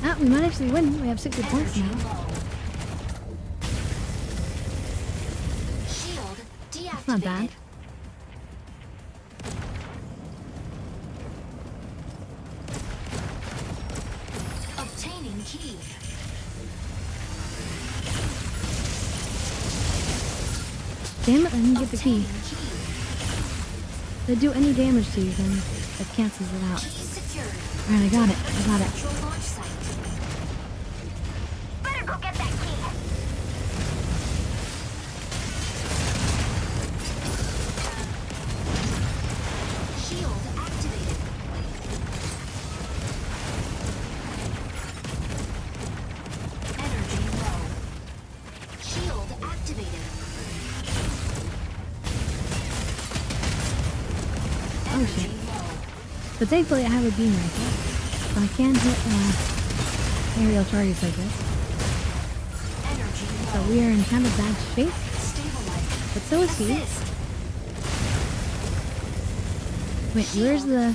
Ah, we might actually win. We have 60 points now. Shield deactivated. That's not bad. Obtaining key. Damn it, I didn't get the key. If they do any damage to you, then that cancels it out. Alright, I got it. Better go get that key. Shield activated. Energy low. Shield activated. Oh shit. But thankfully I have a beam rifle, so I can hit aerial targets like this. So we are in kind of bad shape, but so is he. Wait, where's the...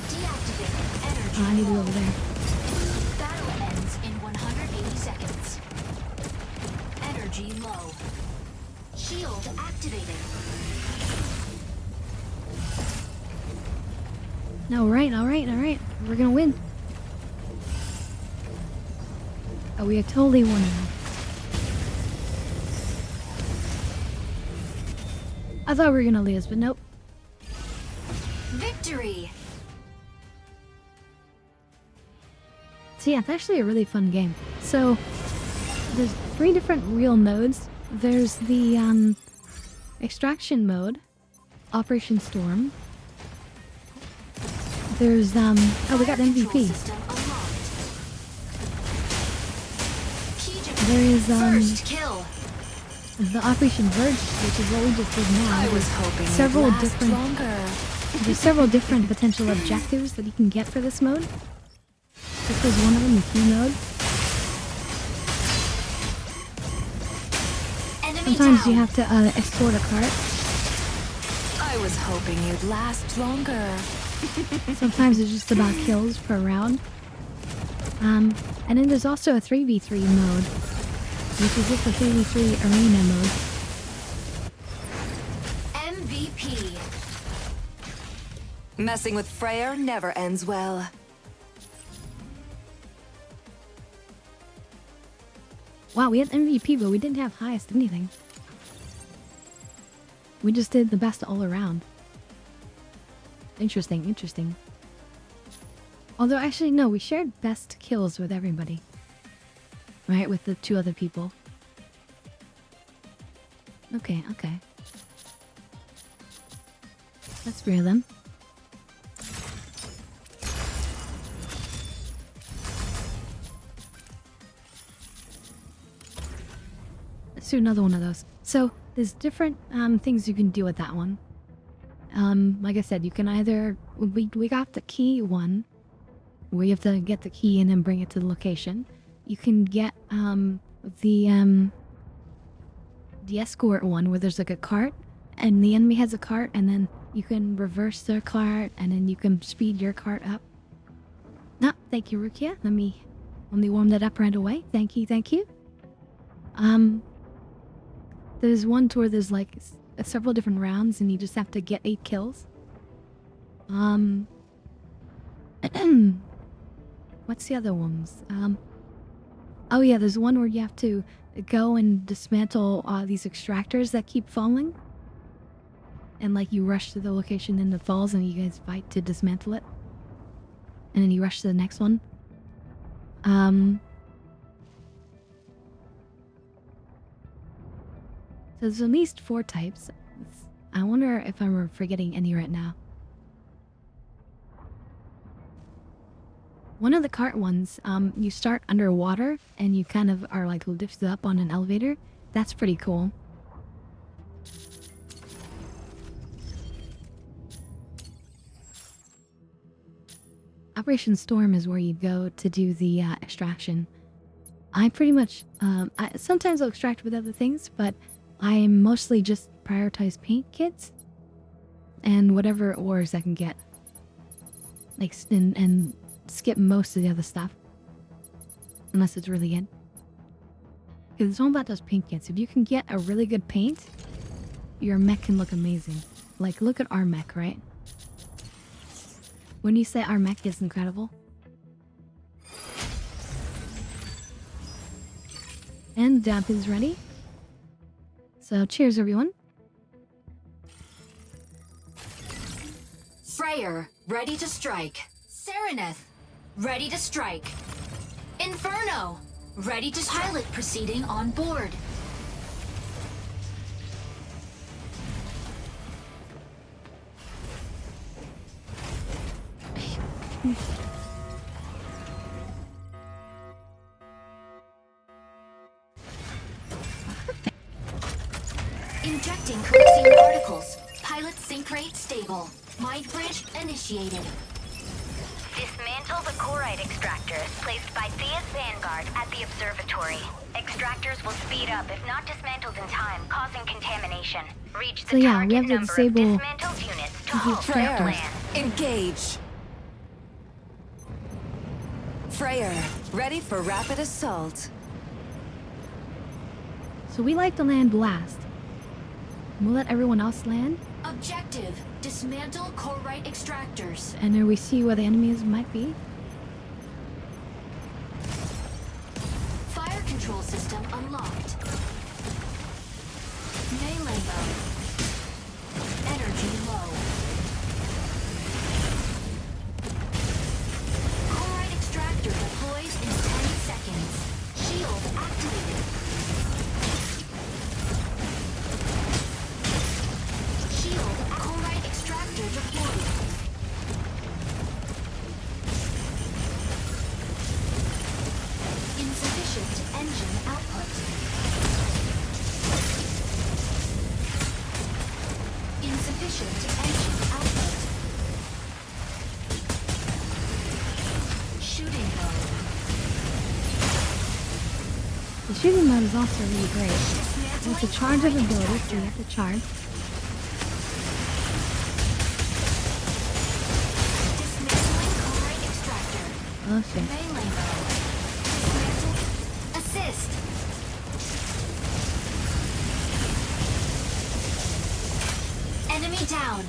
Oh, I need to go over there. Battle ends in 180 seconds. Energy low. Shield activated. No, alright. We're gonna win. Oh, we have totally won now. I thought we were gonna lose, but nope. Victory! So yeah, it's actually a really fun game. So, there's 3 different real modes. There's the, extraction mode, Operation Storm. There's, oh, we got MVP. There is, First kill. the Operation Verge, which is what we just did now. I was hoping it'd several last different longer. There's several different potential objectives that you can get for this mode. This was one of them, the key mode. Sometimes you have to escort a cart. I was hoping you'd last longer. Sometimes it's just about kills per round. And then there's also a 3v3 mode, which is just a 3v3 arena mode. MVP. Messing with Freyr never ends well. Wow, we had MVP, but we didn't have highest anything. We just did the best all around. Interesting, interesting. Although, actually, no, we shared best kills with everybody. Right, with the 2 other people. Okay, okay. That's 3 of them. Let's do another one of those. So, there's different things you can do with that one. Like I said, you can either... We got the key one, where you have to get the key and then bring it to the location. You can get the escort one, where there's like a cart, and the enemy has a cart, and then you can reverse their cart, and then you can speed your cart up. No, thank you, Rukia. Let me warm that up right away. Thank you, thank you. There's one where there's like several different rounds and you just have to get 8 kills. What's the other ones? Oh yeah, there's one where you have to go and dismantle these extractors that keep falling. And like you rush to the location and it falls and you guys fight to dismantle it. And then you rush to the next one. So there's at least 4 types. I wonder if I'm forgetting any right now. One of the cart ones, you start underwater and you kind of are like lifted up on an elevator. That's pretty cool. Operation Storm is where you go to do the extraction. I pretty much, sometimes I'll extract with other things, but I mostly just prioritize paint kits and whatever ores I can get. Like, and skip most of the other stuff. Unless it's really good. Because it's all about those paint kits. If you can get a really good paint, your mech can look amazing. Like, look at our mech, right? When you say our mech is incredible. And Damp is ready. So, cheers, everyone. Freyr, ready to strike. Sereneth, ready to strike. Inferno, ready to strike. Pilot proceeding on board. Injecting corrosive particles. Pilot sync rate stable. Mind bridge initiated. Dismantle the chloride extractors placed by Thea's Vanguard at the observatory. Extractors will speed up if not dismantled in time, causing contamination. Reach the So yeah, we target have to number of disable dismantled units to the halt the extractors. plan. Engage. Freyr, ready for rapid assault. So we like to land last. We'll let everyone else land. Objective, dismantle chlorite extractors. And then we see where the enemies might be. Fire control system unlocked. Melee mode. Energy low. Chlorite extractor deploys in 10 seconds. Shield activated. Shield chlorite extractor deployed. Insufficient engine output. The shooting mode is also really great. With the charge of abilities, so you have to charge. Oh shit. Assist. Enemy down.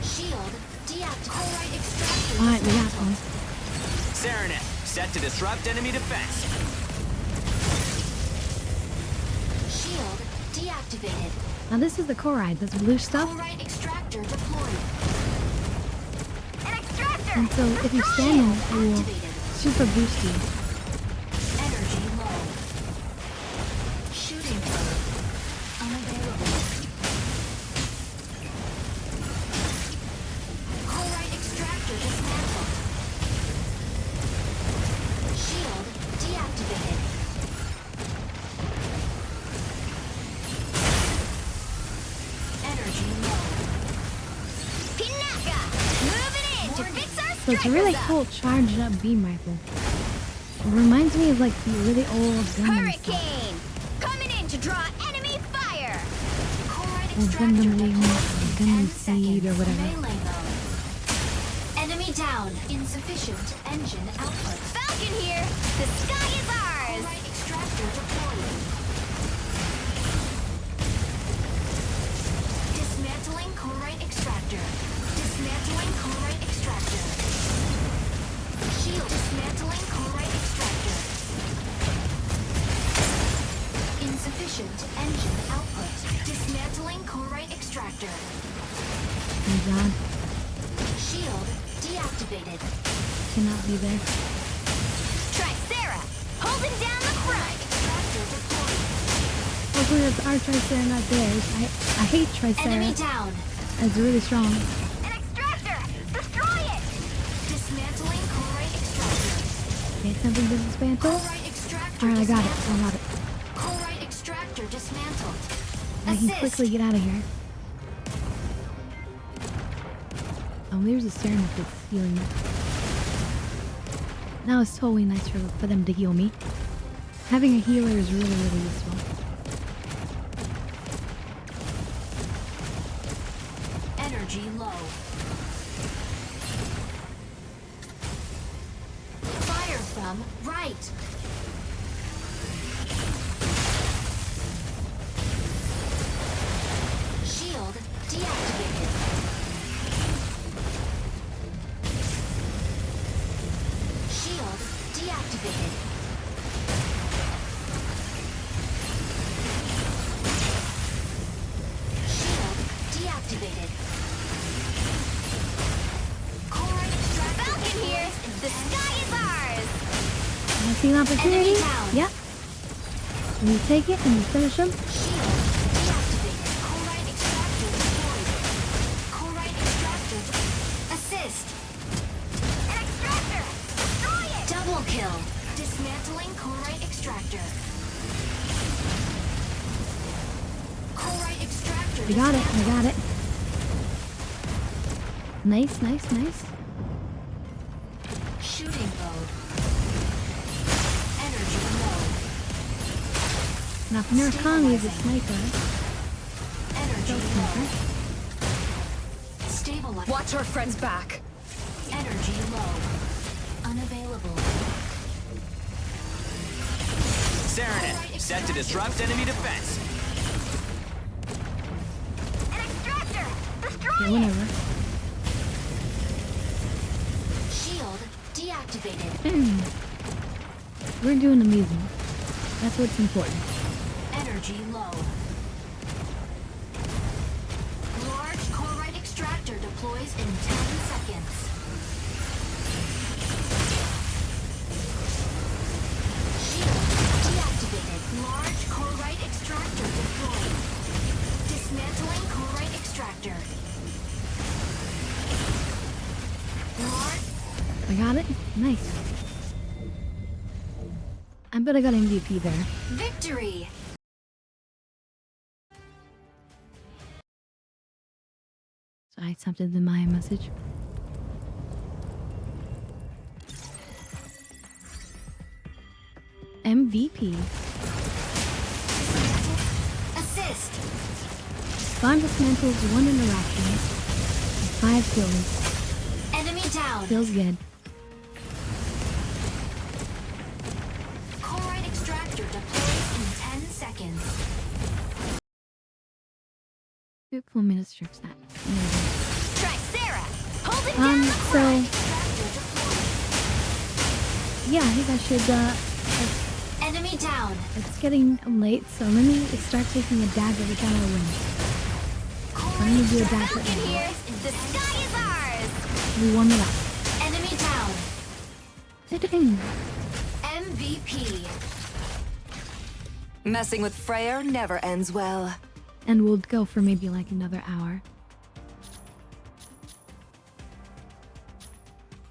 Shield deactivated. Extractor. Alright, we got one. Serenet, set to disrupt enemy defense. Shield deactivated. Now this is the Coride, this blue stuff. Corite extractor deployed. An extractor. And so if you stand in it, it will super boost you. Energy low. Shooting mode unavailable. Corite extractor dismantled. Shield deactivated. Energy low. Pinaka! Moving in to fix our So it's a really cool charged up beam rifle. It reminds me of like the really old Gundam stuff. Hurricane! Coming in to draw enemy fire! Or Gundam Wing, or Gundam Seed, or whatever. Melee mode. Enemy down. Insufficient engine output. Falcon here! The sky is ours! Corite extractor deployed. Dismantling Corite extractor. Dismantling Corite extractor. Shield dismantling Corite extractor. Insufficient engine output. Dismantling Corite extractor. Oh god, Shield deactivated. cannot be there. Tricera, holding down the front. Extractor deployed. Hopefully that's our Tricera, not theirs. I hate Enemy Tricera. down. It's really strong. An extractor! Destroy it! Dismantling Corite extractor. Okay, something to dismantle. Corite extractor. Alright, I got it. dismantled. I got it. Corite extractor dismantled. I can Assist. quickly get out of here. Oh, there's a Serenity that's healing me. Now it's totally nice for them to heal me. Having a healer is really, really useful. Energy low. Fire from right. Shield deactivated. Shield deactivated. Shield deactivated. Corite extractor. Falcon here. The sky is ours. I see an opportunity. Enemy down. Yep. And you take it and you finish them. Shield deactivated. Corite extractor deployed. Corite extractor. Assist. An extractor. Destroy it. Double kill. Dismantling Corite extractor. Corite extractor. I got it. I got it. Nice, nice, nice. Shooting mode. Energy low. Now Murakami is a sniper. Energy Sniper. low. Stabilize. Watch our friend's back. Energy low. Unavailable. Serenet, set to disrupt enemy defense. An extractor. Destroy Yeah, it. whatever. Shield deactivated. We're doing amazing. That's what's important. Energy low. Large Corite extractor deploys in 10 seconds. Shield deactivated. Large Corite extractor deployed. Dismantling Corite extractor. Large. I got it. Nice. I bet I got MVP there. Victory! So I accepted the Maya message. MVP. Assist. 5 dismantles, 1 interaction, 5 kills. Enemy down. Feels good. Chloride extractor deployed in 10 seconds. Oop, let me just search that. Try Sarah. Hold him down. So yeah, I think I should Enemy down. it's getting late, so let me start taking a dab every time I win. I'm gonna do a dab for Falcon here. The sky is ours. we warm it up. Enemy down. MVP. Messing with Freyr never ends well. And we'll go for maybe like another hour.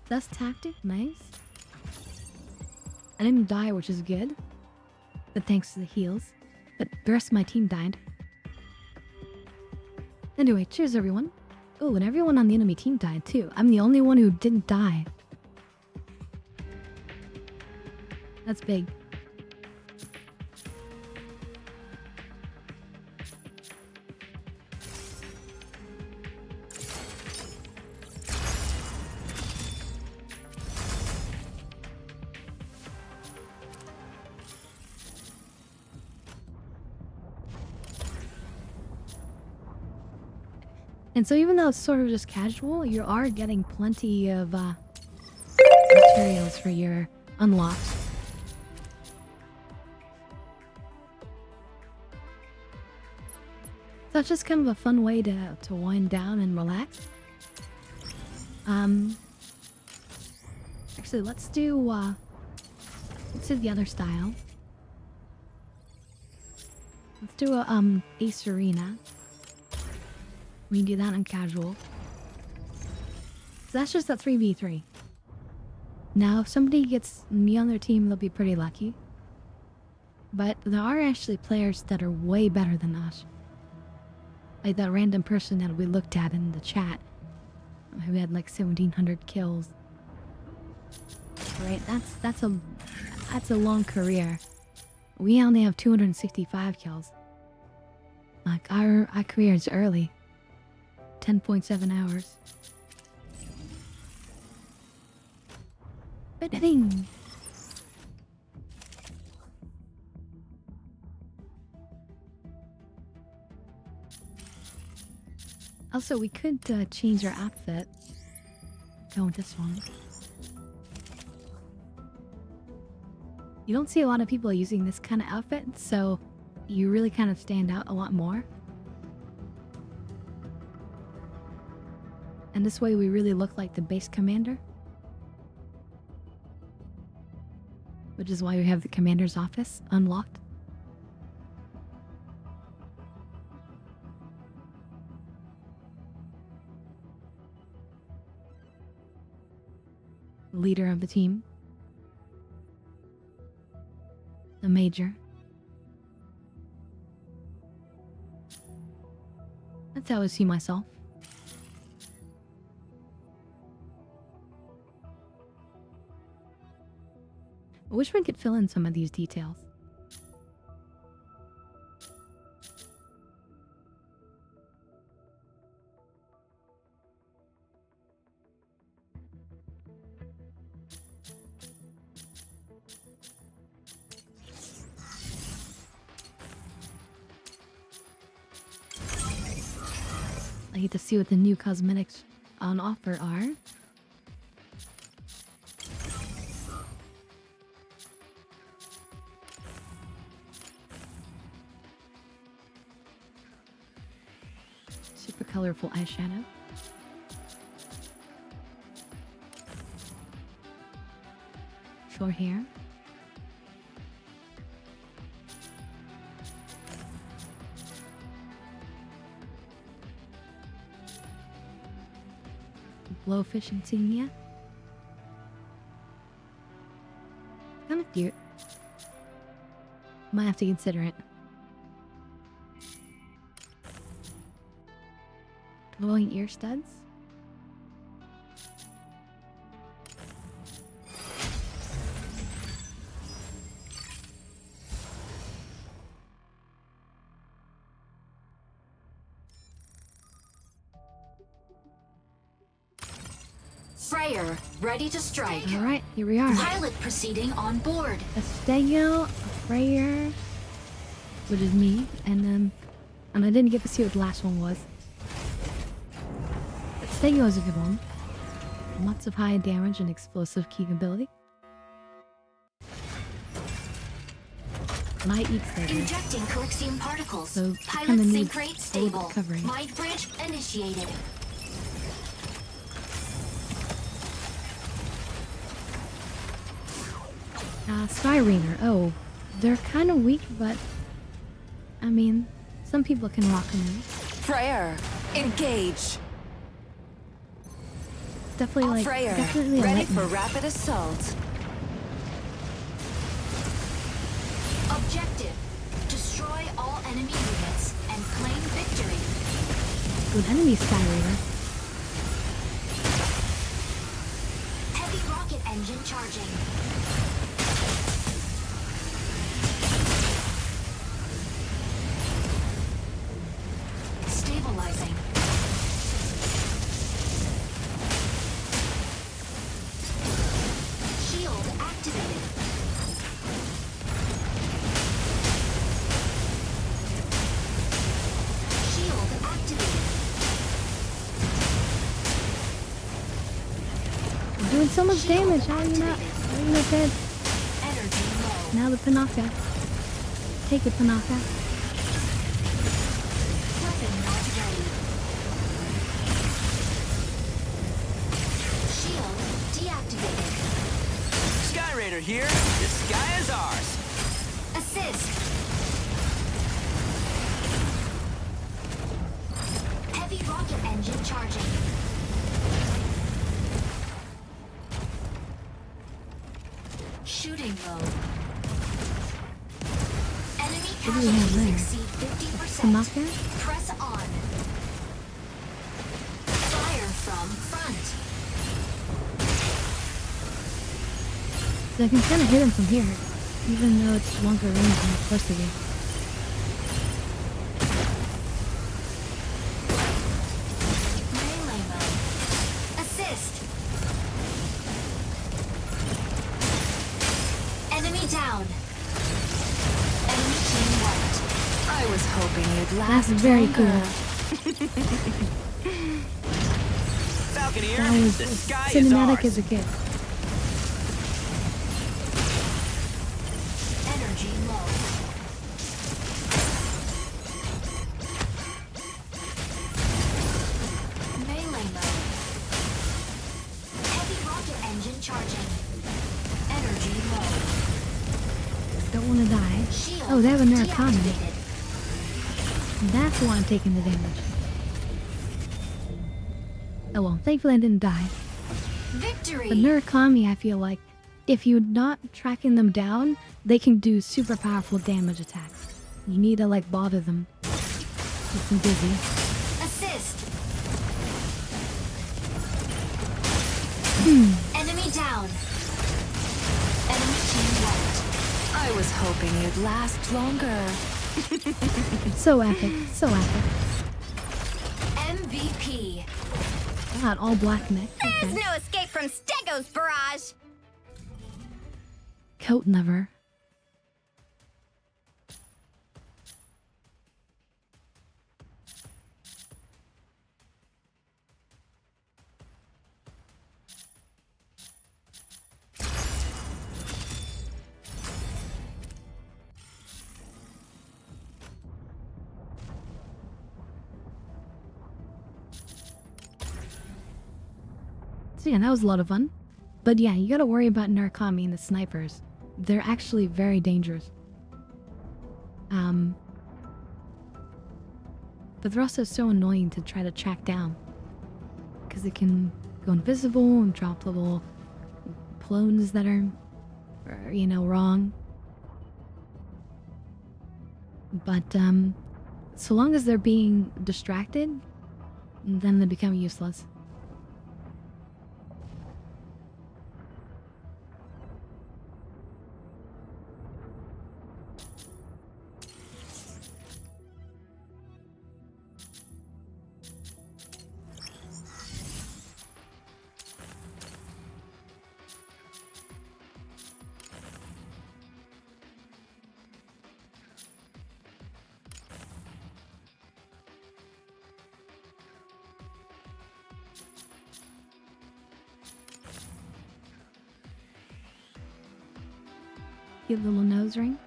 That's tactic, nice. I didn't die, which is good. But thanks to the heals. But the rest of my team died. Anyway, cheers everyone. Oh, and everyone on the enemy team died too. I'm the only one who didn't die. That's big. And so even though it's sort of just casual, you are getting plenty of materials for your unlocks. So it's just kind of a fun way to wind down and relax. Actually, let's do the other style. Let's do a Ace Arena. We can do that on casual. So that's just that 3v3. Now, if somebody gets me on their team, they'll be pretty lucky. But there are actually players that are way better than us. Like that random person that we looked at in the chat, who had like 1,700 kills. Right? That's a long career. We only have 265 kills. Like our career is early. 10.7 hours. Ba-da-ding. Also, we could change our outfit. Go with this one. You don't see a lot of people using this kind of outfit, so you really kind of stand out a lot more. And this way we really look like the base commander. Which is why we have the commander's office unlocked. Leader of the team. The major. That's how I see myself. I wish we could fill in some of these details. I get to see what the new cosmetics on offer are. Super colorful eyeshadow. Short hair. Blowfish insignia. Kind of cute. Might have to consider it. Glowing ear studs. Freyr, ready to strike. Alright, here we are. Pilot proceeding on board. Estego, Freyr, which is me, and I didn't get to see what the last one was. Estego is a good one. Lots of high damage and explosive capability. And I eat Stego. Injecting Coaxium particles. So Pilot kinda sync needs rate a little stable. bit covering. Mind bridge initiated. Skyreaner. Oh, they're kind of weak, but I mean, some people can rock them. Freyr, engage. Definitely like, Freyr, definitely a ready lightning. for rapid assault. Objective. Destroy all enemy units and claim victory. Good enemy, Skyreaner. Heavy rocket engine charging. Stabilizing. Shield activated. Shield activated. You're doing so much damage. How are you not dead? Energy low. Now the Panaka. Take it, Panaka. Weapon not ready. Shield deactivated. Skyraider here. The sky is ours. Assist. Heavy rocket engine charging. Shooting mode. Enemy What do we have casualties there? exceed 50%. Panaka? Press on. Fire from front. So I can kind of hit him from here, even though it's longer range than it's supposed to be. Melee mode. Assist. Enemy down. Enemy team wiped. I was hoping you'd That's last very longer. Falconeer, That was the sky is cinematic ours. as a kid. Energy low. Melee mode. Heavy rocket engine charging. Energy low. Don't want to die. Shield Oh, they have a Narukami. deactivated. That's the one taking the damage. Oh well, thankfully I didn't die. Victory. But Narukami, I feel like, if you're not tracking them down, they can do super powerful damage attacks. You need to like bother them. Keep them busy. Assist. Hmm. Enemy down. Enemy team wiped. I was hoping you'd last longer. So epic. So epic. MVP. God, all black neck. There's Okay. no escape from Stego's barrage. Coat never. So yeah, that was a lot of fun. But yeah, you gotta worry about Narukami and the snipers. They're actually very dangerous. But they're also so annoying to try to track down. Because they can go invisible and drop little clones that are, you know, wrong. But, so long as they're being distracted, then they become useless. Cute little nose ring.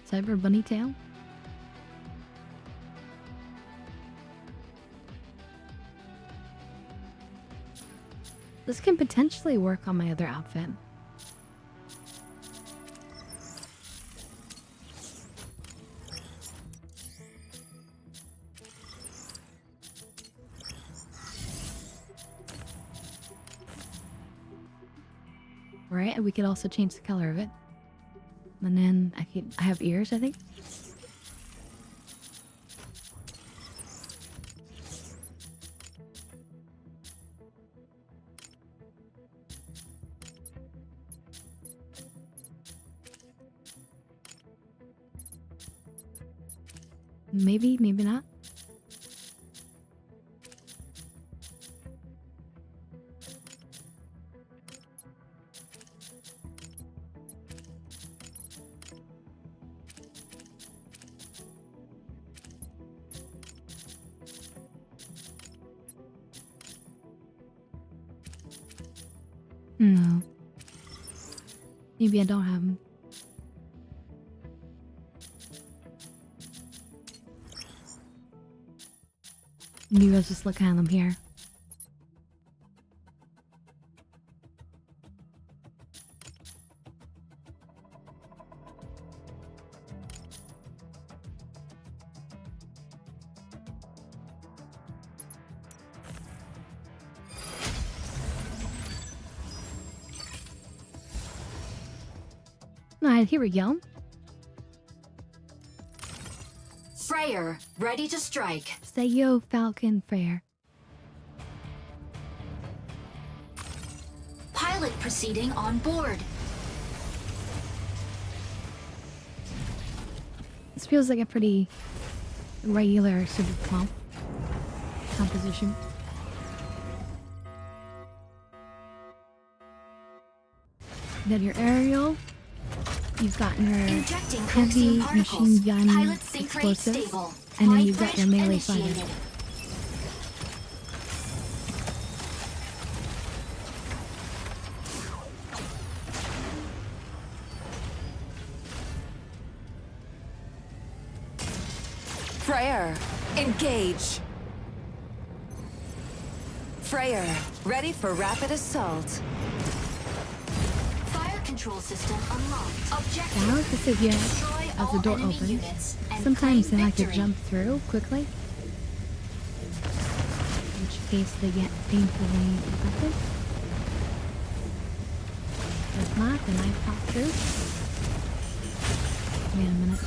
Cyber bunny tail. This can potentially work on my other outfit. Right, we could also change the color of it. And then I have ears, I think. Maybe, maybe not. No. Maybe I don't have them. Maybe I'll just look at them here. Alright, here we go. Freyr, ready to strike. Say yo, Falcon Fair. Pilot proceeding on board. This feels like a pretty regular sort of composition. Then your aerial. You've got your heavy machine gun explosives, and then you've got your melee fighter. Freyr, engage. Freyr, ready for rapid assault. Control system unlocked. Objective. I like to sit here as the door opens. Sometimes then I could jump through quickly. In which case they get painfully infected. If not, then I pop through. Wait a minute.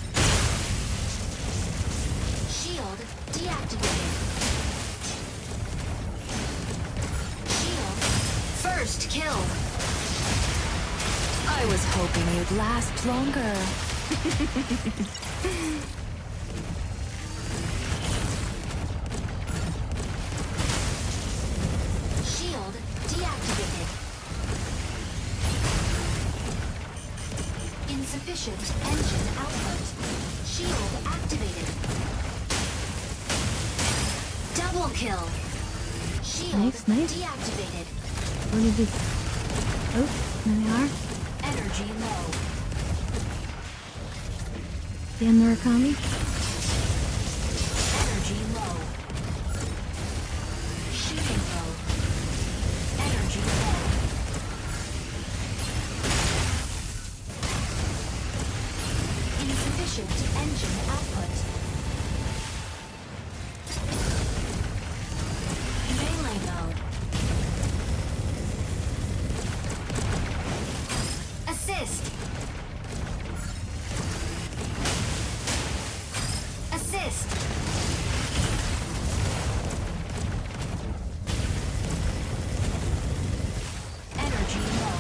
Shield deactivated. Shield. First kill. I was hoping you'd last longer. Shield deactivated. Insufficient engine output. Shield activated. Double kill. Shield deactivated. What is this? Oh, there they are. Energy low. The Murakami. Energy low. Shooting low. Energy low. Insufficient engine output. Melee mode. Assist. Assist. Energy low.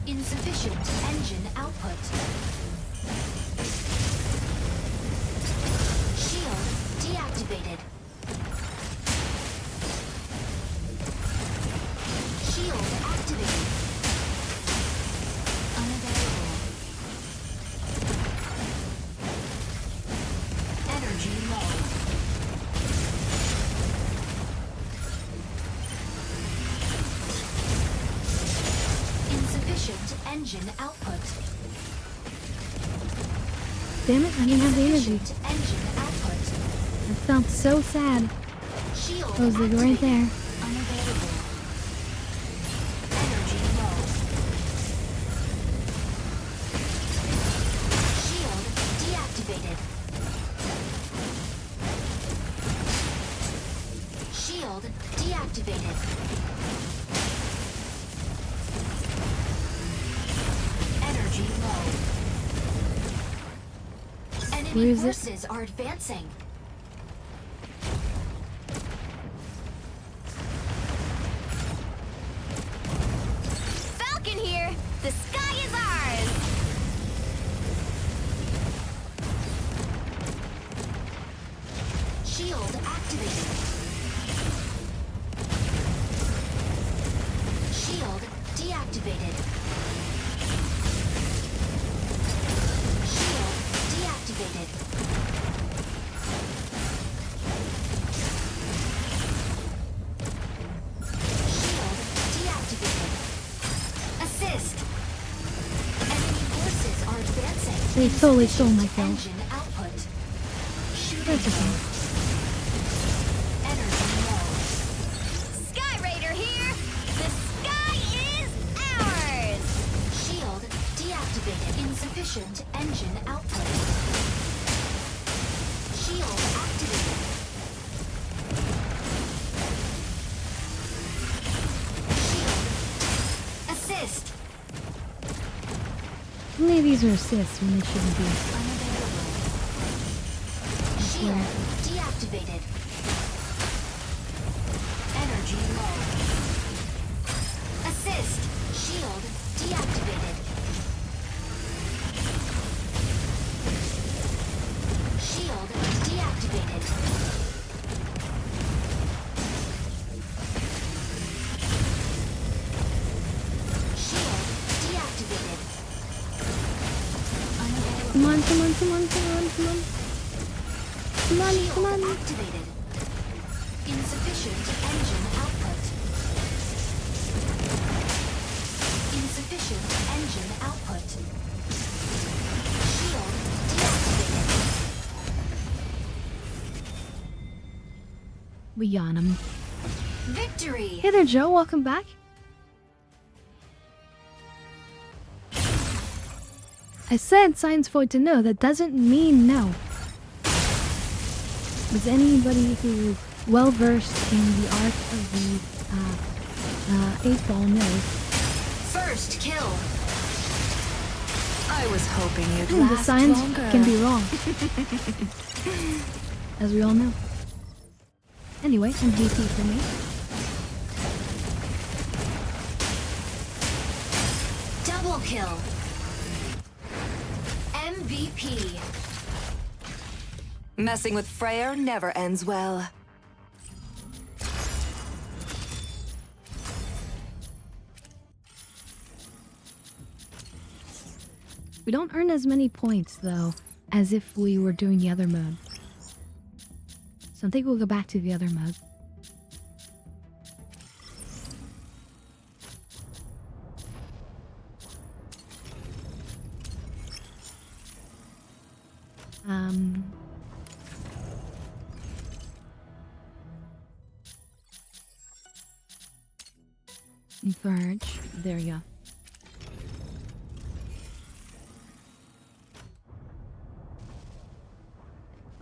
Insufficient engine output. Shield deactivated. Shield activated. Unavailable. Energy low. engine output. Damn it, I didn't have the energy. Insufficient engine output. That felt so sad. Shield I was like right there. unavailable. Energy low. Shield deactivated. Shield deactivated. Energy low. Where Enemy is it? forces are advancing. Falcon here! The sky is ours! Shield activated. Shield deactivated. Shield deactivated. Shield deactivated. Assist. Enemy forces are advancing. They totally stole my kill. Engine output. Shooting That's okay. energy low. Sky Raider here! The sky is ours! Shield deactivated. Insufficient engine output. Shield activated. Shield. Assist. How many of these are assists when they shouldn't be? Unavailable. Shield deactivated. Energy low. Assist. Shield deactivated. Shield deactivated. Shield deactivated. Come on, come on, come on, come on, come on. Come on, come on. Activated. Insufficient engine output. Insufficient engine output. Shield deactivated. We got him. Victory! Hey there, Joe. Welcome back. I said signs for to know. That doesn't mean no. Is anybody who is well versed in the art of the 8-ball knows? First kill. I was hoping you'd The last signs longer. can be wrong, as we all know. Anyway, MVP for me. Double kill. MVP. Messing with Freyr never ends well. We don't earn as many points, though, as if we were doing the other mode. So I think we'll go back to the other mode. Verge. There you go.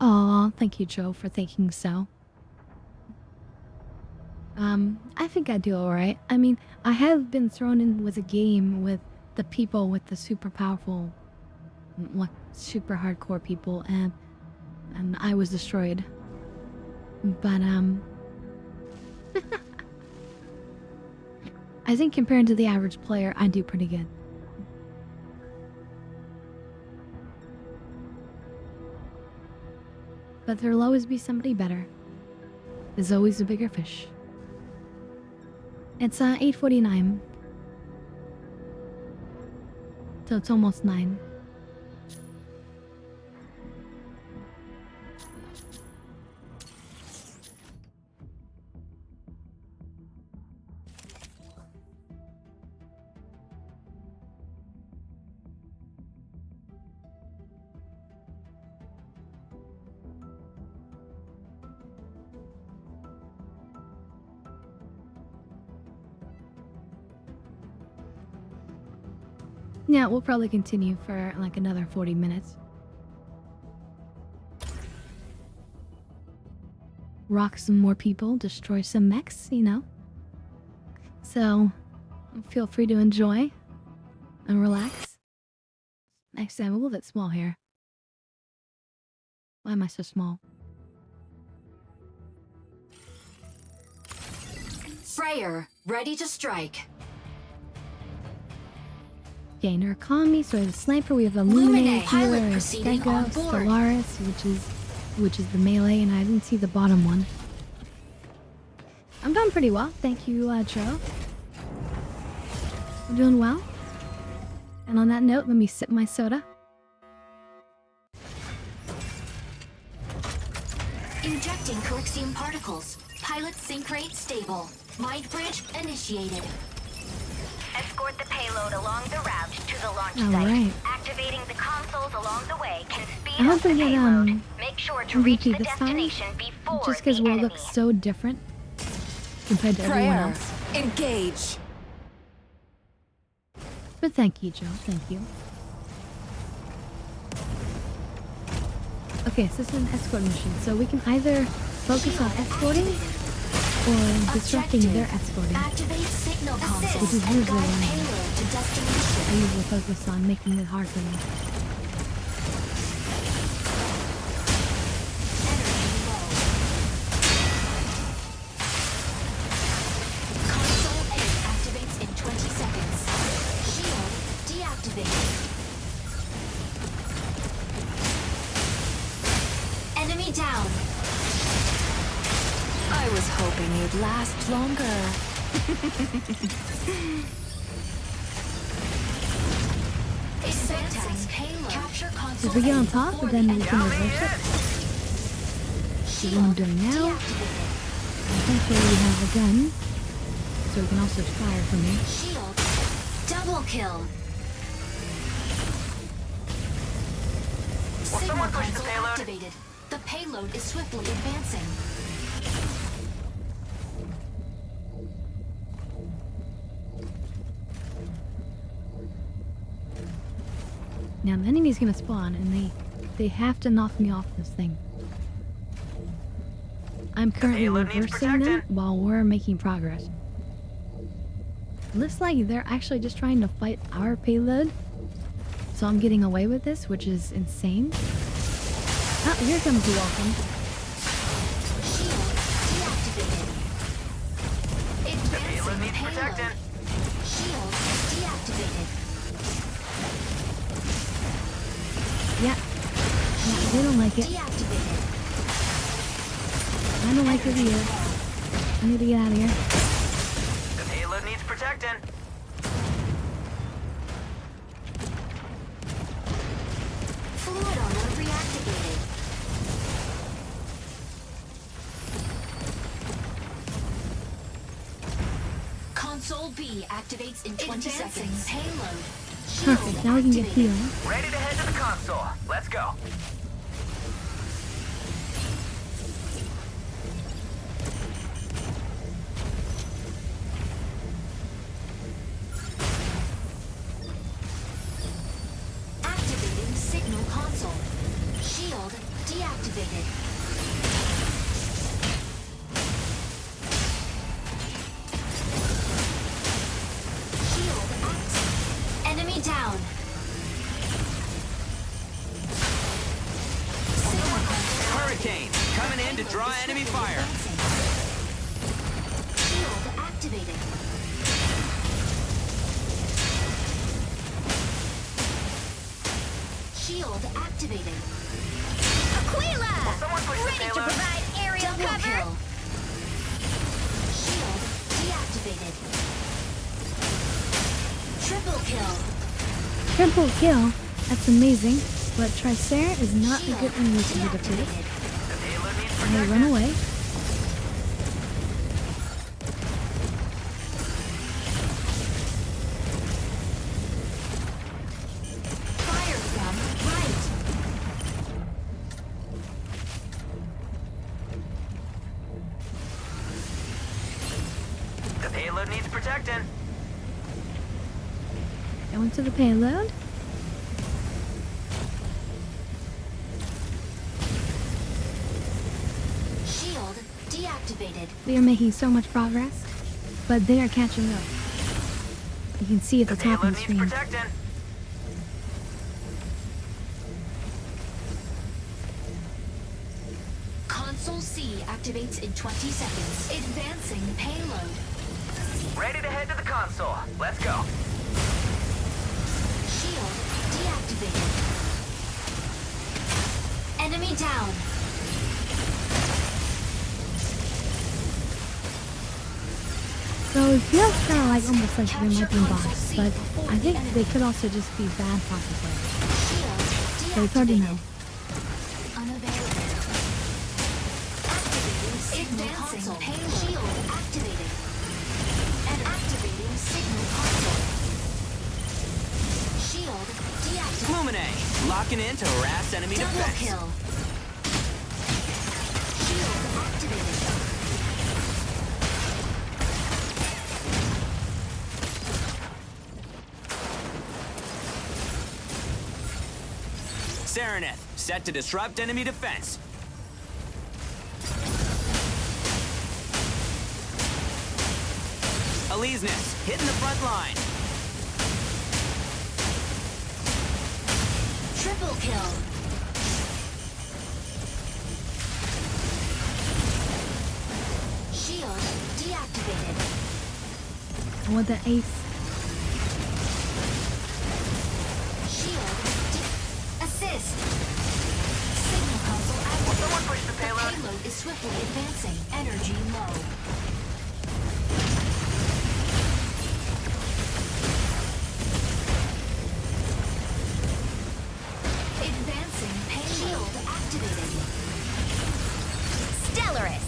Aw, thank you, Joe, for thinking so. I think I do alright. I mean, I have been thrown in with a game with the people with the super powerful, like, super hardcore people, and I was destroyed. But, I think compared to the average player, I do pretty good. But there'll always be somebody better. There's always a bigger fish. It's 8:49. So it's almost 9. Yeah, we'll probably continue for like another 40 minutes. Rock some more people, destroy some mechs, you know. So, feel free to enjoy and relax. Actually, I'm a little bit small here. Why am I so small? Freyr, ready to strike. Gainer Kami, so we have the sniper, we have the Luminate, pilot healer, proceeding Skego, on board. Stellaris, which is the melee, and I didn't see the bottom one. I'm doing pretty well, thank you, Tro. I'm doing well. And on that note, let me sip my soda. Injecting Coaxium particles. Pilot sync rate stable. Mind bridge initiated. Escort the payload along the route to the launch All site. right. Activating the consoles along the way can I speed hope up the we get payload. Make sure to reach MVP the this time, destination before just because the we'll enemy. look so different compared to everyone Prayer. else. Engage. But thank you, Joe. Thank you. Okay, so this is an escort mission, so we can either focus on escorting or disrupting their escorting. Activate signal consoles Which is and usually guide when payload to destination. I usually focus on making it hard for me. Console A activates in 20 seconds. Shield deactivated. Enemy down. I was hoping you'd last longer. Advancing payload. Capture console If we get on A top, before then the we can enemy. reverse it. This is what I'm doing now. And thankfully we have a gun, so we can also fire from here. Shield double kill. Signal console activated. The payload is swiftly advancing. Now the enemy's gonna spawn, and they have to knock me off this thing. I'm currently reversing them while we're making progress. Looks like they're actually just trying to fight our payload, so I'm getting away with this, which is insane. Oh, here comes the welcome. Advancing payload. Shield deactivated. Yeah, they don't like it. Deactivated. I don't like it either. I need to get out of here. The payload needs protecting. Fluid armor reactivated. Console B activates in 20 seconds. Payload. Perfect, now we can get healed. Ready to head to the console. Let's go. Activating signal console. Shield deactivated. Shield active. Enemy down. Signal console Hurricane coming in to draw enemy fire. Shield activated. Shield activated. Aquila! Someone push the Ready to payload. provide aerial Double cover? kill. Shield deactivated. Triple kill. Triple kill. That's amazing. But Tricera is not a good enemy to be defeated. And they run away. Fire from right. The payload needs protecting. Going to the payload. Shield deactivated. We are making so much progress, but they are catching up. You can see at the top of the screen. Console C activates in 20 seconds. Advancing payload. Ready to head to the console. Let's go. Shield deactivated. Enemy down. So it feels kind of like almost like they might be bots, but I think they could also just be bad pocket players. So it's hard to know. Advancing payload. Shield activated. And activating signal console. Shield deactivated. Lumine, locking in to harass enemy Double defense. kill. Shield activated. Sereneth, set to disrupt enemy defense. Aleseness, hitting the front line. Triple kill. Shield deactivated. I want the ace. Shield assist. Signal console activated. Someone push the payload. The payload is swiftly advancing. Energy low. Advancing payload. Shield activated. Stellaris,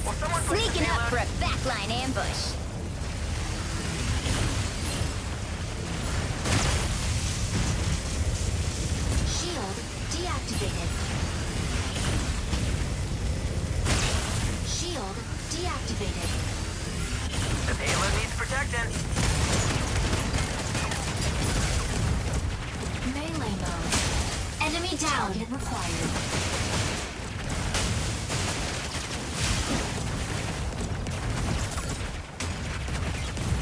sneaking up for a backline ambush. Shield deactivated. Shield deactivated. The payload needs protecting. Melee mode. Enemy down. Target required.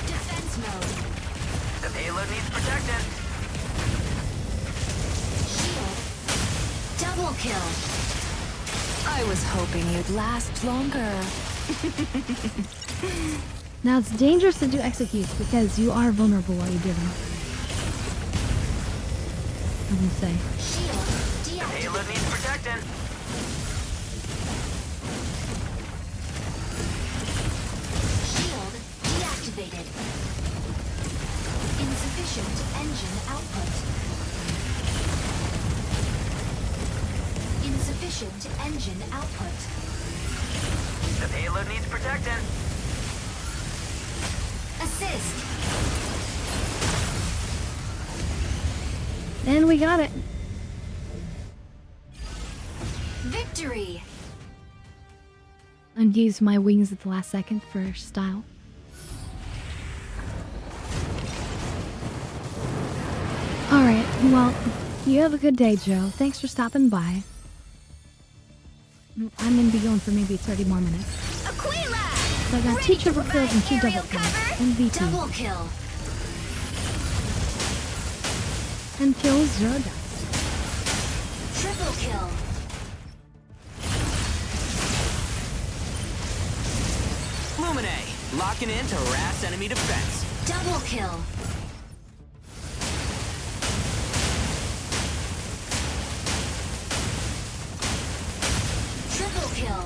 Defense mode. The payload needs protecting. Shield. Double kill. I was hoping you'd last longer. Now it's dangerous to do executes because you are vulnerable while you do them. I will say. Shield The deactivated. payload needs protecting. Shield deactivated. Insufficient engine output. Insufficient engine output. The payload needs protecting. Assist. And we got it. Victory. And use my wings at the last second for style. Alright, well, you have a good day, Joe. Thanks for stopping by. I'm gonna be going for maybe 30 more minutes. Aquila! So I got 2 triple kills and 2 double kills. MVP. Double kill. And kills 0 dice. Triple kill. Lumine, locking in to harass enemy defense. Double kill. Triple kill.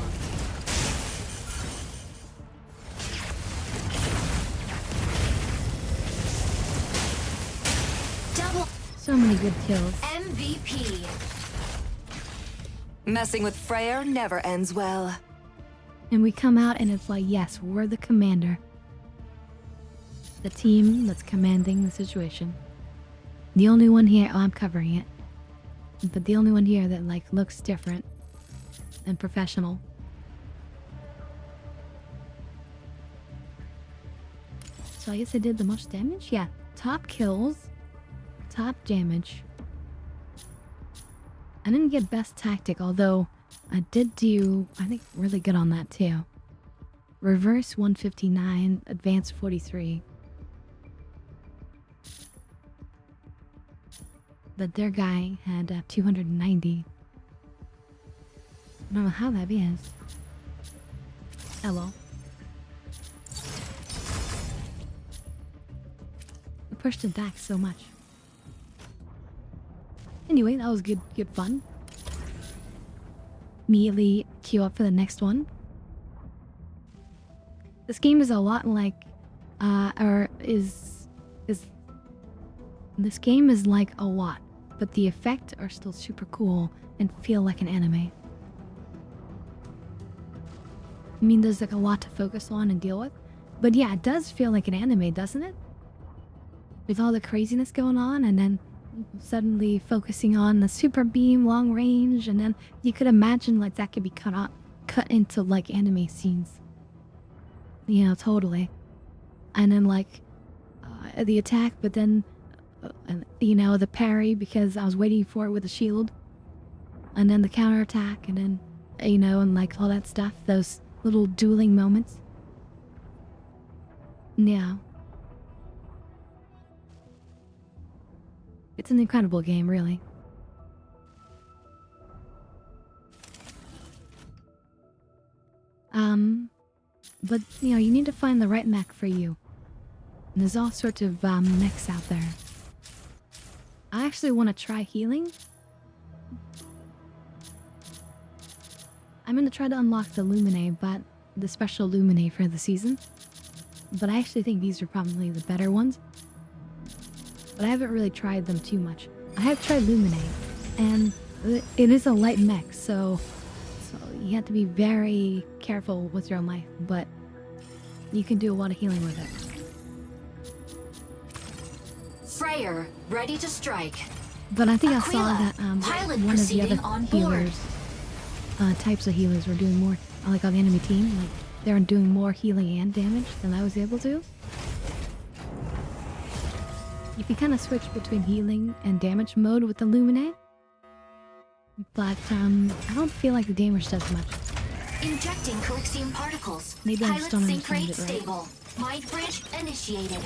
Double. So many good kills. MVP. Messing with Freyr never ends well. And we come out and it's like, yes, we're the commander. The team that's commanding the situation. The only one here, oh, I'm covering it. But the only one here that like looks different and professional. So I guess I did the most damage? Yeah. Top kills. top damage. I didn't get best tactic, although I did do, I think, really good on that too. Reverse 159, advance 43. But their guy had 290. I don't know how that is. Hello. I pushed it back so much. Anyway, that was good fun. Immediately queue up for the next one. This game is a lot like, this game is like a lot, but the effects are still super cool and feel like an anime. I mean, there's like a lot to focus on and deal with, but yeah, it does feel like an anime, doesn't it? With all the craziness going on, and then suddenly focusing on the super beam, long range, and then you could imagine like that could be cut into like anime scenes. You know, totally. And then like the attack, but then you know, the parry because I was waiting for it with a shield, and then the counter attack, and then you know, and like all that stuff, those little dueling moments. Yeah. It's an incredible game, really. But, you know, you need to find the right mech for you. And there's all sorts of mechs out there. I actually want to try healing. I'm going to try to unlock the Lumine, but the special Lumine for the season. But I actually think these are probably the better ones. But I haven't really tried them too much. I have tried Lumine, and it is a light mech, so you have to be very careful with your own life, but you can do a lot of healing with it. Freyr, ready to strike. But I think I Aquila, saw that pilot one of the other proceeding on board. healers, types of healers were doing more, like on the enemy team, like they were doing more healing and damage than I was able to. You can kind of switch between healing and damage mode with the Lumine. But I don't feel like the damage does much. Injecting Colixium particles. Maybe I just don't Pilot sync understand rate it right. stable. Mind bridge initiated.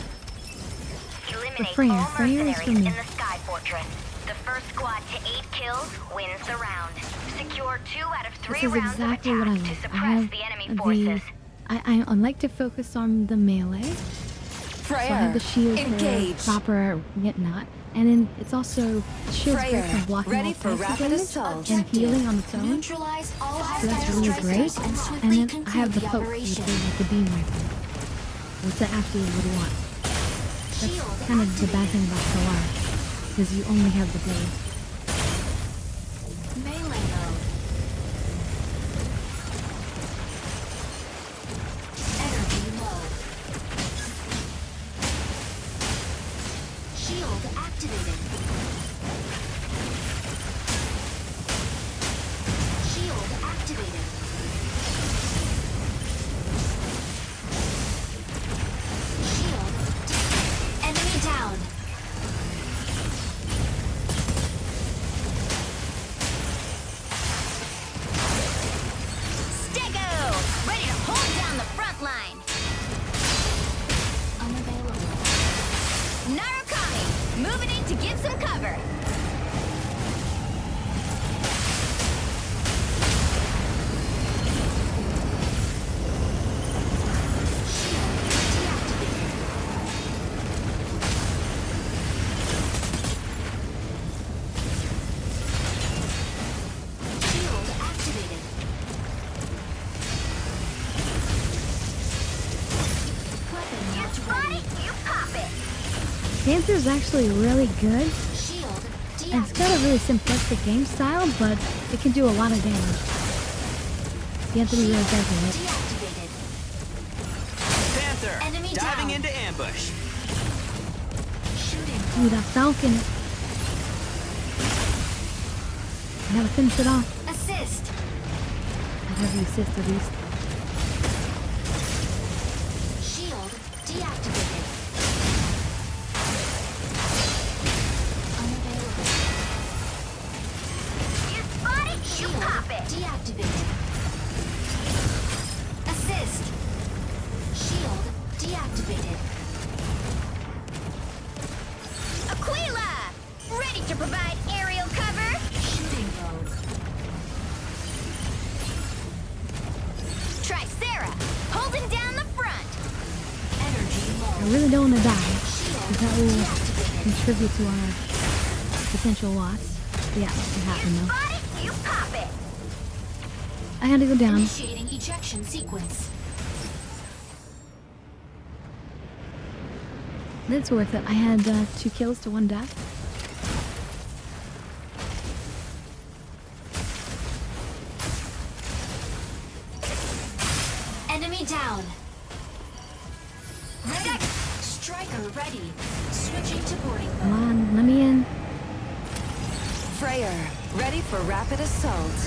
Eliminate Freya, all Freya is mercenaries for in me. the Sky Fortress. The first squad to 8 kills wins the round. Secure 2 out of 3 This is rounds exactly of what I attack to like. I suppress have the enemy the forces. I like to focus on the melee. So I have the shield for proper whatnot. And then it's also shield's great for blocking all types of damage and healing on its own. Neutralize all So that's really great. And then I have the poke with the beam rifle, which I absolutely would want. That's kind of the bad thing about Solar, is you only have the blade. Melee mode. Energy low. Shield activated. Shield activated. Shield. Enemy down. Stego! Ready to hold down the front line. Unavailable. Narukami, moving in to give some cover. Shield activated. Weapon not ready. You pop it. Panther's actually really good. Shield And it's got a really simplistic game style, but it can do a lot of damage. You have to be really careful with it. deactivated. Panther, Enemy diving down. into ambush. Shooting. Ooh, that Falcon. I gotta finish it off. Assist. I have the assist at least. Shield deactivated. Sarah, holding down the front. I really don't want to die, because that will contribute to our potential loss. Yeah, it happened though. Spot it, you pop it. I had to go down. Initiating ejection sequence. It's worth it. I had 2 kills to 1 death. Enemy down. Ready. Striker ready. Switching to boarding Come mode. on, let me in. Freyr, ready for rapid assault.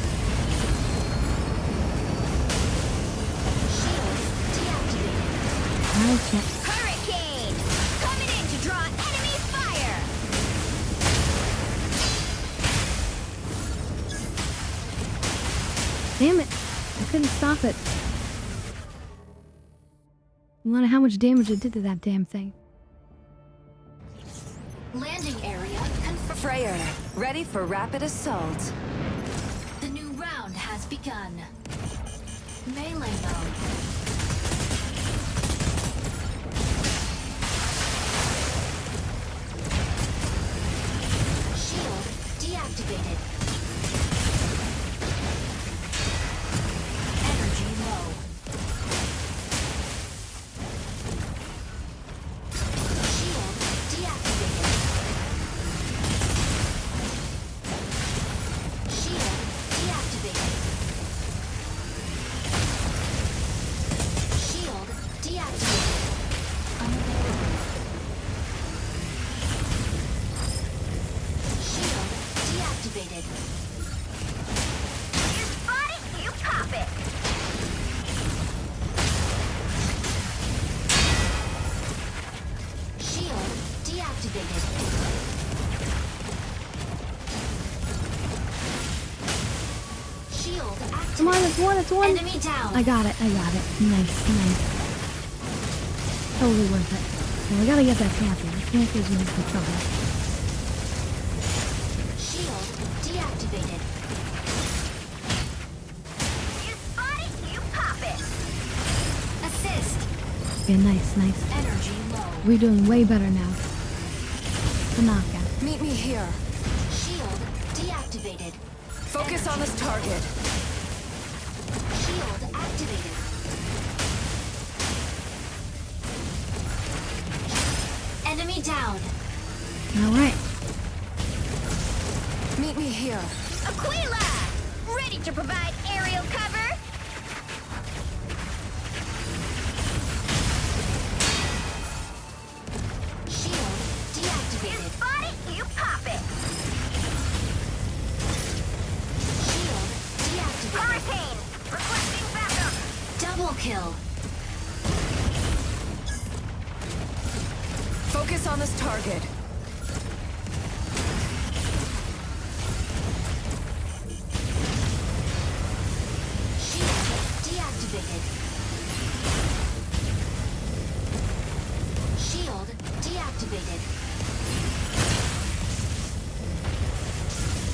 Shields deactivated. Okay. Hurricane, coming in to draw enemy fire. Damn it. I couldn't stop it. I wonder how much damage it did to that damn thing. Landing area confirmed. Freyr, ready for rapid assault. The new round has begun. Melee mode. Shield deactivated. Energy low. Shield deactivated. Shield deactivated. Shield deactivated. Unavailable. Shield deactivated. You spot it, you pop it. Shield deactivated. Shield activated. Come on, it's 1, it's 1. Enemy down. I got it. Nice, nice. Totally worth it. Now we gotta get that Panther. That Panther's in some trouble. Shield deactivated. You spot it, you pop it. Assist. Okay, nice. Energy low. We're doing way better now. Tanaka. Meet me here. Shield deactivated. Focus on this target. Shield activated. Enemy down. Alright. Meet me here. Aquila, ready to provide aerial cover. Shield You deactivated. spot it, you pop it. Shield deactivated. Hurricane, requesting backup. Double kill. Focus on this target. Shield deactivated. Shield deactivated.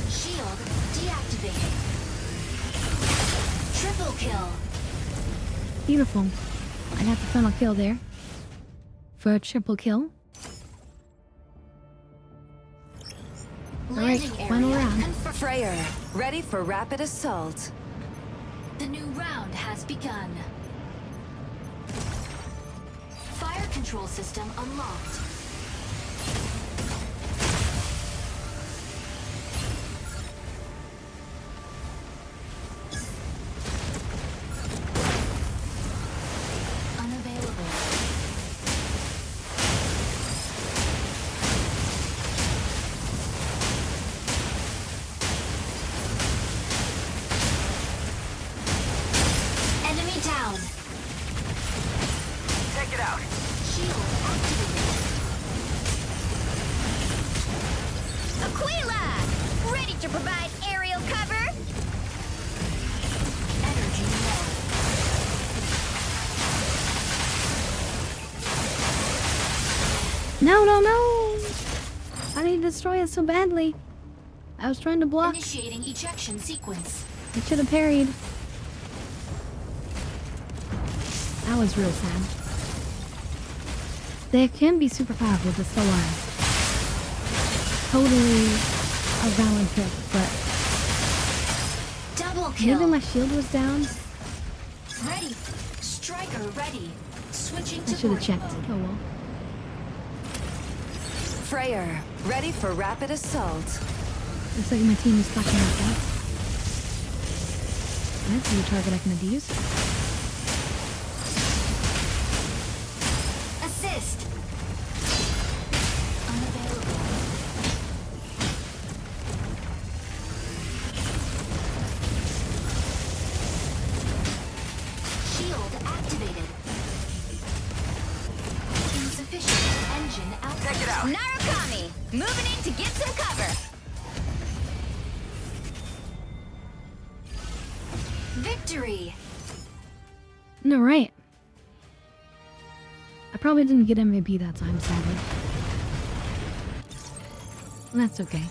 Shield deactivated. Triple kill. Beautiful. I got the final kill there. For a triple kill. Alright, Landing final area round. confirmed. Freyr, ready for rapid assault. The new round has begun. Fire control system unlocked. Unavailable. Enemy down. Take it out. Shield activated. Aquila, ready to provide aerial cover. Energy low. No! How did he destroy it so badly? I was trying to block. Initiating ejection sequence. I should have parried. That was real sad. They can be super powerful, but so are. Totally a valid pick, but Double kill. maybe my shield was down. Ready. Striker ready. Switching I to should have boarding checked. mode. Oh well. Freyr, ready for rapid assault. Looks like my team is talking like that. That's a new target I can abuse. Assist. Unavailable. Shield activated. Insufficient engine out. Check it out. Narukami, moving in to get some cover. Victory. No, right. I probably didn't get MVP that time, sadly. That's okay.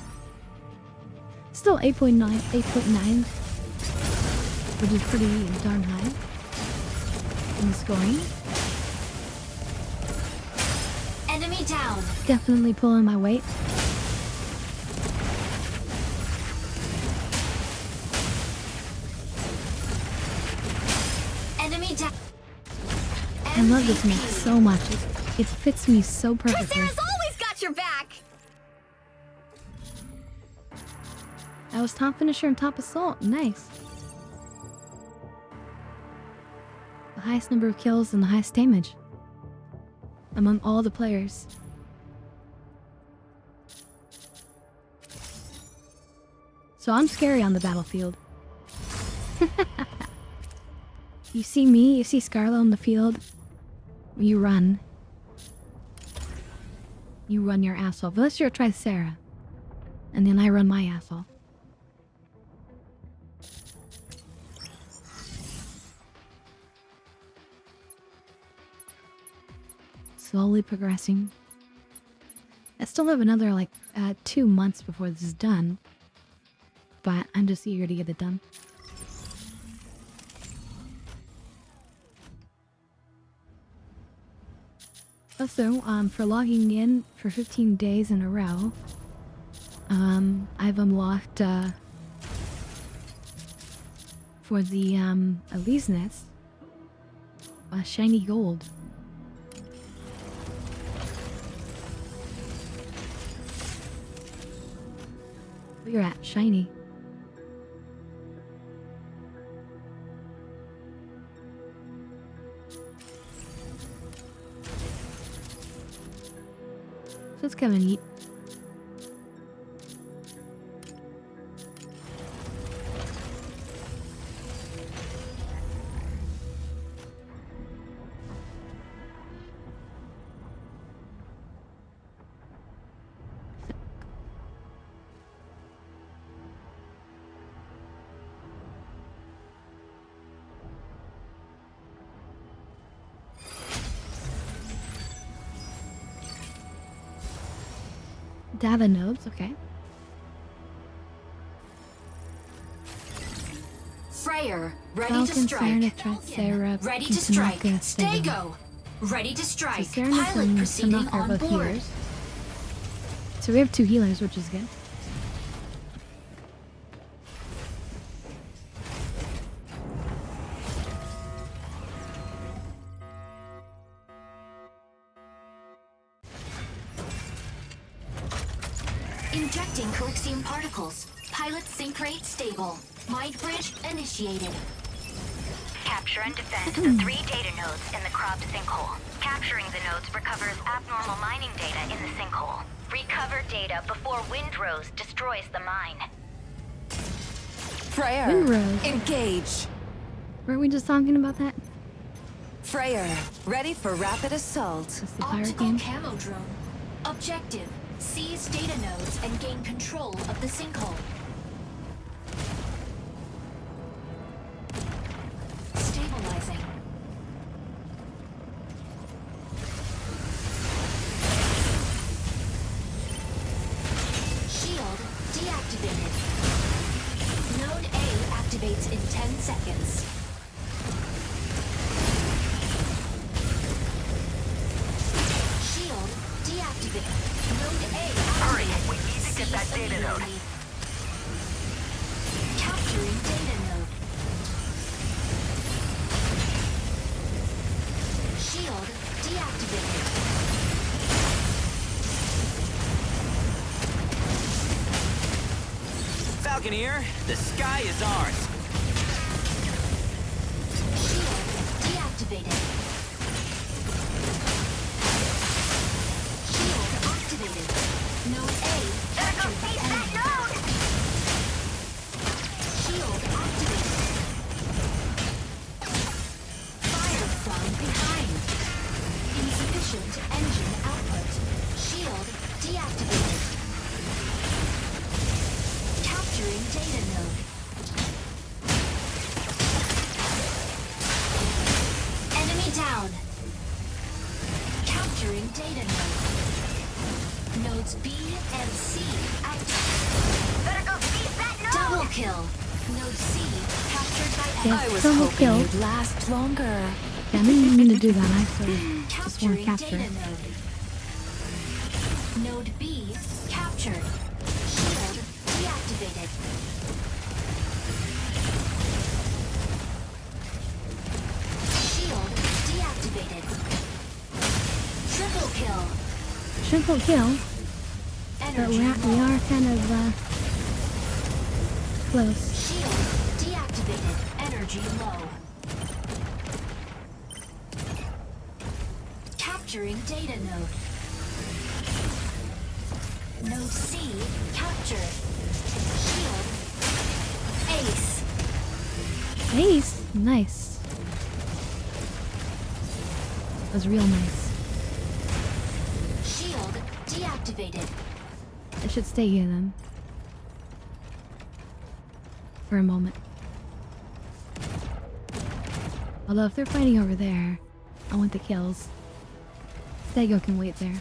Still 8.9, which is pretty darn high in scoring. Enemy down. Definitely pulling my weight. Enemy down. I love this mech so much. It fits me so perfectly. Sarah's always got your back. I was top finisher and top assault. Nice. The highest number of kills and the highest damage among all the players. So I'm scary on the battlefield. You see me, you see Scarlet on the field, you run. You run your ass off. Unless you're try Sarah. And then I run my ass off. Slowly progressing. I still have another like 2 months before this is done. But I'm just eager to get it done. Also, for logging in for 15 days in a row, I've unlocked for the Elise Nest shiny gold. Where you're at, shiny. So it's kind of neat. Data nodes, okay. Freyr, ready Falcon, to strike. Serenitra, Sarah, Ready and to strike. Tanaka, Stay Stego. go. Ready to strike. So Serenitra Pilot and proceeding Tanaka are on both board. healers. So we have 2 healers, which is good. Injecting Coaxium particles. Pilot sync rate stable. Mind bridge initiated. Capture and defend the 3 data nodes in the cropped sinkhole. Capturing the nodes recovers abnormal mining data in the sinkhole. Recover data before Windrose destroys the mine. Freyr, Windrose. engage. Weren't we just talking about that? Freyr, ready for rapid assault. That's the pirate Optical game. camo drone. Objective. Seize data nodes and gain control of the sinkhole. Stabilizing. Shield deactivated. Node A activates in 10 seconds. deactivated. Node A. Hurry, we need to get that data node. Capturing data node. Shield deactivated. Falconeer, the sky is ours. Shield deactivated. Shield activated. Node A captured by enemy. Shield activated. Fire from behind. Insufficient engine output. Shield deactivated. Capturing data node. Enemy down. Capturing data node. Nodes B and C active. Better go seize that node. Double kill. Node C captured by enemy. Yes, I was double hoping kill. you'd last longer. Yeah, I didn't mean to do that. I actually just want to capture. Data node. Node B captured. Shield deactivated. Shield deactivated. Triple kill. Triple kill. But we are kind of close. Shield deactivated. Energy low. Capturing data node. Node C captured. Shield. Ace. Ace, nice. That was real nice. Shield deactivated. I should stay here then. For a moment. Although if they're fighting over there, I want the kills. Stego can wait there.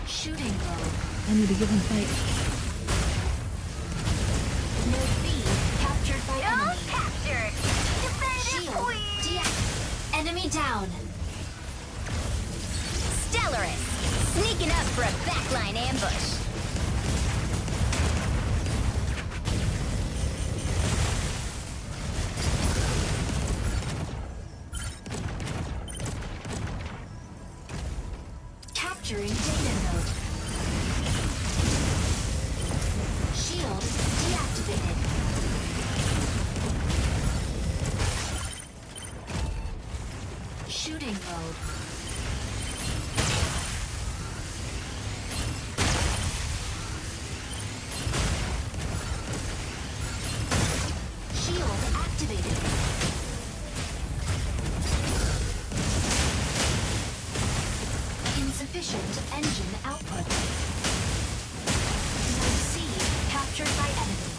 Shooting low. I need to give him fight. Node B captured by enemy. Captured. Shield enemy down. Stellaris. Sneaking up for a backline ambush. Capturing data node. Shield deactivated. Shooting mode. Shield activated. Insufficient engine output. Node C captured by enemy.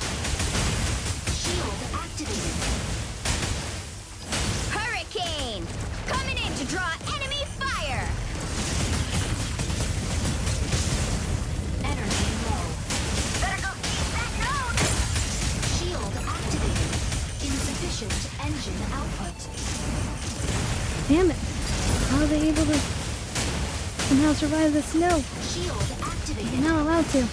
Shield activated. Hurricane! Coming in to draw enemy fire! Energy low. Better go seize that node! Shield activated. Insufficient engine output. Damn it! How are they able to somehow survive the snow? Shield activated. I'm not allowed to.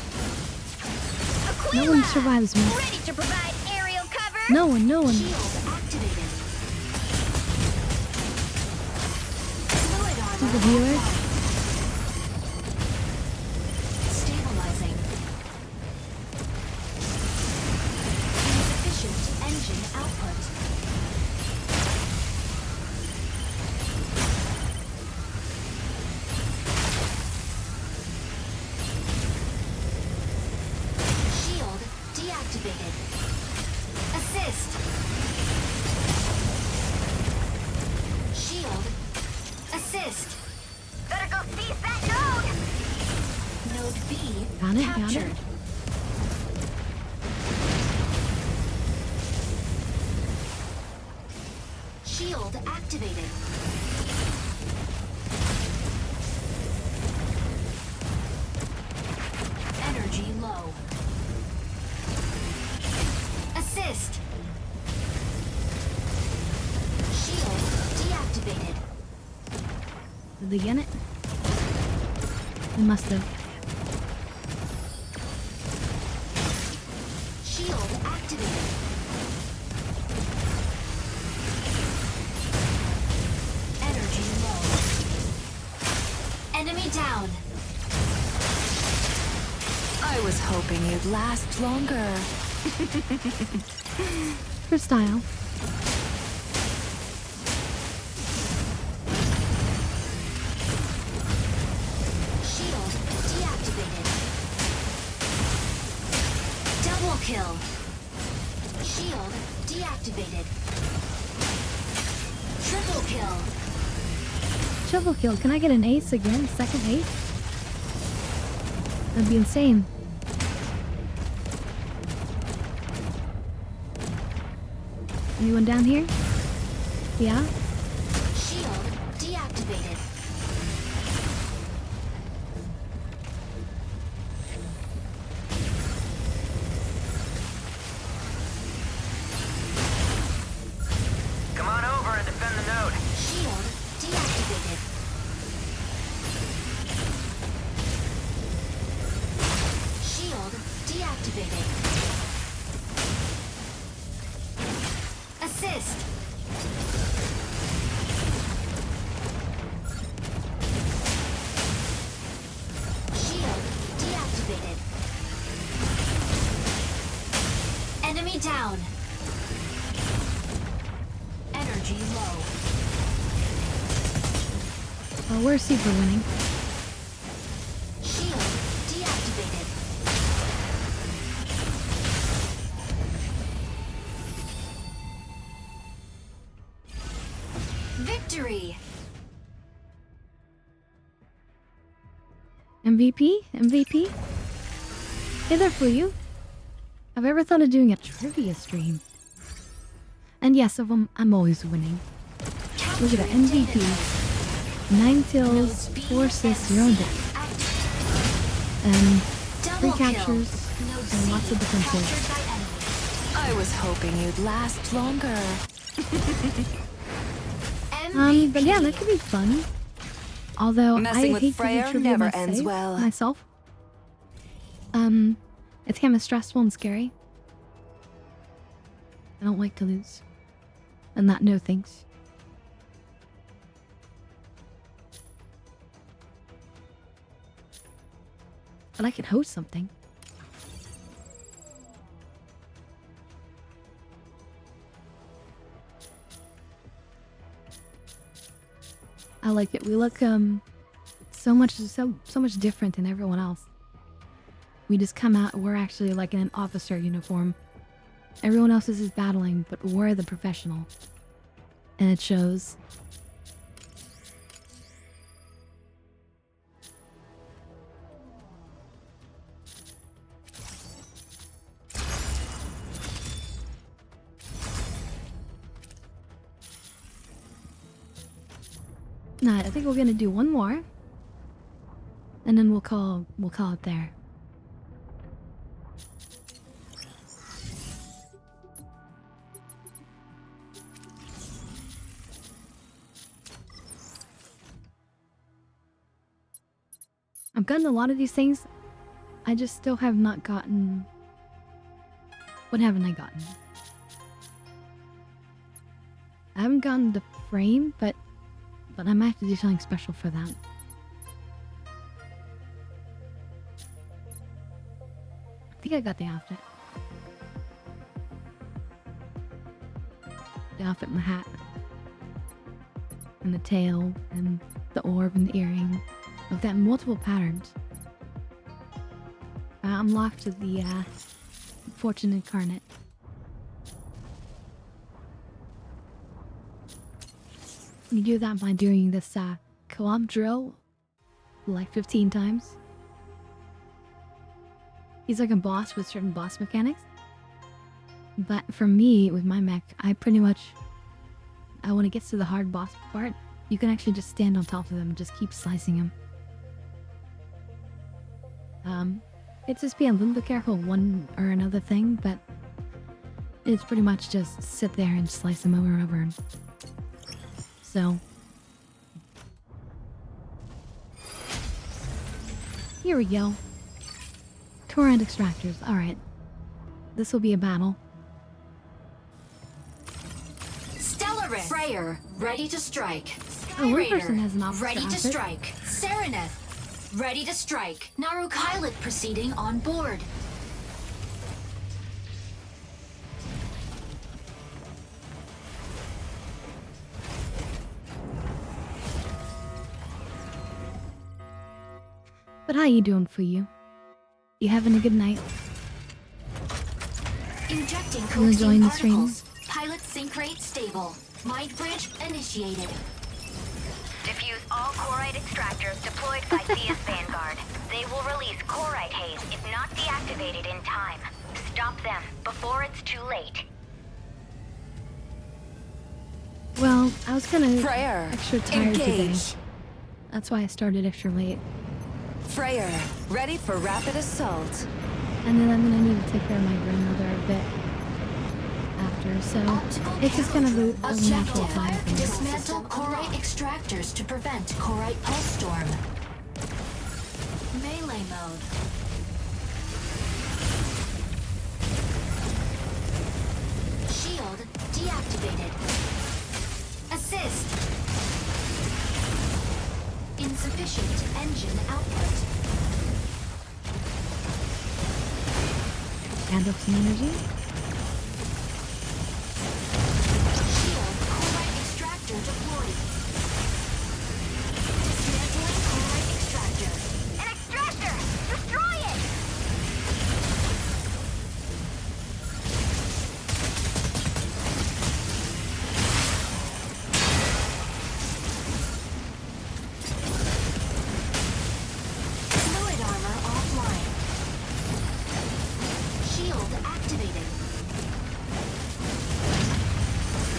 No one survives me. Ready to provide aerial cover? No one, no one. Shield activated. Fluid To armor. the viewers. Stabilizing. Insufficient engine output. Shield deactivated. Assist. Shield. Assist. Better go seize that node! Node B Got it, captured. Shield activated. Energy low. Assist. Shield deactivated. they get it? They must have. Shield activated. Energy low. Enemy down. I was hoping you'd last longer. For style. Shield deactivated. Double kill. Shield deactivated. Triple kill. Triple kill. Can I get an ace again? Second ace? That'd be insane. Anyone down here? Yeah? Shield deactivated. Come on over and defend the node. Shield deactivated. Shield deactivated. Assist. Shield deactivated. Enemy down. Energy low. Oh, we're super winning. Shield deactivated. Victory! MVP? MVP? Hey there for you. Have I ever thought of doing a trivia stream? And yes, I'm always winning. Look at that, MVP. 9 kills, 4 assists, 0 death. And 3 captures, and lots of defenses. I was hoping you'd last longer. But yeah, that could be fun. Although Messing I with hate Freyr to do never my ends save well. myself. It's kind of stressful and scary. I don't like to lose. And not know things. But I can host something. I like it. We look so much different than everyone else. We just come out, we're actually like in an officer uniform. Everyone else is just battling, but we're the professional. And it shows. Nah, I think we're gonna do one more. And then we'll call it there. I've gotten a lot of these things. I just still have not gotten... What haven't I gotten? I haven't gotten the frame, but I might have to do something special for that. I think I got the outfit. The outfit and the hat. And the tail, and the orb and the earring. I've got multiple patterns. I'm locked to the Fortune Incarnate. You do that by doing this co-op drill like 15 times. He's like a boss with certain boss mechanics. But for me, with my mech, when it gets to the hard boss part, you can actually just stand on top of them and just keep slicing them. It's just be a little bit careful one or another thing, but it's pretty much just sit there and slice them over and over. So, Here we go. Torrent extractors. Alright. This will be a battle. Stellaris. Freyr, ready to strike. Oh, one Raider, person has an officer ready to outfit. strike. Sereneth, ready to strike. Naru pilot proceeding on board. But how you doing for you? You having a good night? Injecting You enjoying coaxing the stream? particles. Pilot sync rate stable. Mind bridge initiated. Diffuse all Corite extractors deployed by CS Vanguard. They will release Corite haze if not deactivated in time. Stop them before it's too late. Well, I was kind of Freyr, extra tired today. engage. That's why I started extra late. Freyr, ready for rapid assault. And then I'm gonna need to take care of my grandmother a bit after, so it's just kind of a natural time for me. Dismantle Corite extractors to prevent Corite pulse storm. Melee mode. Shield deactivated. Assist. Insufficient engine output. Add up some energy. Shield Corite extractor deployed. Dismantling Corite extractor. An extractor! Destroy it! Fluid armor offline. Shield activated.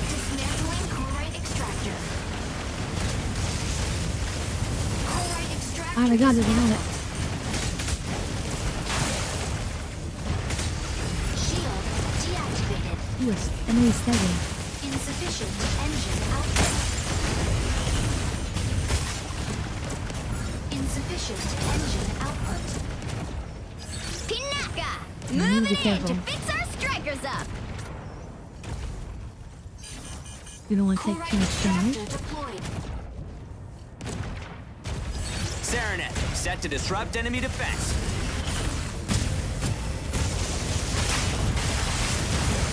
Dismantling Corite extractor. Corite extractor. Alright, I got it, I got it. Shield deactivated. Yes, enemy steady. Insufficient engine output. Insufficient engine output. Pinaka! You need to Moving be in careful. to fix our strikers up! You don't want to take too much damage. Deployed. Sereneth, set to disrupt enemy defense.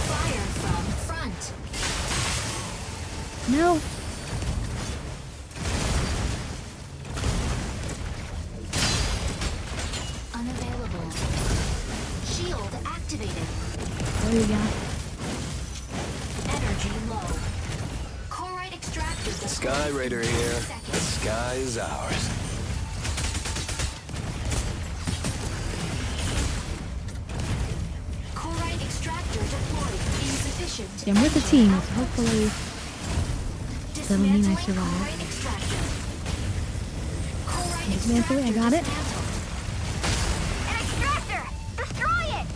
Fire from front. No! Unavailable. Shield activated. What do you got? Energy low. Corite extractor deployed. Sky Raider here. The sky is ours. Corite extractor deployed. Insufficient. Yeah, I'm with the team, so hopefully that'll mean I survive. Corite extractor. Corite Dismantle it, I got it. An extractor! Destroy it!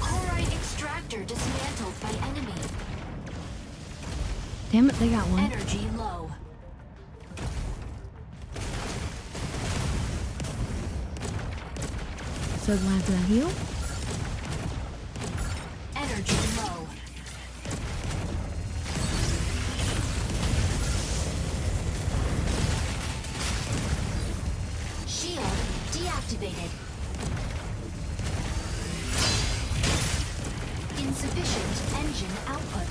Corite extractor dismantled by enemy. Damn it, they got one. Energy low. So glad for that heal. Energy low. Shield deactivated. Insufficient engine output.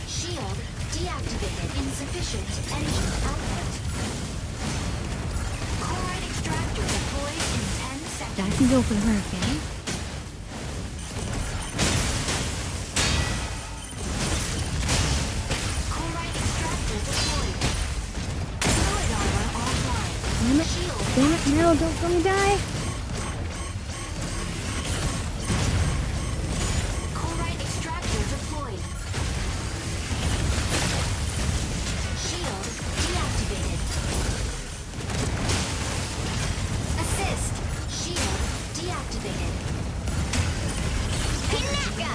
Shield deactivated. Insufficient engine output. Corite extractor deployed in 10 seconds. I can go for the hurricane. Corite extractor deployed. Fluid armor offline. Damn it. Shield Damn it, no, don't let me die. Corite extractor deployed. Shield deactivated. Assist. Shield deactivated. Pinaka!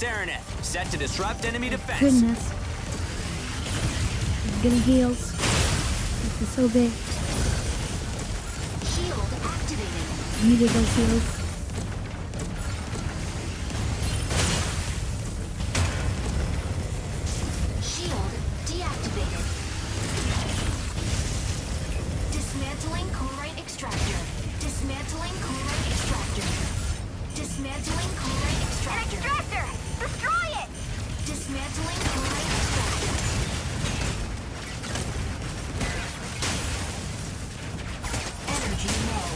Sereneth, set to disrupt enemy defense. Goodness. I'm getting heals. This is so big. Shield activated. I needed those heals. Shield deactivated. Dismantling Corite extractor. Dismantling Corite extractor. Dismantling Corite extractor. An extractor! Destroy it! Dismantling Corite extractor. Energy low.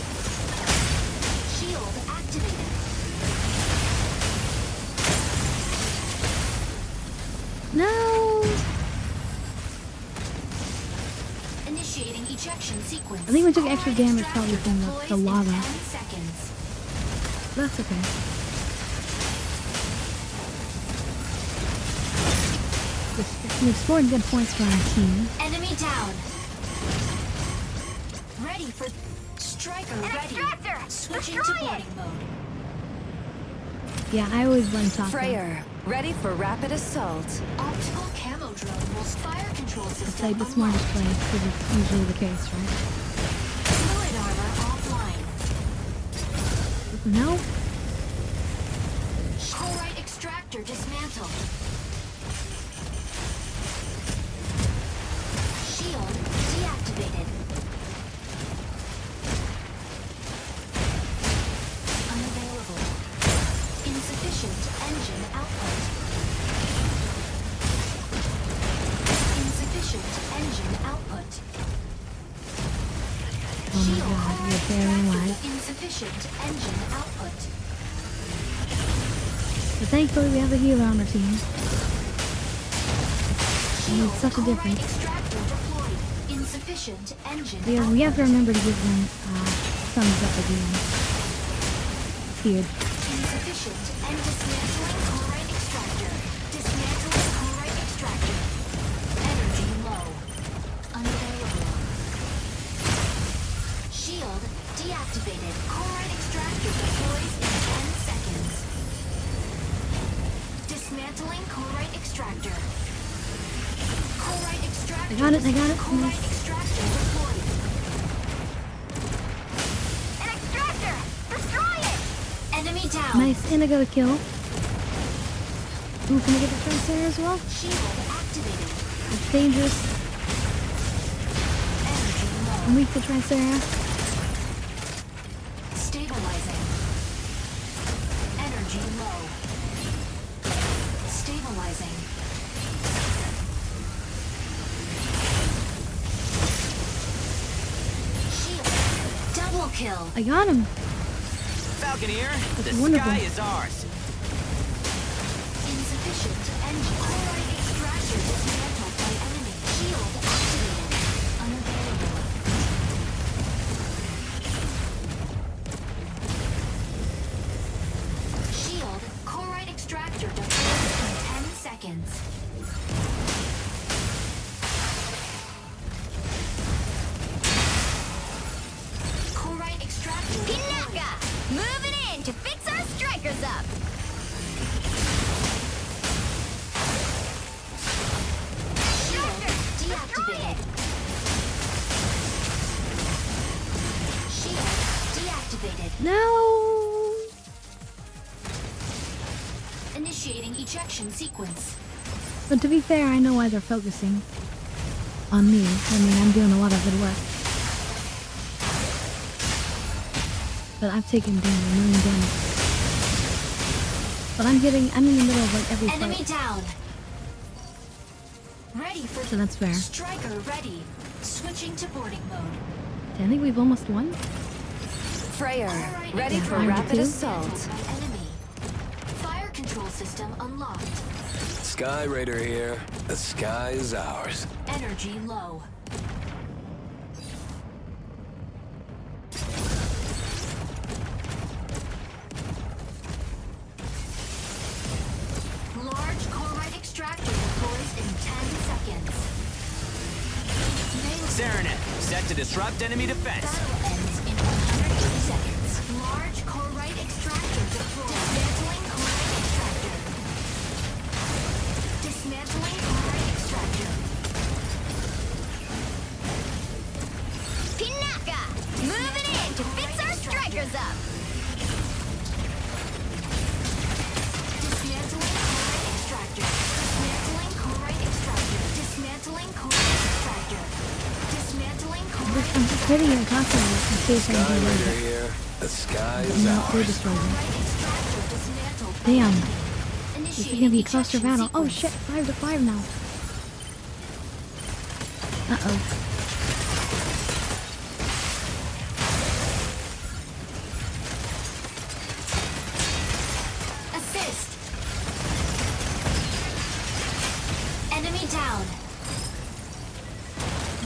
Shield activated. No! Initiating ejection sequence. I think we took extra damage probably from the lava. 10 seconds. That's okay. We've scored good points for our team. Enemy down. Ready for striker ready. Switching to boarding mode. Yeah, I always blame Taka. Freyr, ready for rapid assault. Optical camo drone will fire control I system. played the smartest play, because it's usually the case, right? Fluid armor offline. No? Corite extractor dismantled. Shield deactivated. Unavailable. Insufficient engine output. Insufficient engine output. Oh my god, you're very alive. Insufficient engine output. But thankfully we have a healer on our team. It makes such a difference. Extractor deployed. Insufficient engine Yeah, we have to remember to give them thumbs up again. Feared. Insufficient and dismantling Corite extractor. Dismantling Corite extractor. Energy low. Unavailable. Shield deactivated. Corite extractor deploys in 10 seconds. Dismantling Corite extractor. Corite extractor. I got it. Corite Nice. extractor deployed. An extractor! Destroy it! Enemy down. Nice Indigo kill. Ooh, can I get the Tricer as well? Shield activated. It's dangerous. I'm weak to Tricera. Stabilizing. Energy low. Stabilizing. Shield. Double kill. I got him. Falconeer, That's the wonderful. sky is ours. Insufficient engine. Corite extractor dismantled by enemy. Shield activated. Unavailable. Shield. Corite extractor deployed in 10 seconds. Corite extractor deployed. Nuka! Moving in to fix our strikers up! Shield deactivated. Shield deactivated. No. Initiating ejection sequence. But to be fair, I know why they're focusing on me. I mean, I'm doing a lot of good work. But I've taken damn a million damage. But I'm in the middle of like every Enemy fight. down. Ready for So that's fair. striker ready. Switching to boarding mode. I think we've almost won. Freyr, ready Yeah, for I'm rapid too. assault. By enemy. Fire control system unlocked. Sky Raider here. The sky is ours. Energy low. Large Corite extractor deploys in 10 seconds. Sereneth, set to disrupt enemy defense. Battle ends in 180 seconds. Large Corite extractor deployed. Dismantling Corite extractor. Strikers up! Dismantling chloride extractor. Dismantling chloride extractor. Dismantling chloride extractor. Dismantling chloride I'm just hitting it constantly to see if I can do Skylander it. here. The sky is No, they ours. destroyed it. Damn. This is gonna be a closer battle. Oh shit, 5-5 now. Uh-oh. Assist. Enemy down.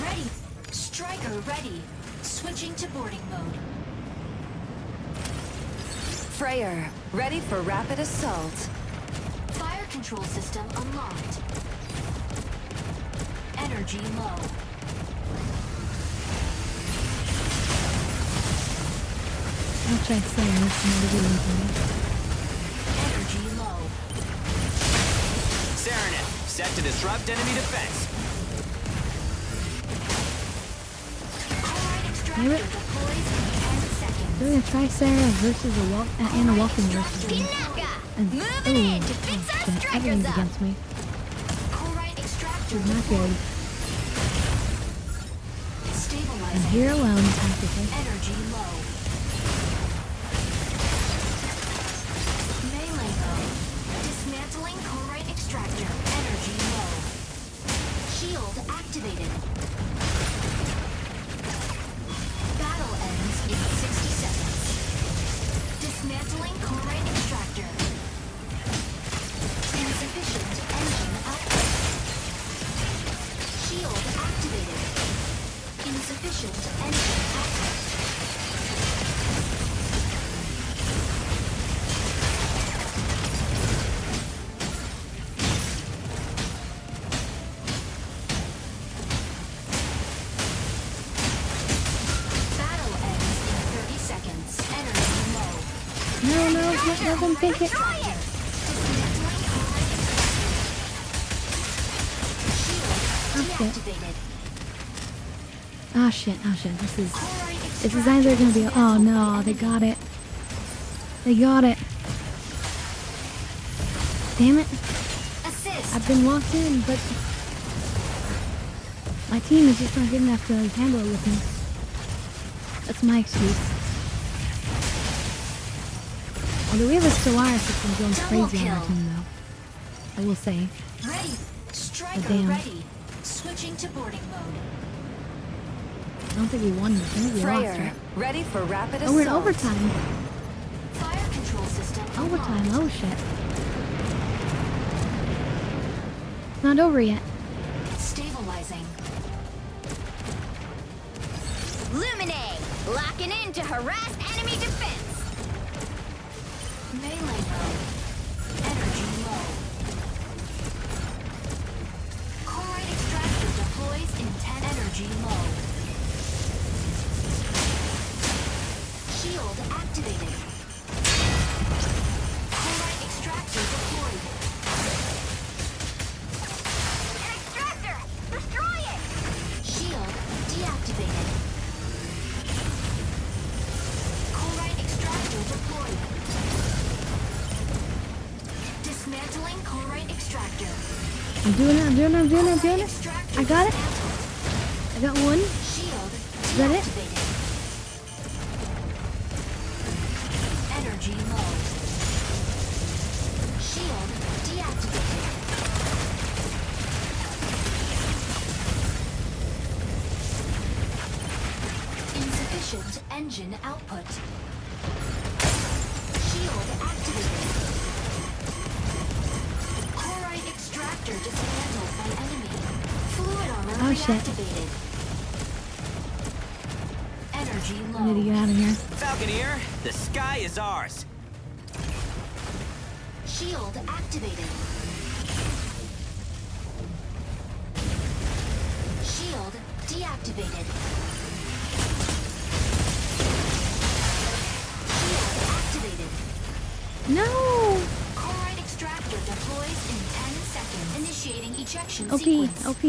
Ready. Striker ready. Switching to boarding mode. Freyer, ready for rapid assault. Fire control system unlocked. Energy low. I'll try saying this and never get anything. Energy low. Serenit, set to disrupt enemy defense. Damn it. We're gonna try Sarah versus Anna Walken versus me. And shit, everything's against me. This is not good. I'm here alone, practically. Energy low. Melee mode. Dismantling chloride extractor. Energy low. Shield activated. Battle ends in 60 seconds. Dismantling chloride extractor. Insufficient engine output. Shield activated. Insufficient engine output. Battle ends in 30 seconds. Energy low. No, let them take it. Oh shit, this is either gonna be, oh no, they got it. They got it. Damn it. I've been locked in, but my team is just not good enough to handle it with me. That's my excuse. Although we have a Stellar system going crazy on our team though. I will say. Ready. Striker damn. ready. Switching to boarding mode. I don't think we won this. I think we lost, Freyer, right? ready for rapid Oh, assault. we're in overtime. Fire control system Overtime, oh shit. Not over yet. Stabilizing. Lumine! Locking in to harass enemy defense! Melee mode. Energy low. Chloride extractor deploys in 10. Energy low. Shield activated. Chloride extractor deployed. Extractor! Destroy it! Shield deactivated. Chloride extractor deployed. Dismantling chloride extractor. I'm doing it. I got it. I got one. Shield Is that it? deactivated. Energy low. Shield deactivated. Insufficient engine output. Shield activated. Chloride extractor dismantled by enemy. Fluid armor Oh, shit. reactivated. Energy I low. need to get out of here. Falconeer, the sky is ours. Shield activated. Shield deactivated. Shield activated. No! Chloride extractor deploys in 10 seconds. Initiating ejection OP, sequence. OP.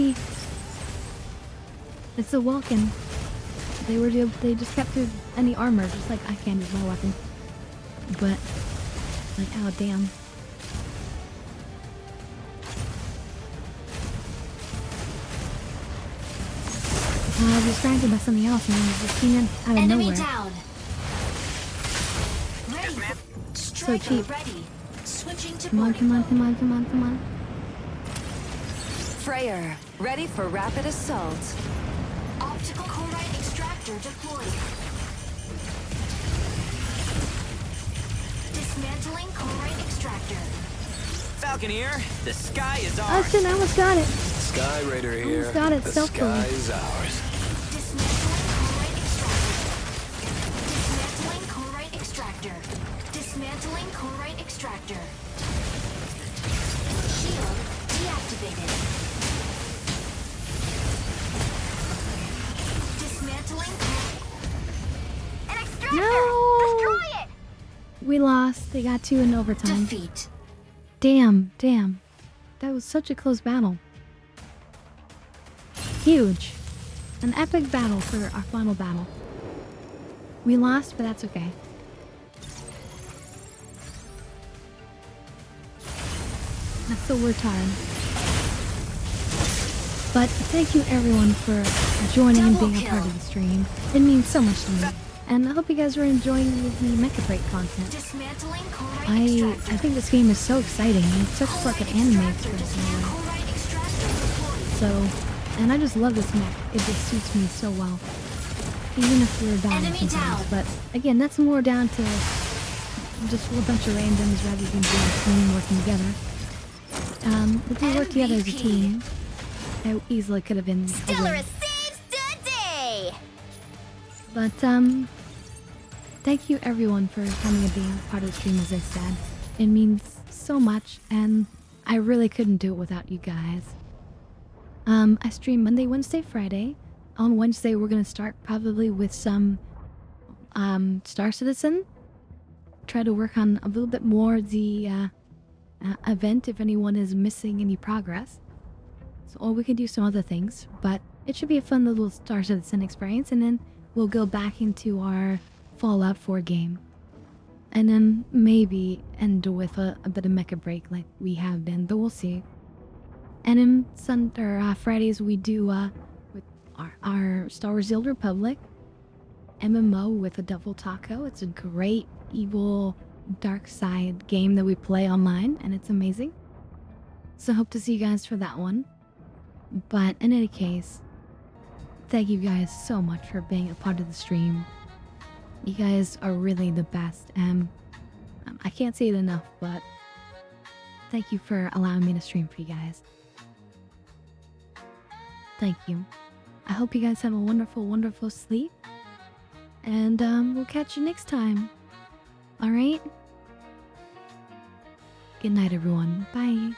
It's a Walken. They just kept any armor, just like I can use my weapon. But like, oh damn. I was distracted by something else and I was just seen it out of Enemy nowhere. down. Ready. So cheap. Ready. Switching to Come on, come on, come on, come on, come on. Freyr, ready for rapid assault. Optical chloride extractor deployed. Dismantling chloride extractor. Falcon here. The sky is Oh ours. shit, I almost got it. Sky Raider here. Almost got it, The stealthily. sky is ours. Dismantling chloride extractor. Dismantling chloride extractor. Shield deactivated. Dismantling. An extractor! No! Destroy it! We lost. They got 2 in overtime. Defeat. Damn, damn. That was such a close battle. Huge. An epic battle for our final battle. We lost, but that's okay. That's the word time. But thank you everyone for joining and being a part of the stream. It means so much to me. And I hope you guys are enjoying the Mecha Break content. Dismantling chloride I extractor. think this game is so exciting and it's such like an anime experience in a way. Chloride extractor deployed. So, and I just love this mech. It just suits me so well. Even if we're dying Enemy sometimes. down. But again, that's more down to just a bunch of randoms rather than being a team working together. If we work together as a team, I easily could have been a win. saves the day! But, thank you everyone for coming and being a part of the stream, as I said. It means so much, and I really couldn't do it without you guys. I stream Monday, Wednesday, Friday. On Wednesday, we're gonna start probably with some, Star Citizen. Try to work on a little bit more the, event if anyone is missing any progress. So, or we can do some other things, but it should be a fun little Star Citizen experience, and then we'll go back into our Fallout 4 game. And then maybe end with a bit of Mecha Break like we have been, but we'll see. And in Fridays we do with our Star Wars The Old Republic MMO with a Double Taco. It's a great evil dark side game that we play online, and it's amazing. So hope to see you guys for that one. But in any case, thank you guys so much for being a part of the stream. You guys are really the best, and I can't say it enough, but thank you for allowing me to stream for you guys. Thank you. I hope you guys have a wonderful, wonderful sleep, and we'll catch you next time. Alright? Good night, everyone. Bye.